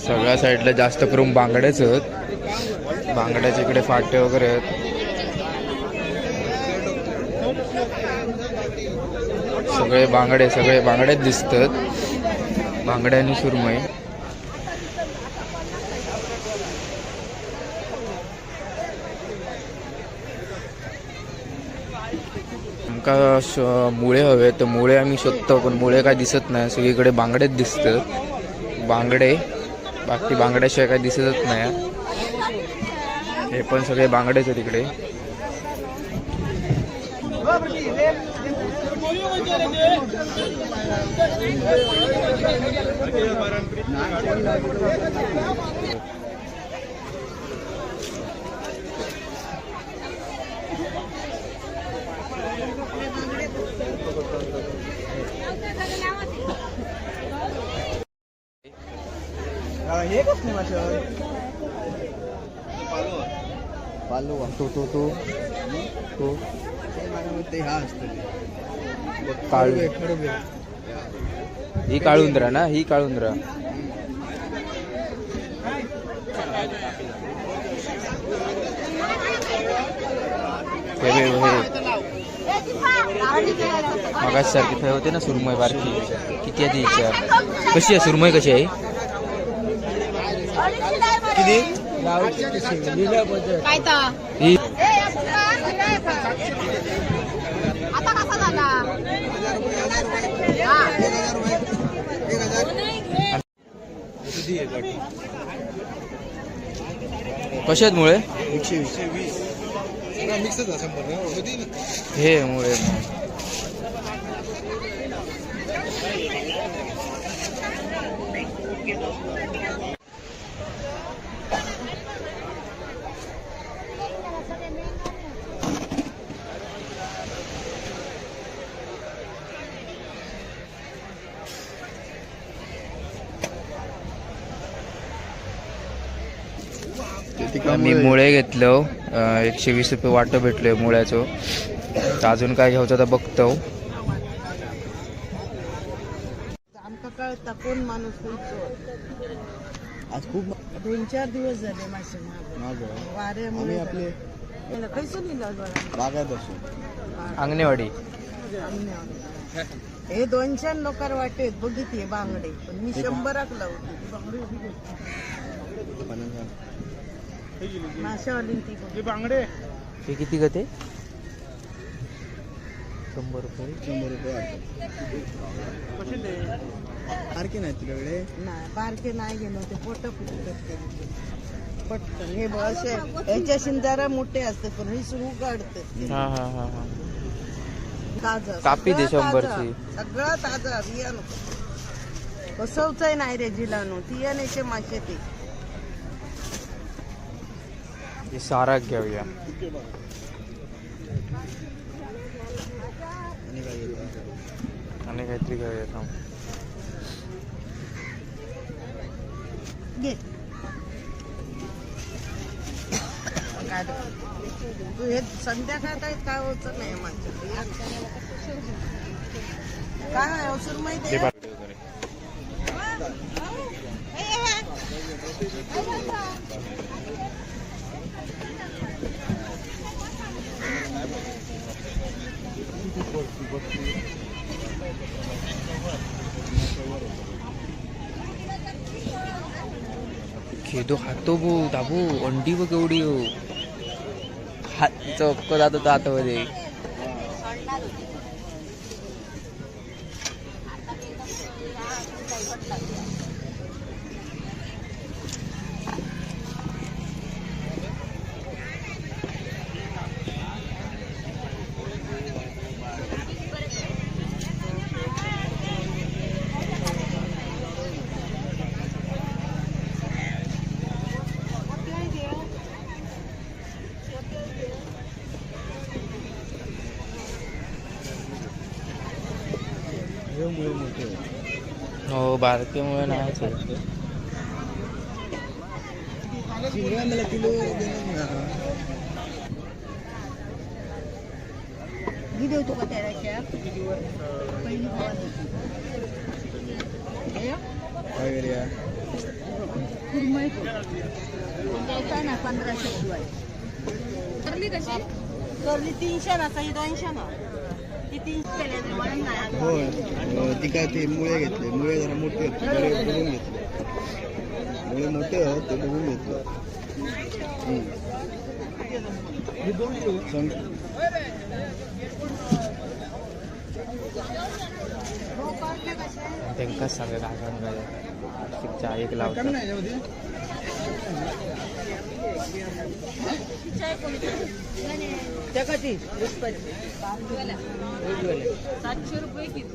S1: सगळ्या साईडला जास्त करून बांगड्याच आहेत. बांगड्याच्या इकडे फाटे वगैरे आहेत. सगळे बांगड्याच दिसतात. बांगड्या आणि सुरमई. आमका मुळे हवे तर मुळे आम्ही शोधतो पण मुळे काय दिसत नाही. सगळीकडे बांगडेच दिसतात. बांगडे बाकी बांगड्याशिवाय काय दिसतच नाही. हे पण सगळे बांगडेच आहेत इकडे.
S2: हे कसली मासे पालो
S1: तो
S2: ते हा असतं
S1: काळू ही काळुंद्रा ना ही काळुंद्रा. मगाच सारखी काय होते ना सुरमई बारकी किती आहे तिच्या. कशी आहे सुरमई कशी आहे
S2: किती
S1: ही
S4: आता कसा झाला
S1: कशात मुळे
S2: 120 मिक्स
S1: हे मुळे मी मुळे घेतलं 120 रुपये वाटं भेटलोय मुळ्याचं. तर अजून काय घ्यायचं आता बघतो.
S3: आमका कळता कोण माणूस कोणतो.
S2: आज खूप
S3: 2-4 दिवस झाले मासे
S2: आम्ही
S3: वाऱ्यामुळे
S2: आपले
S3: कैसे लिहिलं
S2: बागायत असो
S1: अंगणेवाडी
S3: हे 200 लोकार वाटेत बघितले बांगडे, पण मी 100 लावली ती बांगडी उभी होती. माशावाली ती बांगडे
S1: हे किती गते 100 रुपये
S2: 100 रुपये सारखे नाही तुझ्याकडे
S3: नाही बारके नाही गेलो ते पोट पटकन हे बघ असे याच्याशी जरा मोठे असते पण हे सुरू काढते
S1: हा हा हा हा
S3: ताजा
S1: कापी दे
S3: सगळं
S1: 100
S3: ताजा,
S1: ची.
S3: सगळं ताजा बियाणं बसवचंय नाही रे जिलानो तियानेचे मासे ते
S1: हे सारा घेऊया.
S2: आणि काय घेतो
S1: आणि काहीतरी घेऊया थांब.
S3: घे तू हे संध्याकाळ काय होत नाही माझ्या काय अवसर माहिती आहे?
S1: खेदो खातो भू दाबू अंडी बघ एवढी हो हात चक्क जात होता हातामध्ये.
S2: मुळे मोठे
S1: हो बारकेमुळे नाही
S2: शिंगा मला किलो देणार ना
S3: मी देऊ तुका त्याला पहिली भावानी
S2: काय करूया
S3: कुरमई द्यायचा ना 1500 शिवाय करली कशी करली 300 ना सही 200 ना ती 300 केले म्हणून नाही
S2: होय ती काय ते मुळे घेतले मुळे जरा मोठे होते बरे बघून घेतले मुळे मोठे ते बघून घेतले
S1: त्यांकाच सांगा काय सांगायला चहा एक लावतात.
S3: जगाची 700 रुपये किलो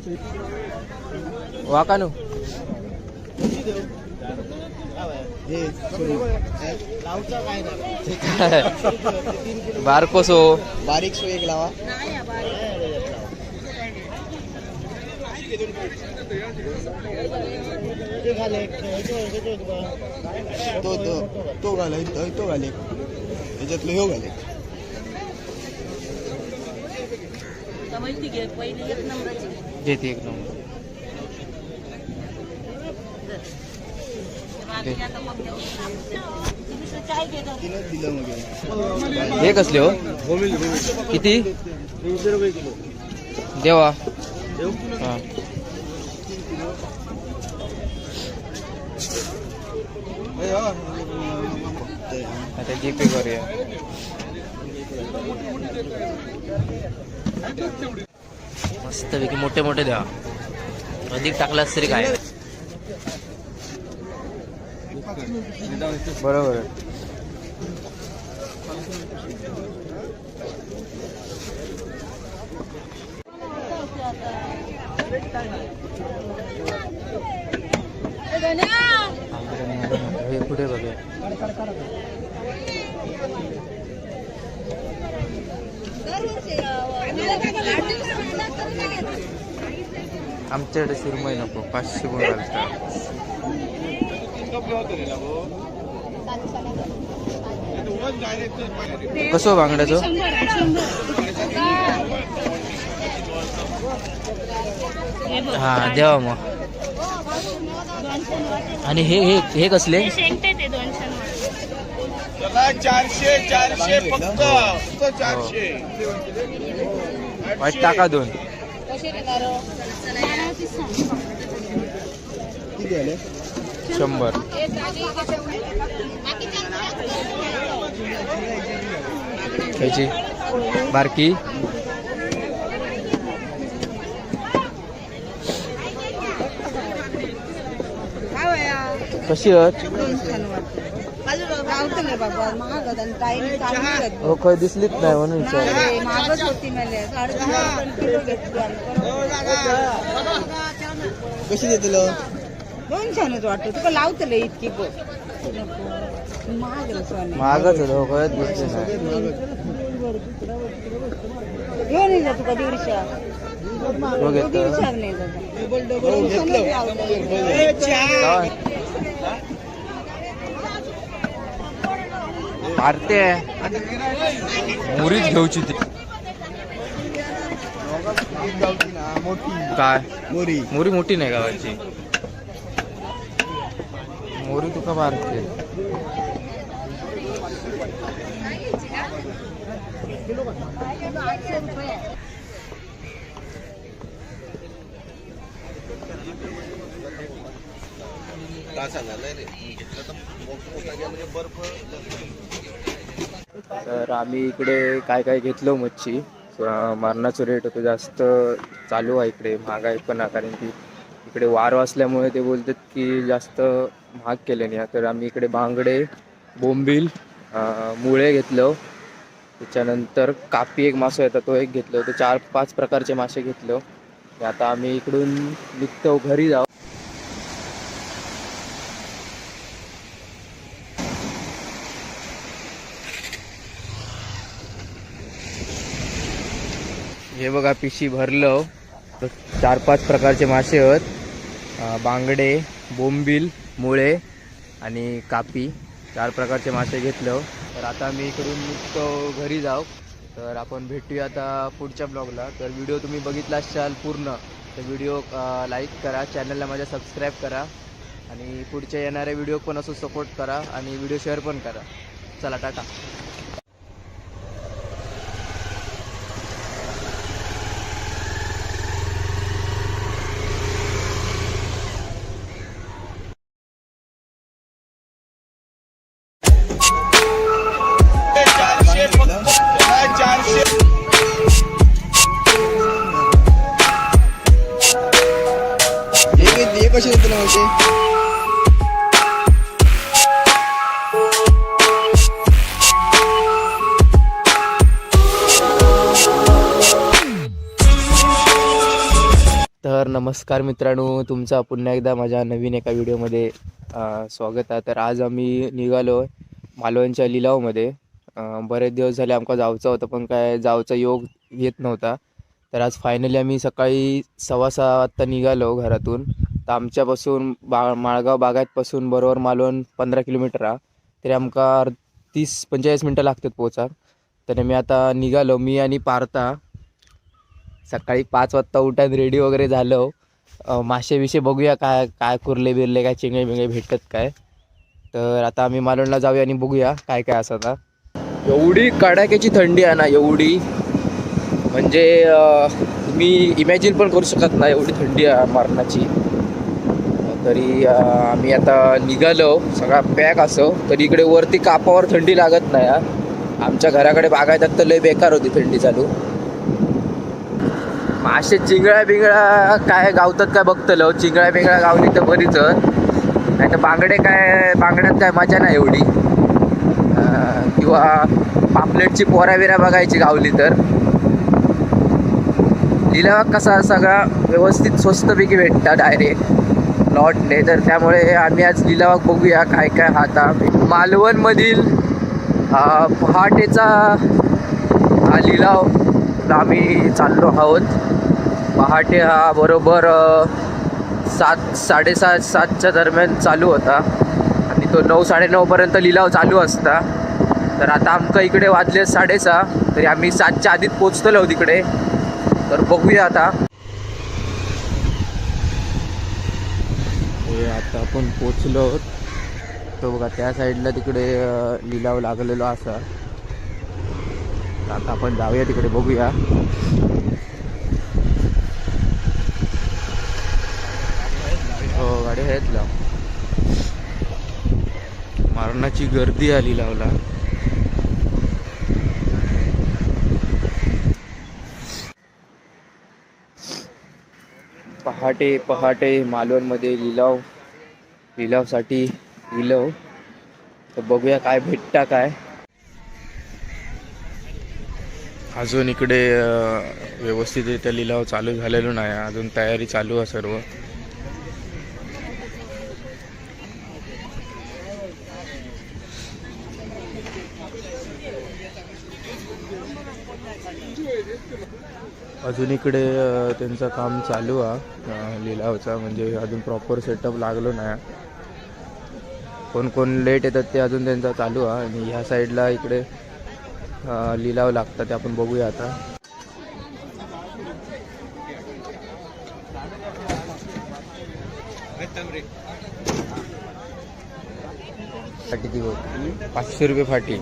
S1: वाकानू
S2: हे लावचा काय
S1: बारकोसो
S2: बारीक सो एक लावा तो तो तो घाले तो घाले त्याच्यातलं ह्यो घाले
S1: घेते एक नंबर.
S2: तिनंच दिलं मग
S1: हे कसले हो किती
S2: 300 रुपये किलो
S1: देवा हा आता जीपे करूया. मस्तपैकी मोठे मोठे द्या अधिक टाकलास तरी काय बरोबर हे कुठे बघा आमच्याकडे सुरमई नको 500 गुण घालतात. कसं बांगड्याचं हा द्यावा मग. आणि हे हे हे कसले
S2: 400 फक्त 400.
S1: वाईट टाका 2.
S2: किती आले?
S1: 100. त्याची बारकी कशी आहेत हो काय दिसलीच नाही म्हणून
S2: कशी देतलो?
S3: 200 वाटतं तुका लावतले इतकी
S1: महागच हो काय दिसले नाही.
S3: घेऊन ये तुका 150.
S1: हो घेतलं मारते मुरीच घेऊची ती काय
S2: मोरी
S1: मोरी मोठी नाही गावाची मोरी तुका मारते. तर आम्ही इकडे काय काय घेतलो मच्छी. मारणाचं रेट होतं जास्त चालू आहे इकडे. महागाई पण आहे कारण की इकडे वार असल्यामुळे ते बोलतात की जास्त महाग केले नाही. तर आम्ही इकडे बांगडे बोंबील मुळे घेतलं. त्याच्यानंतर कापी एक मासा येतात तो एक घेतलं. तर 4-5 प्रकारचे मासे घेतलं. आता आम्ही इकडून निघतो घरी जाऊ. हे बघा पिशी भरलं. 4-5 प्रकारचे मासे आहेत. बांगडे बोंबील मुळे आणि कापी 4 प्रकारचे मासे घेतलं. तर आता मी इकडून निघतो घरी जाऊ. तर आपण भेटूया आता पुढच्या ब्लॉगला. तर व्हिडिओ तुम्ही बघितला असाल पूर्ण तर व्हिडिओ लाईक करा, चॅनलला माझ्या सबस्क्राईब करा आणि पुढच्या येणाऱ्या व्हिडिओ पण असं सपोर्ट करा आणि व्हिडिओ शेअर पण करा. चला टाटा.
S2: हे कशी देतो माहिती?
S1: तर नमस्कार मित्रांनो, तुमचा पुन्हा एकदा माझ्या नवीन एका व्हिडिओमध्ये स्वागत आहे. तर आज आम्ही निघालो मालवणच्या लिलावमध्ये. बरेच दिवस झाले आमका जायचं होतं पण काय जायचा योग येत नव्हता. तर आज फायनली आम्ही सकाळी 6:15 वाजता निघालो घरातून. तर आमच्यापासून माळगाव बागायतपासून बरोबर मालवण 15 किलोमीटर आहे. तरी आमका 30-45 मिनटं लागतात पोचा. तर मी आता निघालो, मी आणि पार्था. सकाळी 5 वाजता उठान रेडी वगैरे झालो. मासे विषय बघूया काय काय कुर्ले बिरले काय चिंगळे बिंगळे भेटतात काय. तर आता आम्ही मालवणला जाऊया आणि बघूया काय काय असं. आता एवढी कडाक्याची थंडी आहे ना, एवढी म्हणजे मी इमॅजिन पण करू शकत नाही एवढी थंडी आहे मारणाची. तरी आम्ही आता निघालो सगळा पॅक असो. तरी इकडे वरती कापावर थंडी लागत नाही. आमच्या घराकडे बागायतात तर लय बेकार होती थंडी चालू. मासे चिंगळ्या बिंगळ्या काय गावतात काय बघतलो. चिंगळ्या बिंगळ्या गावली तर बरीच, नाही तर बांगड्यात काय मजा नाही एवढी. किंवा पापलेटची पोऱ्या बिऱ्या बघायची गावली तर. लिलाव कसा सगळा व्यवस्थित स्वस्तपैकी भेटतात डायरेक्ट लॉटने, तर त्यामुळे आम्ही आज लिलाव बघूया काय काय आता. मालवणमधील पहाटेचा हा लिलाव आम्ही चाललो आहोत. पहाटे हा बरोबर 7:30-7:30च्या दरम्यान चालू होता आणि तो 9-9:30पर्यंत लिलाव चालू असता. तर आता आमच्या इकडे वाजले 6:30, तरी आम्ही 7च्या आधीच पोचतलो तिकडे. तर बघूया आता. आता आपण पोचलो तो बघा त्या साईडला तिकडे लिलाव लागलेलो असा. आता आपण जाऊया तिकडे बघूया. हो गाडी आहेत लाव. मारणाची गर्दी आली लावला. पहाटे पहाटे मालवणमध्ये लिलावसाठी लिलाव. तर बघूया काय भेटता काय. अजून इकडे व्यवस्थितरित्या लिलाव चालू झालेलो नाही, अजून तयारी चालू आहे सर्व. अजून इकडे त्यांचं काम चालू आहे लिलावचा, म्हणजे अजून प्रॉपर सेटअप लागलो नाही. कोण कोण लेट येतात ते अजून त्यांचा चालू आहे. आणि ह्या साईडला इकडे लिलाव लागतात ते आपण बघूया आता. फाटी ती 500 रुपये फाटी.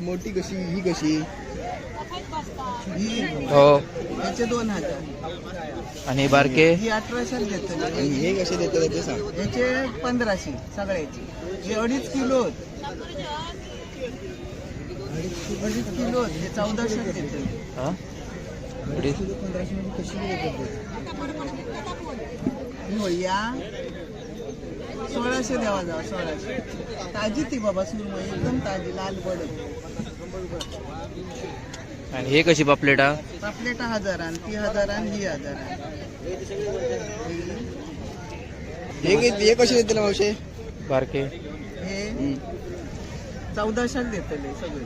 S2: मोठी कशी ही कशी
S1: हो.
S2: याचे 2000
S1: आणि बारके
S2: ही 1800 देतो. आणि हे कसे देतात ते सांग. याचे 1500 सगळ्याचे. हे 2.5 किलो 2.5 किलो हे 1400 देतो.
S1: हा
S2: 1500 कशी देतात या 1600 द्यावा जावा. 1600 ताजी ती बाबा सुरमई एकदम ताजी लाल बडत.
S1: आणि हे कशी पापलेटा?
S2: पापलेटा 1000 आणि ती 1000 आणि ही 1000. हे कसे देते मावशे
S1: बारके?
S2: हे 1400 देतले सगळे.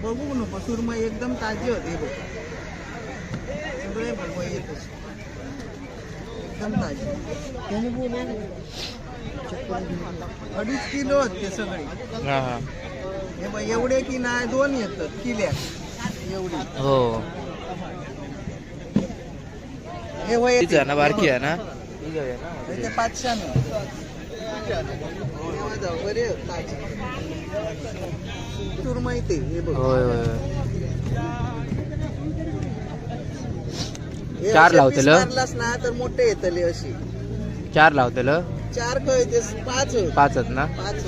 S2: बघू नको सुरमई एकदम ताजी होते बघ. सगळे बघ एकदम ताजी. 2.5 किलो होते सगळे.
S1: हा हा.
S2: हे बघ एवढे की नाही 2 येतात किल्या एवढी.
S1: हो
S2: हे वय
S1: तीच आहे ना बारकी आहे ना?
S2: ते 500 बरे ताजी सुरमई ते. हे बघ
S1: होय होय.
S2: हे
S1: 4
S2: असे
S1: लावतेल?
S2: piece मारलास ना तर मोठे येतले अशी.
S1: 4 लावतेल?
S2: 4 कळते 5
S1: 5 आहेत ना?
S2: 5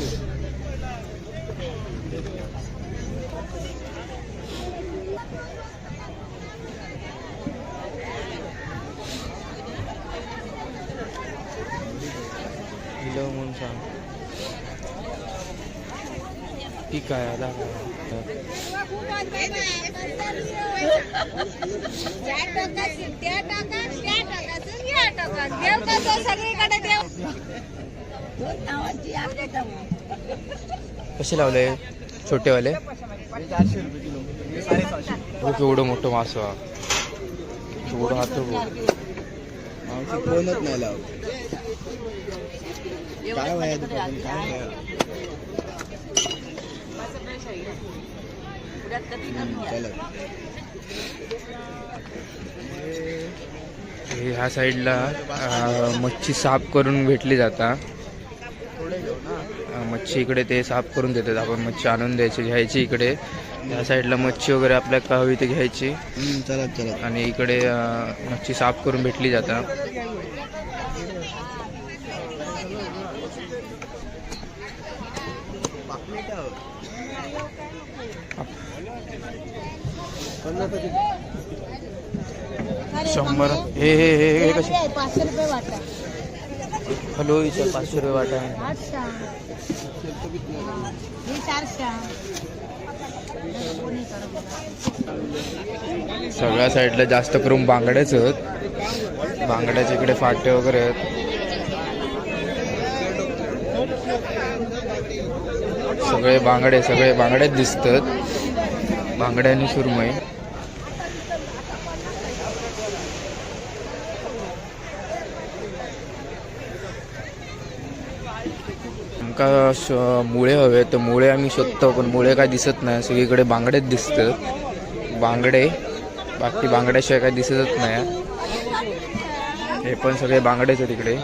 S1: किलो म्हणून सांग. ठीक आहे आता. कसे लावले छोटेवाले?
S2: 400 रुपये किलो, 650.
S1: हो केवढं मोठं मासं हा. केवढं हात बघ.
S2: मावशी कोणच नाही लावत. काय वया तुझं पण, काय वया? चला.
S1: ह्या साईडला मच्छी साफ करून भेटली जाता. मच्छी इकडे ते साफ करून देतात. आपण मच्छी आणून घ्यायची इकडे. ह्या साईडला मच्छी वगैरे आपल्याला का हवी ते घ्यायची.
S2: चला चला.
S1: आणि इकडे मच्छी साफ करून भेटली जाता. शंभर हे हे हे हे कसे
S4: 500 रुपये वाटा.
S1: हॅलो इथं 500 रुपये वाटा आहे.
S4: 800. हे 400.
S1: सगळ्या साईडला जास्त करून बांगड्याच आहेत. बांगड्याच्या इकडे फाटे वगैरे आहेत. सगळे बांगड्याच दिसतात. बांगड्या आणि सुरमई. आमका मुळे हवे तर मुळे आम्ही शोधतो, पण मुळे काय दिसत नाही. सगळीकडे बांगडेच दिसतात. बांगडे, बाकी बांगड्याशिवाय काय दिसतच नाही. हे पण सगळे बांगडेच आहेत इकडे.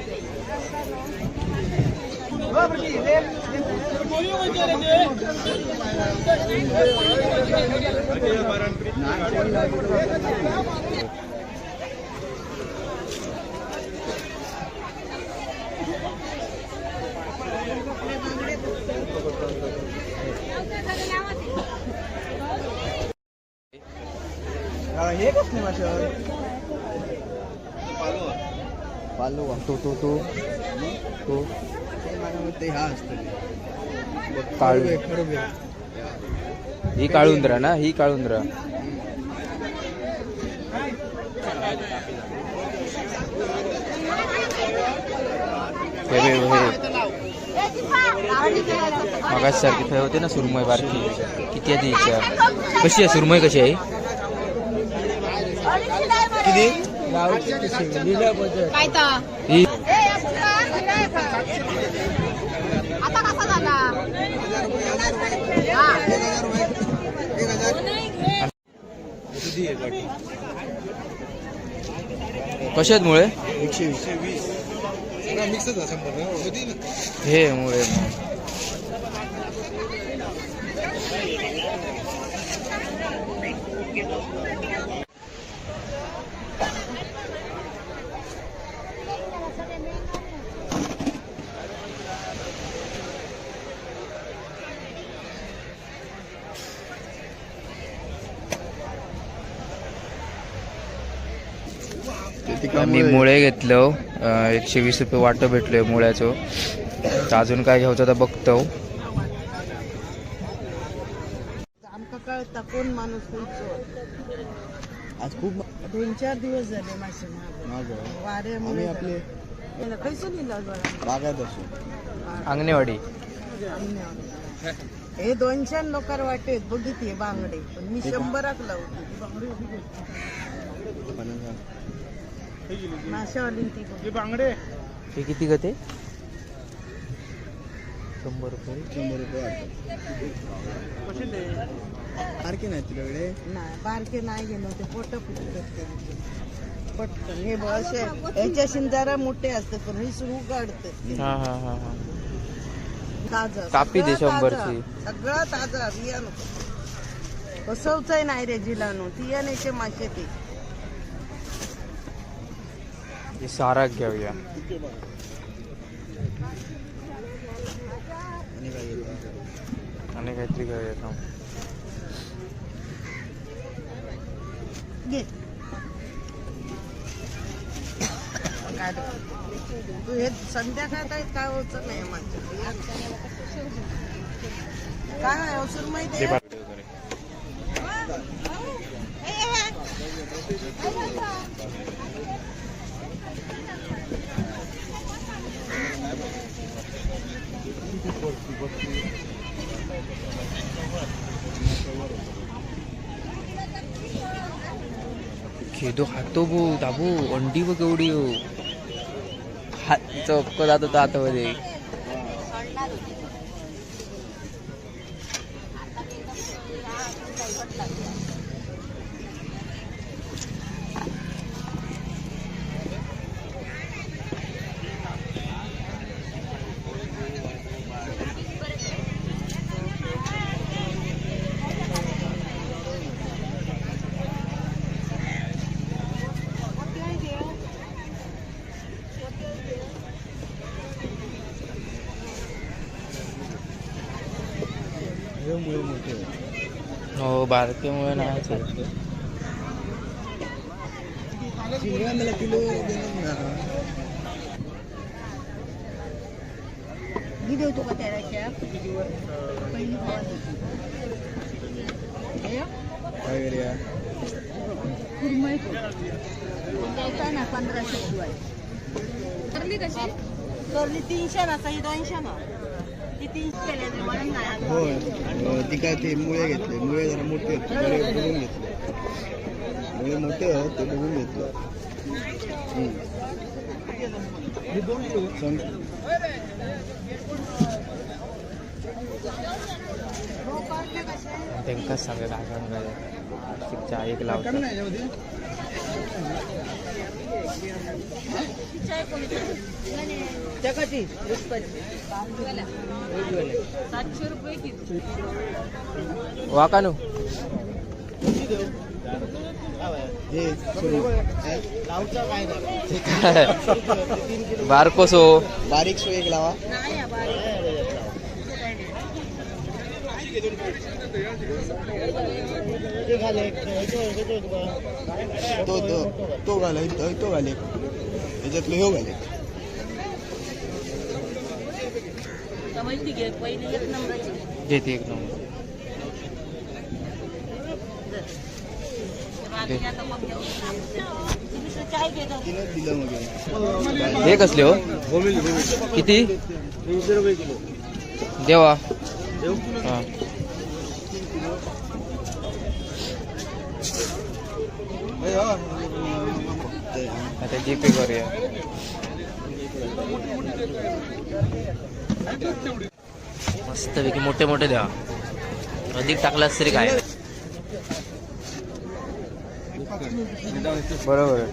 S2: हे कसली मासे? पालो
S1: तो
S2: ते हा असतं
S1: काळू.
S2: खडबे.
S1: ही काळुंद्रा ना, ही काळुंद्रा. मगाच सारखी फे होते ना सुरमई बारकी. किती आहे तिच्या? कशी आहे सुरमई, कशी आहे?
S2: किती?
S4: काय तर
S1: ही
S4: आता कसा झाला?
S1: कशा आहेत मुळे?
S2: 120.
S1: हे मुळे मी मुळे घेतलं. 120 रुपये वाटं भेटलोय मुळ्याचं. तर अजून काय घ्यायचं तर बघतो.
S3: आमका कळता कोण माणूस
S2: आज खूप
S3: 2-4 दिवस झाले मासे
S2: आम्ही
S3: वाऱ्यामुळे
S2: आपले
S3: कैसून निघाल बघा.
S2: बागायत असो.
S1: अंगणेवाडी.
S3: हे 200 लोकार वाटेत बघितले बांगडे, पण मी 100 लावते. माशावाली ती बांगडे
S1: हे किती ग ते? 100 रुपये.
S2: 100 रुपये बारके नाही तुझ्याकडे?
S3: नाही बारके नाही गेलो ते पोट पटकन. हे बघ असे याच्याशी जरा मोठे असतात, पण हे सुरू काढतात.
S1: हा हा हा हा.
S3: ताजा
S1: कापी दे
S3: सगळं
S1: 100
S3: ताजा.
S1: ची.
S3: सगळं ताजा बियाणं कसवचंय नाही रे जिलानो. तियानेचे मासे ते
S1: हे सारा घेऊया.
S2: आणि काय घेतो?
S1: आणि काहीतरी घेऊया थांब.
S3: घे. काय तू हे संध्याकाळ काय होत नाही माझं काय अवसर माहिती आहे?
S1: खेदो खातो भो दाबू अंडी बघ केवढी हो हात चक्क जात होता आतमध्ये.
S2: मुळे मोठे होते.
S1: हो बारकेमुळे नाही
S2: चिंगळा मला किलो देणार ना.
S3: मी देतो का तेराशे पहिली
S2: काय करूया?
S3: कुरमई द्यायचा ना 1500 शिवाय. करली कशी? करली 300 ना, सही 200 ना. ती 300 केले म्हणून नाही.
S2: होय ती काय ते मुळे घेतले. मुळे जरा मोठे होते बरे बघून घेतले. मुळे मोठे आहेत ते बघून घेतलं.
S1: त्यांकाच सांगा काय सांगायचं चहा एक लावतात.
S3: जगाची 700 रुपये किलो.
S1: वाकानू
S2: हे लावचा काय
S1: बारकोसो
S2: बारीक सो एक लावा.
S3: नाही बारीक.
S2: तो घाले तो घाले याच्यातलं हे घाले.
S3: माहिती घे पहिली 1 नंबरची
S1: घेते एक नंबर.
S3: चाय घेतो.
S2: तिनंच दिलं मग
S1: हे कसले हो किती
S2: 300 रुपये किलो.
S1: देवा हा आता जीपे करूया. मस्तपैकी मोठे मोठे द्या. अधिक टाकलास तरी काय बरोबर आहे.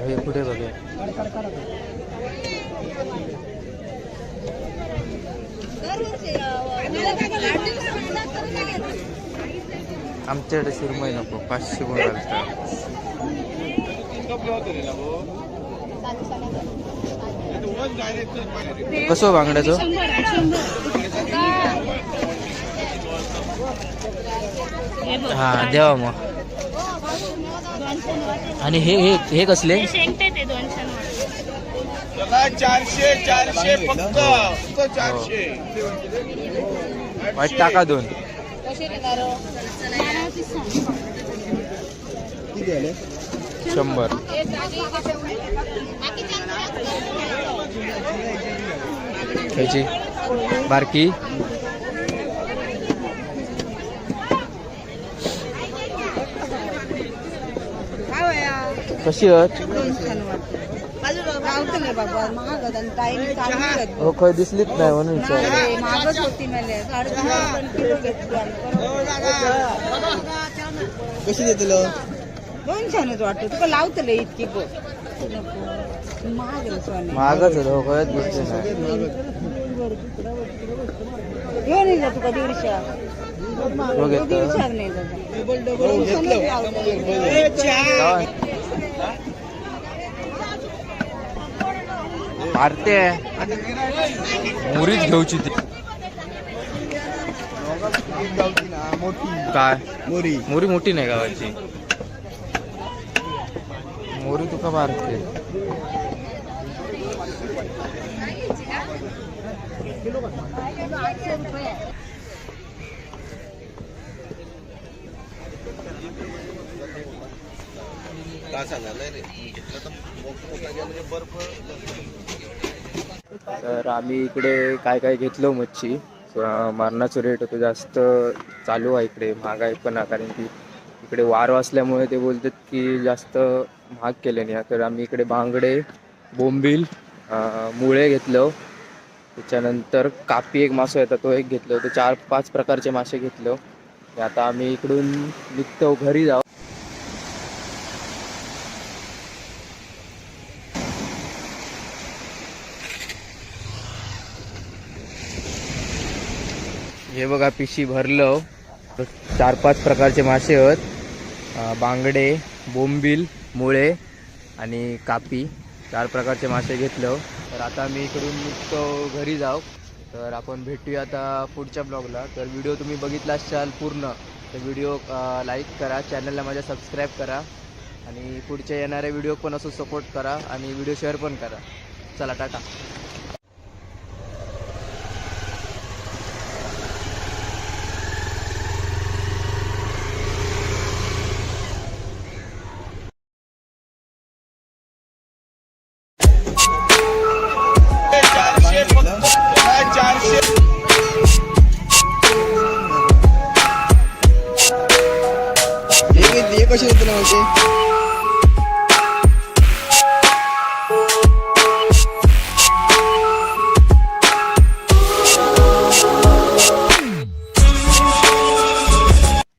S1: हे पुढे बघूया. आमच्याकडे सुरमई नको 500 गुण लागतात. कसं बांगड्याचं हा देवा मग. आणि हे हे हे कसले
S2: 400 फक्त 400.
S1: वाईट टाका 2
S2: किती आले?
S1: 100. ह्याची बारकी कशी हो खय दिसलीच नाही म्हणून विचार.
S3: महागच होती मला 3.5 किलो घेतली.
S2: कशी देतलं?
S3: 200 वाटतं तुका लावतले इतकी गो महाग सोने.
S1: महागच होतं खयच गोष्टी नाही.
S3: घेऊन येईल तुका 150.
S1: हो घेतो
S3: 150 नाही
S1: मारते मुरीच घेऊची ती काय
S2: मोरी
S1: मोरी मोठी नाही गावाची मोरी तुका मारते.
S2: तासा झालाय रे.
S1: तर आम्ही इकडे काय काय घेतलो मच्छी. मारणाचं रेट होतं जास्त चालू आहे इकडे, महागाई पण आहे कारण की इकडे वार असल्यामुळे ते बोलतात की जास्त महाग केले नाही. तर आम्ही इकडे बांगडे, बोंबील, मुळे घेतलं. त्याच्यानंतर कापी एक मासा येतात तो एक घेतलं. तर 4-5 प्रकारचे मासे घेतलं. आता आम्ही इकडून निघतो घरी जाऊ. हे बघा पिशी भरलं. 4-5 प्रकारचे मासे आहेत. बांगडे, बोंबील, मुळे आणि कापी 4 प्रकारचे मासे घेतलं. तर आता मी इकडून निघतो घरी जाऊ. तर आपण भेटूया आता पुढच्या ब्लॉगला. तर व्हिडिओ तुम्ही बघितला असाल पूर्ण तर व्हिडिओ लाईक करा, चॅनलला माझ्या सबस्क्राईब करा आणि पुढच्या येणाऱ्या व्हिडिओ पण असं सपोर्ट करा आणि व्हिडिओ शेअर पण करा. चला टाटा.
S2: हे कसे तुला माहिती?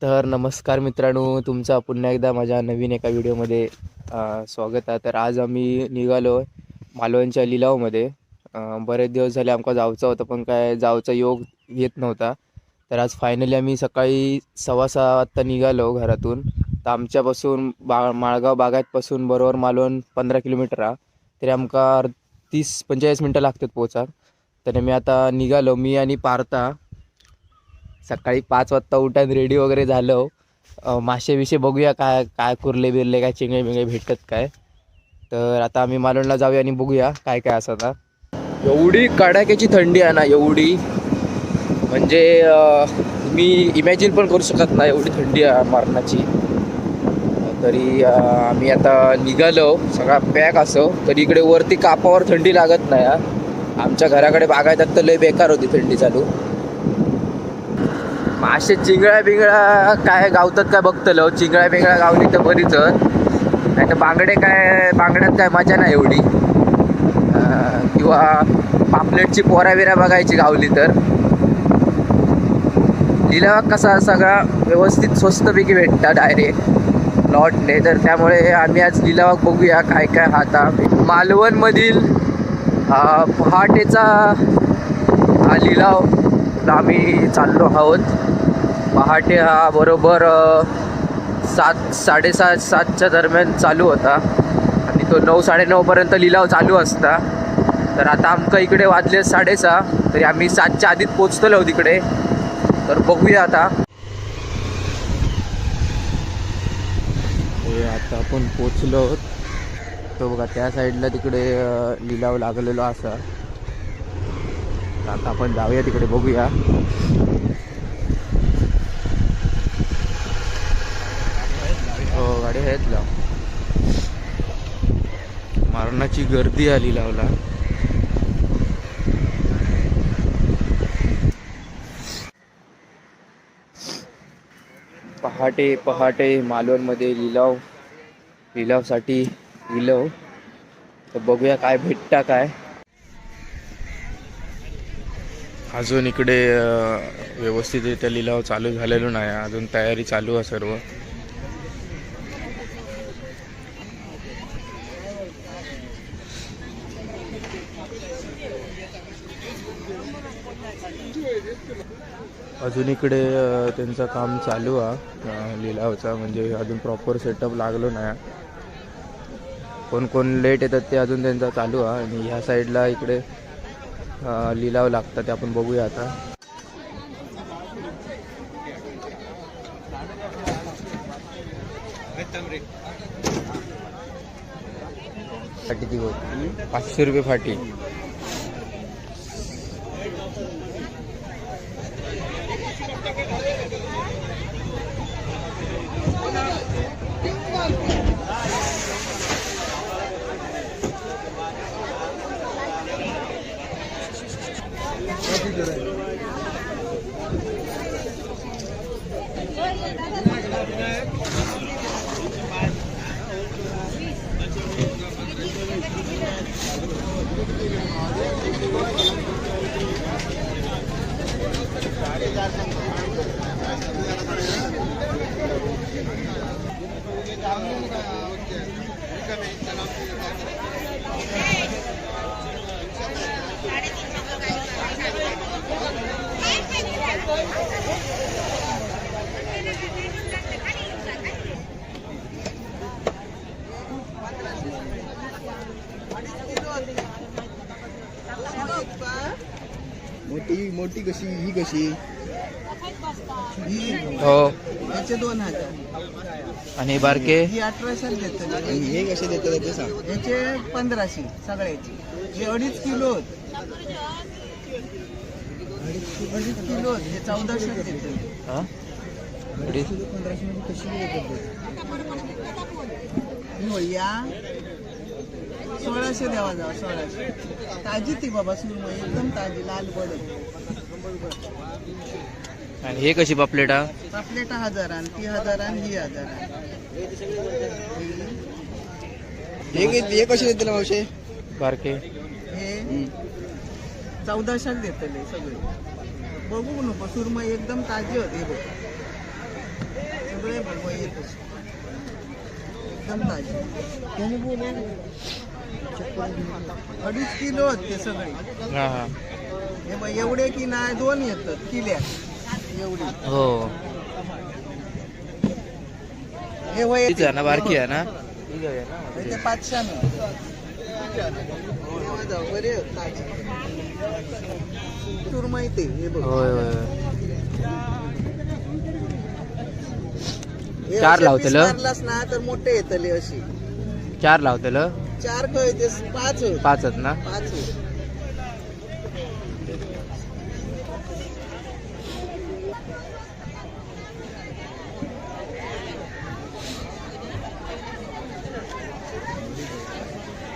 S1: तर नमस्कार मित्रांनो, तुमचं पुन्हा एकदा माझ्या नवीन एका व्हिडिओमध्ये स्वागत आहे. तर आज आम्ही निघालो मालवणच्या लिलावमध्ये. बरेच दिवस झाले आमका जायचं होतं पण काय जायचा योग येत नव्हता. तर आज फायनली आम्ही सकाळी 6:15 वाजता निघालो घरातून. तर आमच्यापासून माळगाव बागायतपासून बरोबर मालवण 15 किलोमीटर आहे. तरी आमका 30-45 मिनटं लागतात पोचा. तर मी आता निघालो, मी आणि पार्था. सकाळी 5 वाजता उठान रेडी वगैरे झालो. मासे विषय बघूया काय काय कुर्ले बिरले काय चिंगळे बिंगळे भेटतात काय. तर आता आम्ही मालवणला जाऊया आणि बघूया काय काय असं. आता एवढी कडाक्याची थंडी आहे ना, एवढी म्हणजे मी इमॅजिन पण करू शकत नाही एवढी थंडी आहे मारणाची. तरी आम्ही आता निघालो सगळा पॅक असो. तरी इकडे वरती कापावर थंडी लागत नाही. आमच्या घराकडे बागायतात तर लय बेकार होती थंडी चालू. मासे चिंगळ्या बिंगळ्या काय गावतात काय बघतलो. चिंगळ्या बिंगळ्या गावली तर बरीच, नाही तर बांगड्यात काय मजा नाही एवढी. किंवा पापलेटची पोराबिरा बघायची गावली तर. लिलाव कसा सगळा व्यवस्थित स्वस्तपैकी भेटता डायरेक्ट लॉटने. तर त्यामुळे आम्ही आज लिलाव बघूया काय काय. आता मालवणमधील पहाटेचा हा लिलाव आम्ही चाललो आहोत. पहाटे हा बरोबर 7-7:30-7च्या दरम्यान चालू होता आणि तो 9-9:30पर्यंत लिलाव चालू असता. तर आता आमका इकडे वाजले 6:30. तरी आम्ही 7च्या आधीच पोचतलो तिकडे. तर बघूया आता. आता आपण पोचलो. तो बघा त्या साईडला तिकडे लिलाव लागलेलो असा. आता आपण जाऊया तिकडे बघूया. हो गाडी आहेत लाव. मारणाची गर्दी आली लावला. पहाटे पहाटे मालवणमध्ये लिलावसाठी लिलाव. तर बघूया काय भेटता काय. अजून इकडे व्यवस्थितरित्या लिलाव चालू झालेलो नाही. अजून तयारी चालू आहे सर्व. अजून इकडे त्यांचं काम चालू आहे लिलावचा. म्हणजे अजून प्रॉपर सेटअप लागलो नाही. कोण कोण लेट येतात ते अजून त्यांचा चालू आहे. आणि ह्या साईडला इकडे लिलाव लागतात ते आपण बघूया आता. फाटी ती होती 500 रुपये फाटी.
S2: मोठी मोठी कशी ही कशी ही
S1: हो
S2: याचे 2000
S1: आणि बारके
S2: ही 1800 देतात आणि हे कसे देतात ते सांग. याचे 1500 सगळ्याचे हे 2.5 किलो 2.5 किलो हे 1400 देतात.
S1: हा
S2: 1500 मध्ये कशी देतात ही होया 1600 द्यावा जावा 1600 ताजी ती बाबा सुरमई एकदम ताजी लाल बडक.
S1: आणि हे कशी पापलेटा
S2: पापलेटा 1000 आणि ती 1000 आणि ही 1000 हे कसे देतील मावशे
S1: बारके
S2: हे 1400 देतले सगळे. बघू नको सुरमई एकदम ताजी होते बघ सगळे बघ येत एकदम ताजी 2.5 किलो होते सगळे.
S1: हा हा
S2: हे बघ एवढे की नाही 2 येतात किल्या एवढी.
S1: हो
S2: हे वय
S1: तीच आहे ना बारकी आहे ना
S2: ते 500 बरे सुरमई ते हे बघ
S1: होय होय
S2: हे
S1: 4
S2: असे
S1: लावतलं?
S2: piece मारलास ना तर मोठे येतले अशी
S1: 4 लावतलं
S2: 4 खय ते 5 होत
S1: 5 आहेत ना
S2: 5 होत.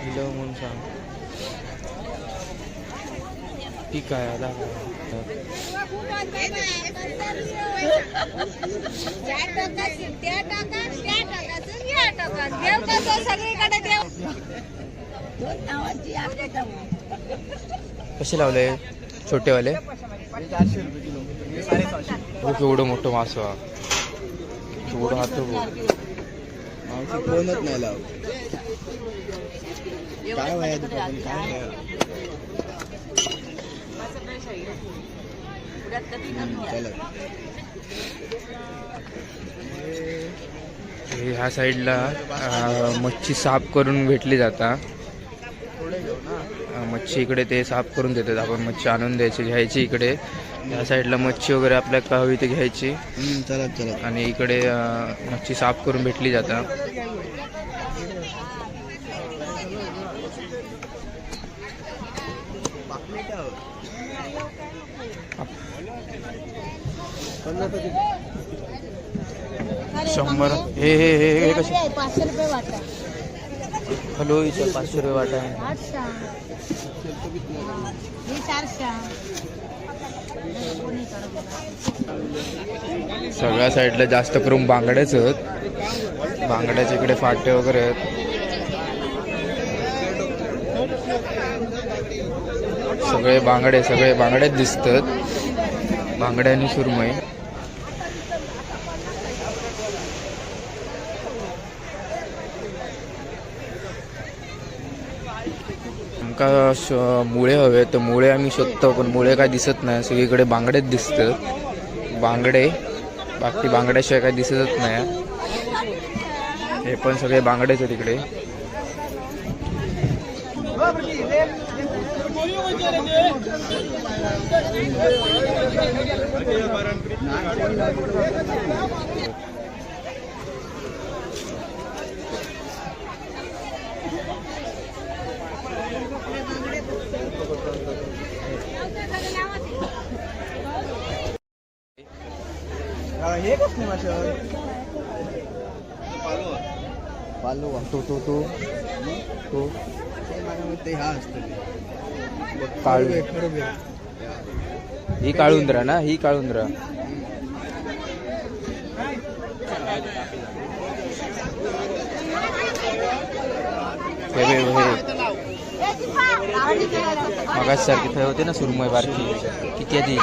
S1: दिलं म्हणून सांग ठीक आहे दाखव. कसे लावले छोटेवाले
S2: 400 रुपये किलो हे 750.
S1: हो केवढं मोठं मास केवढं हात
S2: मावशी कोणच नाही लाव काय वया दुकान काय वया चला
S1: ह्या साईडला मच्छी साफ करून भेटली जाता. मच्छी इकडे ते साफ करून देतात. आपण मच्छी आणून द्यायची घ्यायची इकडे. या साईडला मच्छी वगैरे आपल्याला का हवी ते घ्यायची
S2: चला चला
S1: आणि इकडे मच्छी साफ करून भेटली जाता. शंभर हे हे हे हे कसे
S3: 500 रुपये वाटा
S1: हॅलो इथं 500 रुपये वाटा आहे.
S3: 800 हे 400
S1: सगळ्या साईडला जास्त करून बांगड्याच आहेत. बांगड्याच्या इकडे फाटे वगैरे आहेत. सगळे बांगड्यात दिसतात. बांगड्या आणि सुरमई आमका मुळे हवे तर मुळे आम्ही शोधतो पण मुळे काय दिसत नाही. सगळीकडे बांगडेच दिसतात. बांगडे बाकी बांगड्याशिवाय काय दिसतच नाही. हे पण सगळे बांगडेच आहेत इकडे.
S2: हे कसली मासे पालो
S1: तो
S2: ते हा असतं
S1: काळू ही काळुंद्रा ना ही काळुंद्रा. मगाच सारखी फळ होते ना सुरमई बारकी किती आहे ती?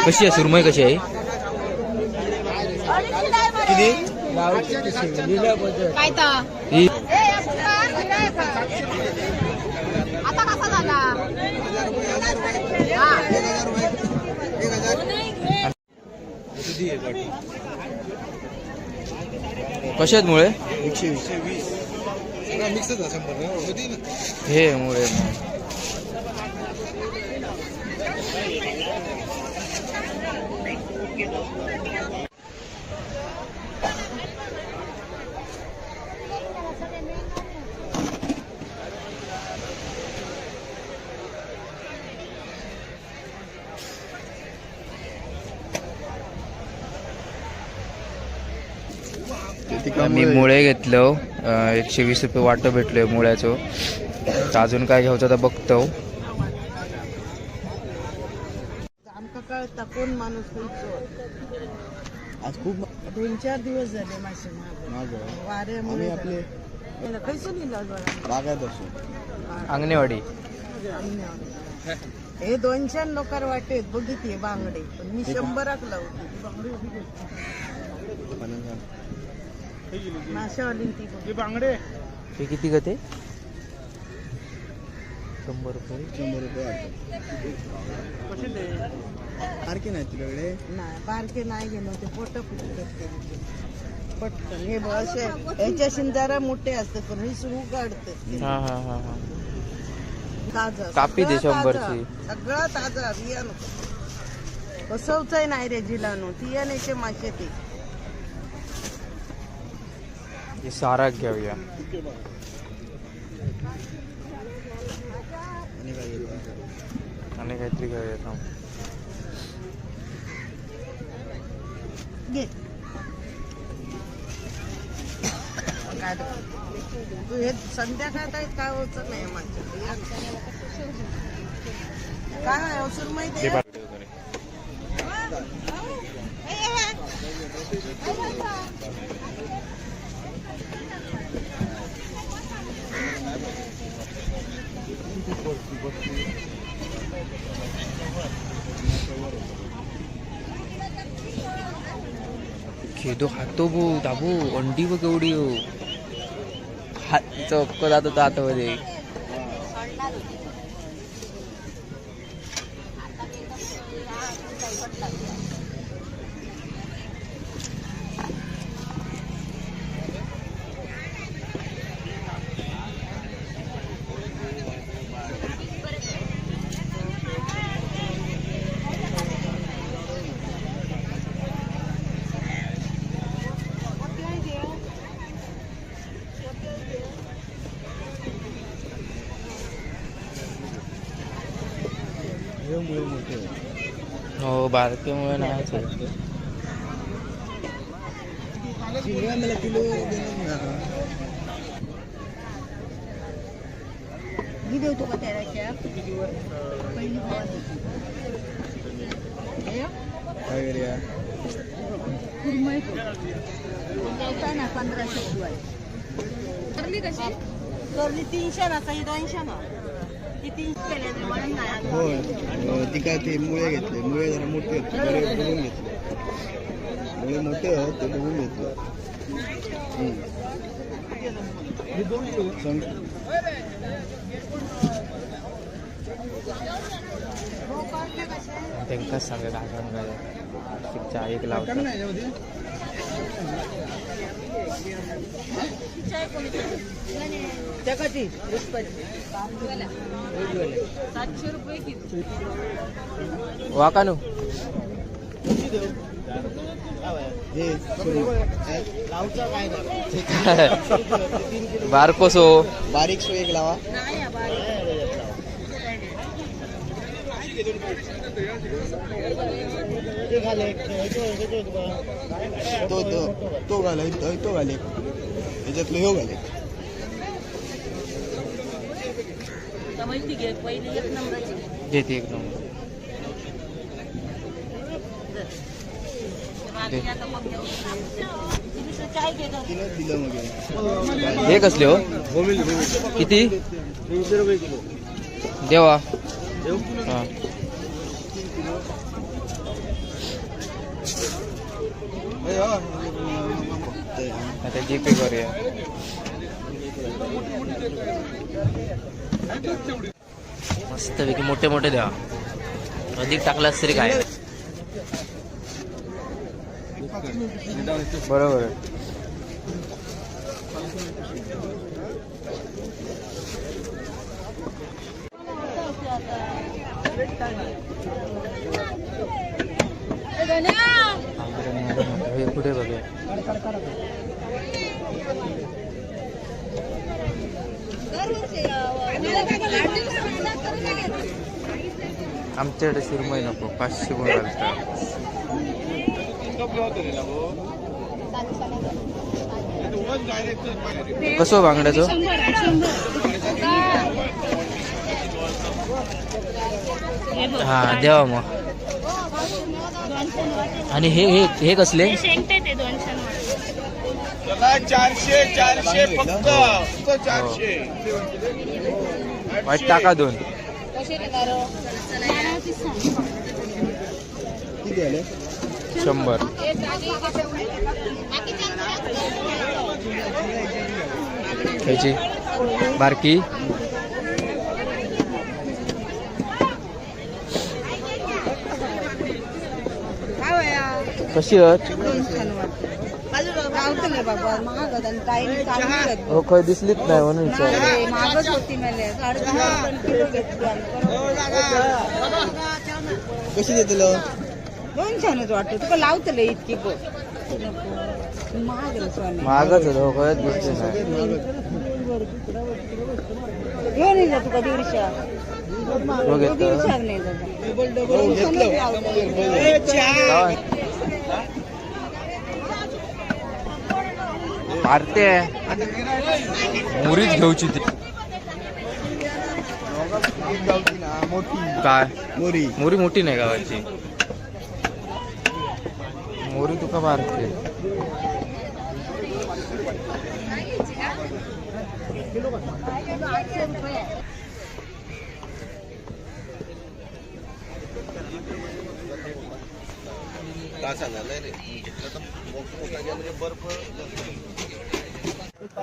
S1: कशी आहे सुरमई कशी आहे?
S2: किती
S3: काय तर
S1: ही
S3: आता कसा झाला
S1: कशात मुळे
S2: 120
S1: हे मुळे मी मुळे घेतलं 120 रुपये वाटं भेटलोय मुळ्याचं. तर अजून काय घ्यायचं तर बघतो.
S3: आमका कळता कोण माणूस
S2: आज खूप
S3: 2-4 दिवस झाले मासे
S2: महाग
S3: वाऱ्यामुळे
S2: आम्ही आपले
S3: कैसून लिहिलं
S2: बागायत असो.
S1: अंगणेवाडी
S3: हे 200 लोकार वाटेत बघितले बांगडे पण मी 100क लावते माशावाली ती बघ.
S1: हे किती गते 100 रुपये
S2: 100 रुपये वाटतं. सारखे नाही तुझ्याकडे
S3: नाही बारके नाही गेलो ते पोट फुटत पटकन हे बघ असे याच्याशी जरा मोठे असतात पण हे सुरू काढतात
S1: हा हा हा हा
S3: ताजा
S1: कापी दे
S3: सगळं
S1: 100
S3: ताजा.
S1: ची.
S3: सगळं ताजा बियाणं बसवचंय नाही रे जिलानो तियानेचे मासे ते
S1: हे सारा घेऊया.
S2: आणि काय घेतो
S1: आणि काहीतरी घेऊया थांब.
S3: घे काय तू हे संध्याकाळ काय होत नाही माझ्या काय आहे औषध माहिती आहे?
S1: खेदो खातो बो दाबू अंडी बघ एवढी हो. हात चपक जातो तो हातामध्ये.
S2: मुळे मोठे
S1: हो बारकेमुळे नाही
S2: शिंगा मला किलो देणार ना.
S3: मी देऊ का त्याच्या पहिली
S2: काय करूया
S3: कुरमई ना 1500 शिवाय करली कशी करली 300 ना सही 200 ना ती 300 केले म्हणून नाही
S2: होय ती काय ते मुळे घेतले मुळे जरा मोठे होते बरे बघून घेतले मुळे मोठे होत ते बघून घेतलं.
S1: त्यांकाच सांगा काय सांगा एक लावतात.
S3: जगाची 700 रुपये किलो
S1: वाकानू
S2: हे
S1: बारकोसो
S2: बारीक सो एक लावा.
S3: नाही
S2: तो घाल तो घाले त्याच्यातलं ह्यो घाले.
S3: पहिली 1 नंबरची
S1: घेते एक नंबर.
S2: तिनंच दिलं मग
S1: हे कसले हो किती
S2: 300 रुपये किलो
S1: देवा. हा आता जीपे करूया. मस्तपैकी मोठे मोठे द्या. अधिक टाकलास तरी काय बरोबर आहे. हे कुठे बघूया. आमच्याकडे सुरमई नको 500 गुण घालतात. कसं बांगड्याचं हा द्यावा मग. आणि हे हे हे कसले
S2: 400 फक्त 400.
S1: वाईट टाका 2.
S2: किती आले?
S1: 100. ह्याची बारकी कशी आहेत? हो काय दिसलीच नाही म्हणून विचार.
S2: कशी देतलो?
S3: 200 वाटतं तुका लावतले इतकी
S1: महागच होत हो काय दिसते नाही.
S3: घेऊन येईल तुका 150.
S1: हो घेतो. मारते मुरीच घेऊची ती काय
S2: मोरी
S1: मोरी मोठी नाही गावाची. मोरी तुका मारते.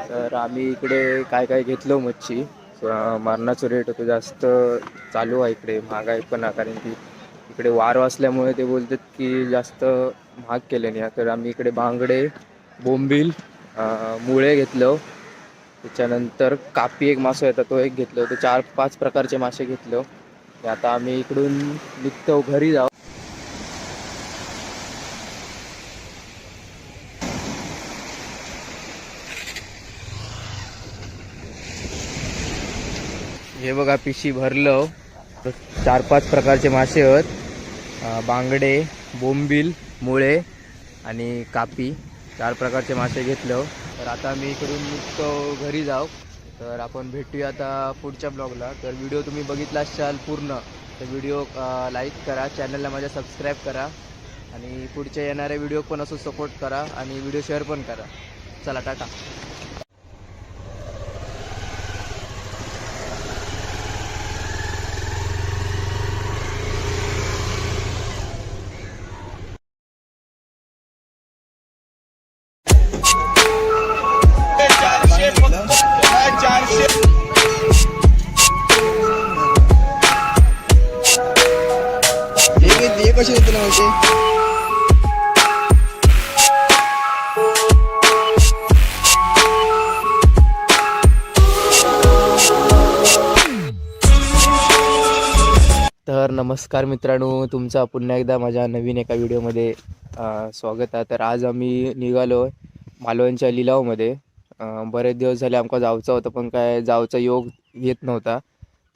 S1: तर आम्ही इकडे काय काय घेतलो मच्छी. मारणाचं रेट होतं जास्त चालू आहे इकडे. महागाई पण आहे कारण की इकडे वार असल्यामुळे ते बोलतात की जास्त महाग केले नाही. तर आम्ही इकडे बांगडे, बोंबील, मुळे घेतलो. त्याच्यानंतर कापी एक मासा येतात तो एक घेतलो. ते 4-5 प्रकारचे मासे घेतलो. आता आम्ही इकडून निघतो घरी जाऊ. हे बघा पिशी भरलं. 4-5 प्रकारचे मासे आहेत. बांगडे, बोंबील, मुळे आणि कापी 4 प्रकारचे मासे घेतलं. तर आता मी इकडून निघतो घरी जाऊ. तर आपण भेटूया आता पुढच्या ब्लॉगला. तर व्हिडिओ तुम्ही बघितला असाल पूर्ण तर व्हिडिओ लाईक करा, चॅनलला माझ्या सबस्क्राईब करा आणि पुढच्या येणाऱ्या व्हिडिओ पण असं सपोर्ट करा आणि व्हिडिओ शेअर पण करा. चला टाटा.
S2: हे कशी होते ना होते?
S1: तर नमस्कार मित्रांनो, तुमचा पुन्हा एकदा माझ्या नवीन एका व्हिडिओमध्ये स्वागत आहे. तर आज आम्ही निघालो आहे मालवणच्या लिलावमध्ये. बरेच दिवस झाले आमका जायचं होतं पण काय जायचा योग येत नव्हता.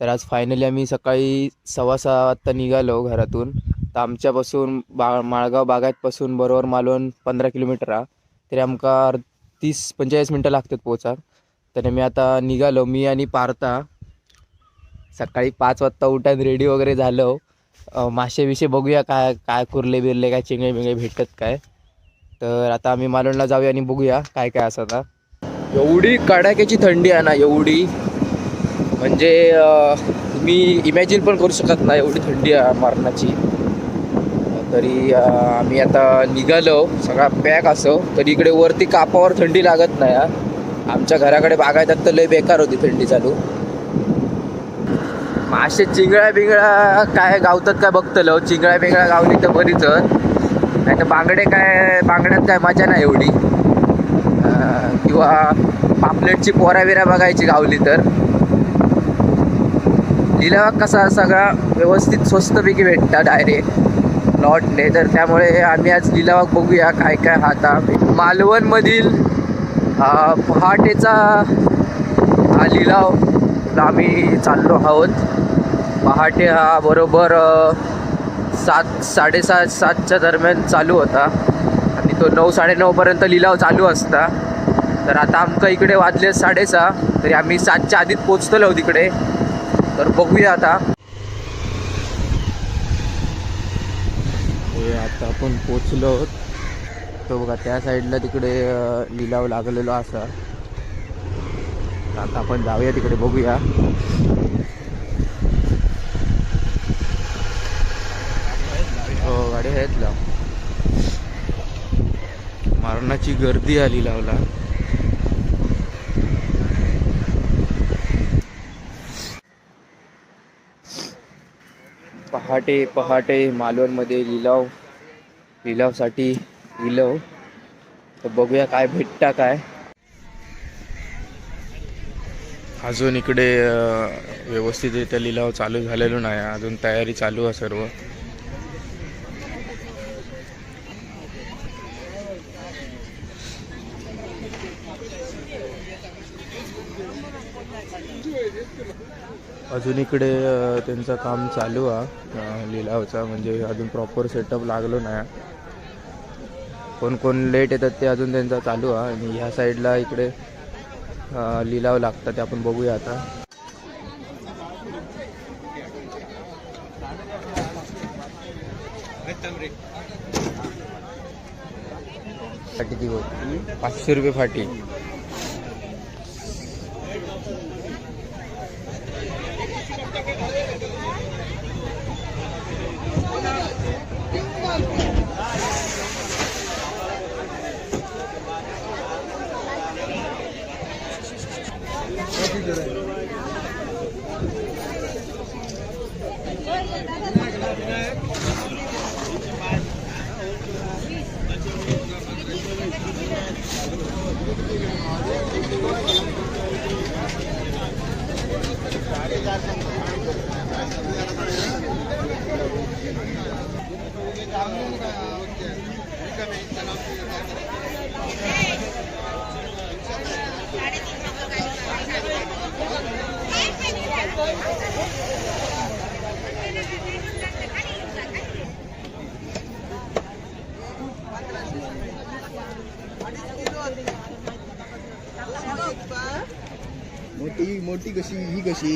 S1: तर आज फायनली आम्ही सकाळी 6:15 वाजता निघालो घरातून. तर आमच्यापासून माळगाव बागायतपासून बरोबर मालवण 15 किलोमीटर आहे. तरी आमका 30-45 मिनटं लागतात पोहोचा. तर मी आता निघालो, मी आणि पार्था. सकाळी 5 वाजता उठान रेडी वगैरे झालो. मासे विषय बघूया काय काय कुर्ले बिरले काय चिंगळे बिंगळे भेटत काय. तर आता आम्ही मालवणला जाऊया आणि बघूया काय काय असं. आता एवढी कडाक्याची थंडी आहे ना, एवढी म्हणजे तुम्ही इमॅजिन पण करू शकत नाही एवढी थंडी आहे मारणाची. तरी आम्ही आता निघालो, सगळा पॅक असो तरी इकडे वरती कापावर थंडी लागत नाही. आमच्या घराकडे बागायतात तर लय बेकार होती थंडी चालू. मासे चिंगळ्या बिंगळ्या काय गावतात काय बघतलो. चिंगळ्या बिंगळ्या गावली तर बरीच, नाही तर बांगड्यात काय मजा नाही एवढी. किंवा पापलेटची पोऱ्या बिऱ्या बघायची गावली तर. लिलाव कसा सगळा व्यवस्थित स्वस्तपैकी भेटतात डायरेक्ट लॉटने, तर त्यामुळे आम्ही आज लिलाव बघूया काय काय आता. मालवणमधील पहाटेचा हा लिलाव आम्ही चाललो आहोत. पहाटे हा बरोबर 7, 7:30च्या दरम्यान चालू होता आणि तो 9, 9:30पर्यंत लिलाव चालू असता. तर आता आमचं इकडे वाजले 6:30, तरी आम्ही 7च्या आधीच पोचतलो तिकडे. तर बघूया आता. आता आपण पोचलो तो बघा त्या साईडला तिकडे लिलाव लागलेलो असा. आता आपण जाऊया तिकडे बघूया. हो गाडी आहेत लाव. मारणाची गर्दी आली लावला. पहाटे मालवणमध्ये लिलावसाठी लिलाव. तर बघूया काय भेटता काय. अजून इकडे व्यवस्थितरित्या लिलाव चालू झालेलो नाही, अजून तयारी चालू आहे सर्व. अजून इकडे त्यांचं काम चालू आहे लिलावचा, म्हणजे अजून प्रॉपर सेटअप लागलो नाही. कोण लेट येतात ते अजून त्यांचा चालू आहे. आणि ह्या साईडला इकडे लिलाव लागतात ते आपण बघूया आता. फाटी ती 500 रुपये फाटी.
S2: मोठी कशी ही कशी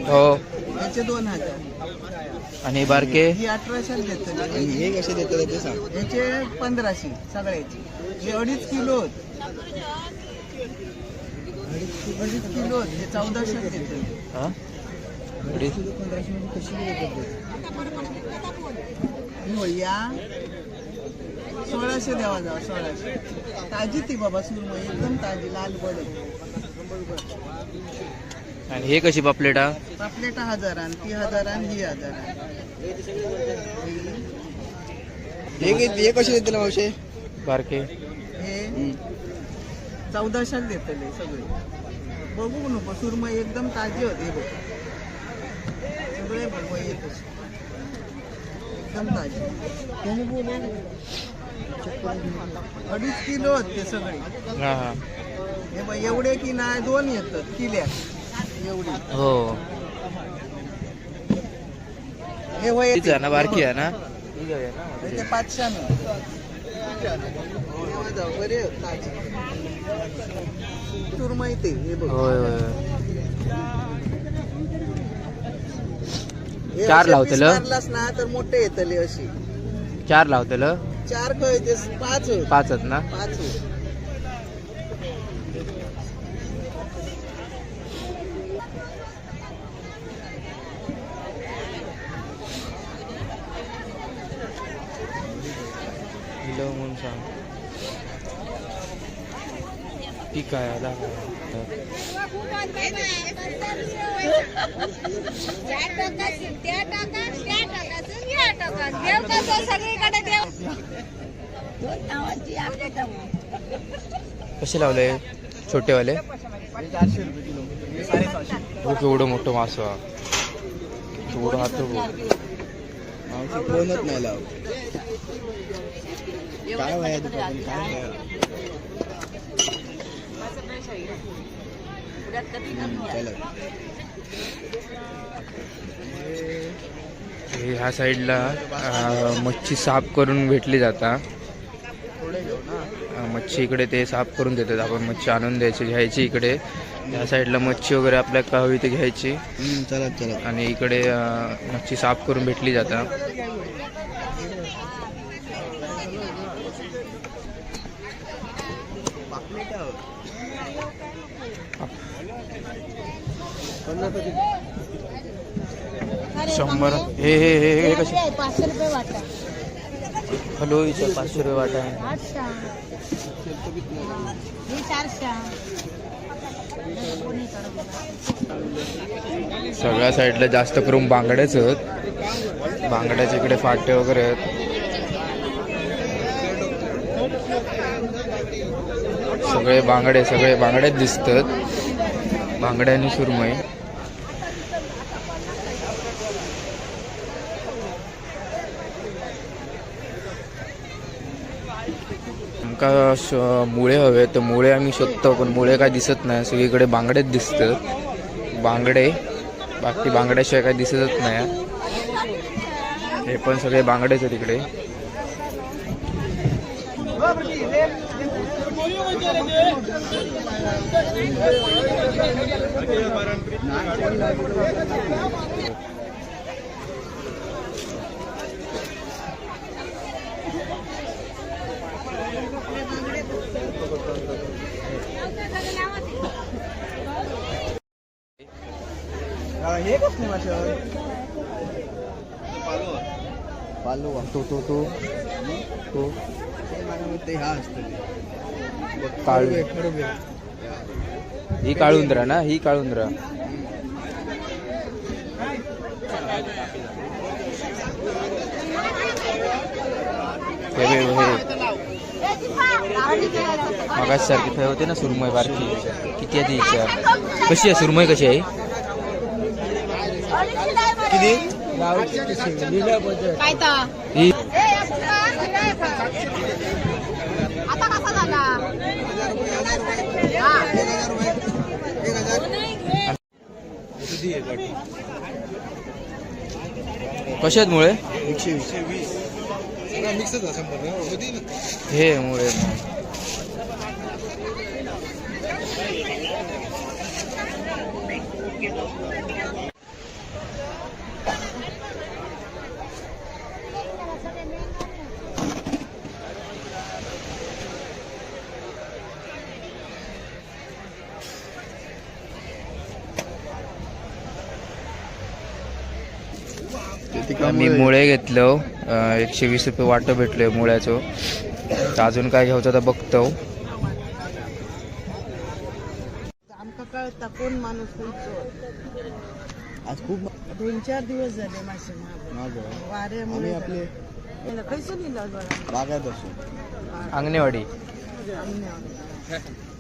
S1: हो.
S2: याचे 2000
S1: आणि बारके
S2: ही 1800 देतात. आणि हे कसे देतात ते सांग. याचे 1500 सगळ्याचे. हे 2.5 किलो 2.5 किलो हे 1400 देतात.
S1: हा
S2: 1500 कशी या 1600 द्यावा जावा. 1600 ताजी ती बाबा सुरमई एकदम ताजी लाल बड.
S1: आणि हे कशी पापलेटा?
S2: पापलेटा 1000 आणि ती 1000 आणि ही 1000. हे कसे देते ना मावशे
S1: बारके?
S2: हे 1400 देतले सगळे. बघू नको सुरमई एकदम ताजी होते बघ. सगळे बघ एकदम ताजी. 2.5 किलो होते सगळे.
S1: हा हा.
S2: हे बघ एवढे की नाही 2 येतात किल्या एवढी.
S1: हो
S2: हे वय
S1: तीच आहे ना बारकी आहे ना.
S2: ते 500 बरे सुरमई ते हे बघ.
S1: होय होय.
S2: हे
S1: 4
S2: असे
S1: लावतल
S2: piece मारलास ना तर मोठे येतले अशी.
S1: 4 लावतल
S2: 4 काय ते 5 होय.
S1: 5 आहेत ना.
S2: 5 होय.
S1: ठीक आहे आता कसे लावले छोटेवाले?
S2: 400 रुपये किलो. 750.
S1: हो केवढं मोठं मासं हा. केवढं हात
S2: मावशी कोणच नाही लावत. काय वया दुपारी काय वया? चला.
S1: ह्या साईडला मच्छी साफ करून भेटली जाता. मच्छी इकडे ते साफ करून देतात. आपण मच्छी आणून द्यायची घ्यायची इकडे. ह्या साईडला मच्छी वगैरे आपल्याला का हवी ते घ्यायची
S2: चला चला.
S1: आणि इकडे मच्छी साफ करून भेटली जाता. शंभर हे हे हे हे कसे?
S4: 500 रुपये वाटा.
S1: हॅलो इथं 500 रुपये वाटा आहे.
S4: 800. हे 400.
S1: सगळ्या साईडला जास्त करून बांगड्याच आहेत. बांगड्याच्या इकडे फाटे वगैरे आहेत. सगळे बांगड्याच दिसतात. बांगड्या आणि सुरमई. आमका मुळे हवे तर मुळे आम्ही शोधतो पण मुळे काय दिसत नाही. सगळीकडे बांगडेच दिसतात. बांगडे बाकी बांगड्याशिवाय काय दिसतच नाही. हे पण सगळे बांगडेच आहेत इकडे.
S2: हे कसली मासे? पालो
S1: तो तो तो तो
S2: ते हा असतं
S1: काळू. ही काळुंद्रा ना? ही काळुंद्रा. हे मगाच सारखी फळ होते ना सुरमई बारकी. किती आहे तिच्या? कशी आहे सुरमई? कशी आहे
S2: किती?
S4: काय तर
S1: ही?
S4: आता कसा झाला?
S1: कशा आहेत मुळे?
S2: 120.
S1: हे मुळे मी मुळे घेतलं. 120 रुपये वाटं भेटले मुळ्याचं. तर अजून काय घ्यायचं तर बघतो.
S3: आमका कळता कोण माणूस
S2: आज खूप
S3: 2-4 दिवस झाले मासे
S2: महाग
S3: वाऱ्यामुळे
S2: आपले
S3: कैसे लिहिलं
S2: बागायत असो.
S1: अंगणेवाडी.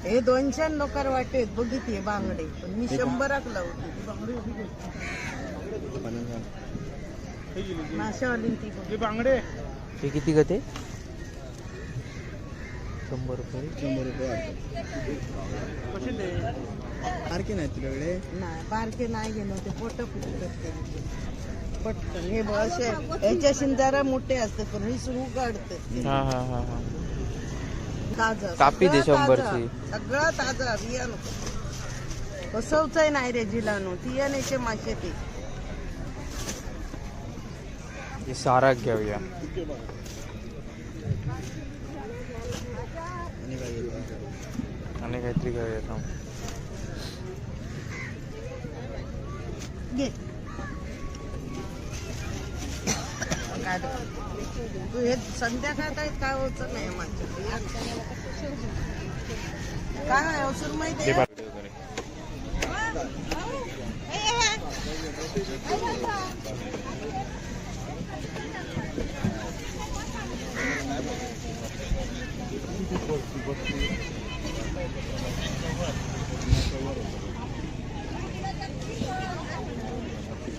S3: हे 200 लोकार वाटेत बघितले बांगडे पण मी 100 लावते. माशावाली ती
S2: बांगडे
S1: हे किती ग ते? 100 रुपये.
S2: 100 रुपये. सारखे नाही तुझ्याकडे?
S3: नाही बारके नाही गेलो ते पोट फुटत पटकन. हे असे ह्याच्याशी जरा मोठे असते पण हे सुरू काढते.
S1: हा हा हा हा.
S3: ताजा
S1: कापी दे
S3: सगळं
S1: 100
S3: ताजा.
S1: ची.
S3: सगळं ताजा बियाणं कसवचंय नाही रे जिलानो तियानेचे मासे ते.
S1: हे सारा घेऊया. आणि काहीतरी घेऊया थांब.
S3: घे तू हे संध्याकाळ काय होत नाही माझं.
S2: काय नाही सुरमई ते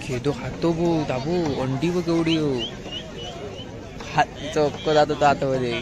S1: खेदो खातो भो दाबू अंडी बघ एवढी हो हात चक्क जात होता आतमध्ये.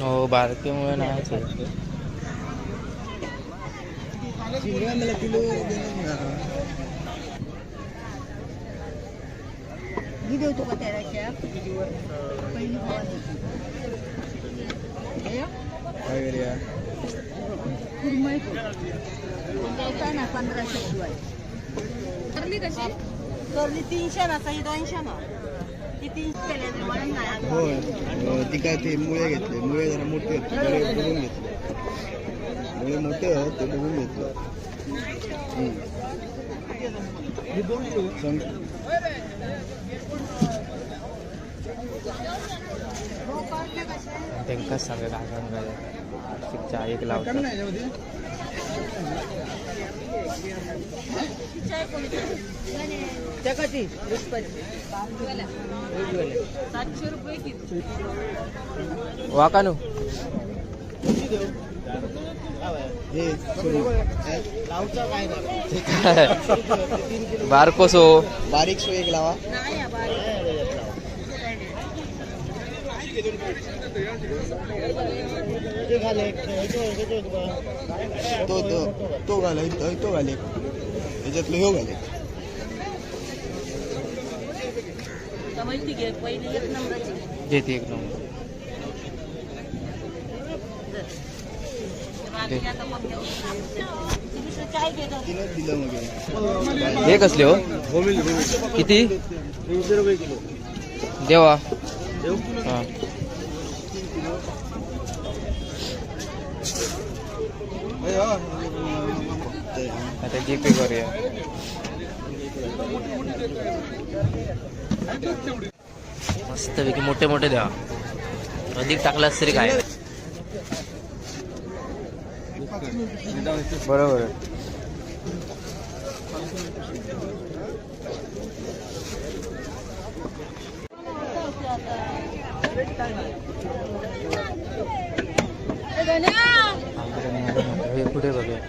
S1: हो बारकेमुळे नाही
S2: चिंगळा मला किलो
S3: मी देतो का त्याला पहिली
S2: काय करूया
S3: कुरमई द्यायचा ना 1500 शिवाय. करली कशी करली 300 ना सही 200 ना ती 300 केले म्हणून नाही.
S2: होय ती काय ते मुळे घेतले मुळे जरा मोठे होते बरे बघून घेतले मुळे मोठे आहेत ते बघून घेतलं.
S1: त्यांका सांगा काय सांगायचं चहा एक लावतात.
S3: जगाची 700 रुपये किलो.
S1: वाकानू
S2: हे लावचा काय
S1: बारकोसो
S2: बारीक सो एक लावा.
S3: नाही बारीक
S2: तो घाले तो घाले त्याच्यातलं ह्यो घाले.
S3: माहिती घे पहिली 1 नंबरची
S1: घेते एक नंबर.
S2: तिनंच दिलं मग
S1: हे कसले हो किती
S2: 300 रुपये किलो.
S1: देवा हा आता जीपे करूया. मस्तपैकी मोठे मोठे द्या अधिक टाकलास तरी काय बरोबर. हे कुठे बघूया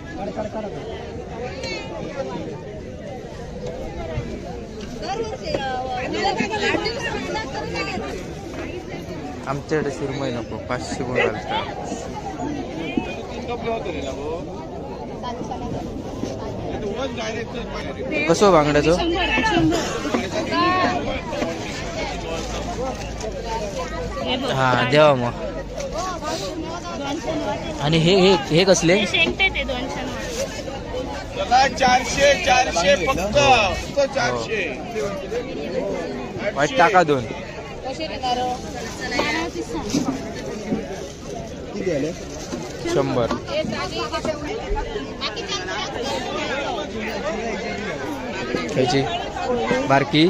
S1: आमच्याकडे सुरमई नको 500 गुण घालतात. कसं बांगड्याचं हा देवा मग. आणि हे हे हे कसले
S2: 400 फक्त 400
S1: वाईट टाका 2
S2: किती आले
S1: 100. ह्याची बारकी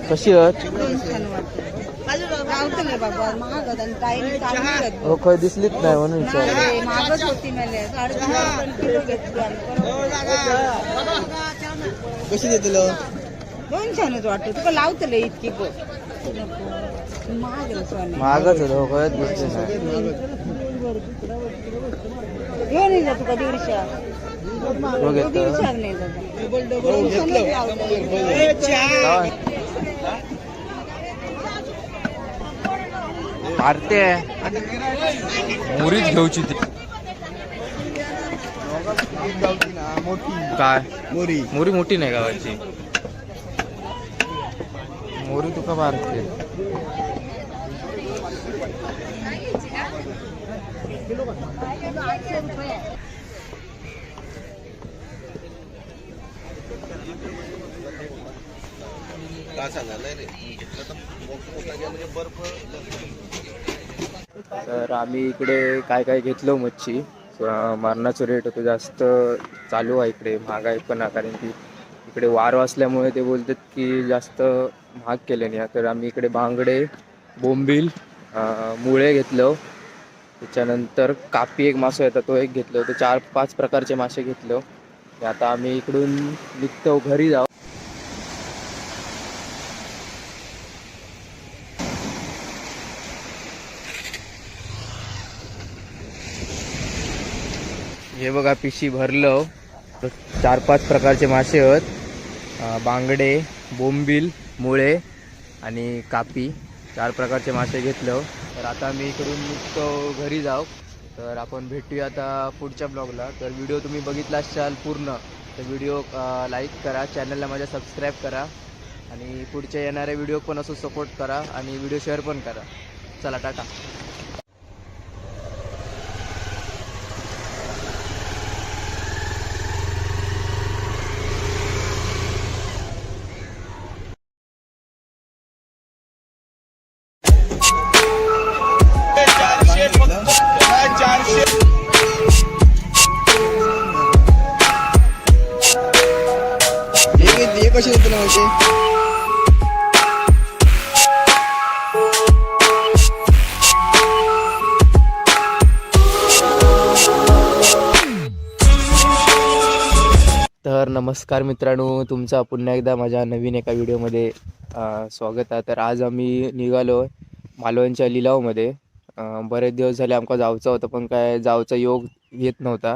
S1: कशी हो खय दिसलीच नाही म्हणून विचार.
S3: मागच होती मला 10.5 किलो घेतली
S2: कशी देतलं
S3: 200 वाटतं तुका लावतले इतकी गो
S1: महागच होतं खयच दिसली नाही.
S3: घेऊन येईल तुका 150
S1: हो घेतो
S3: 150 नाही
S1: मारते मुरीच घेऊची ती.
S2: मोठी
S1: काय
S2: मोरी
S1: मोरी मोठी नाही गावाची मोरी तुका मारते. तर आम्ही इकडे काय काय घेतलो मच्छी. मारणाचं रेट होतं जास्त चालू आहे इकडे, महागाई पण आहे कारण की इकडे वार असल्यामुळे ते बोलतात की जास्त महाग केले नाही. तर आम्ही इकडे बांगडे, बोंबील, मुळे घेतलं. त्याच्यानंतर कापी एक मासा येतात तो एक घेतलं. तर 4-5 प्रकारचे मासे घेतलं. आता आम्ही इकडून निघतो घरी जाऊ. हे बघा पिशी भरलं. 4-5 प्रकारचे मासे आहेत. बांगडे, बोंबील, मुळे आणि कापी 4 प्रकारचे मासे घेतलं. तर आता मी इकडून निघतो घरी जाऊ. तर आपण भेटूया आता पुढच्या ब्लॉगला. तर व्हिडिओ तुम्ही बघितला असाल पूर्ण तर व्हिडिओ लाईक करा, चॅनलला माझ्या सबस्क्राईब करा आणि पुढच्या येणाऱ्या व्हिडिओ पण असं सपोर्ट करा आणि व्हिडिओ शेअर पण करा. चला टाटा.
S2: हे कसे तुला माहिती?
S1: तर नमस्कार मित्रांनो, तुमचं पुन्हा एकदा माझ्या नवीन एका व्हिडिओमध्ये स्वागत आहे. तर आज आम्ही निघालो मालवणच्या लिलावमध्ये. बरेच दिवस झाले आमका जायचं होतं पण काय जायचा योग येत नव्हता.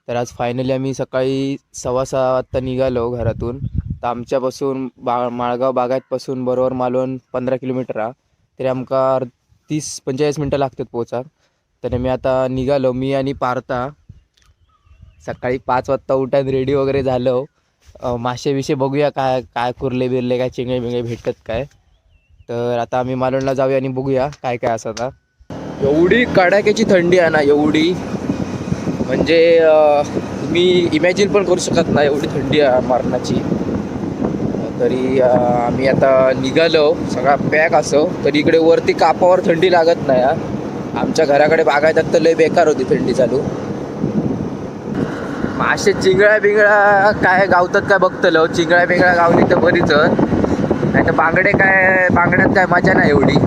S1: तर आज फायनली आम्ही सकाळी 6:15 वाजता निघालो घरातून. तर आमच्यापासून माळगाव बागायतपासून बरोबर मालवण 15 किलोमीटर आहे. तरी आमका 30-45 मिनटं लागतात पोचा. तर मी आता निघालो, मी आणि पार्था. सकाळी 5 वाजता उठून रेडी वगैरे झालो. मासे विषय बघूया काय काय कुर्ले बिरले काय चिंगळे बिंगळे भेटतात काय. तर आता आम्ही मालवणला जाऊया आणि बघूया काय काय असं. आता एवढी कडाक्याची थंडी आहे ना, एवढी म्हणजे मी इमॅजिन पण करू शकत नाही एवढी थंडी आहे मारणाची. तरी आम्ही आता निघालो सगळा पॅक असो. तरी इकडे वरती कापावर थंडी लागत नाही. आमच्या घराकडे बागायतात तर लय बेकार होती थंडी चालू. मासे चिंगळ्या बिंगळ्या काय गावतात काय बघतलो. चिंगळ्या बिंगळ्या गावली तर बरीच, नाही तर बांगड्यात काय मजा नाही एवढी.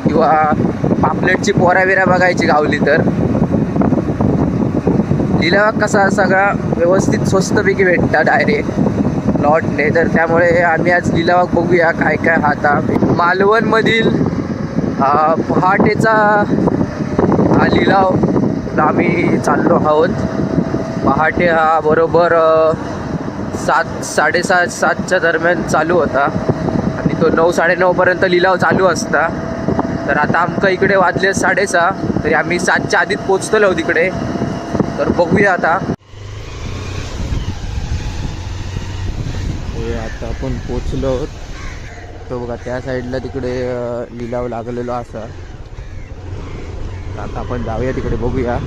S1: किंवा पापलेटची पोऱ्या बघायची गावली तर. लिलावात कसा सगळा व्यवस्थित स्वस्तपैकी भेटतात डायरेक्ट लॉटने. तर त्यामुळे आम्ही आज लिलावात बघूया काय काय. आता मालवणमधील पहाटेचा हा लिलाव आम्ही चाललो आहोत. पहाटे हा बरोबर 7-7:30 दरम्यान चालू होता आणि तो 9-9:30 लिलाव चालू असता. तर आता आमका इकडे वाजले 6:30. तरी आम्ही 7च्या आधीच पोचतलो तिकडे. तर बघूया आता. आता आपण पोचलो. तो बघा त्या साईडला तिकडे लिलाव लागलेलो असा. आता आपण जाऊया तिकडे बघूया.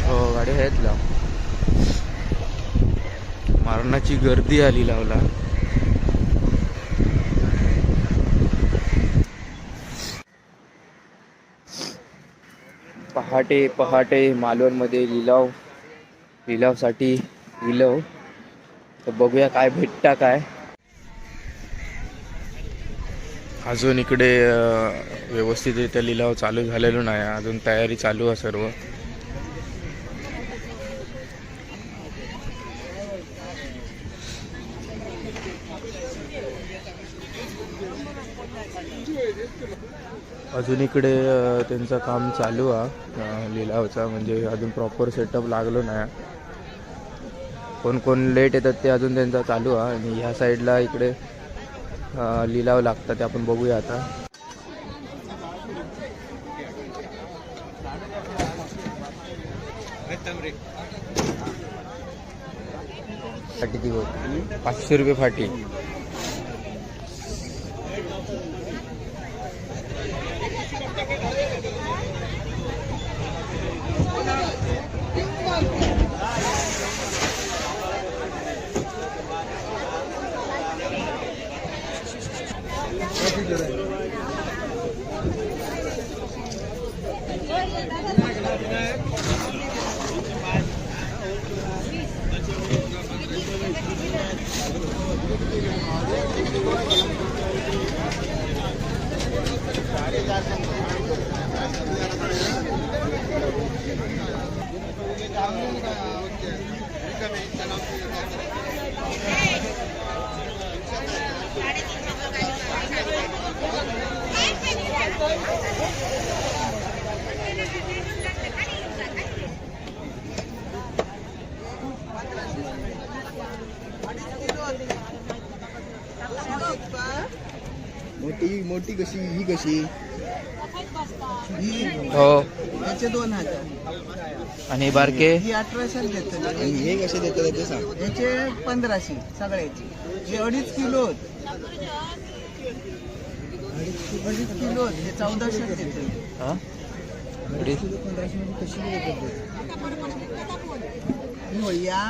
S1: हो गाडी आहेत लाव. मारणाची गर्दी आली लावला. पहाटे मालवणमध्ये लिलावसाठी लिलाव. तर बघूया काय भेटता काय. अजून इकडे व्यवस्थितरित्या लिलाव चालू झालेलो नाही. अजून तयारी चालू आहे सर्व. अजून इकडे त्यांचं काम चालू आहे लिलावचा. म्हणजे अजून प्रॉपर सेटअप लागलो नाही. कोण लेट येतात ते अजून त्यांचा चालू आहे. आणि ह्या साईडला इकडे लिलाव लागतात ते आपण बघूया आता. फाटी ती होत 500 रुपये फाटी.
S2: मोठी मोठी कशी ही कशी ही
S1: हो.
S2: याचे 2000
S1: आणि बारके
S2: ही 1800 देतात. आणि हे कसे देतात ते सांग. याचे 1500 सगळ्याचे. हे 2.5 किलो आहेत. 2.5 किलो आहेत. हे 1400 देतात.
S1: हा
S2: 1500 मध्ये कशी देतात ही होया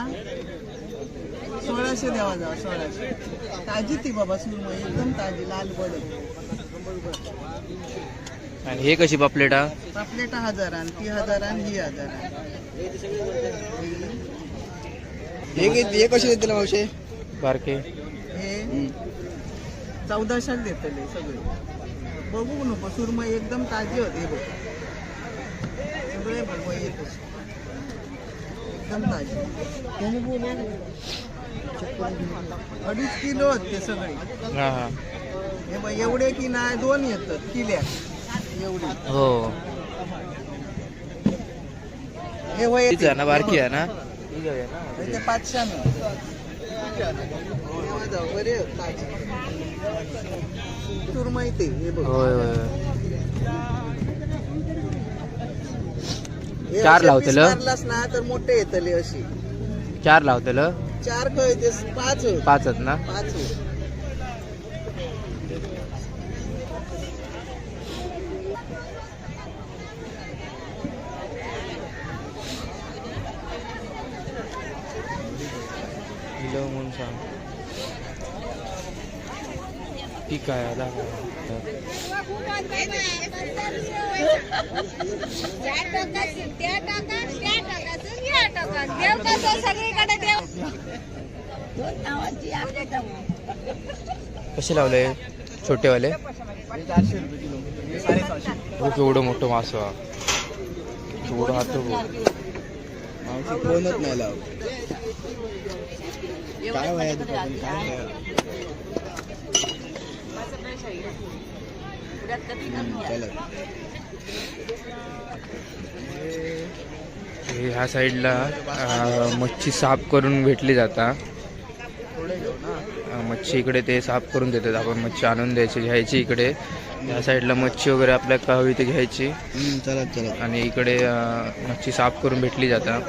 S2: 1600 द्यावा जावा 1600. ताजी ती बाबा सुरमई एकदम ताजी लाल बडक.
S1: आणि हे कशी पापलेटा?
S2: पापलेटा 1000 आणि ती 1000 आणि ही 1000. हे कसे देतील मावशे?
S1: बारके
S2: हे 1400 देतले सगळे. बघू नको सुरमई एकदम ताजी होते. बघ सगळे बघ एकदम ताजी. 2.5 किलो आहेत ते सगळे.
S1: हा हा
S2: हे बघ एवढे की नाही 2 येतात किल्या एवढी.
S1: हो.
S2: हे वय
S1: तीच आहे ना बारकी आहे ना?
S2: ते 500 बरे ताजी सुरमई ते. हे बघ
S1: होय होय.
S2: हे
S1: 4
S2: असे
S1: लावतेल?
S2: piece मारलास ना तर मोठे येतले अशी.
S1: 4 लावतेल?
S2: 4 कळते 5 होत.
S1: 5 आहेत ना?
S2: 5 होत.
S1: म्हणून सांग. ठीक आहे आला. कसे लावले छोटेवाले?
S2: 400 रुपये किलो. 750.
S1: हो केवढं मोठं मास. केवढं हात
S2: मावशी कोणच नाही लाव. काय वयात काय
S1: ह्या साईडला मच्छी साफ करून भेटली जाता. मच्छी इकडे ते साफ करून देतात. आपण मच्छी आणून द्यायची घ्यायची इकडे. या साईडला मच्छी वगैरे आपल्याला हवी ते घ्यायची.
S2: चला चला.
S1: आणि इकडे मच्छी साफ करून भेटली जाता.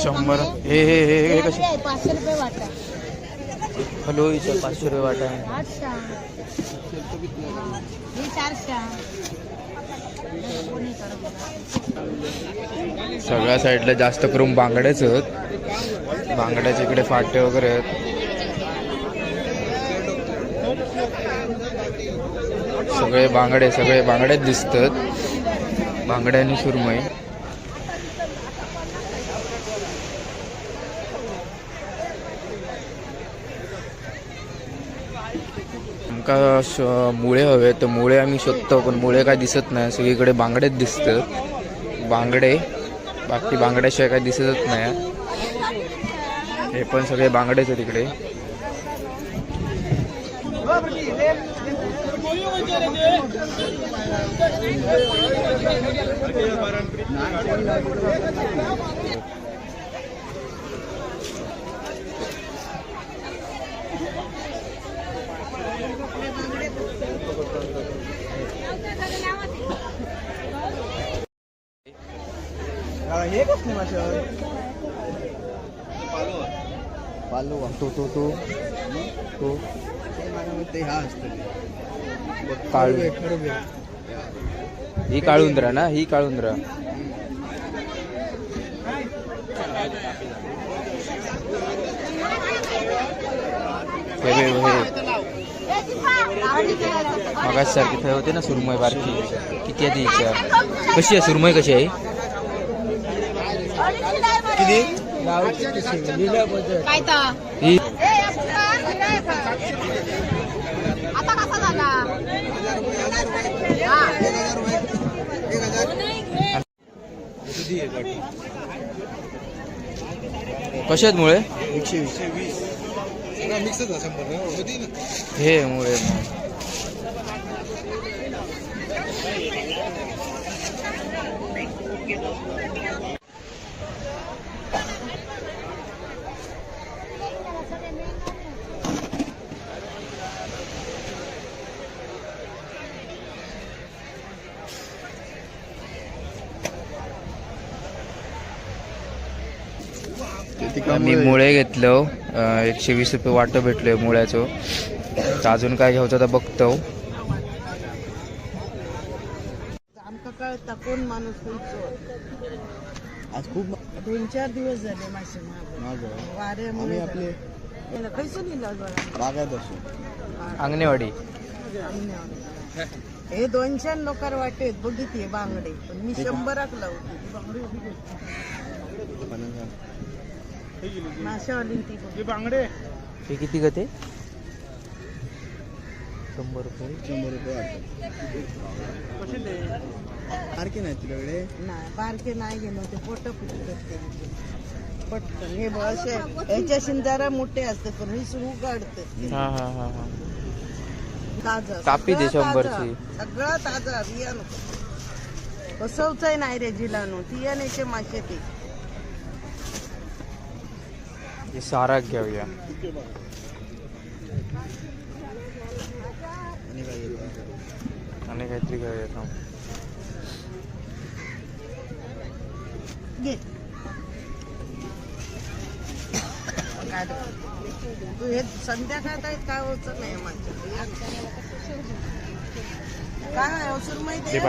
S1: शंभर. हे हे हे हे कशी?
S3: 500 रुपये वाटा.
S1: हॅलो इथं 500 रुपये वाटा आहे.
S3: 800. ही 400.
S1: सगळ्या साईडला जास्त करून बांगड्याच आहेत. बांगड्याच्या इकडे फाटे वगैरे आहेत. सगळे बांगड्यात दिसतात. बांगड्या आणि सुरमई. आमका मुळे हवे तर मुळे आम्ही शोधतो पण मुळे काय दिसत नाही. सगळीकडे बांगडेच दिसतात. बांगडे बाकी बांगड्याशिवाय काय दिसतच नाही. हे पण सगळे बांगडेच आहेत इकडे.
S2: कसली मासे पालो
S1: तो तो तो तो
S2: ते मला वाटतं हा असतं
S1: काळू.
S2: खरं
S1: ही काळुंद्रा ना, ही काळुंद्रा. मगाच सारखी थंय होते ना सुरमई बारकी, किती आहे तिच्या? कशी आहे सुरमई, कशी आहे?
S2: किती
S1: ही
S3: आता कसा झाला
S1: कशात मुळे?
S2: 120 मिक्सच असं
S1: हे मुळे मी मुळे घेतलं. 120 रुपये वाटं भेटलोय मुळ्याचं. तर अजून काय घ्यायचं तर बघतो.
S3: आमका कळता कोण माणूस होईचो.
S2: आज खूप
S3: 2-4 दिवस झाले मासे
S2: माझं
S3: वाऱ्यामुळे
S2: आम्ही आपले
S3: कैसून लिहिलं बघा
S2: बागायत असो
S1: अंगणेवाडी.
S3: हे 200 लोकार वाटेत बघितले बांगडे, पण मी 100क लावते ती बांगडी माशावाली ती बांगडे.
S1: हे किती गते? 100 रुपये.
S2: 100 रुपये सारखे नाही तुझ्याकडे
S3: नाही बारके नाही गेलो ते पोट फुटते पटकन. हे बघ असे याच्याशी जरा मोठे असते पण ही सुरू काढते
S1: हा हा हा हा.
S3: ताजा
S1: कापी दे
S3: सगळं
S1: 100
S3: ताजा.
S1: ची.
S3: सगळं ताजा बियाणं बसवचंय नाही रे जिलानो तियानेचे मासे ते.
S1: हे सारा घेऊया.
S2: आणि काय घेतो
S1: आणि काहीतरी घेऊया थांब.
S3: घे काय तू हे संध्याकाळ काय होत नाही माझ्या काय अवसर माहिती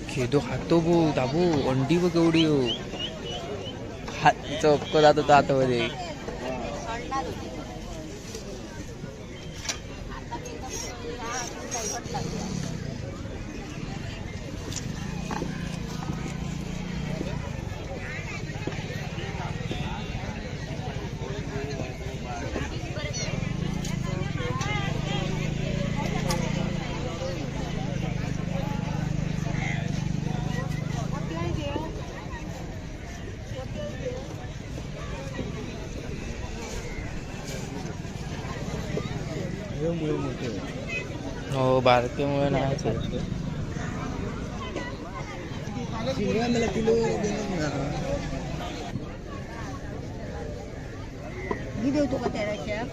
S1: खेदो खातो बो दाबू अंडी बघ केवढी हो. हात चौक जात होता आतमध्ये.
S2: मुळे मोठे
S1: हो बारकेमुळे नाहीच आहे.
S2: शिंगा मला किलो
S3: मी देऊ तुका त्याच्या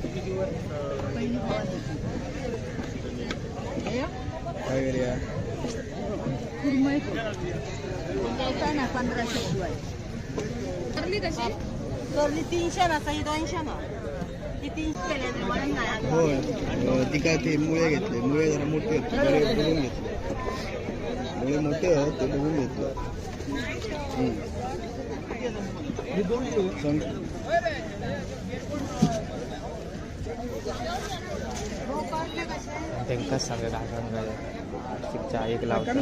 S3: पहिली
S2: काय करूया
S3: कुरमई ना 1500 शिवाय करली कशी करली 300 ना सही 200 ना ती 300 केले म्हणून नाही.
S2: हो ती काय ते मुळे घेतले मुळे जरा मोठे होते बरे बघून घेतले मुळे मोठे होत ते बघून घेतलं.
S1: त्यांकाच सांगा काय सांगायला. 8 1 लावतात.